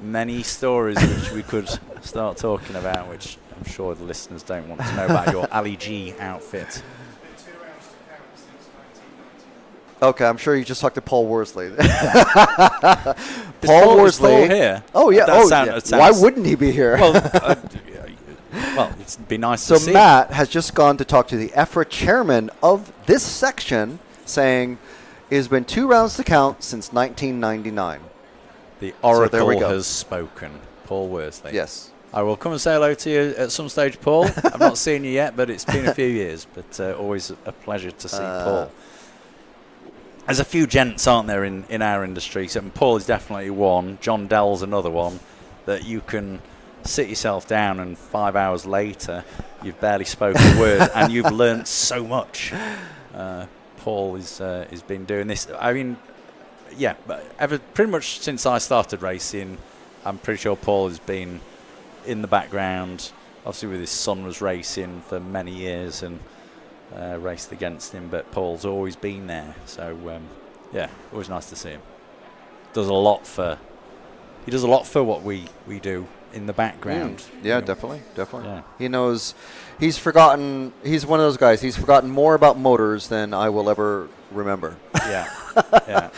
many stories which we could start talking about, which I'm sure the listeners don't want to know about your Ali G outfit. Okay, I'm sure you just talked to Paul Worsley. Paul Worsley here. Oh yeah. Why wouldn't he be here? Well, it'd be nice so to see. So Matt has just gone to talk to the EFRA chairman of this section, saying it has been 2 rounds to count since 1999. The oracle so there we go. has spoken. Paul Worsley. Yes. I will come and say hello to you at some stage, Paul. I've not seen you yet, but it's been a few years. But always a pleasure to see Paul. There's a few gents, aren't there, in our industry. So Paul is definitely one. John Dell's another one that you can sit yourself down and 5 hours later you've barely spoken a word and you've learnt so much. Paul has been doing this. I mean, yeah, pretty much since I started racing, I'm pretty sure Paul has been in the background. Obviously, with his son was racing for many years and raced against him, but Paul's always been there. So yeah, always nice to see him. He does a lot for what we do in the background. Yeah, definitely. Yeah. He knows. He's forgotten. He's one of those guys. He's forgotten more about motors than I will ever remember. Yeah.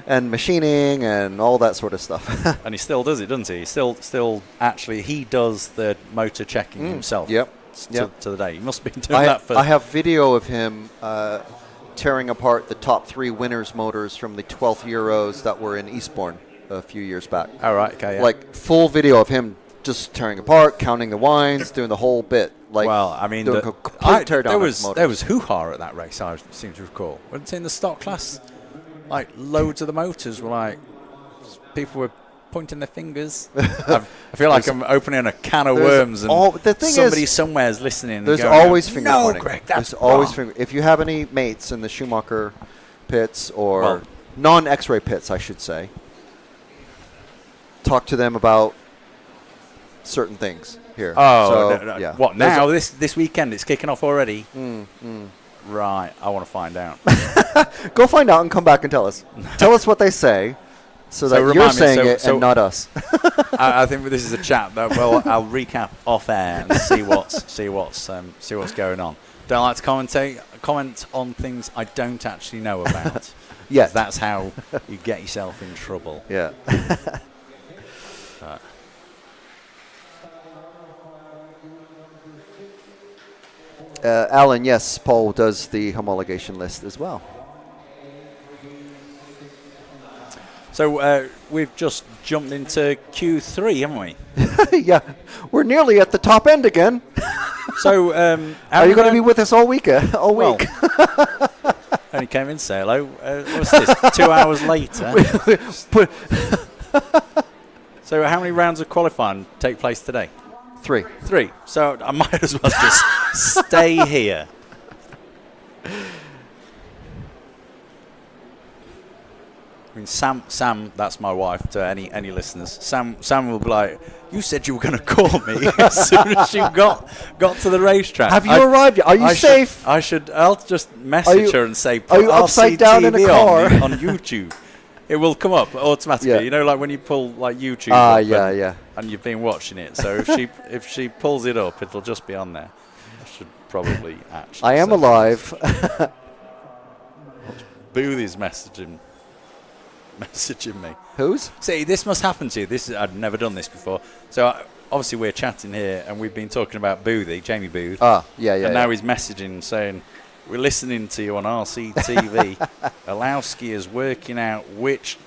And machining and all that sort of stuff. And he still does it, doesn't he? He still actually he does the motor checking himself. Yep. To the day. He must have been doing that for. I have video of him tearing apart the top 3 winners' motors from the 12th Euros that were in Eastbourne a few years back. All right. Okay. Yeah. Like full video of him just tearing apart, counting the wines, doing the whole bit. Like, well, I mean, doing a complete teardown there of was hoo-ha at that race, I seem to recall. Wasn't it in the stock class? Like, loads of the motors were like, people were pointing their fingers. I feel like I'm opening a can of worms and somebody somewhere is listening. There's and going, always finger pointing. Greg, that's there's always finger. If you have any mates in the Schumacher pits or non-X-ray pits, I should say, talk to them about certain things here. Oh, so, yeah. What now? This weekend it's kicking off already. Right, I want to find out. Go find out and come back and tell us. Tell us what they say, so that you're saying it and not us. I think this is a chat that I'll recap off air and see what's going on. Don't like to comment on things I don't actually know about. Yeah, that's how you get yourself in trouble. Yeah. Alan, yes, Paul does the homologation list as well. So we've just jumped into Q3, haven't we? Yeah, we're nearly at the top end again. So are you going to be with us all week? All week? Only came in to say hello. What's this? 2 hours later. So how many rounds of qualifying take place today? 3. So I might as well just stay here. I mean, Sam, that's my wife. To any listeners, Sam will be like, "You said you were going to call me as soon as you got to the racetrack. Have you arrived yet? Are you safe? I'll just message her and say, "Are you upside down in a car on YouTube?" It will come up automatically. Yeah. You know, like when you pull like YouTube. Yeah. And you've been watching it. So if she pulls it up, it'll just be on there. I should probably actually. I am alive. Boothie's messaging me. Who's? See, this must happen to you. I'd never done this before. So obviously we're chatting here, and we've been talking about Boothie, Jamie Booth. Yeah. And now he's messaging saying, "We're listening to you on RCTV. Alowski is working out which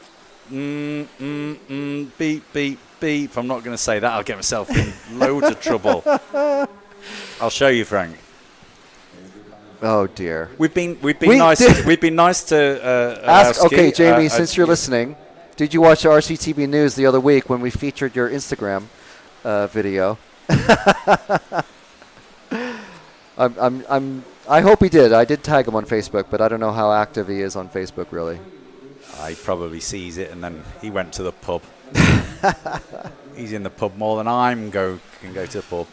beep beep beep." I'm not going to say that. I'll get myself in loads of trouble. I'll show you, Frank. Oh dear. We've been nice to ask. Alowski. Okay, Jamie, since you're listening, did you watch RCTV News the other week when we featured your Instagram video? I hope he did. I did tag him on Facebook, but I don't know how active he is on Facebook, really. He probably sees it, and then he went to the pub. He's in the pub more than I can go to the pub.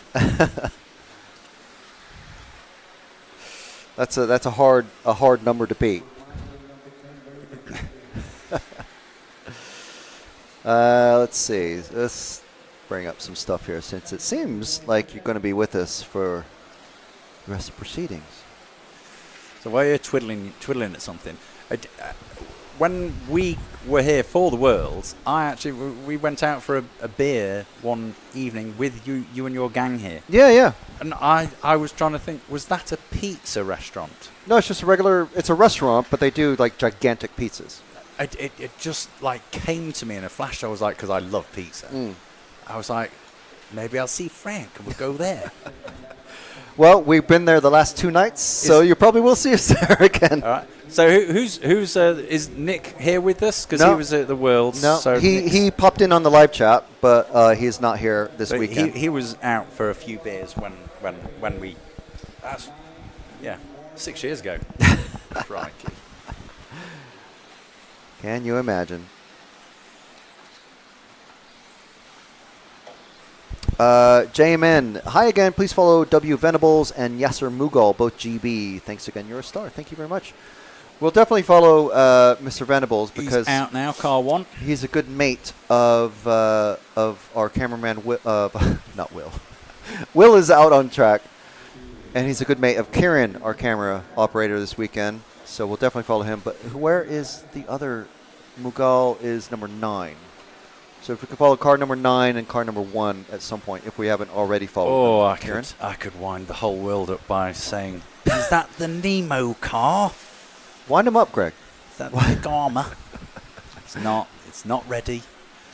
That's a hard number to beat. Let's see. Let's bring up some stuff here, since it seems like you're going to be with us for the rest of proceedings. So while you're twiddling at something, when we were here for the Worlds, we went out for a beer one evening with you and your gang here. Yeah. And I was trying to think, was that a pizza restaurant? No, it's just it's a restaurant, but they do like gigantic pizzas. It just like came to me in a flash. I was like, because I love pizza. I was like, maybe I'll see Frank and we'll go there. Well, we've been there the last 2 nights, so you probably will see us there again. All right. So who's is Nick here with us? Because he was at the Worlds. No, so he popped in on the live chat, but he's not here this weekend. He was out for a few beers when we. That's 6 years ago. Crikey. Can you imagine? JMN, hi again. Please follow W Venables and Yasser Mughal, both GB. Thanks again. You're a star. Thank you very much. We'll definitely follow Mr. Venables because he's out now. Car 1. He's a good mate of our cameraman. Not Will. Will is out on track, and he's a good mate of Kieran, our camera operator this weekend. So we'll definitely follow him. But where is the other? Mughal is number 9. So if we could follow car number 9 and car number 1 at some point, if we haven't already followed them. I could wind the whole world up by saying, is that the Nemo car? Wind them up, Greg. Is that the Garma? It's not ready.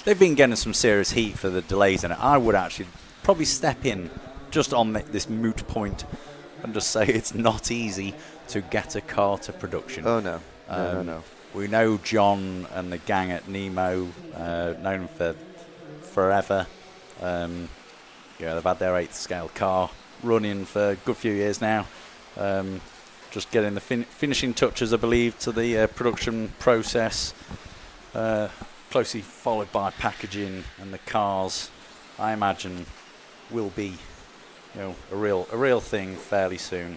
They've been getting some serious heat for the delays in it. I would actually probably step in just on this moot point and just say it's not easy to get a car to production. Oh, no. No. We know John and the gang at Nemo, known for forever. They've had their 8th scale car running for a good few years now. Just getting the finishing touches, I believe, to the production process. Closely followed by packaging, and the cars, I imagine, will be, a real thing fairly soon.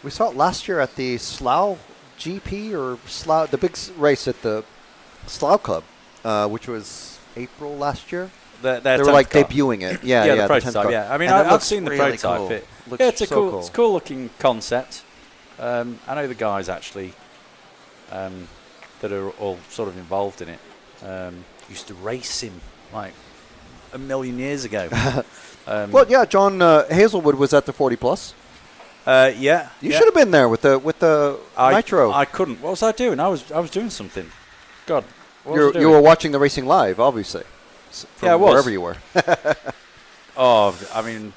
We saw it last year at the Slough GP or Slough, the big race at the Slough Club, which was April last year. They were like debuting it. Yeah, the prototype. Yeah, I mean, I've seen the really prototype. Cool. It's a cool looking concept. I know the guys actually that are all sort of involved in it. Used to race him like a million years ago. John Hazelwood was at the 40 plus. You should have been there with the Nitro. I couldn't. What was I doing? I was doing something. God, you were watching the racing live, obviously. From I was. Wherever you were. I mean,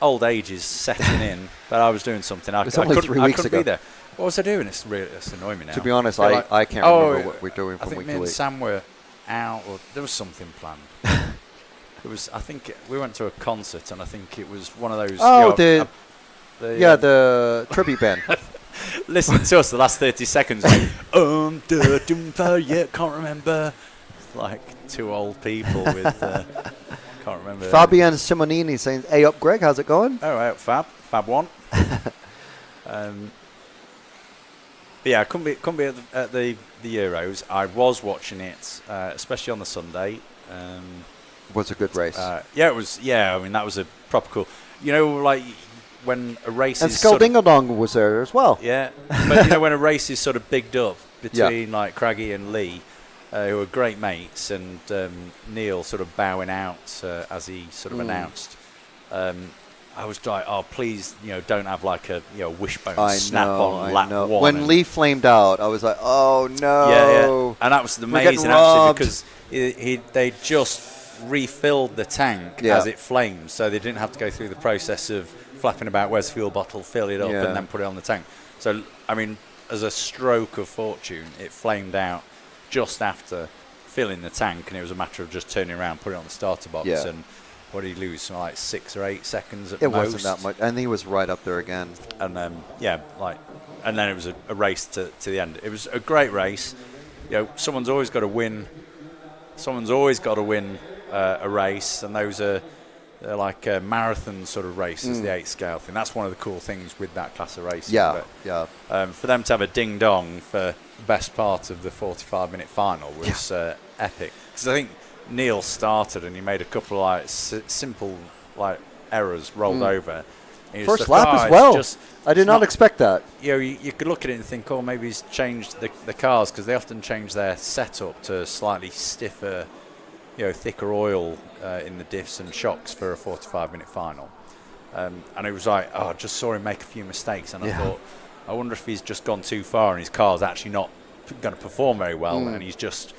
old age is setting in, but I was doing something. I couldn't be there. What was I doing? It's annoying me now. To be honest, I can't remember what we're doing from week to week. I think me and Sam were out, or there was something planned. I think we went to a concert, and I think it was one of those. The tribute band. Listen to us the last 30 seconds. Can't remember. It's like 2 old people with. Can't remember. Fabian Simonini saying, "Hey up, Greg, how's it going?" Oh, right, Fab 1. But yeah, I couldn't be at the Euros. I was watching it, especially on the Sunday. Was a good race. Yeah, it was. Yeah, I mean that was a proper cool. You know, like when a race and is Skuldingadong was there as well. Yeah, but you know when a race is sort of bigged up between like Craggy and Lee, who are great mates, and Neil sort of bowing out as he sort of announced. I was like, oh, please, don't have like a wishbone snap on lap one. When Lee flamed out, I was like, oh no. Yeah. And that was amazing actually because they just refilled the tank as it flamed, so they didn't have to go through the process of flapping about where's the fuel bottle, fill it up, and then put it on the tank. So, I mean, as a stroke of fortune, it flamed out just after filling the tank, and it was a matter of just turning around, putting it on the starter box, and what did he lose? Something like 6 or 8 seconds at most. It wasn't that much, and he was right up there again. And and then it was a race to the end. It was a great race. Someone's always got to win. Someone's always got to win a race, and those are they're like marathon sort of races, the 8 scale thing. That's one of the cool things with that class of racing. For them to have a ding dong for the best part of the 45-minute final was epic. Because I think Neil started and he made a couple of like simple like errors, rolled over. First lap as well. I did not expect that. You could look at it and think, oh, maybe he's changed the cars, because they often change their setup to slightly stiffer, thicker oil in the diffs and shocks for a 45-minute final. And it was like, I just saw him make a few mistakes, and I thought, I wonder if he's just gone too far and his car's actually not going to perform very well, and he's just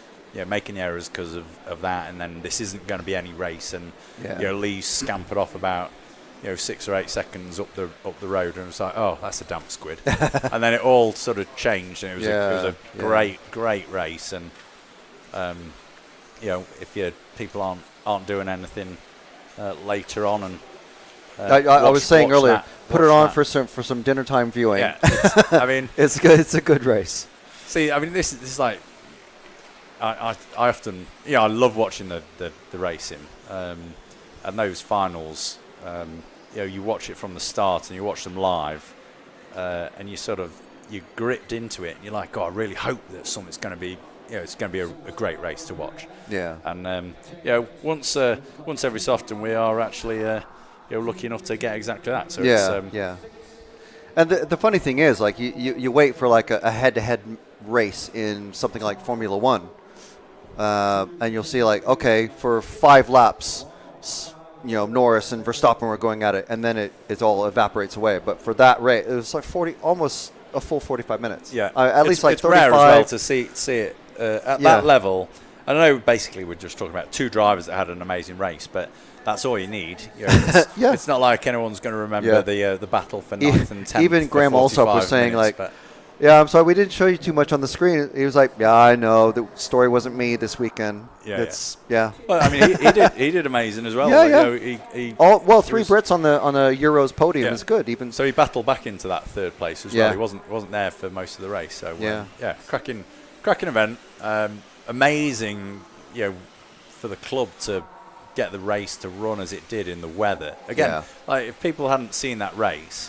making errors because of that, and then this isn't going to be any race, and Lee scampered off about 6 or 8 seconds up the road, and it was like, oh, that's a damp squid. And then it all sort of changed, and it was a great race. And if people aren't doing anything later on, and I was saying earlier, put it on for some dinner time viewing. Yeah, I mean, it's good. It's a good race. See, I mean, this is like. I often, I love watching the racing, and those finals. You watch it from the start and you watch them live, and you're gripped into it, and you're like, I really hope that something's going to be, it's going to be a great race to watch. Yeah. And once every so often we are actually lucky enough to get exactly that. So yeah. And the funny thing is, like you wait for like a head-to-head race in something like Formula One. And you'll see like, okay, for 5 laps, Norris and Verstappen were going at it, and then it all evaporates away. But for that race, it was like almost a full 45 minutes. Yeah, at least like it's 35. Rare as well to see it at that level. I know basically we're just talking about 2 drivers that had an amazing race, but that's all you need. It's not like anyone's going to remember the battle for 9th and 10th. Even Graham Alsop was saying minutes, like. Yeah, I'm sorry, we didn't show you too much on the screen. He was like, yeah, I know, the story wasn't me this weekend. Well, I mean, he did amazing as well. He 3 Brits on the Euros podium is good. Even so, he battled back into that 3rd place as well. He wasn't there for most of the race. So cracking event. Amazing, for the club to get the race to run as it did in the weather. Again, like if people hadn't seen that race,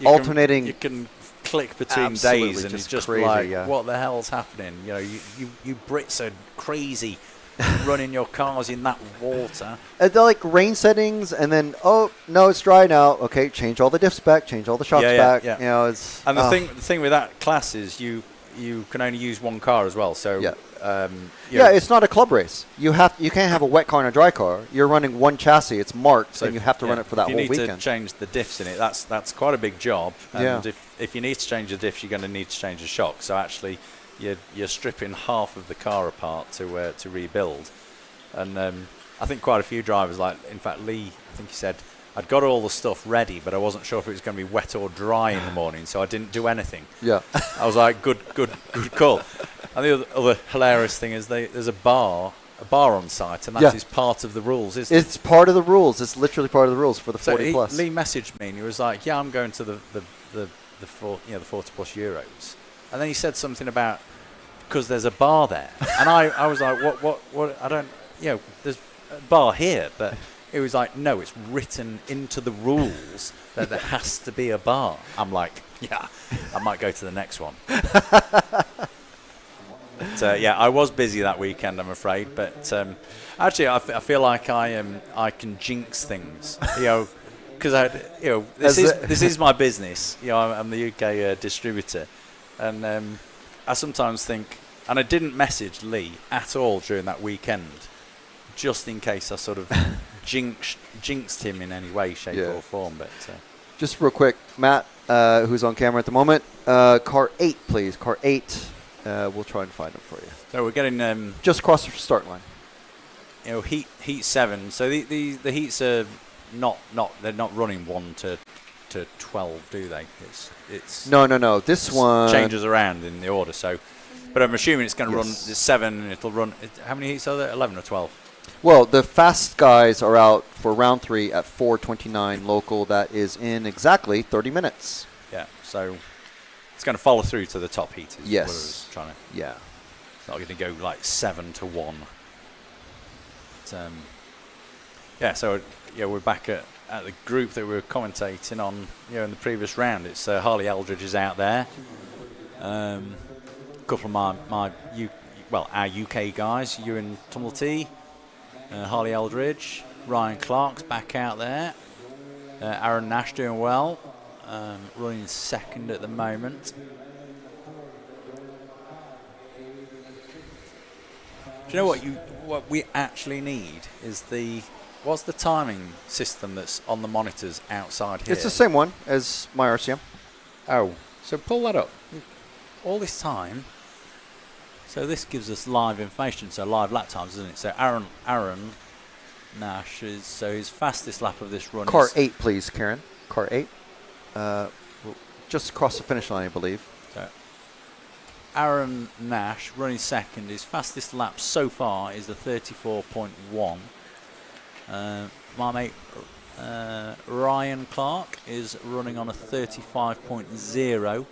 alternating. You can click between days, and it's just crazy, like, what the hell's happening? You Brits are crazy running your cars in that water. They're like rain settings, and then no, it's dry now. Okay, change all the diffs back, change all the shocks back. It's and the thing with that class is you can only use one car as well. So it's not a club race. You can't have a wet car and a dry car. You're running one chassis. It's marked, so and you have to run it for that whole weekend. If you need to change the diffs in it, that's quite a big job. And if you need to change the diffs, you're going to need to change the shock. So actually, you're stripping half of the car apart to rebuild. And I think quite a few drivers, like in fact Lee, I think he said, I'd got all the stuff ready, but I wasn't sure if it was going to be wet or dry in the morning, so I didn't do anything. Yeah, I was like, good call. And the other hilarious thing is there's a bar on site, and that is part of the rules, isn't it? It's part of the rules. It's literally part of the rules for the 40 plus. Lee messaged me and he was like, yeah, I'm going to the 40 plus Euros, and then he said something about because there's a bar there, and I was like, what? I don't, there's a bar here, but. It was like, no, it's written into the rules that there has to be a bar. I'm like, Yeah, I might go to the next one. But, yeah, I was busy that weekend, I'm afraid. But actually, I feel like I can jinx things, because this is my business. I'm the UK distributor, and I sometimes think, and I didn't message Lee at all during that weekend, just in case I sort of jinxed him in any way, shape, or form. But just real quick, Matt, who's on camera at the moment, car 8, please. Car 8. We'll try and find them for you. So we're getting just across the start line. Heat 7. So the heats are not they're not running 1 to 12, do they? It's no. This one changes around in the order. So, but I'm assuming it's going to run 7, and it'll run. How many heats are there? 11 or 12? Well, the fast guys are out for round 3 at 4:29 local. That is in exactly 30 minutes. Yeah. So it's going to follow through to the top heat. Yes. What I was trying to. Yeah. It's not going to go like 7 to 1. But, yeah. So we're back at the group that we were commentating on. In the previous round, it's Harley Eldridge is out there. A couple of our UK guys, Ewan Tumblety, Harley Eldridge, Ryan Clark's back out there. Aaron Nash doing well, running second at the moment. Do you know what we actually need is what's the timing system that's on the monitors outside here? It's the same one as my RCM. Oh, so pull that up. All this time. So this gives us live information, so live lap times, isn't it? So Aaron Nash is his fastest lap of this run. Car 8, please, Karen. Car 8. Just across the finish line, I believe. So Aaron Nash running second. His fastest lap so far is the 34.1. My mate Ryan Clark is running on a 35.0.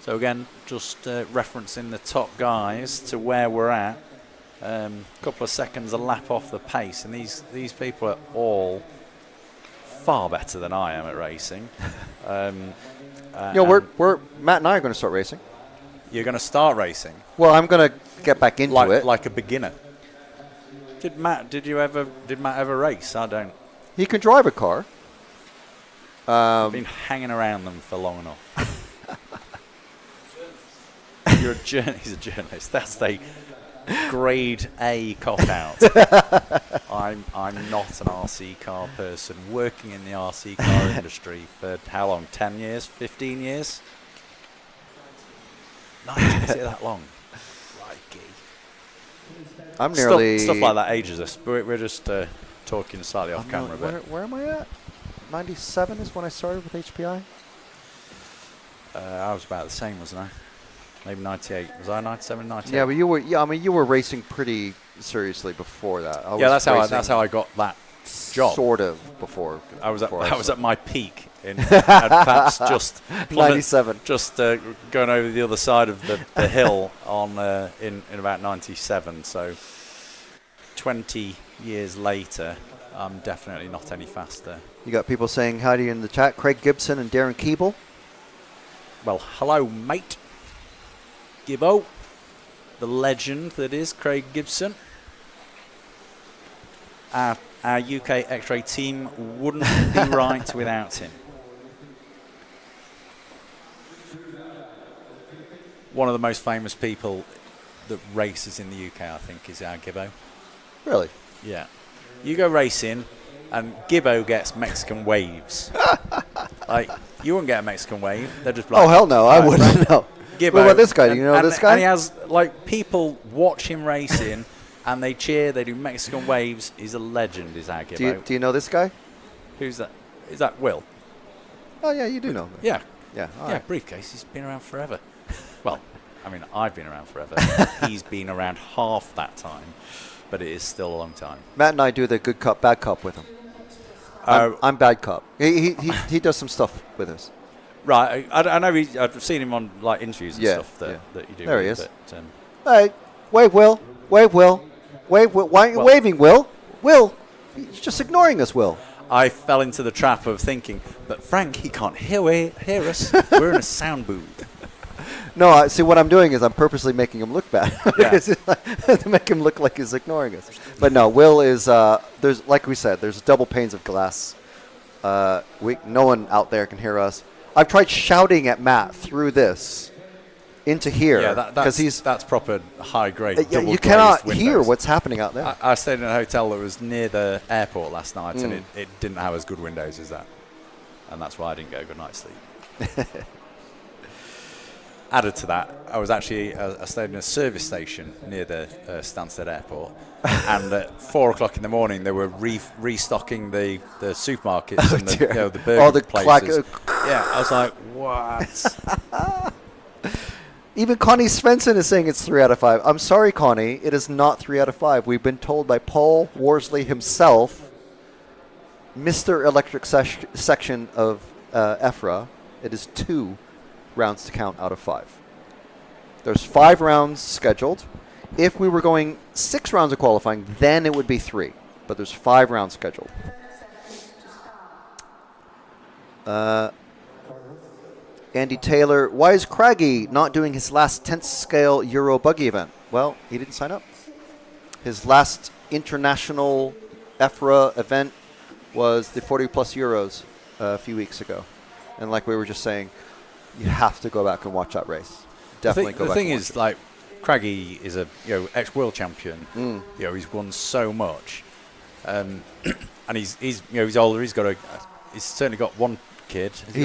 So again, just referencing the top guys to where we're at. A couple of seconds a lap off the pace, and these people are all far better than I am at racing. We're Matt and I are going to start racing. You're going to start racing? Well, I'm going to get back into it like a beginner. Did Matt ever race? I don't. He can drive a car. I've been hanging around them for long enough. He's a journalist. That's the grade A cop-out. I'm not an RC car person. Working in the RC car industry for how long? 10 years? 15 years? Not is it that long? I'm nearly stuff like that ages us. We're just talking slightly off camera. Where am I at? 97 is when I started with HPI. I was about the same, wasn't I? Maybe 98. Was I 97, 98? Yeah, but you were. Yeah, I mean, you were racing pretty seriously before that. That's how I got that job. Sort of before. I was at my peak in perhaps just 97. Just going over the other side of the hill on in about 97. So 20 years later, I'm definitely not any faster. You got people saying howdy in the chat. Craig Gibson and Darren Keeble. Well, hello, mate. Gibbo, the legend that is Craig Gibson. Our UK X-Ray team wouldn't be right without him. One of the most famous people that races in the UK, I think, is our Gibbo. Really? Yeah. You go racing, and Gibbo gets Mexican waves. Like, you wouldn't get a Mexican wave. They're just like, oh, hell no, I wouldn't know. Gibbo. What about this guy? Do you know this guy? And he has, like, people watch him racing, and they cheer, they do Mexican waves. He's a legend, is our Gibbo. Do you know this guy? Who's that? Is that Will? Oh, yeah, you do know him. Yeah. Yeah. Right. Briefcase, he's been around forever. Well, I mean, I've been around forever. He's been around half that time, but it is still a long time. Matt and I do the good cop, bad cop with him. I'm bad cop. He does some stuff with us. Right, I know. I've seen him on like interviews and stuff that you do. There he is. But, hey, wave, Will. Wave, Will. Wave, Will. Why aren't you waving, Will? Will, you're just ignoring us, Will. I fell into the trap of thinking, but Frank, he can't hear us. We're in a sound booth. No, see, what I'm doing is I'm purposely making him look bad. To make him look like he's ignoring us. But no, Will is, there's, like we said, there's double panes of glass. No one out there can hear us. I've tried shouting at Matt through this into here. Yeah, that's proper high grade. You cannot hear what's happening out there. I stayed in a hotel that was near the airport last night, and it didn't have as good windows as that. And that's why I didn't get a good night's sleep. Added to that, I was actually I stayed in a service station near the Stansted Airport, and at 4 o'clock in the morning they were restocking the supermarkets and the burger places. Yeah, I was like, what? Even Connie Svensson is saying it's 3 out of 5. I'm sorry, Connie, it is not 3 out of 5. We've been told by Paul Worsley himself, Mr. Electric section of EFRA, it is 2 rounds to count out of 5. There's 5 rounds scheduled. If we were going 6 rounds of qualifying, then it would be 3. But there's 5 rounds scheduled. Andy Taylor, why is Craggy not doing his last 10th scale Euro buggy event? Well, he didn't sign up. His last international EFRA event was the 40 plus Euros a few weeks ago. And like we were just saying, you have to go back and watch that race. Definitely go back. The thing is, like, Craggy is a ex-world champion. He's won so much, and he's older. He's certainly got one kid. He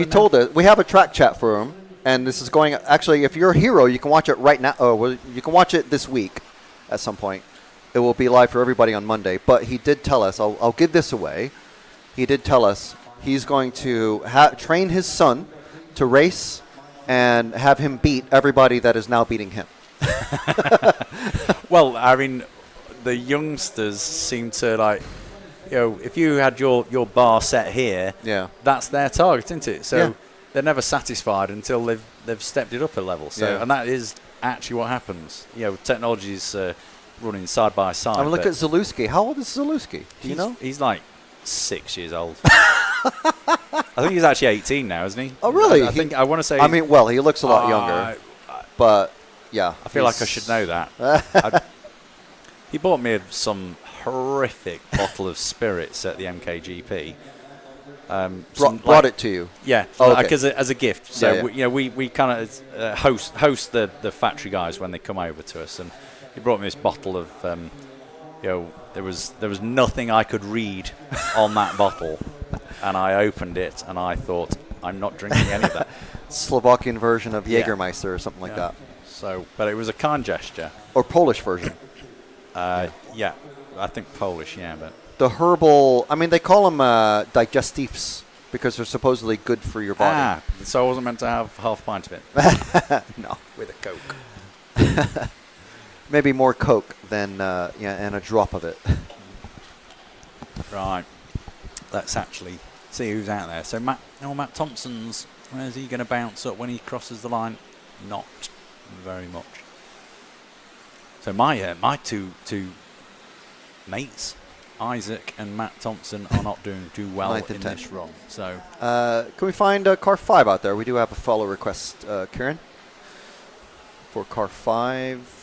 told us we have a track chat for him, and this is going. Actually, if you're a hero, you can watch it right now. You can watch it this week at some point. It will be live for everybody on Monday. But he did tell us. I'll give this away. He did tell us he's going to train his son to race and have him beat everybody that is now beating him. Well, I mean, the youngsters seem to like, if you had your bar set here, that's their target, isn't it? So they're never satisfied until they've stepped it up a level. So and that is actually what happens. Technology's running side by side. I mean, look at Zalewski. How old is Zalewski? Do you know? He's like 6 years old. I think he's actually 18 now, isn't he? Oh, really? I want to say. I mean, well, he looks a lot younger. But yeah, I feel like I should know that. He bought me some horrific bottle of spirits at the MKGP. Brought it to you? Yeah, like as a gift. So we kind of host the factory guys when they come over to us, and he brought me this bottle of. There was nothing I could read on that bottle, and I opened it and I thought, I'm not drinking any of that. Slovakian version of Jägermeister or something like that. So, but it was a kind gesture. Or Polish version. Yeah, I think Polish. Yeah, but the herbal. I mean, they call them digestifs because they're supposedly good for your body. So I wasn't meant to have half a pint of it. No, with a Coke. Maybe more Coke than and a drop of it. Right. Let's actually see who's out there. So Matt Thompson's. Where's he going to bounce up when he crosses the line? Not very much. So my two mates, Isaac and Matt Thompson, are not doing too well in this run. So can we find car 5 out there? We do have a follow request, Kieran, for car 5.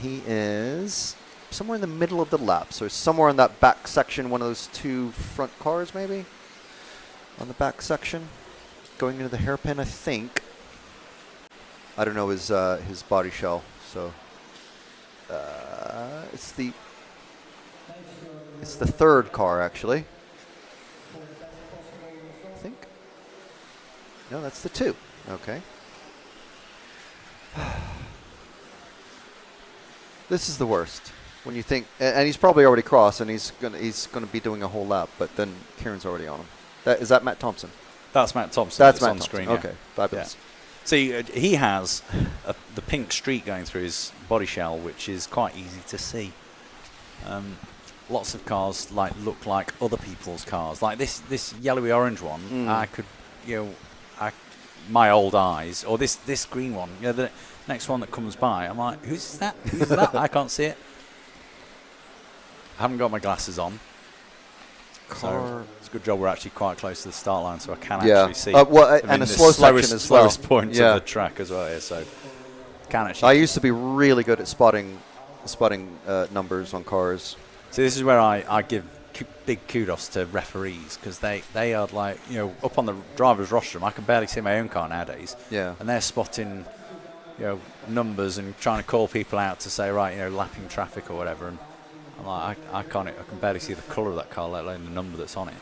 He is somewhere in the middle of the lap, so somewhere in that back section, one of those 2 front cars maybe, on the back section, going into the hairpin, I think. I don't know his body shell, so it's the 3rd car actually. I think. No, that's the 2. Okay. This is the worst when you think, and he's probably already crossed, and he's gonna be doing a whole lap, but then Kieran's already on him. Is that Matt Thompson? That's Matt Thompson. That's Matt on Thompson. Screen. Okay, fabulous. Yeah. See, he has the pink streak going through his body shell, which is quite easy to see. Lots of cars look like other people's cars, like this yellowy orange one. I could, my old eyes, or this green one. The next one that comes by, I'm like, who's that? Who's that? I can't see it. I haven't got my glasses on. So it's a good job we're actually quite close to the start line, so I can actually see. And a slow section as well. Slowest points of the track as well here, so can actually. I used to be really good at spotting numbers on cars. See, this is where I give big kudos to referees, because they are like, up on the driver's rostrum. I can barely see my own car nowadays. Yeah. And they're spotting, numbers and trying to call people out to say, right, lapping traffic or whatever. And I'm like, I can barely see the colour of that car, let alone the number that's on it.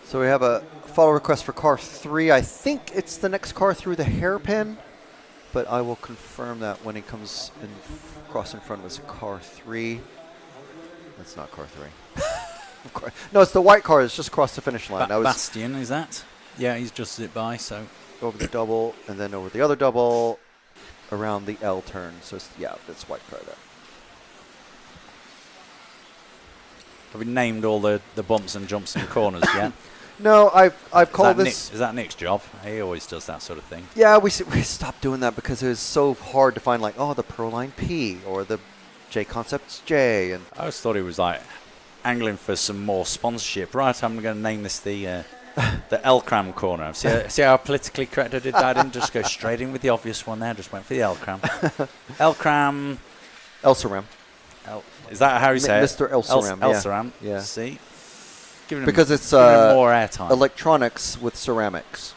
So we have a follow request for car 3. I think it's the next car through the hairpin, but I will confirm that when he comes across in front of us. Car 3. That's not car 3. Of course. No, it's the white car that's just across the finish line. Bastian, is that? Yeah, he's just zipped by, so. Over the double, and then over the other double, around the L turn. So, that's white car there. Have we named all the bumps and jumps and corners yet? No, I've called this. Is that Nick's job? He always does that sort of thing. Yeah, we stopped doing that because it was so hard to find, the Proline P or the J Concepts J. And I always thought he was like angling for some more sponsorship. Right, I'm going to name this the L-Cram corner. See how politically correct I did that? I didn't just go straight in with the obvious one there. Just went for the L-Cram. L-Cram. Elsaram. Is that how you say it? Mr. Elsaram. Elsaram. Yeah. See? Because it's more airtime. Electronics with ceramics.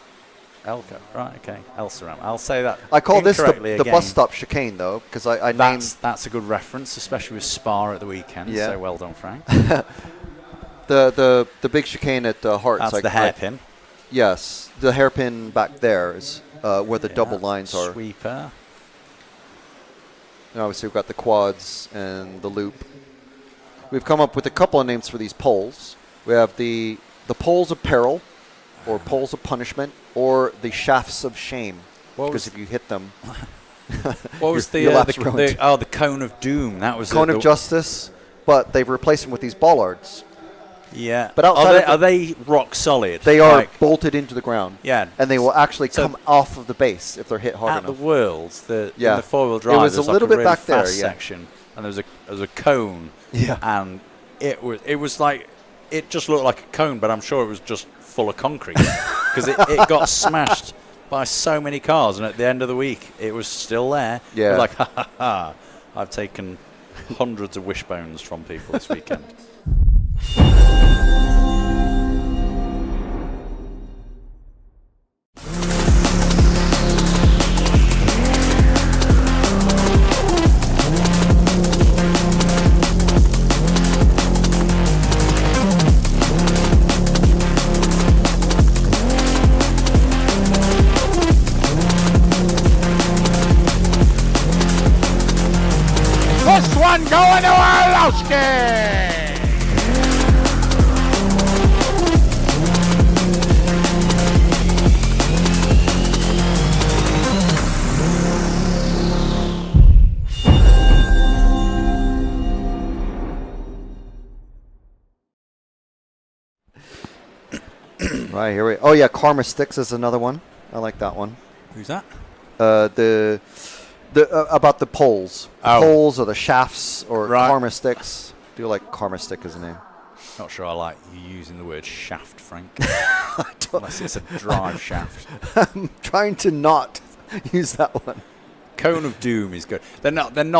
Elco. Right, okay. Elsaram. I'll say that. I call this the bus again. stop chicane, though, because I that's a good reference, especially with Spa at the weekend. Yeah. So well done, Frank. the big chicane at Hearts. That's the hairpin. Yes, the hairpin back there is where the double lines are. Sweeper. And obviously, we've got the quads and the loop. We've come up with a couple of names for these poles. We have the poles of peril, or poles of punishment, or the shafts of shame. Because if you hit them, what was the cone of doom? That was cone of justice. But they've replaced them with these bollards. Yeah. But outside are they rock solid? They are bolted into the ground. Yeah. And they will actually come off of the base if they're hit hard enough. At the Worlds, in the four-wheel drive, it was a little bit back there, section, and there was a cone. Yeah. And it was like, it just looked like a cone, but I'm sure it was just full of concrete because it got smashed by so many cars, and at the end of the week, it was still there. Yeah. It was like, ha ha ha! I've taken hundreds of wishbones from people this weekend. First one going to Orlowski! Right, here we Oh, yeah, Karma Sticks is another one. I like that one. Who's that? About the poles. Oh. Poles or the shafts or Right. Karma Sticks. I do like Karma Stick as a name. Not sure I like you using the word shaft, Frank. Unless it's a drive shaft. I'm trying to not use that one. Cone of Doom is good. They're not in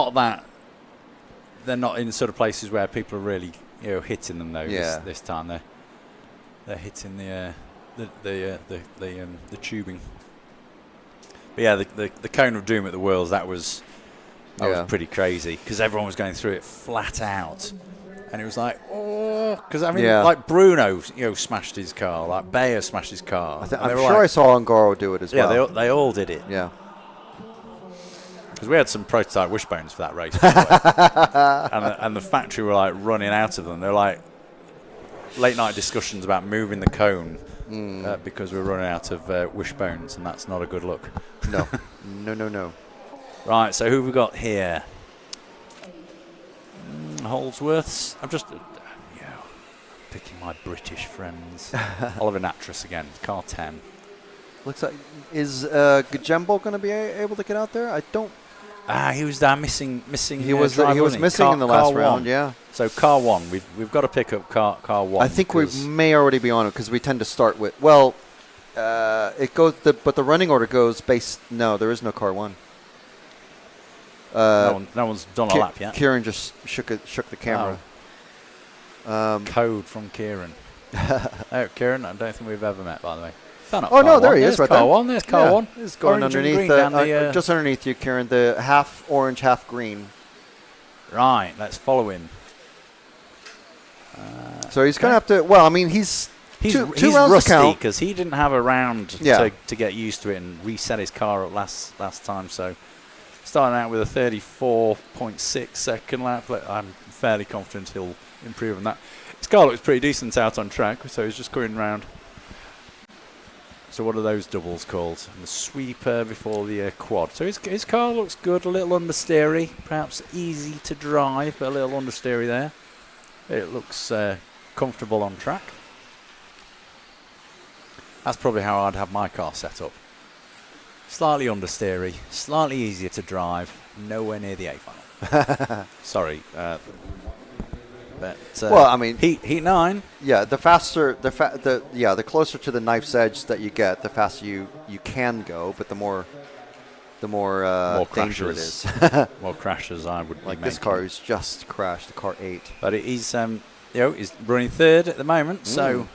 the sort of places where people are really hitting them though. Yeah. This time they're hitting the tubing. But yeah, the Cone of Doom at the Worlds, that was pretty crazy because everyone was going through it flat out, and it was like, because like Bruno, smashed his car, like Bayer smashed his car. I'm sure I saw Angaro do it as well. Yeah, they all did it. Yeah. Because we had some prototype wishbones for that race, by the way. and the factory were like running out of them. They're like late night discussions about moving the cone because we're running out of wishbones, and that's not a good look. No, no. Right, so who have we got here? Holdsworths. I'm just picking my British friends. Oliver Natras again, car 10. Looks like, is Gajembo going to be able to get out there? I don't He was there missing. He was missing in the last round. Yeah. So car 1, we've got to pick up car 1. I think we may already be on it because we tend to start with it goes but the running order goes based. No, there is no car 1. No one's done a lap yet. Kieran just shook the camera. Code from Kieran. Kieran, I don't think we've ever met, by the way. No, there he is, right there. Car 1. There's car 1. He's going underneath, just underneath you, Kieran. The half orange, half green. Right, let's follow him. So he's going to have to. Well, I mean, he's two rounds rusty because he didn't have a round to get used to it and reset his car up last time. So starting out with a 34.6 second lap, I'm fairly confident he'll improve on that. His car looks pretty decent out on track, so he's just going round. So what are those doubles called? The sweeper before the quad. So his car looks good, a little understeery, perhaps easy to drive, but a little understeery there. It looks comfortable on track. That's probably how I'd have my car set up. Slightly understeery, slightly easier to drive, nowhere near the A-final. Sorry. But, well, I mean, heat 9. Yeah, the faster, the closer to the knife's edge that you get, the faster you can go, but the more danger it is. More crashes, I would like this car who's just crashed, the car 8. But he's he's running 3rd at the moment, so.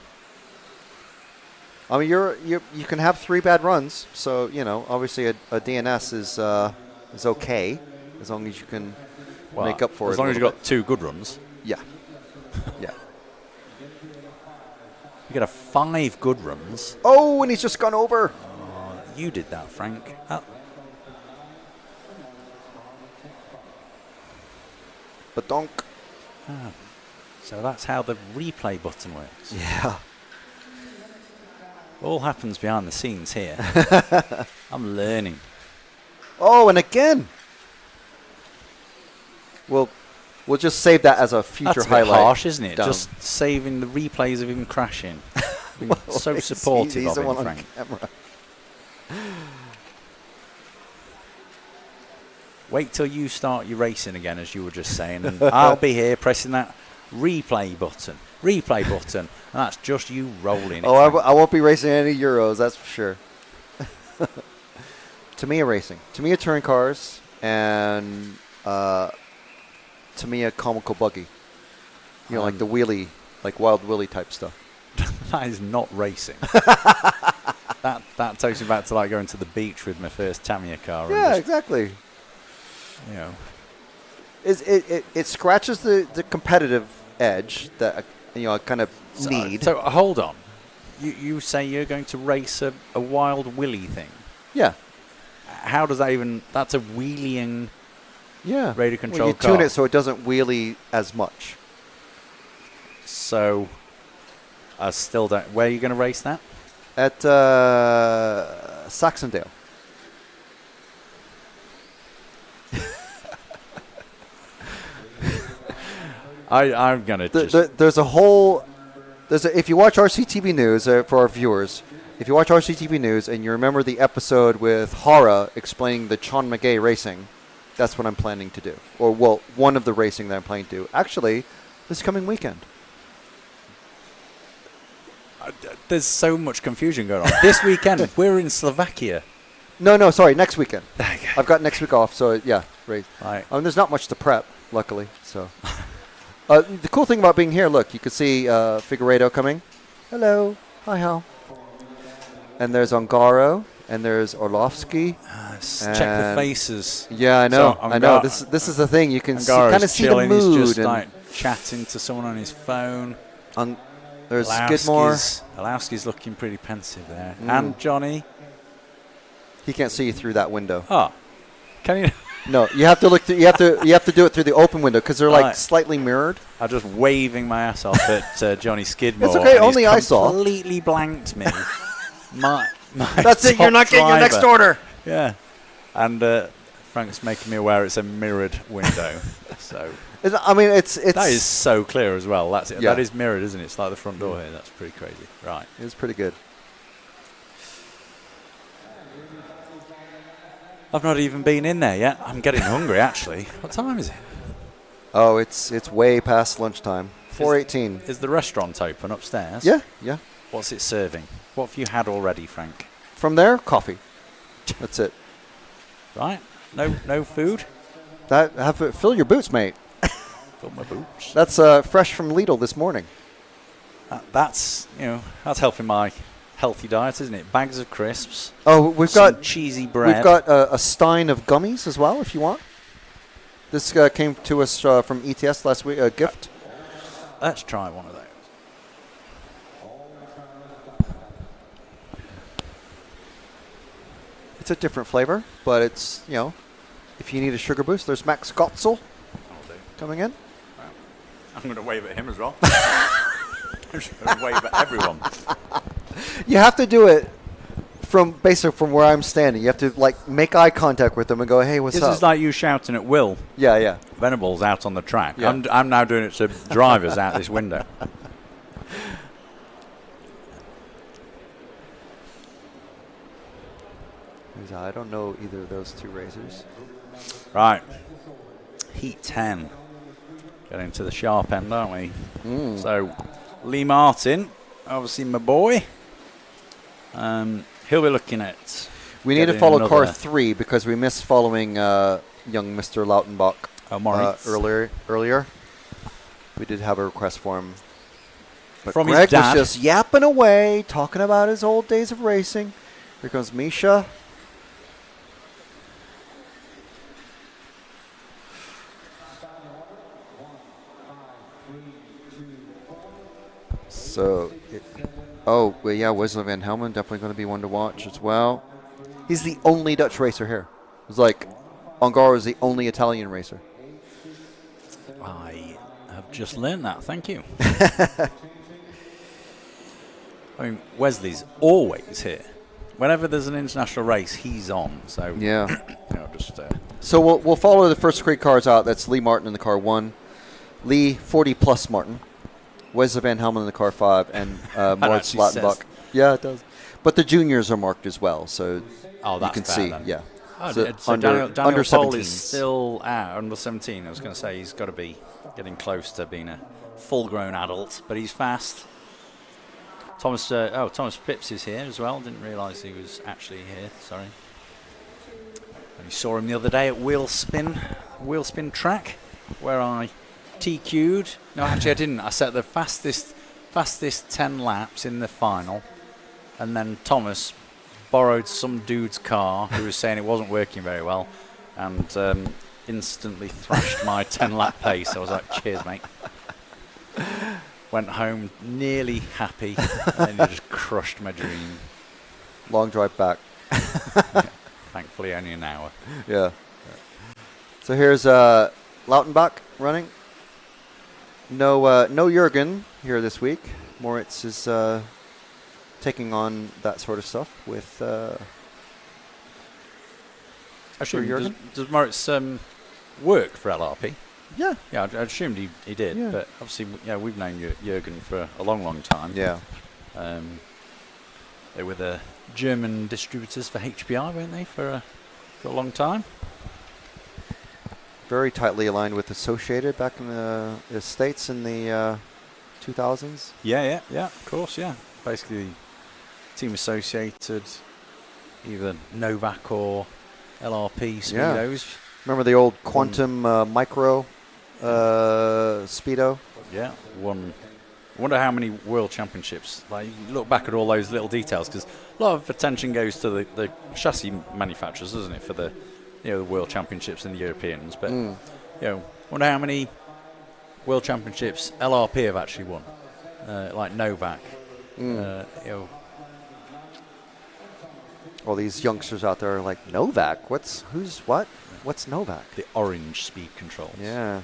I mean, you can have 3 bad runs, so obviously a DNS is okay as long as you can make up for it. As long as you've got 2 good runs. Yeah. Yeah. You got 5 good runs. Oh, and he's just gone over. Oh, you did that, Frank. Badonk. So that's how the replay button works. Yeah. All happens behind the scenes here. I'm learning. Oh, and again. We'll just save that as a future That's highlight. That's harsh, isn't it? Down. Just saving the replays of him crashing. So supportive of him, Frank. Wait till you start your racing again, as you were just saying, and I'll be here pressing that replay button, and that's just you rolling. Oh, I won't be racing any Euros, that's for sure. Tamiya Racing, Tamiya Touring Cars, and Tamiya Comical Buggy. Like the wheelie, like Wild Willie type stuff. That is not racing. that takes me back to like going to the beach with my first Tamiya car. Yeah, exactly. It scratches the competitive edge that I kind of need. So hold on, you say you're going to race a Wild Willie thing? Yeah. How does that even? That's a wheeling. Yeah. Radio control car. You tune it so it doesn't wheelie as much. So I still don't. Where are you going to race that? At Saxondale. I'm gonna. There's a whole. If you watch RCTV News for our viewers, if you watch RCTV News and you remember the episode with Hara explaining the Chon McGay racing, that's what I'm planning to do. Or one of the racing that I'm planning to do. Actually, this coming weekend. There's so much confusion going on. This weekend we're in Slovakia. No, sorry, next weekend. I've got next week off, so yeah, race. Right. There's not much to prep, luckily. So. The cool thing about being here, look, you can see Figueiredo coming. Hello. Hi, Hal. And there's Ongaro, and there's Orlovsky. Check the faces. Yeah, I know. I know. This is the thing. You can kind of see the mood. He's just like chatting to someone on his phone. There's Skidmore. Orlovsky's looking pretty pensive there. And Johnny. He can't see you through that window. Oh. Can you... No, you have to look. You have to do it through the open window because they're like slightly mirrored. I'm just waving my ass off at Johnny Skidmore. It's okay. Only I saw. Completely blanked me. my That's it. You're not getting your next order. Yeah, and Frank's making me aware it's a mirrored window. So I mean, it's that is so clear as well. That's it. Yeah. That is mirrored, isn't it? It's like the front door here. That's pretty crazy. Right. It's pretty good. I've not even been in there yet. I'm getting hungry, actually. What time is it? Oh, it's way past lunchtime. 4:18. Is the restaurant open upstairs? Yeah, yeah. What's it serving? What have you had already, Frank? From there, coffee. That's it. Right. No food? Fill your boots, mate. Fill my boots. That's fresh from Lidl this morning. That's helping my healthy diet, isn't it? Bags of crisps. Oh, we've some got cheesy bread. We've got a stein of gummies as well, if you want. This came to us from ETS last week. A gift. Let's try one of those. It's a different flavor, but it's if you need a sugar boost, there's Max Gotzel coming in. I'm going to wave at him as well. I'm just going to wave at everyone. You have to do it from where I'm standing. You have to make eye contact with them and go, "Hey, what's up?" This is like you shouting at Will. Yeah. Venables out on the track. Yeah. I'm now doing it to drivers out this window. I don't know either of those two racers. Right. Heat 10. Getting to the sharp end, aren't we? So, Lee Martin, obviously my boy. He'll be looking at... We need to follow car 3 because we missed following young Mr. Lautenbach earlier. We did have a request for him. But From Greg his dad. was just yapping away, talking about his old days of racing. Here comes Misha. So, Wesley Van Helmen definitely going to be one to watch as well. He's the only Dutch racer here. It's like Ongaro is the only Italian racer. I have just learned that. Thank you. I mean, Wesley's always here. Whenever there's an international race, he's on. So yeah. Just. So we'll follow the first 3 cars out. That's Lee Martin in the car 1, Lee 40 plus Martin, Wesley Van Helmen in the car 5, and Moritz Lautenbach. Yeah, it does. But the juniors are marked as well, so you can see. Then. Yeah. So under Daniel 17 is still out, under 17. I was going to say he's got to be getting close to being a full-grown adult, but he's fast. Thomas Phipps is here as well. Didn't realise he was actually here. Sorry. And saw him the other day at wheel spin track, where I TQ'd. No, actually I didn't. I set the fastest 10 laps in the final, and then Thomas borrowed some dude's car who was saying it wasn't working very well, and instantly thrashed my 10-lap pace. I was like, cheers, mate. Went home nearly happy, and then he just crushed my dream. Long drive back. Thankfully, only an hour. Yeah. So here's Lautenbach running. No Jürgen here this week. Moritz is taking on that sort of stuff with Actually, does Moritz work for LRP? Yeah. Yeah, I assumed he did, but obviously, we've known Jürgen for a long, long time. Yeah. They were the German distributors for HPI, weren't they, for a long time? Very tightly aligned with Associated back in the States in the 2000s. Yeah, of course, yeah. Basically, Team Associated, either Novak or LRP Speedos. Yeah. Remember the old Quantum Micro Speedo? Yeah, won. I wonder how many World Championships. Like, you look back at all those little details, because a lot of attention goes to the chassis manufacturers, doesn't it, for the the World Championships and the Europeans. But wonder how many World Championships LRP have actually won, like Novak. All these youngsters out there are like, Novak? What's Novak? The orange speed controls. Yeah.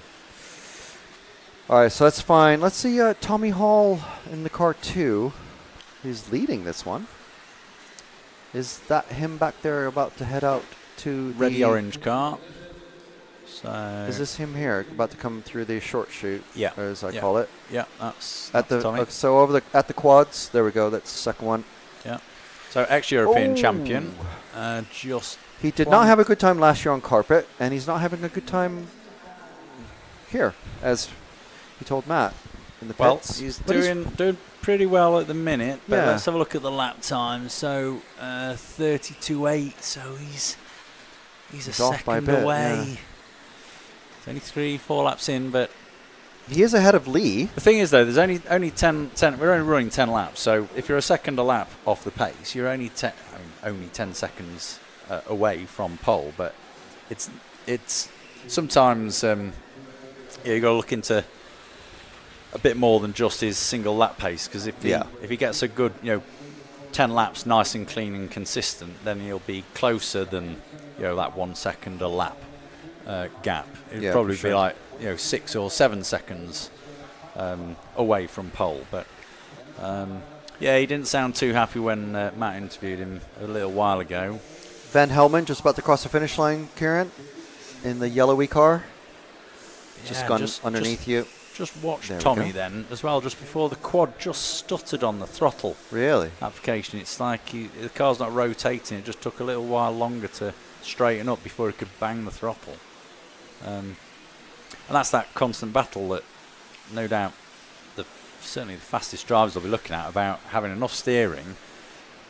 All right, so that's fine. Let's see Tommy Hall in the car 2. He's leading this one. Is that him back there about to head out to the... Ready orange car. So is this him here about to come through the short chute? Yeah. As I call it. Yeah, that's Tommy. So over at the quads. There we go. That's the second one. Yeah. So ex-European champion. Just He did not have a good time last year on carpet, and he's not having a good time here, as he told Matt in the Well, pits. he's doing pretty well at the minute, but Yeah. let's have a look at the lap time. So 32.8, so he's off by a second bit, away. yeah. It's only 3-4 laps in, but he is ahead of Lee. The thing is, though, there's only 10. We're only running 10 laps, so if you're a second a lap off the pace, you're only 10 seconds away from pole. But it's sometimes you got to look into a bit more than just his single lap pace, because if he gets a good 10 laps nice and clean and consistent, then he'll be closer than that 1 second a lap gap. It'd probably be like 6 or 7 seconds away from pole. But he didn't sound too happy when Matt interviewed him a little while ago. Van Helmen just about to cross the finish line, Kieran, in the yellowy car. Just gone underneath you. Just watch There we Tommy go. then as well, just before the quad just stuttered on the throttle. Really? Application. It's like the car's not rotating. It just took a little while longer to straighten up before it could bang the throttle. And that's that constant battle that no doubt certainly the fastest drivers will be looking at, about having enough steering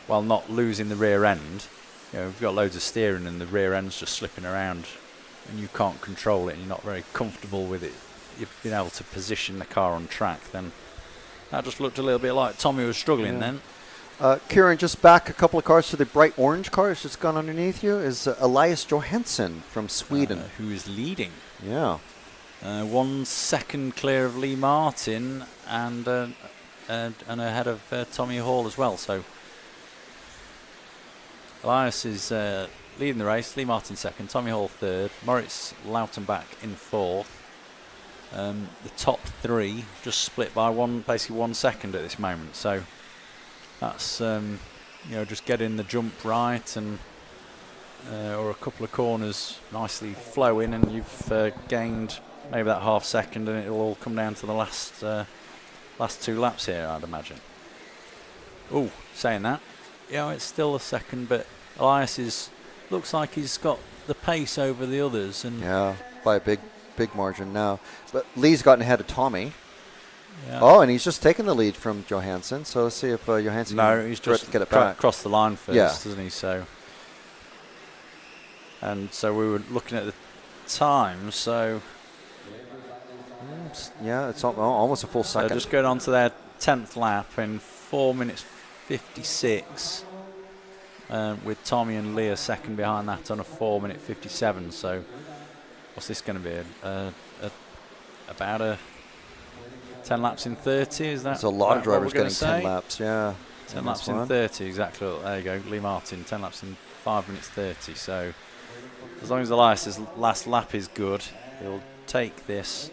while not losing the rear end. We've got loads of steering and the rear end's just slipping around and you can't control it and you're not very comfortable with it. You've been able to position the car on track, then that just looked a little bit like Tommy was struggling then. Kieran, just back a couple of cars to the bright orange car that's just gone underneath you is Elias Johansson from Sweden. Who is leading. Yeah. 1 second clear of Lee Martin and ahead of Tommy Hall as well. So Elias is leading the race, Lee Martin second, Tommy Hall third, Moritz Lautenbach in fourth. The top three just split by basically 1 second at this moment. So that's just getting the jump right and or a couple of corners nicely flowing, and you've gained maybe that half second, and it'll all come down to the last 2 laps here, I'd imagine. Oh, saying that, it's still a second, but Elias looks like he's got the pace over the others, and by a big margin now. But Lee's gotten ahead of Tommy. Yeah. Oh, and he's just taken the lead from Johansson. So let's see if Johansson he's can just get it back. Crossed the line first, Yeah. doesn't he? So we were looking at the time. So it's almost a full second. just going on to their 10th lap in 4 minutes 56. With Tommy and Leah second behind that on a 4 minute 57. So what's this going to be? About 10 laps in 30, is that? There's a lot of drivers getting 10 say? laps, yeah. 10 laps in 30, exactly. There you go, Lee Martin, 10 laps in 5 minutes 30. So as long as Elias's last lap is good, he'll take this.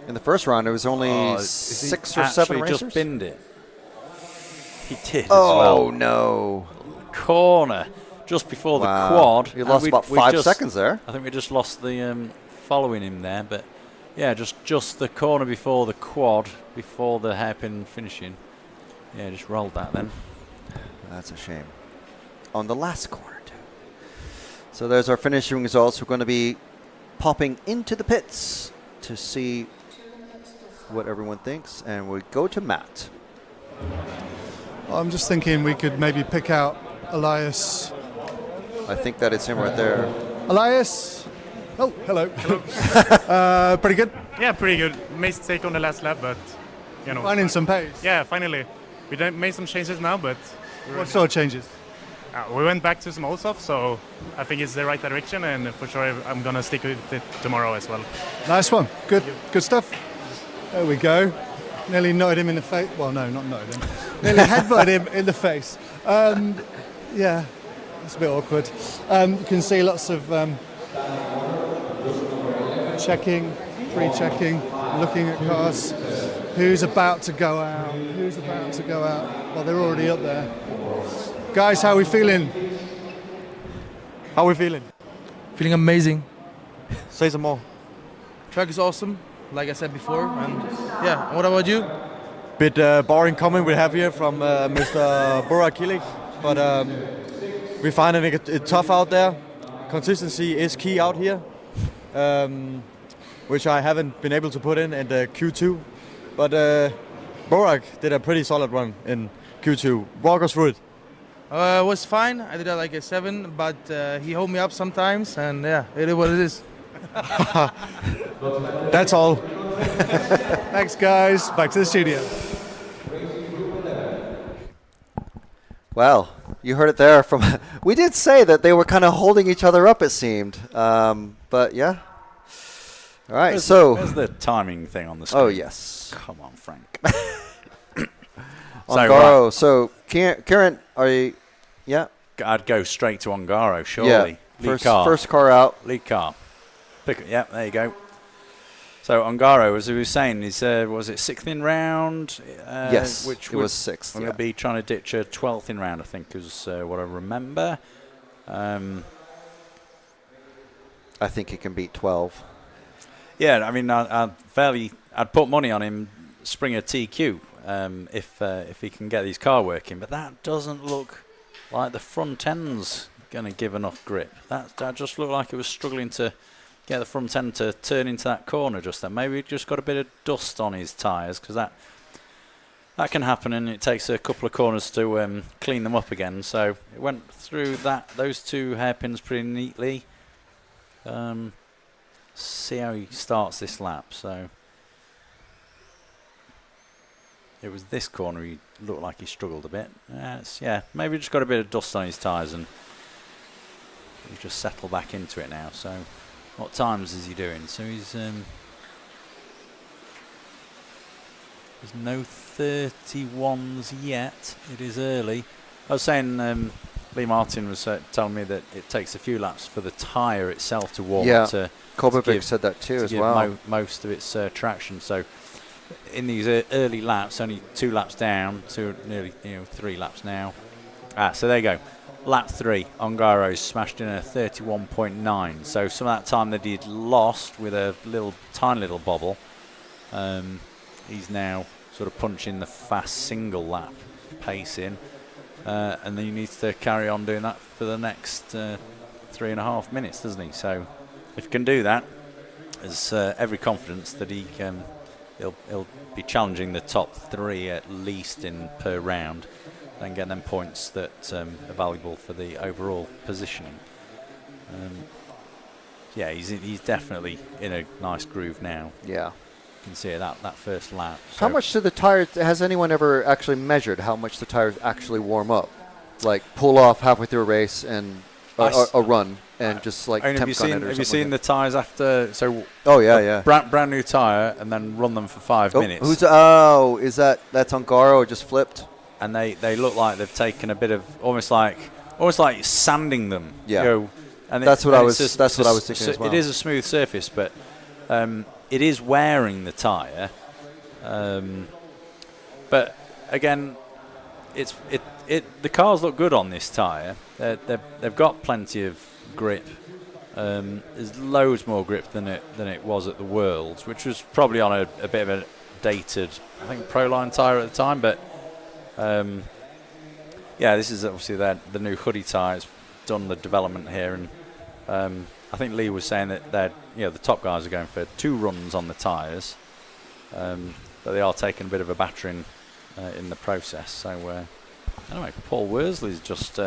In the first round, it was only 6 or 7 racers. Just binned it. He did as well. Oh, no. Corner just before the quad. You lost about 5 seconds there. I think we just lost the following him there, but just the corner before the quad, before the hairpin finishing. Just rolled that then. That's a shame. On the last corner too. So there's our finishing results. We're going to be popping into the pits to see what everyone thinks, and we go to Matt. I'm just thinking we could maybe pick out Elias. I think that it's him right there. Elias. Oh, hello. Pretty good? Yeah, pretty good. Mistake on the last lap, but Finding some pace. Yeah, finally. We made some changes now, but what sort of changes? We went back to some old stuff, so I think it's the right direction, and for sure I'm gonna stick with it tomorrow as well. Nice one. Good stuff. There we go. Nearly knotted him in the face. Well, no, not knotted him. Nearly headbutted him in the face. Yeah, it's a bit awkward. You can see lots of checking, pre-checking, looking at cars. Who's about to go out? Who's about to go out? Well, they're already up there. Guys, how are we feeling? How are we feeling? Feeling amazing. Say some more. Track is awesome, like I said before. And yeah, what about you? Bit boring comment we have here from Mr. Burak Kilik, but we're finding it tough out there. Consistency is key out here, which I haven't been able to put in the Q2. But Borak did a pretty solid run in Q2. Walk us through it. It was fine. I did like a 7, but he held me up sometimes, and yeah, it is what it is. That's all. Thanks, guys. Back to the studio. Well, you heard it there from. We did say that they were kind of holding each other up, it seemed. But yeah. All right, there's the timing thing on the screen. Oh, yes. Come on, Frank. Ongaro. So, Kieran, are you? Yeah. I'd go straight to Ongaro, surely. Yeah. First car out. Lead car. Pick it. Yeah, there you go. So Ongaro, as we were saying, was it 6th in round? Yes, which it was 6th. We're going to be trying to ditch a 12th in round, I think, is what I remember. I think he can beat 12. Yeah, I mean, I'd put money on him Springer TQ if he can get his car working, but that doesn't look like the front end's going to give enough grip. That just looked like it was struggling to get the front end to turn into that corner just then. Maybe he just got a bit of dust on his tyres, because that can happen, and it takes a couple of corners to clean them up again. So it went through those 2 hairpins pretty neatly. See how he starts this lap. So it was this corner he looked like he struggled a bit. Maybe just got a bit of dust on his tyres, and he's just settled back into it now. So what times is he doing? So he's there's no 31s yet. It is early. I was saying Lee Martin was telling me that it takes a few laps for the tyre itself to warm up. Yeah, Kobovic said that too as well. Most of its traction. So in these early laps, only 2 laps down, to nearly 3 laps now. So there you go. Lap 3, Ongaro smashed in a 31.9. So some of that time that he'd lost with a tiny little bobble, he's now sort of punching the fast single lap pace in, and then he needs to carry on doing that for the next 3.5 minutes, doesn't he? So if he can do that, there's every confidence that he'll be challenging the top 3 at least per round, and get them points that are valuable for the overall positioning. He's definitely in a nice groove now. Yeah, you can see it, that first lap. So how much do the tires? Has anyone ever actually measured how much the tires actually warm up? Like pull off halfway through a race and a run, and just like temp gun it or something. Have you seen the tires after? So brand new tire, and then run them for 5 minutes. That's Ongaro just flipped? And they look like they've taken a bit of almost like sanding them. Yeah, that's what I was thinking as well. It is a smooth surface, but it is wearing the tyre. But again, the cars look good on this tyre. They've got plenty of grip. There's loads more grip than it was at the Worlds, which was probably on a bit of a dated, I think, Proline tyre at the time, but. This is obviously the new Hudy tyre. It's done the development here, and I think Lee was saying that the top guys are going for 2 runs on the tyres, but they are taking a bit of a battering in the process. So anyway, Paul Worsley's just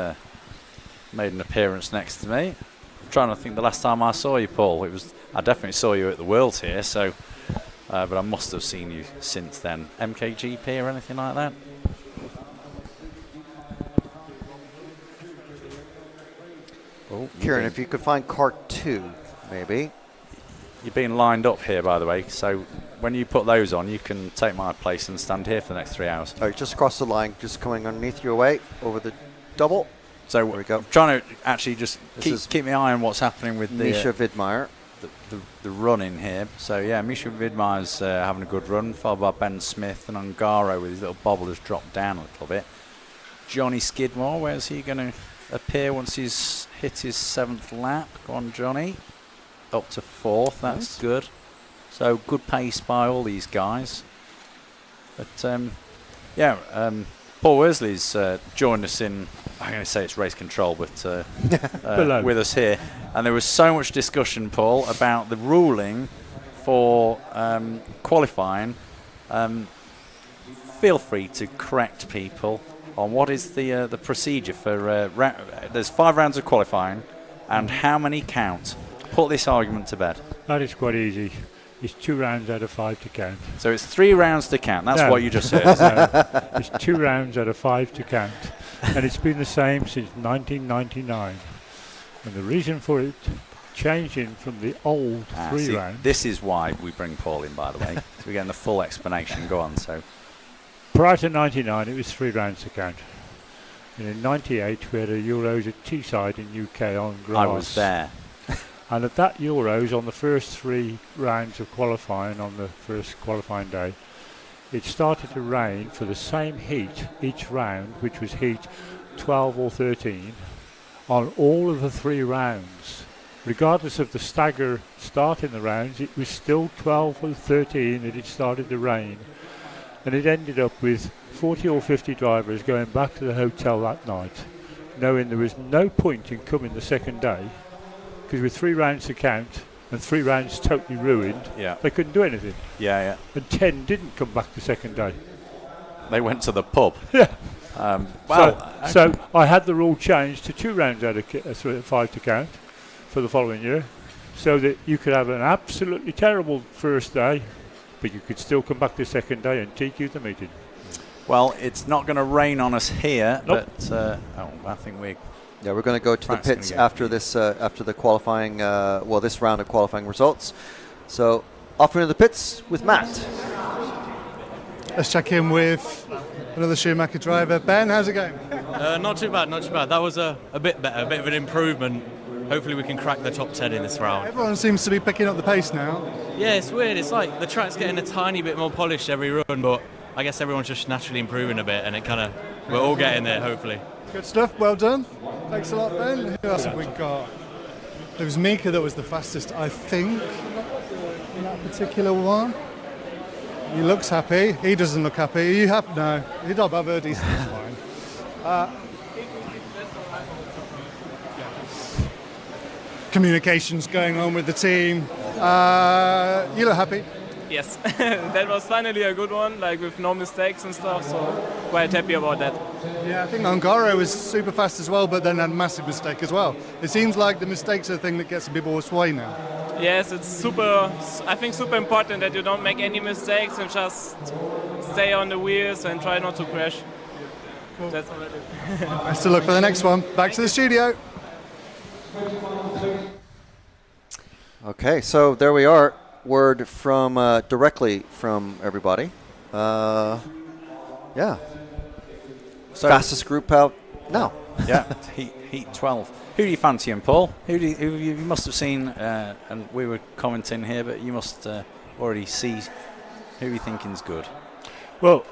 made an appearance next to me. I'm trying to think the last time I saw you, Paul. I definitely saw you at the Worlds here, so but I must have seen you since then. MKGP or anything like that? Oh, Kieran, if you could find car 2, maybe. You're being lined up here, by the way, so when you put those on, you can take my place and stand here for the next 3 hours. All right, just across the line, just coming underneath your way, over the double. So there we go. I'm trying to actually just keep my eye on what's happening with Misha Vidmeyer. The run in here. So yeah, Misha Vidmeyer's having a good run, followed by Ben Smith, and Ongaro with his little bobble has dropped down a little bit. Johnny Skidmore, where's he going to appear once he's hit his 7th lap? Go on, Johnny. Up to 4th, that's good. So good pace by all these guys. But Paul Paul Worsley's joined us in, I'm going to say it's race control, but with us here. And there was so much discussion, Paul, about the ruling for qualifying. Feel free to correct people on what is the procedure for. There's 5 rounds of qualifying, and how many count? Put this argument to bed. That is quite easy. It's 2 rounds out of 5 to count. So it's 3 rounds to count. That's what you just said. No, it's 2 rounds out of 5 to count. And it's been the same since 1999. And the reason for it changing from the old 3 rounds... This is why we bring Paul in, by the way. So we're getting the full explanation. Go on, so... Prior to 99, it was 3 rounds to count. And in 98, we had a Euros at Teesside in UK on grass. I was there. And at that Euros, on the first 3 rounds of qualifying, on the first qualifying day, it started to rain for the same heat each round, which was heat 12 or 13, on all of the 3 rounds. Regardless of the stagger start in the rounds, it was still 12 or 13 that it started to rain. And it ended up with 40 or 50 drivers going back to the hotel that night, knowing there was no point in coming the second day, because with 3 rounds to count and 3 rounds totally ruined, they couldn't do anything. And 10 didn't come back the second day. They went to the pub. Yeah. So I had the rule changed to 2 rounds out of 5 to count for the following year, so that you could have an absolutely terrible first day, but you could still come back the second day and TQ the meeting. Well, it's not going to rain on us here, nope. But I think we're... Yeah, we're going to go to the pits after this, after the qualifying, this round of qualifying results. So, off into the pits with Matt. Let's check in with another Schumacher driver. Ben, how's it going? Not too bad, not too bad. That was a bit better, a bit of an improvement. Hopefully we can crack the top 10 in this round. Everyone seems to be picking up the pace now. Yeah, it's weird. It's like the track's getting a tiny bit more polished every run, but I guess everyone's just naturally improving a bit, and we're all getting there, hopefully. Good stuff, well done. Thanks a lot, Ben. Who else have we got? It was Mika that was the fastest, I think, in that particular one. He looks happy. He doesn't look happy. Are you happy? No, he's not bothered. He's fine. Communications going on with the team. You look happy? Yes, that was finally a good one, like with no mistakes and stuff, so quite happy about that. Yeah, I think Ongaro was super fast as well, but then had a massive mistake as well. It seems like the mistakes are the thing that gets a bit more sway now. Yes, it's super important that you don't make any mistakes and just stay on the wheels and try not to crash. Cool. That's all I do. Best of luck for the next one. Back to the studio. Okay, so there we are. Word from directly from everybody. Yeah. So fastest group out now. Yeah, heat 12. Who do you fancy in, Paul? Who you must have seen, and we were commenting here, but you must already see who you thinking's good. Well,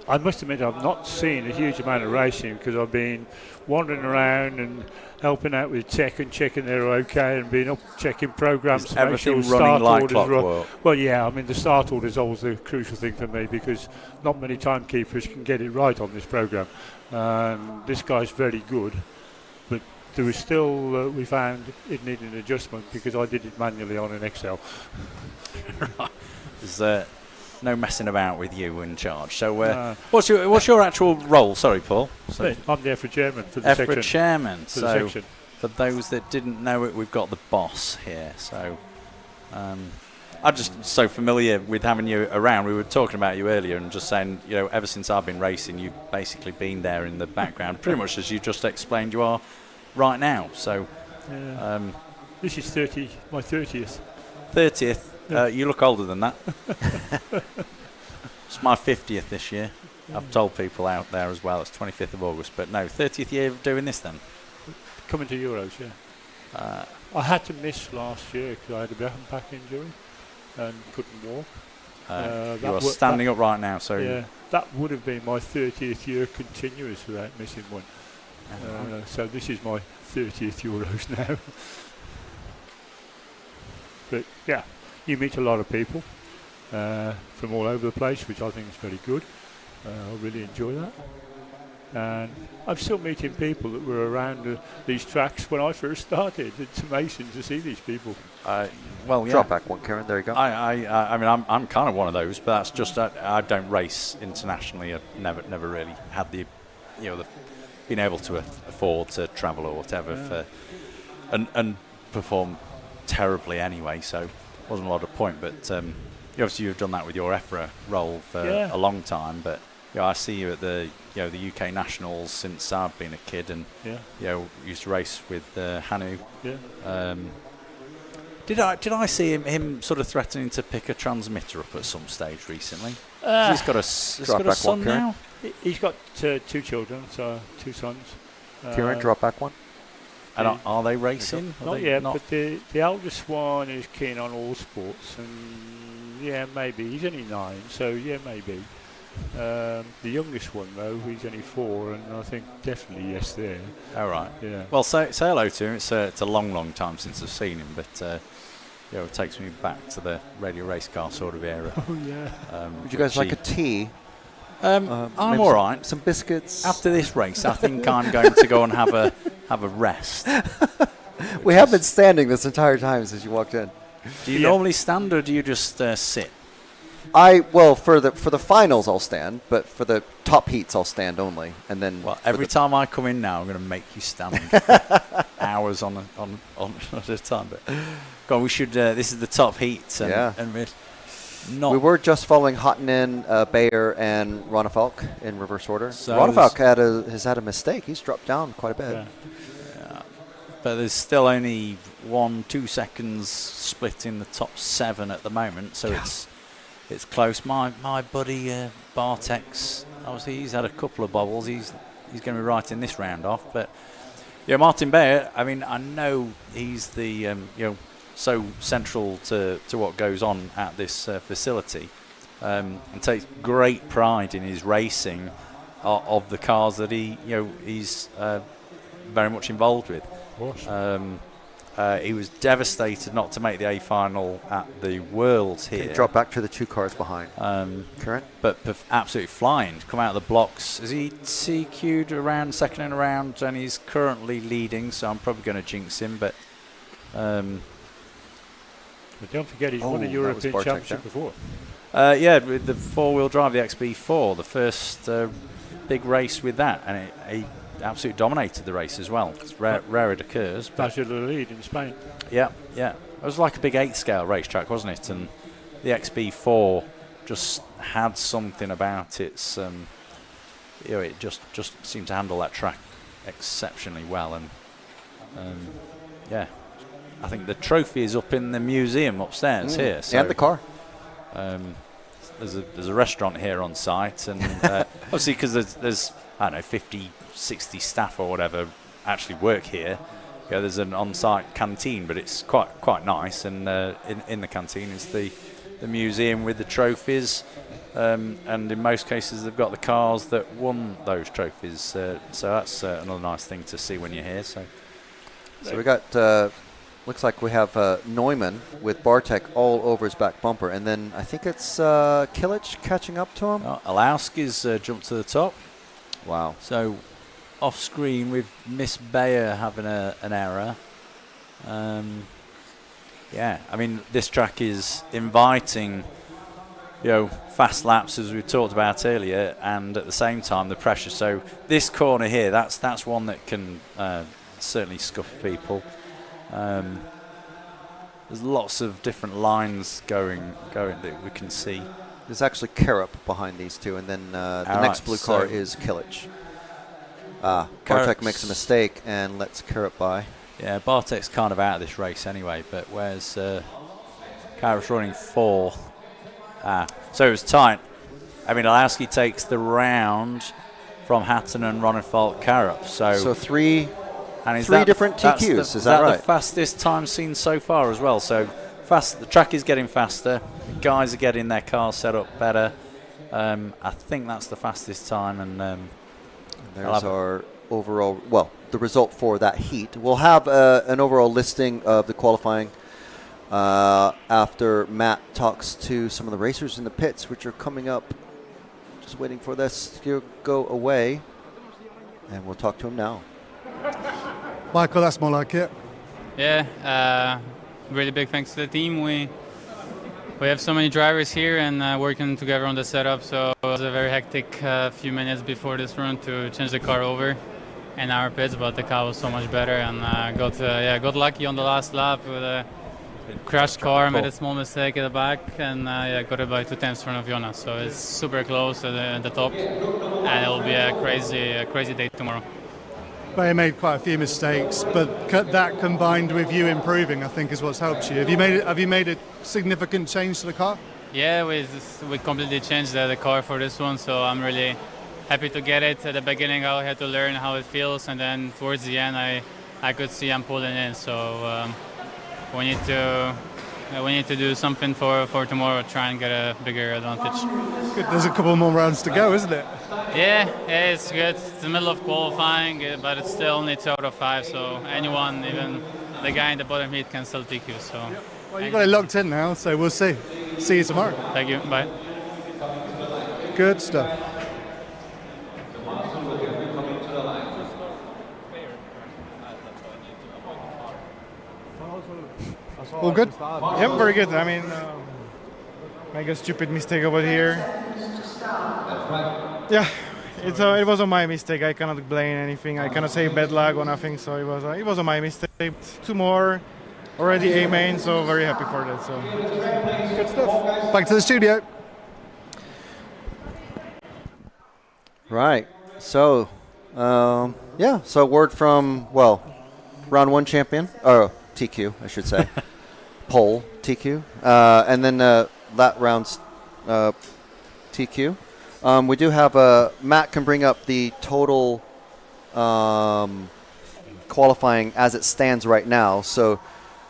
I must admit I've not seen a huge amount of racing because I've been wandering around and helping out with tech and checking they're okay and being up checking programs to make sure running like clockwork? Well, yeah, I mean the start order is always the crucial thing for me because not many timekeepers can get it right on this program. This guy's very good, but there was still we found it needed an adjustment because I did it manually on an Excel. Right. There's no messing about with you in charge. So, what's your actual role? Sorry, Paul. So I'm the EFRA chairman for the section. EFRA chairman. For the section. For those that didn't know it, we've got the boss here. So, I'm just so familiar with having you around. We were talking about you earlier and just saying, ever since I've been racing, you've basically been there in the background, pretty much as you just explained you are right now. So, this is my 30th. 30th. You look older than that. It's my 50th this year. I've told people out there as well. It's 25th of August, but no, 30th year of doing this then. Coming to Euros, yeah. I had to miss last year because I had a back injury and couldn't walk. You are standing up right now, so yeah, that would have been my 30th year continuous without missing one. So this is my 30th Euros now. But yeah. You meet a lot of people from all over the place, which I think is very good. I really enjoy that. And I'm still meeting people that were around these tracks when I first started. It's amazing to see these people. Well, yeah. Drop back one, Karen. There you go. I mean, I'm kind of one of those, but that's just I don't race internationally. I've never really had the being able to afford to travel or whatever and perform terribly anyway. So wasn't a lot of point. But obviously you've done that with your EFRA role for a long time. But I see you at the the UK Nationals since I've been a kid, and used to race with Hanu. Yeah. Did I see him sort of threatening to pick a transmitter up at some stage recently? He's got a son now. He's got 2 children, so 2 sons. Kieran, drop back one. And are they racing? Not yet, but the eldest one is keen on all sports, and maybe he's only 9, so maybe. The youngest one though, he's only 4, and I think definitely yes there. All right. Yeah. Well, say hello to him. It's a long time since I've seen him, but it takes me back to the radio race car sort of era. Oh yeah. Would you guys like a tea? I'm all right. Some biscuits. After this race, I think I'm going to go and have a rest. We have been standing this entire time since you walked in. Do you normally stand, or do you just sit? For the finals I'll stand, but for the top heats I'll stand only, and then. Well, every time I come in now, I'm going to make you stand for hours on at a time. But go on, we should. This is the top heats, and we were just following Hotinen, Bayer, and Ronefalk in reverse order. So Ronefalk has had a mistake. He's dropped down quite a bit. Yeah. But there's still only 1-2 seconds split in the top 7 at the moment, so it's close. My buddy Bartek's, obviously he's had a couple of bobbles. He's going to be right in this round off. But Martin Bayer, I mean, I know he's the so central to what goes on at this facility, and takes great pride in his racing of the cars that he's very much involved with. Awesome. He was devastated not to make the A final at the Worlds here. Drop back to the 2 cars behind. Current, but absolutely flying to come out of the blocks. Is he CQ'd around second and around, and he's currently leading, so I'm probably going to jinx him. But don't forget he's won a European Championship before. With the 4-wheel drive, the XB4, the first big race with that, and he absolutely dominated the race as well. It's rare it occurs. That's the lead in Spain. Yeah. It was like a big 8-scale racetrack, wasn't it? And the XB4 just had something about it. It just seemed to handle that track exceptionally well. And I think the trophy is up in the museum upstairs here. So, and the car. There's a restaurant here on site, and obviously because there's I don't know 50, 60 staff or whatever actually work here. There's an on-site canteen, but it's quite nice. And in the canteen is the museum with the trophies, and in most cases they've got the cars that won those trophies. So that's another nice thing to see when you're here. So we got. Looks like we have Neumann with Bartek all over his back bumper, and then I think it's Kilich catching up to him. Alowski's jumped to the top. Wow. So off screen with Miss Bayer having an error. I mean, this track is inviting fast laps, as we talked about earlier, and at the same time the pressure. So this corner here, that's one that can certainly scuff people. There's lots of different lines going that we can see. There's actually Karup behind these two, and then the next blue car is Kilich. Bartek makes a mistake and lets Karup by. Yeah, Bartek's kind of out of this race anyway, but where's Karup's running 4th. So it was tight. I mean, Alowski takes the round from Hatton and Ronefalk Karup. So 3 different TQs, is that right? The fastest time seen so far as well. So the track is getting faster. The guys are getting their cars set up better. I think that's the fastest time. And there's our overall, the result for that heat. We'll have an overall listing of the qualifying after Matt talks to some of the racers in the pits, which are coming up. Just waiting for this to go away. and we'll talk to him now. Michael, that's more like it. Yeah, really big thanks to the team. We have so many drivers here and working together on the setup, so it was a very hectic few minutes before this run to change the car over in our pits, but the car was so much better, and got lucky on the last lap with a crashed car, made a small mistake at the back, and got it by 2 tenths in front of Jonas. So it's super close at the top, and it will be a crazy day tomorrow. But you made quite a few mistakes, but that combined with you improving, I think, is what's helped you. Have you made a significant change to the car? Yeah, we completely changed the car for this one, so I'm really happy to get it. At the beginning, I had to learn how it feels, and then towards the end, I could see I'm pulling in. So we need to do something for tomorrow, try and get a bigger advantage. Good. There's a couple more rounds to go, isn't it? Yeah, it's good. It's the middle of qualifying, but it's still only 2 out of 5, so anyone, even the guy in the bottom heat, can still take you. So. Well, you've got it locked in now, so we'll see. See you tomorrow. Thank you. Bye. Good stuff. All good? Yeah, very good. I mean, make a stupid mistake over here. Yeah, it was my mistake. I cannot blame anything. I cannot say bad luck or nothing. So it was my mistake. 2 more, already A main. So very happy for that. So good stuff. Back to the studio. Right. So, So word from round 1 champion, or TQ, I should say. Pole TQ, and then that round's TQ. We do have Matt can bring up the total qualifying as it stands right now. So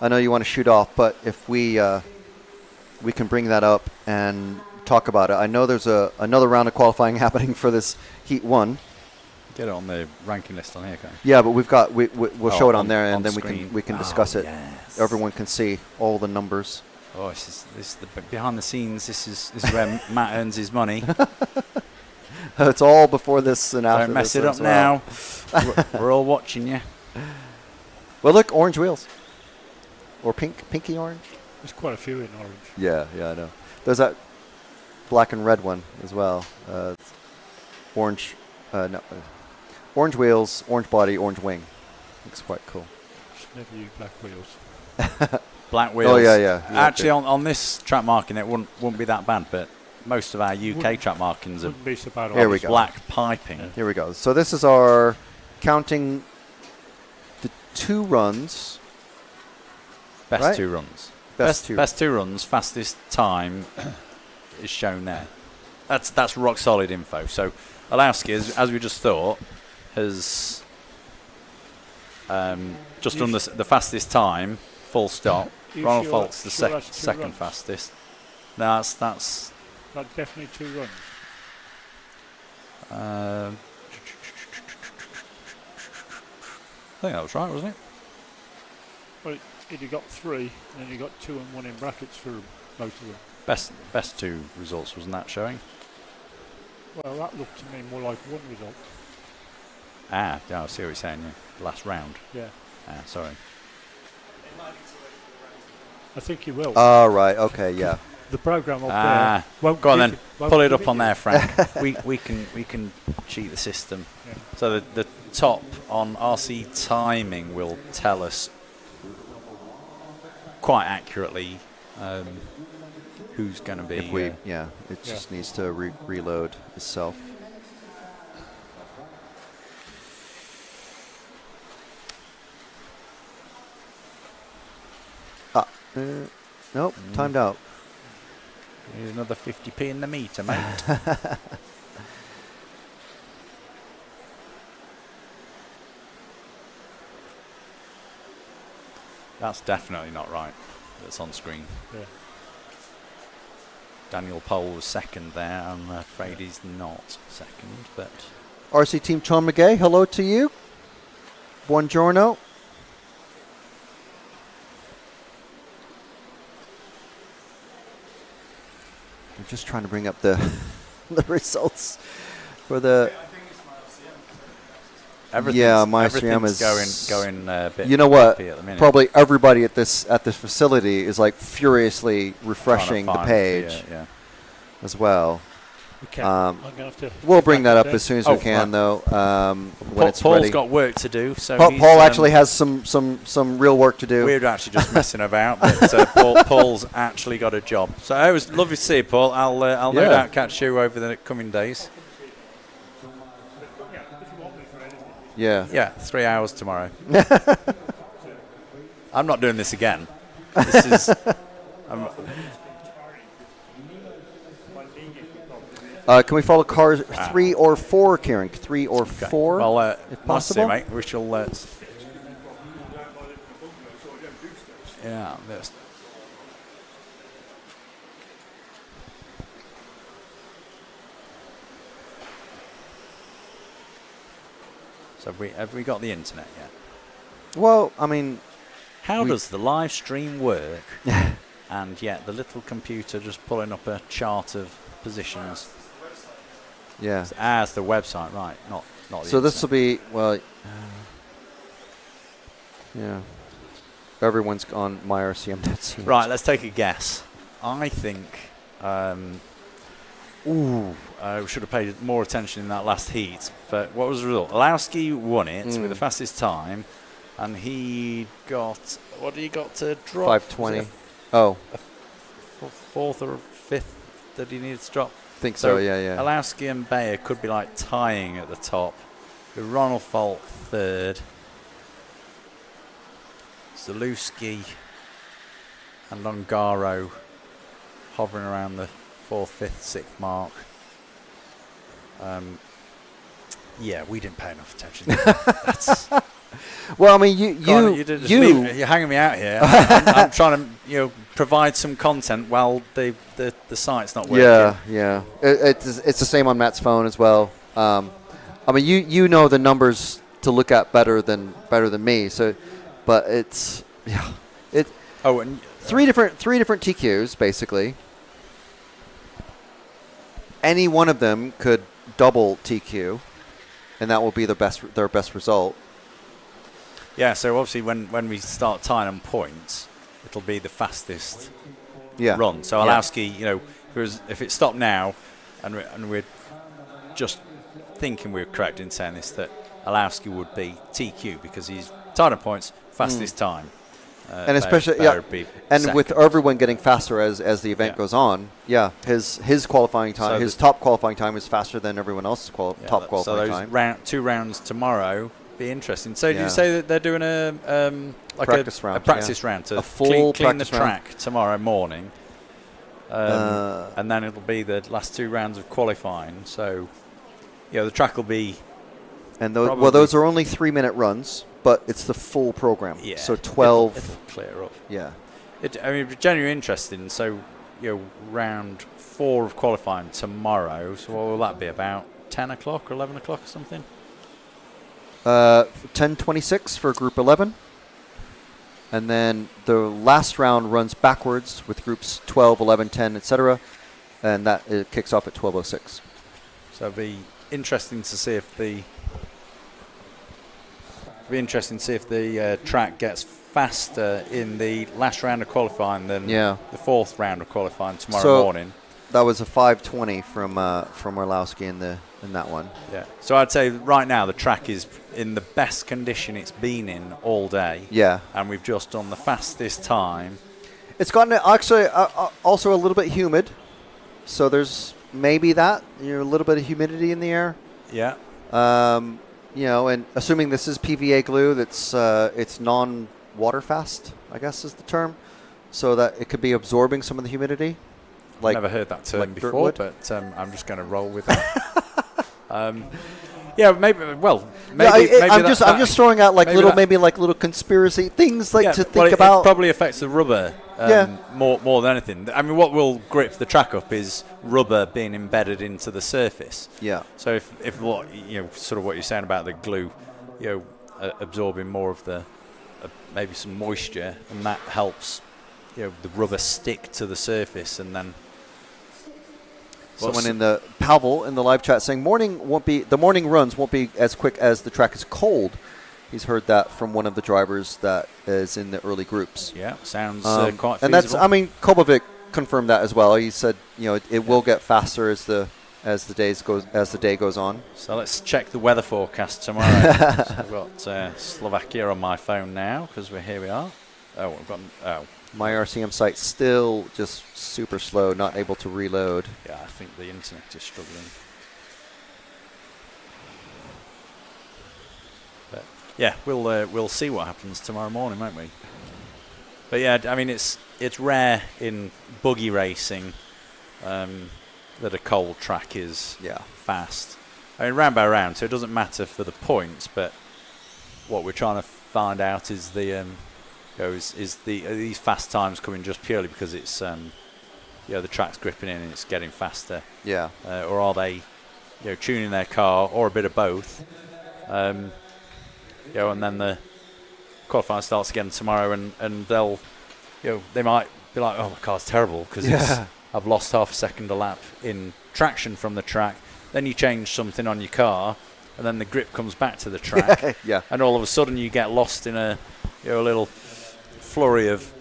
I know you want to shoot off, but if we can bring that up and talk about it. I know there's another round of qualifying happening for this Heat 1. Get it on the ranking list on here, okay? Yeah, but we'll show it on there, and then screen. we can discuss it. Yes. Everyone can see all the numbers. Oh, this is the behind the scenes. This is where Matt earns his money. It's all before this and after. Don't mess this it up as well. now. We're all watching you. Well, look, orange wheels, or pinky orange. There's quite a few in orange. Yeah, I know. There's that black and red one as well. Orange, orange wheels, orange body, orange wing. Looks quite cool. Just never use black wheels. Black wheels. Oh yeah. Actually, on this track marking, it wouldn't be that bad, but most of our UK track markings are be so bad. Here we go. Black piping. Here we go. So this is our counting the 2 runs. Best right? 2 runs. Best 2 runs. Fastest time is shown there. That's rock solid info. So Alowski, as we just thought, has just done the fastest time. Full stop. Ronald Folt's the second fastest. That's definitely 2 runs. I think that was right, wasn't it? Well, you got 3, and then you got 2 and 1 in brackets for most of them. Best 2 results, wasn't that showing? Well, that looked to me more like 1 result. I see what you're saying. Yeah, last round. Yeah. Sorry. I think you will. Oh, right. Okay, yeah. The program up there won't go on give then. Won't pull it give up on there, Frank. we can cheat the system. Yeah. So the top on RC timing will tell us quite accurately who's going to be. If it just needs to reload itself. Nope, timed out. Here's another 50p in the meter, mate. That's definitely not right. That's on screen. Yeah. Daniel Pole was second there. I'm afraid he's not second, but RC Team Sean McGay, hello to you. Buongiorno. I'm just trying to bring up the results for the. everything's is going a bit. You know what? bumpy at the minute. Probably everybody at this facility is like furiously refreshing the page as well. Okay. I'm gonna have to We'll bring that up as soon as we can, though. When it's Paul's ready. got work to do, so Paul actually has some real work to do. We're actually just messing about, but Paul's actually got a job. So it was lovely to see you, Paul. I'll no doubt catch you over the coming days. Yeah, 3 hours tomorrow. I'm not doing this again. This is. Can we follow cars 3 or 4, Kieran? 3 or 4, if possible? Mate. We shall. This. So have we got the internet yet? Well, I mean, how does the live stream work? And yet the little computer just pulling up a chart of positions. Yeah. As the website, right? Not the. So this will be yeah. Everyone's on myRCM.net. Right. Let's take a guess. I think. We should have paid more attention in that last heat. But what was the result? Alowski won it with the fastest time, and he got what did he got to drop? 5:20. Oh. Fourth or fifth that he needed to drop. Think so, yeah. Alowski and Bayer could be like tying at the top. With Ronald Folk third. Zalewski and Longaro hovering around the 4th, 5th, 6th mark. We didn't pay enough attention. That's well, I mean, you're hanging me out here. I'm trying to provide some content while the site's not working. Yeah. It's the same on Matt's phone as well. I mean, you know the numbers to look at better than me. So, but it's and three different TQs basically. Any one of them could double TQ, and that will be their best result. Yeah, so obviously when we start tying on points, it'll be the fastest run. So Alowski, if it stopped now, and we're just thinking we're correct in saying this, that Alowski would be TQ because he's tied on points, fastest time. And especially, and with everyone getting faster as the event goes on, his qualifying time, so his top qualifying time is faster than everyone else's top qualifying time. So those 2 rounds tomorrow be interesting. So did you say that they're doing a practice round to a full clean the practice track round tomorrow morning, and then it'll be the last 2 rounds of qualifying. So the track will be, and those are only 3-minute runs. But it's the full program. Yeah. So 12. It'll clear up. Yeah. It's genuinely interesting. So, round 4 of qualifying tomorrow. So what will that be? About 10 o'clock or 11 o'clock or something? 10:26 for Group 11. And then the last round runs backwards with groups 12, 11, 10, etc. And it kicks off at 12:06. So it'll be interesting to see if the track gets faster in the last round of qualifying than the 4th round of qualifying tomorrow morning. That was a 5:20 from Orlowski in that one. Yeah. So I'd say right now the track is in the best condition it's been in all day. Yeah. And we've just done the fastest time. It's gotten actually also a little bit humid, so there's maybe a little bit of humidity in the air. Yeah. And assuming this is PVA glue, it's non-water fast, I guess is the term, so that it could be absorbing some of the humidity. I've never heard that term before, but I'm just going to roll with that. Maybe. Well, maybe. I'm just throwing out little conspiracy things to think about. It probably affects the rubber more than anything. I mean, what will grip the track up is rubber being embedded into the surface. Yeah. So if sort of what you're saying about the glue, absorbing more of the maybe some moisture, and that helps the rubber stick to the surface, and then. Someone in the Pavel in the live chat saying the morning runs won't be as quick as the track is cold. He's heard that from one of the drivers that is in the early groups. Yeah, sounds quite feasible. And that's, Kobovic confirmed that as well. He said, it will get faster as the day goes on. So let's check the weather forecast tomorrow. So I've got Slovakia on my phone now because here we are. My RCM site still just super slow, not able to reload. Yeah, I think the internet is struggling. But yeah, we'll see what happens tomorrow morning, won't we? But yeah, I mean it's rare in buggy racing that a cold track is fast. I mean round by round, so it doesn't matter for the points. But what we're trying to find out is are these fast times coming just purely because it's the track's gripping in and it's getting faster? Yeah. Or are they tuning their car, or a bit of both? And then the qualifying starts again tomorrow, and they'll they might be like, oh, my car's terrible because I've lost half a second a lap in traction from the track. Then you change something on your car, and then the grip comes back to the track. Yeah. And all of a sudden you get lost in a little flurry of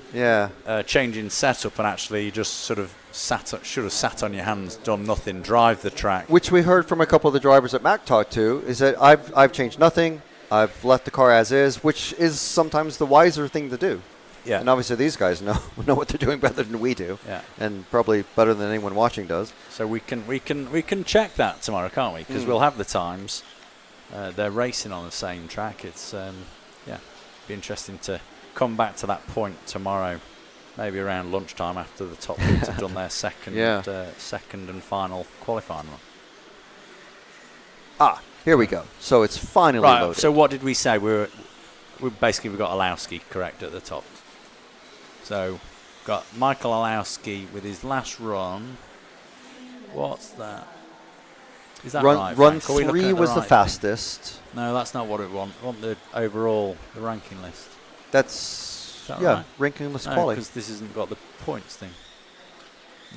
changing setup, and actually you just sort of should have sat on your hands, done nothing, drive the track. Which we heard from a couple of the drivers at Mac Talk too, is that I've changed nothing. I've left the car as is, which is sometimes the wiser thing to do. Yeah. And obviously these guys know what they're doing better than we do. Yeah. And probably better than anyone watching does. So we can check that tomorrow, can't we? Because we'll have the times. They're racing on the same track. It's be interesting to come back to that point tomorrow, maybe around lunchtime after the top heats have done their second and final qualifying run. Here we go. So it's finally loaded. So what did we say? We basically got Alowski correct at the top. So got Michael Alowski with his last run. What's that? Is that right? Run 3 was the fastest. No, that's not what we want. We want the overall, the ranking list. That's right? ranking list quali. Because this hasn't got the points thing.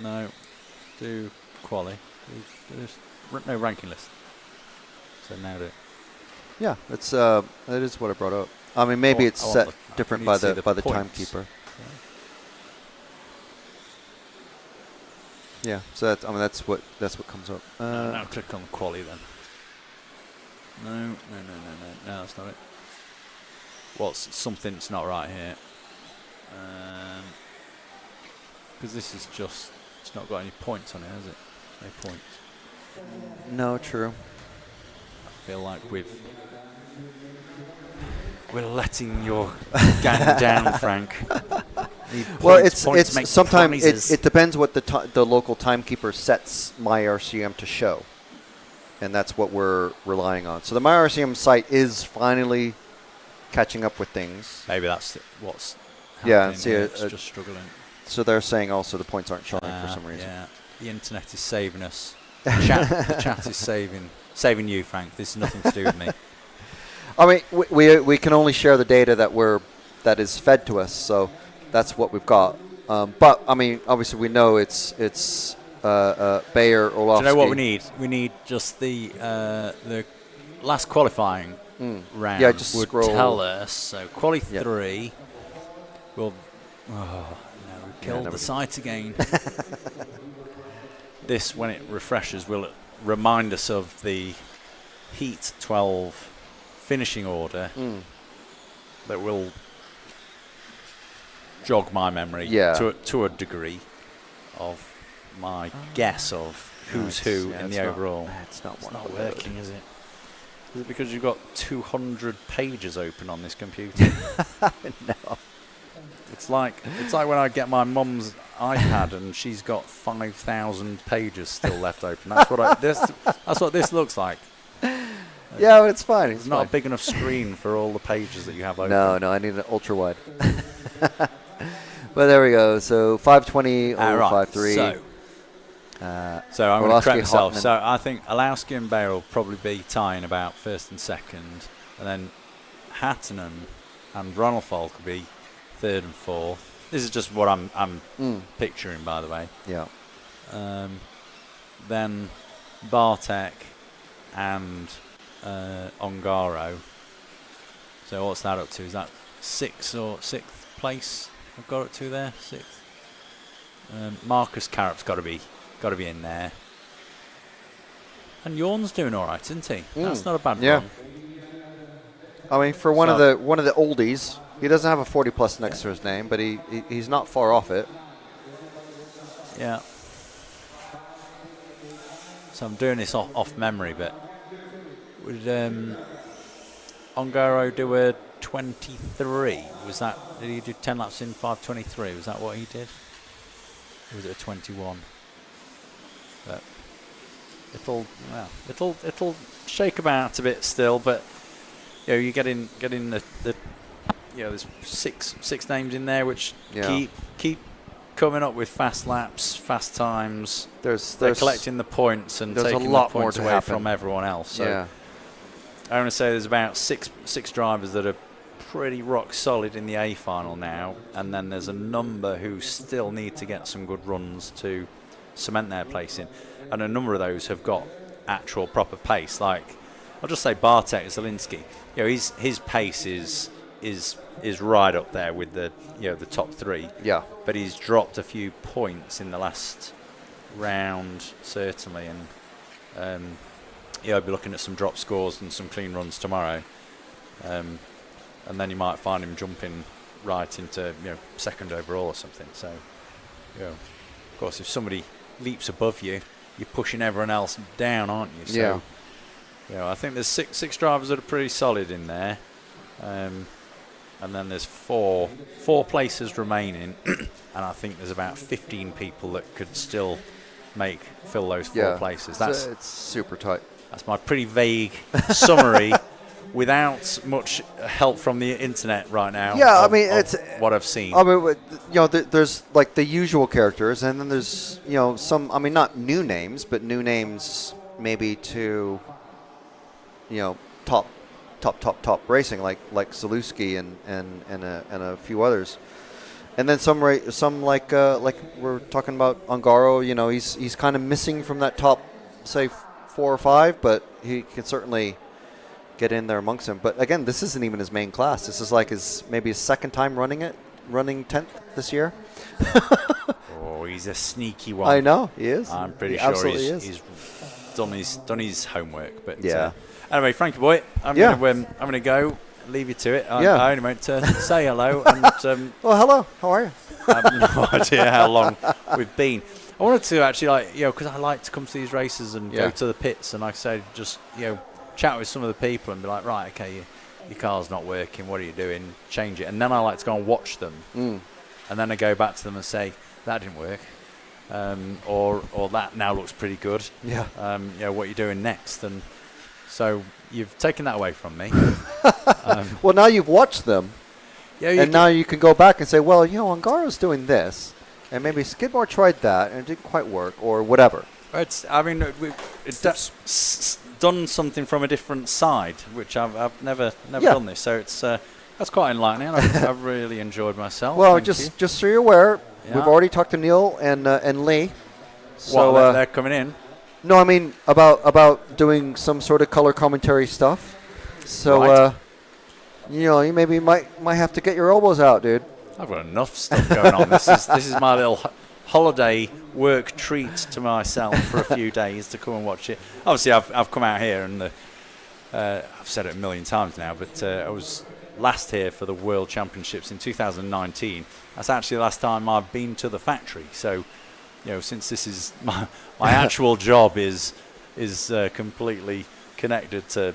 No, do quali. No ranking list. So now do it. Yeah, that is what I brought up. I mean, maybe it's set different by the timekeeper. Yeah, so that's what comes up. Now click on quali then. No, that's not it. Something's not right here. Because this is it's not got any points on it, has it? No points. No, true. I feel like we're letting your gang down, Frank. Well, it's sometimes it depends what the local timekeeper sets MyRCM to show, and that's what we're relying on. So the MyRCM site is finally catching up with things. Maybe that's what's happening. It's just struggling. So they're saying also the points aren't showing for some reason. Yeah, the internet is saving us. The chat is saving you, Frank. This is nothing to do with me. I mean, we can only share the data that is fed to us, so that's what we've got. But I mean, obviously, we know it's Bayer, Orlovsky. Do you know what we need? We need just the last qualifying round. Yeah, just would scroll. Tell us. So quali 3 will. Oh no, we killed the site again. This, when it refreshes, will remind us of the Heat 12 finishing order that will jog my memory to a degree of my guess of who's who in the overall. It's not working, is it? Is it because you've got 200 pages open on this computer? No. It's like when I get my mum's iPad and she's got 5,000 pages still left open. That's what this looks like. Yeah, but it's fine. It's not a big enough screen for all the pages that you have open. No, I need an ultra wide. But there we go. So 520 over 53. So I'm going to correct myself. So I think Alowski and Bayer will probably be tying about first and second, and then Hattinen and Ronalfol could be third and fourth. This is just what I'm picturing, by the way. Yeah. then Bartek and Ongaro. So what's that up to? Is that 6th or 6th place? I've got it to there, 6th. Marcus Carup's got to be in there. And Jorn's doing all right, isn't he? That's not a bad run. I mean, for one of the oldies, he doesn't have a 40+ next to his name, but he's not far off it. Yeah. So I'm doing this off memory, but would Ongaro do a 23? Did he do 10 laps in 5:23? Was that what he did? Or was it a 21? But it'll shake about a bit still, but you get in the there's six names in there which keep coming up with fast laps, fast times. They're collecting the points and taking the points away from everyone else. So I want to say there's about six drivers that are pretty rock solid in the A final now, and then there's a number who still need to get some good runs to cement their place in, and a number of those have got actual proper pace. Like I'll just say Bartek Zielinski, his pace is right up there with the the top 3. Yeah. But he's dropped a few points in the last round certainly, and I'll be looking at some drop scores and some clean runs tomorrow. And then you might find him jumping right into 2nd overall or something. So, of course, if somebody leaps above you, you're pushing everyone else down, aren't you? So, I think there's six drivers that are pretty solid in there, and then there's four places remaining, and I think there's about 15 people that could still fill those 4 places. It's super tight. That's my pretty vague summary. Without much help from the internet right now. Yeah, I mean, it's what I've seen. I mean, there's like the usual characters, and then there's some. I mean, not new names, but new names maybe to top racing like Zalewski and a few others, and then some like we're talking about Ongaro. He's kind of missing from that top, say 4 or 5, but he can certainly get in there amongst them. But again, this isn't even his main class. This is like maybe his 2nd time running 10th this year. Oh, he's a sneaky one. I know he is. I'm pretty sure he's done his homework. But anyway, Frankie boy, I'm gonna go. Leave you to it. I only meant to say hello. And well, hello. How are you? I have no idea how long we've been. I wanted to actually because I like to come to these races and go to the pits, and like I say, just chat with some of the people and be like, right, okay, your car's not working, what are you doing, change it. And then I like to go and watch them, and then I go back to them and say, that didn't work, or that now looks pretty good, what are you doing next? And so you've taken that away from me. Well, now you've watched them, and now you can go back and say, well, Ongaro's doing this, and maybe Skidmore tried that and it didn't quite work, or whatever. It's done something from a different side, which I've never done this, so it's that's quite enlightening. I've really enjoyed myself. Well, just so you're aware, we've already talked to Neil and Lee. So they're coming in. No, I mean about doing some sort of color commentary stuff. So right. You maybe might have to get your elbows out, dude. I've got enough stuff going on. This is my little holiday work treat to myself for a few days to come and watch it. Obviously, I've come out here and I've said it a million times now, but I was last here for the World Championships in 2019. That's actually the last time I've been to the factory. So, since this is my actual job is completely connected to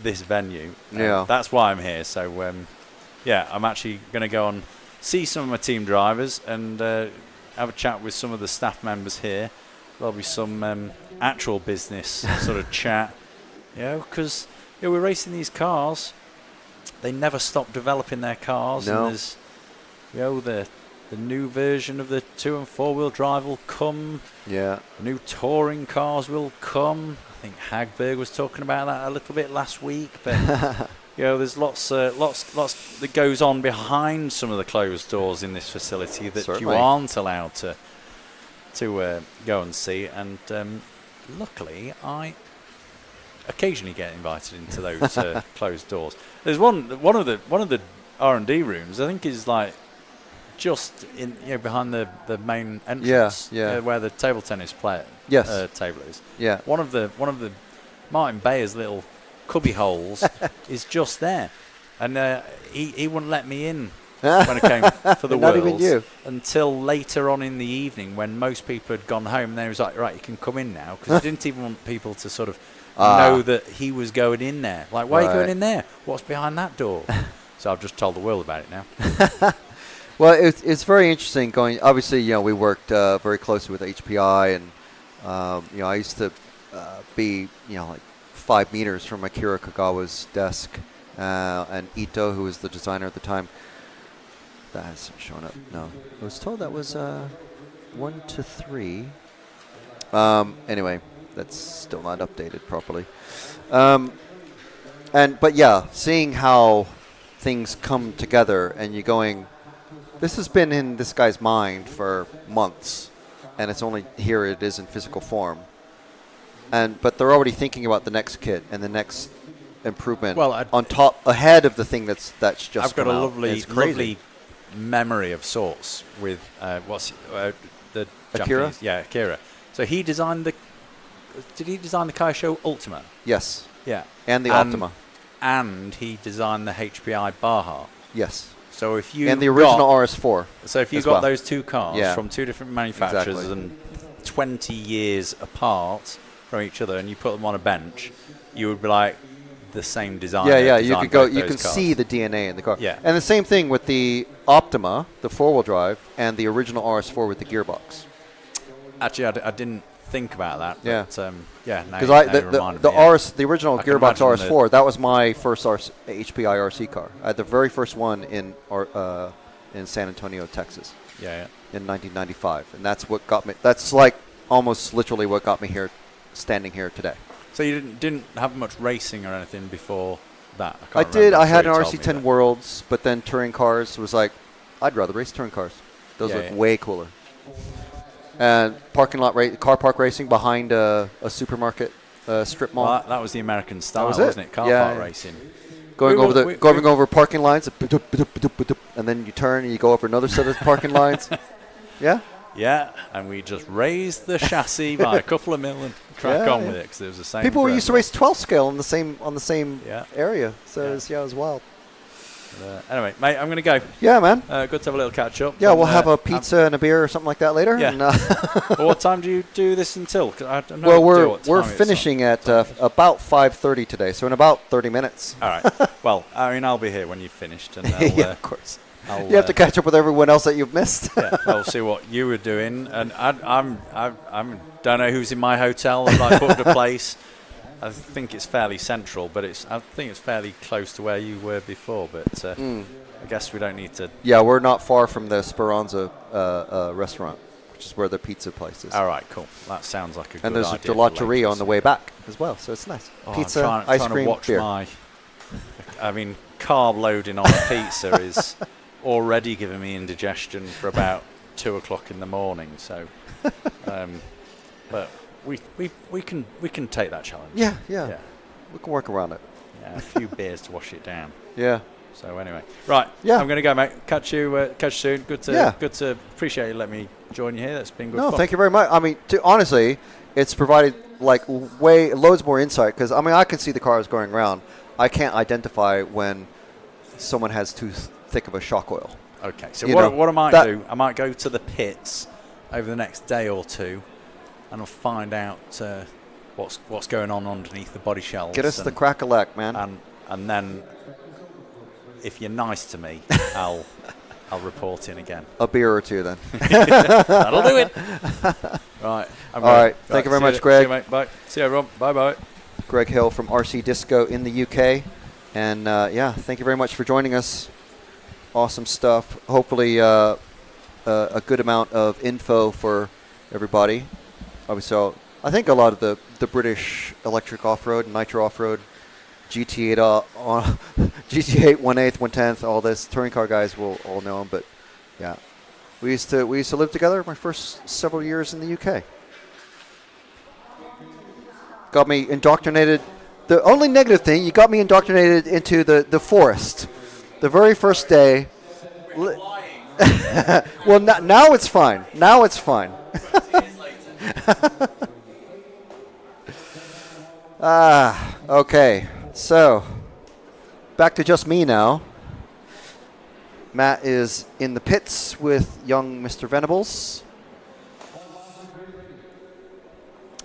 this venue. That's why I'm here. So, I'm actually going to go and see some of my team drivers and have a chat with some of the staff members here. There'll be some actual business sort of chat, because we're racing these cars. They never stop developing their cars. No. And there's, the new version of the 2 and 4 wheel drive will come. Yeah. New touring cars will come. I think Hagberg was talking about that a little bit last week, but. There's lots that goes on behind some of the closed doors in this facility that you aren't allowed to to go and see, and luckily I occasionally get invited into those closed doors. There's one of the R&D rooms, I think, is like just in behind the main entrance, where the table tennis table is. Yeah. One of the Martin Bayer's little cubby holes is just there, and he wouldn't let me in when I came for the Not Worlds even you. until later on in the evening when most people had gone home. And then he was like, right, you can come in now, because he didn't even want people to sort of know that he was going in there. Like, why are you going in there? What's behind that door? So I've just told the world about it now. Well, it's very interesting going. Obviously, we worked very closely with HPI, and I used to be like 5 meters from Akira Kagawa's desk, and Ito, who was the designer at the time. That hasn't shown up. No, I was told that was 1 to 3. Anyway, that's still not updated properly. But yeah, seeing how things come together, and you're going, this has been in this guy's mind for months, and it's only here it is in physical form. But they're already thinking about the next kit and the next improvement on top, ahead of the thing that's just I've got come a out. lovely It's crazy. lovely memory of sorts with the Akira? Japanese, Akira. So he designed did he design the Kaisho Ultima? Yes. Yeah. And the Optima. And he designed the HPI Baja. Yes. So if you and the original RS4. So if you got those two cars from two different manufacturers and 20 years apart from each other, and you put them on a bench, you would be like the same design. Yeah, you could go. You can see the DNA in the car. Yeah. And the same thing with the Optima, the 4-wheel drive, and the original RS4 with the gearbox. Actually, I didn't think about that. Yeah. But, now because the original gearbox RS4, that was my first HPI RC car. I had the very first one in San Antonio, Texas. Yeah. In 1995, and that's what got me. That's like almost literally what got me here, standing here today. So you didn't have much racing or anything before that? I did. I had an RC10 Worlds, but then touring cars was like, I'd rather race touring cars. Those look way cooler. And car park racing behind a supermarket strip mall. Well, that was the American style, wasn't it? Car park racing. Going over parking lines, and then you turn and you go over another set of parking lines. Yeah. Yeah, and we just raised the chassis by a couple of mil and crack on with it, because it was the same. People used to race 12 scale on the same area, so it was wild. Anyway, mate, I'm going to go. Yeah, man. Good to have a little catch up. Yeah, we'll have a pizza and a beer or something like that later. Yeah. And, well, what time do you do this until? We're finishing at about 5:30 today, so in about 30 minutes. All right. Well, I mean, I'll be here when you've finished, and yeah, of course. You have to catch up with everyone else that you've missed. Yeah, I'll see what you were doing, and I don't know who's in my hotel that I booked a place. I think it's fairly central, but I think it's fairly close to where you were before. But I guess we don't need to. Yeah, we're not far from the Speranza restaurant, which is where the pizza place is. All right, cool. That sounds like a good idea. And there's a gelateria on the way back as well, so it's nice. Pizza, ice cream, to watch beer. Carb loading on a pizza is already giving me indigestion for about 2 o'clock in the morning. So, but we can take that challenge. Yeah. We can work around it. Yeah, a few beers to wash it down. Yeah. So anyway, right. Yeah. I'm going to go, mate. Catch you soon. Good to appreciate you letting me join you here. That's been good. No, fun. thank you very much. I mean, honestly, it's provided loads more insight, because I mean, I can see the cars going around. I can't identify when someone has too thick of a shock oil. Okay, so what I might do, I might go to the pits over the next day or two, and I'll find out what's going on underneath the body shells. Get us the crack-a-lack, man. And then, if you're nice to me, I'll report in again. A beer or two, then. That'll do it. Right. All right. Thank you very much, Greg. See you, mate. Bye. See you, everyone. Bye-bye. Greg Hill from RC Disco in the UK. And, thank you very much for joining us. Awesome stuff. Hopefully a good amount of info for everybody. Obviously, I think a lot of the British electric off-road, nitro off-road, GT8, GT8, 1/8, 1/10, all this touring car guys will all know them. But yeah, We used to live together my first several years in the UK. Got me indoctrinated. The only negative thing, you got me indoctrinated into the forest. The very first day. Well, now it's fine. Now it's fine. Okay. So, back to just me now. Matt is in the pits with young Mr. Venables.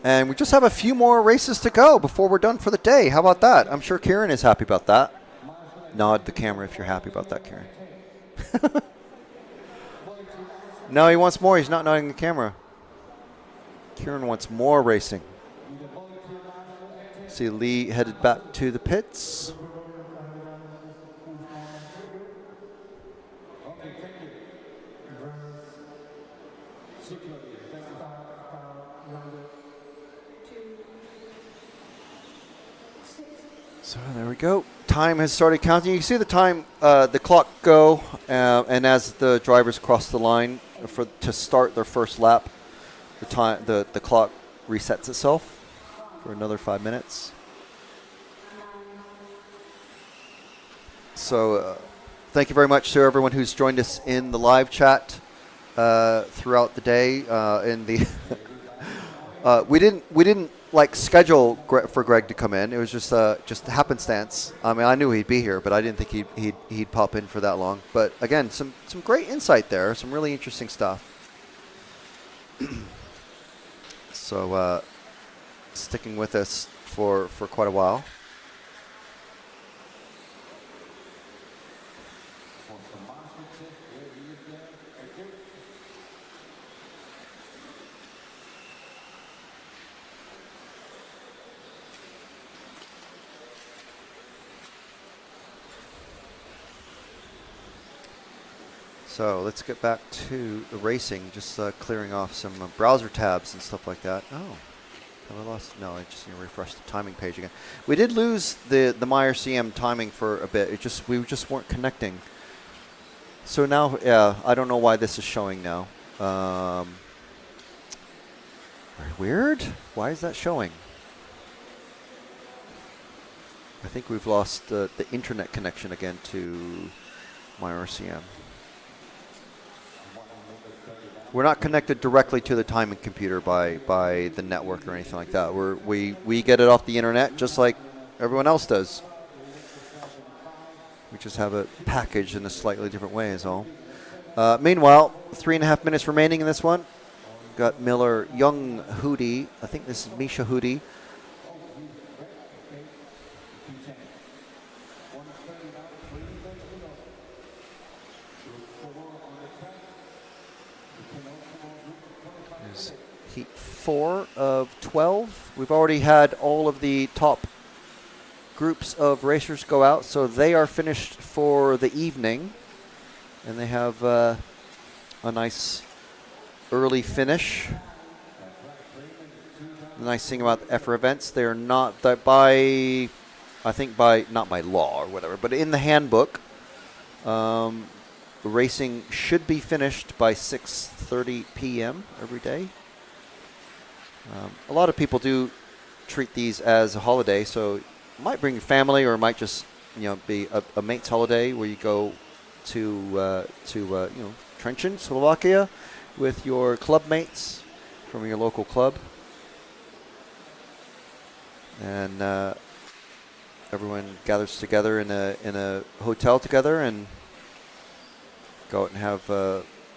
And we just have a few more races to go before we're done for the day. How about that? I'm sure Kieran is happy about that. Nod the camera if you're happy about that, Kieran. No, he wants more. He's not nodding the camera. Kieran wants more racing. See Lee headed back to the pits. So there we go. Time has started counting. You can see the time, the clock go, and as the drivers cross the line to start their first lap, the clock resets itself for another 5 minutes. So thank you very much to everyone who's joined us in the live chat throughout the day. In the we didn't like schedule for Greg to come in. It was just happenstance. I mean, I knew he'd be here, but I didn't think he'd pop in for that long. But again, some great insight there. Some really interesting stuff. So sticking with us for quite a while. So let's get back to the racing, just clearing off some browser tabs and stuff like that. Oh, have I lost? No, I just need to refresh the timing page again. We did lose the MyRCM timing for a bit. We just weren't connecting. So now, yeah, I don't know why this is showing now. Very weird. Why is that showing? I think we've lost the internet connection again to MyRCM. We're not connected directly to the timing computer by the network or anything like that. We get it off the internet just like everyone else does. We just have it packaged in a slightly different way is all. Meanwhile, 3.5 minutes remaining in this one. Got Miller, young Hudy. I think this is Misha Hudy. Heat 4 of 12. We've already had all of the top groups of racers go out, so they are finished for the evening, and they have a nice early finish. The nice thing about the EFRA events, they're not that not by law or whatever, but in the handbook, the racing should be finished by 6:30 p.m. every day. A lot of people do treat these as a holiday, so you might bring your family, or it might just be a mate's holiday where you go to Trenčín, Slovakia, with your club mates from your local club, and everyone gathers together in a hotel together and go out and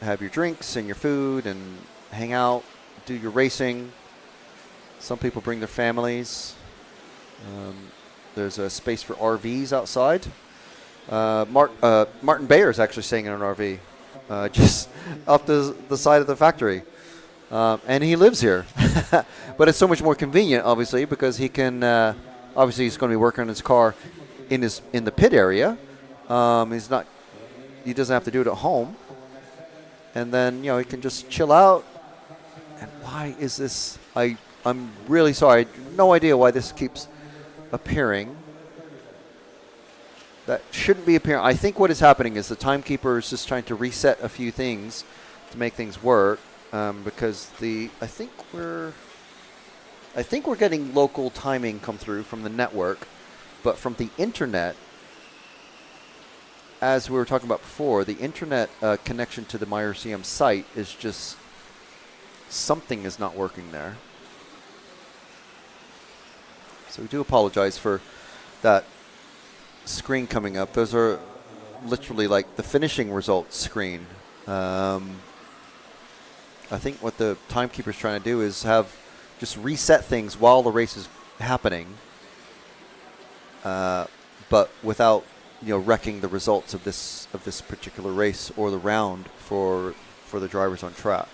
have your drinks and your food and hang out, do your racing. Some people bring their families. There's a space for RVs outside. Martin Bayer is actually staying in an RV just off the side of the factory. And he lives here. But it's so much more convenient, obviously, because he can, obviously he's going to be working on his car in the pit area. He doesn't have to do it at home. And then, he can just chill out. And why is this? I'm really sorry. No idea why this keeps appearing. That shouldn't be appearing. I think what is happening is the timekeeper is just trying to reset a few things to make things work, because I think we're getting local timing come through from the network, but from the internet, as we were talking about before, the internet connection to the MyRCM site is just, something is not working there. So we do apologize for that screen coming up. Those are literally like the finishing results screen. I think what the timekeeper's trying to do is just reset things while the race is happening, but without wrecking the results of this particular race or the round for the drivers on track.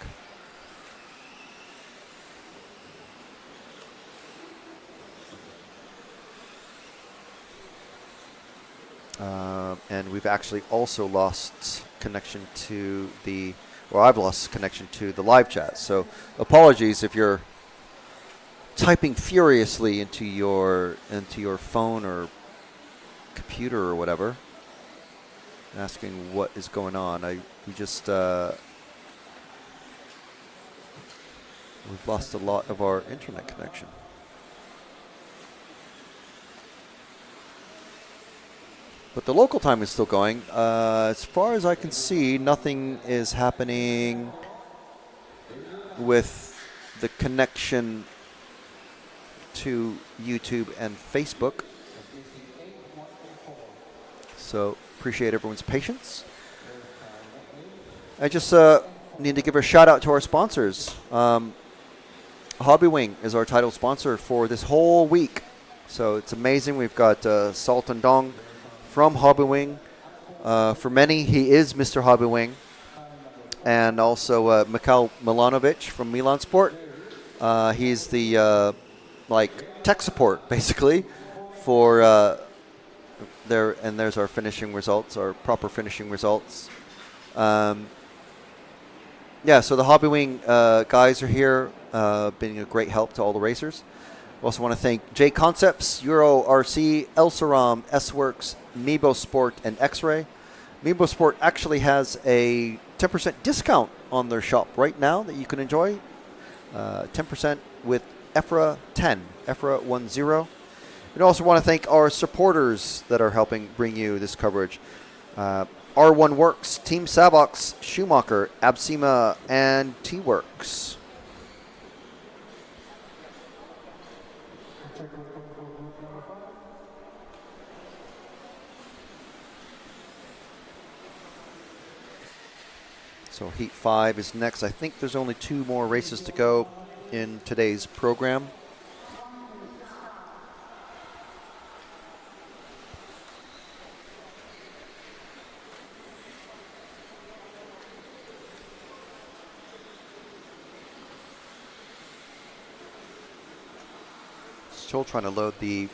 And we've actually also lost connection to I've lost connection to the live chat. So apologies if you're typing furiously into your phone or computer or whatever, asking what is going on. We've lost a lot of our internet connection. But the local time is still going. As far as I can see, nothing is happening with the connection to YouTube and Facebook. So appreciate everyone's patience. I just need to give a shout out to our sponsors. Hobbywing is our title sponsor for this whole week. So it's amazing. We've got Sultan Dong from Hobbywing. For many, he is Mr. Hobbywing. And also Mikhail Milanovic from Milan Sport. He's the tech support, basically, for there's our finishing results, our proper finishing results. So the Hobbywing guys are here, being a great help to all the racers. We also want to thank J Concepts, Euro RC, Elsaram, S-Works, Meebo Sport, and X-Ray. Meebo Sport actually has a 10% discount on their shop right now that you can enjoy. 10% with EFRA 10, EFRA 10. We also want to thank our supporters that are helping bring you this coverage. R1 Works, Team Savox, Schumacher, Absema, and T-Works. So Heat 5 is next. I think there's only 2 more races to go in today's program. Still trying to load the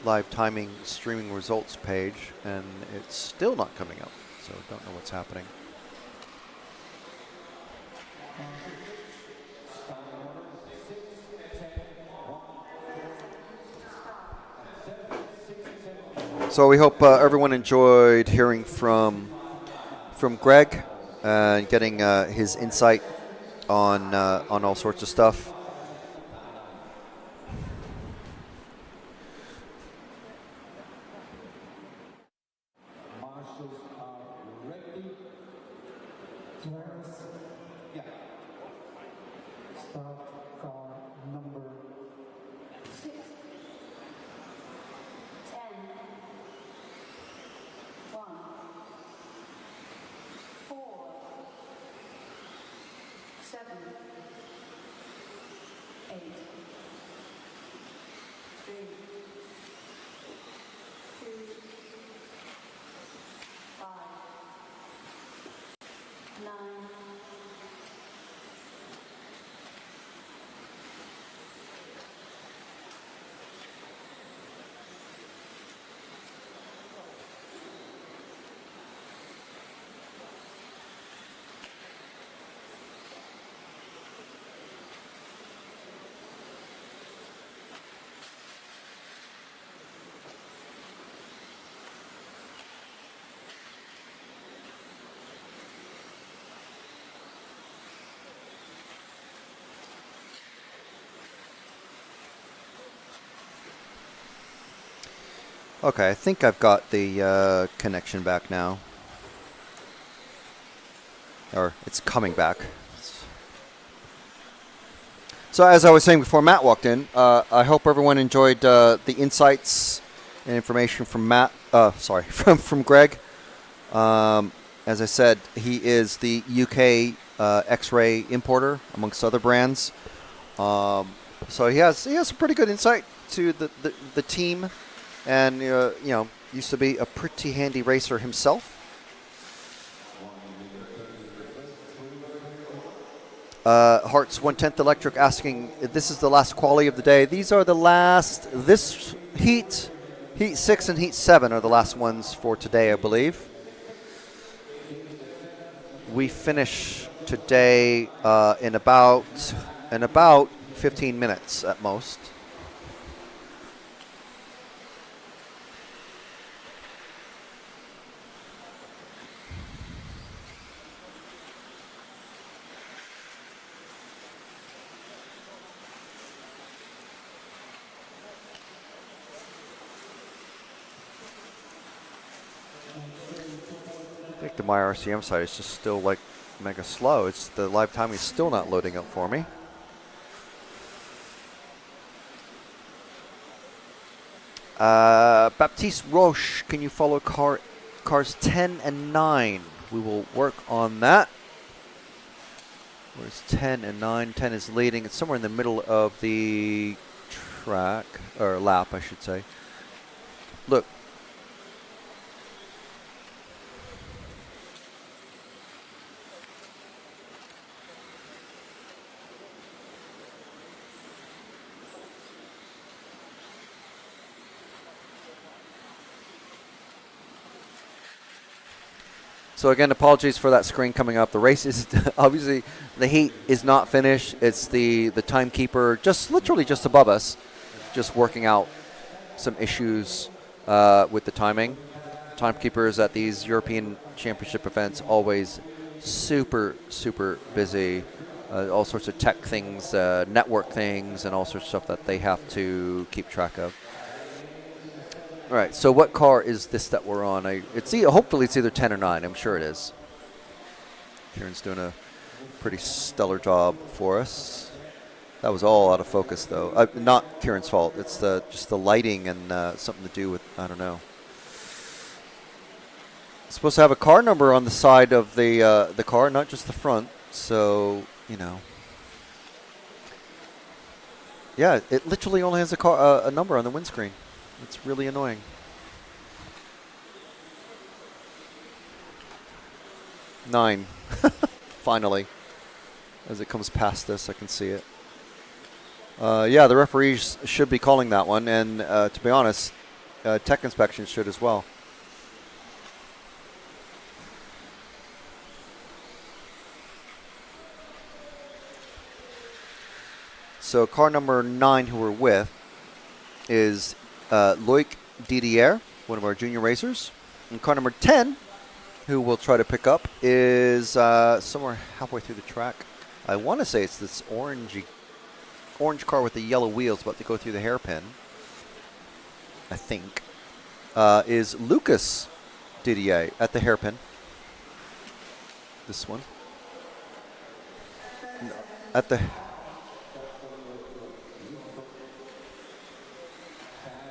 live timing streaming results page, and it's still not coming up. So don't know what's happening. So we hope everyone enjoyed hearing from Greg and getting his insight on all sorts of stuff. Okay, I think I've got the connection back now. Or it's coming back. So as I was saying before Matt walked in, I hope everyone enjoyed the insights and information from Matt. From Greg. As I said, he is the UK X-ray importer, amongst other brands. So he has a pretty good insight to the team, and used to be a pretty handy racer himself. Hearts 1/10 Electric asking, this is the last quali of the day. These are the last, this heat 6 and heat 7 are the last ones for today, I believe. We finish today in about 15 minutes at most. I think the My RCM site is just still like mega slow. It's the live timing is still not loading up for me. Baptiste Roche, can you follow cars 10 and 9? We will work on that. Where's 10 and 9? 10 is leading. It's somewhere in the middle of the track, or lap, I should say. Look. So again, apologies for that screen coming up. The race is obviously, the heat is not finished. It's the timekeeper literally just above us, just working out some issues with the timing. Timekeepers at these European Championship events always super, super busy. All sorts of tech things, network things, and all sorts of stuff that they have to keep track of. All right, so what car is this that we're on? Hopefully it's either 10 or 9. I'm sure it is. Kieran's doing a pretty stellar job for us. That was all out of focus, though. Not Kieran's fault. It's just the lighting and something to do with, I don't know. It's supposed to have a car number on the side of the car, not just the front. So, yeah, it literally only has a number on the windscreen. It's really annoying. Nine. Finally. As it comes past us, I can see it. Yeah, the referees should be calling that one. And to be honest, tech inspection should as well. So car number 9 who we're with is Loic Didier, one of our junior racers. And car number 10, who we'll try to pick up, is somewhere halfway through the track. I want to say it's this orange car with the yellow wheels about to go through the hairpin. I think. Is Lucas Didier at the hairpin. This one. No, at the...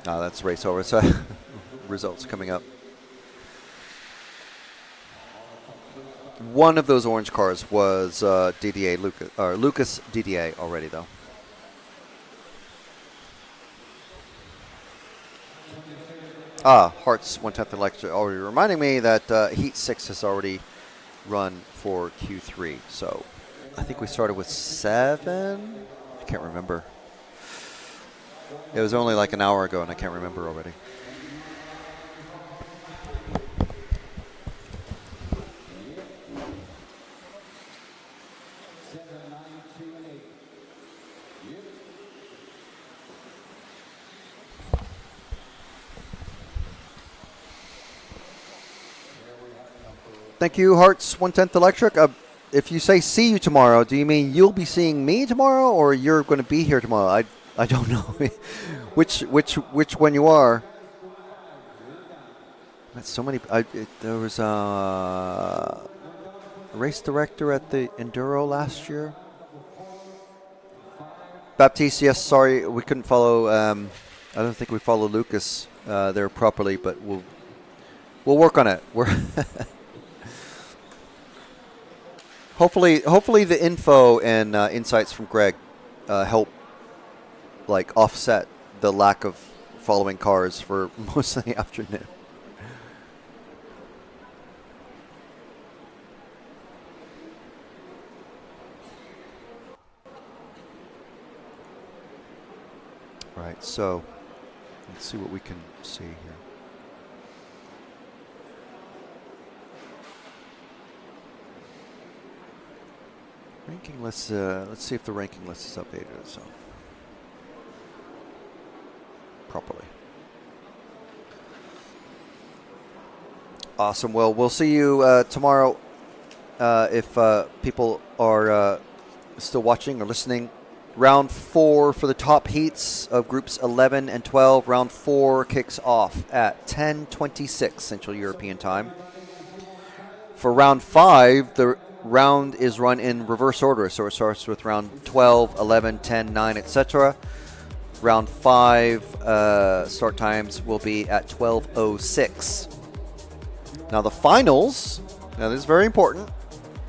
Oh, that's race over. So results coming up. One of those orange cars was Lucas Didier already, though. Hearts 1/10 Electric already reminding me that Heat 6 has already run for Q3. So I think we started with 7. I can't remember. It was only like an hour ago, and I can't remember already. Thank you, Hearts 1/10 Electric. If you say see you tomorrow, do you mean you'll be seeing me tomorrow, or you're going to be here tomorrow? I don't know which one you are. That's so many. There was a race director at the Enduro last year. Baptiste, yes, sorry, we couldn't follow. I don't think we followed Lucas there properly, but we'll work on it. We're hopefully the info and insights from Greg help like offset the lack of following cars for most of the afternoon. All right, so let's see what we can see here. Ranking list. Let's see if the ranking list is updated itself properly. Awesome. Well, we'll see you tomorrow if people are still watching or listening. Round 4 for the top heats of groups 11 and 12. Round 4 kicks off at 10:26 Central European Time. For round 5, the round is run in reverse order, so it starts with round 12, 11, 10, 9, etc. Round 5 start times will be at 12:06. Now the finals, now this is very important,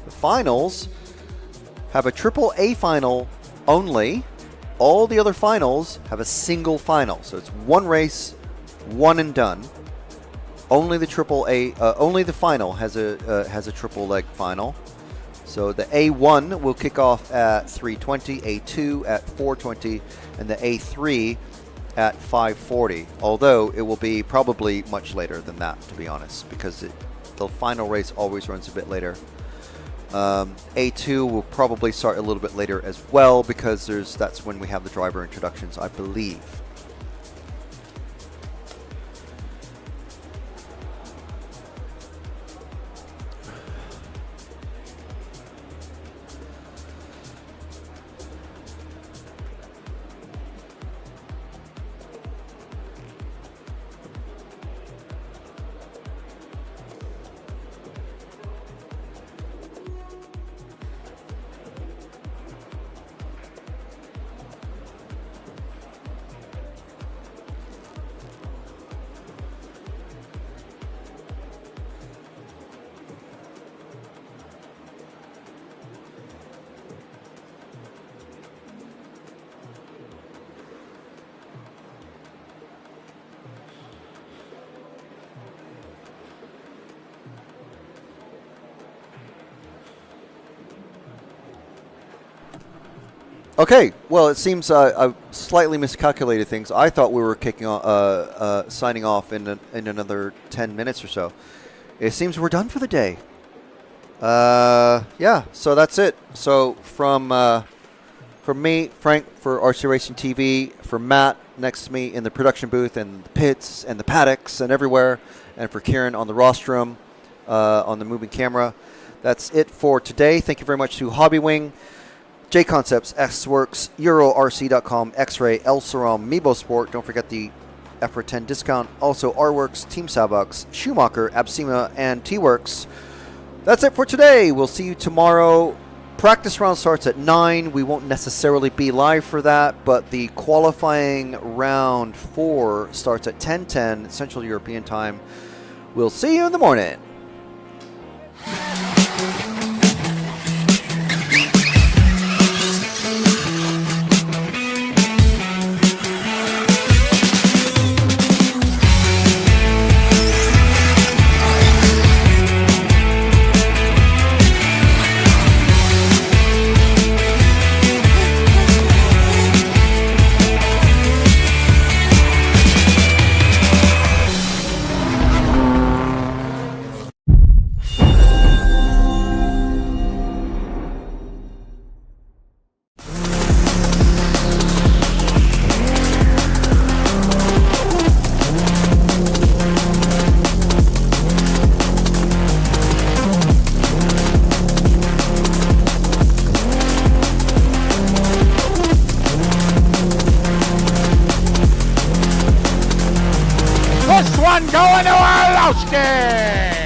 the finals have a triple A final only. All the other finals have a single final, so it's one race, one and done. Only the triple A, only the final has a triple leg final. So the A1 will kick off at 3:20, A2 at 4:20, and the A3 at 5:40. Although it will be probably much later than that, to be honest, because the final race always runs a bit later. A2 will probably start a little bit later as well, because that's when we have the driver introductions, I believe. Okay, well, it seems I slightly miscalculated things. I thought we were signing off in another 10 minutes or so. It seems we're done for the day. Yeah, so that's it. So from me, Frank, for RC Racing TV, for Matt next to me in the production booth and the pits and the paddocks and everywhere, and for Kieran on the rostrum on the moving camera, that's it for today. Thank you very much to Hobby Wing, J Concepts, S-Works, EuroRC.com, X-Ray, El Saram, Meebo Sport. Don't forget the EFRA 10 discount. Also, R-Works, Team Savox, Schumacher, Absima, and T-Works. That's it for today. We'll see you tomorrow. Practice round starts at 9. We won't necessarily be live for that, but the qualifying round 4 starts at 10:10 Central European Time. We'll see you in the morning. one going to Orlowski.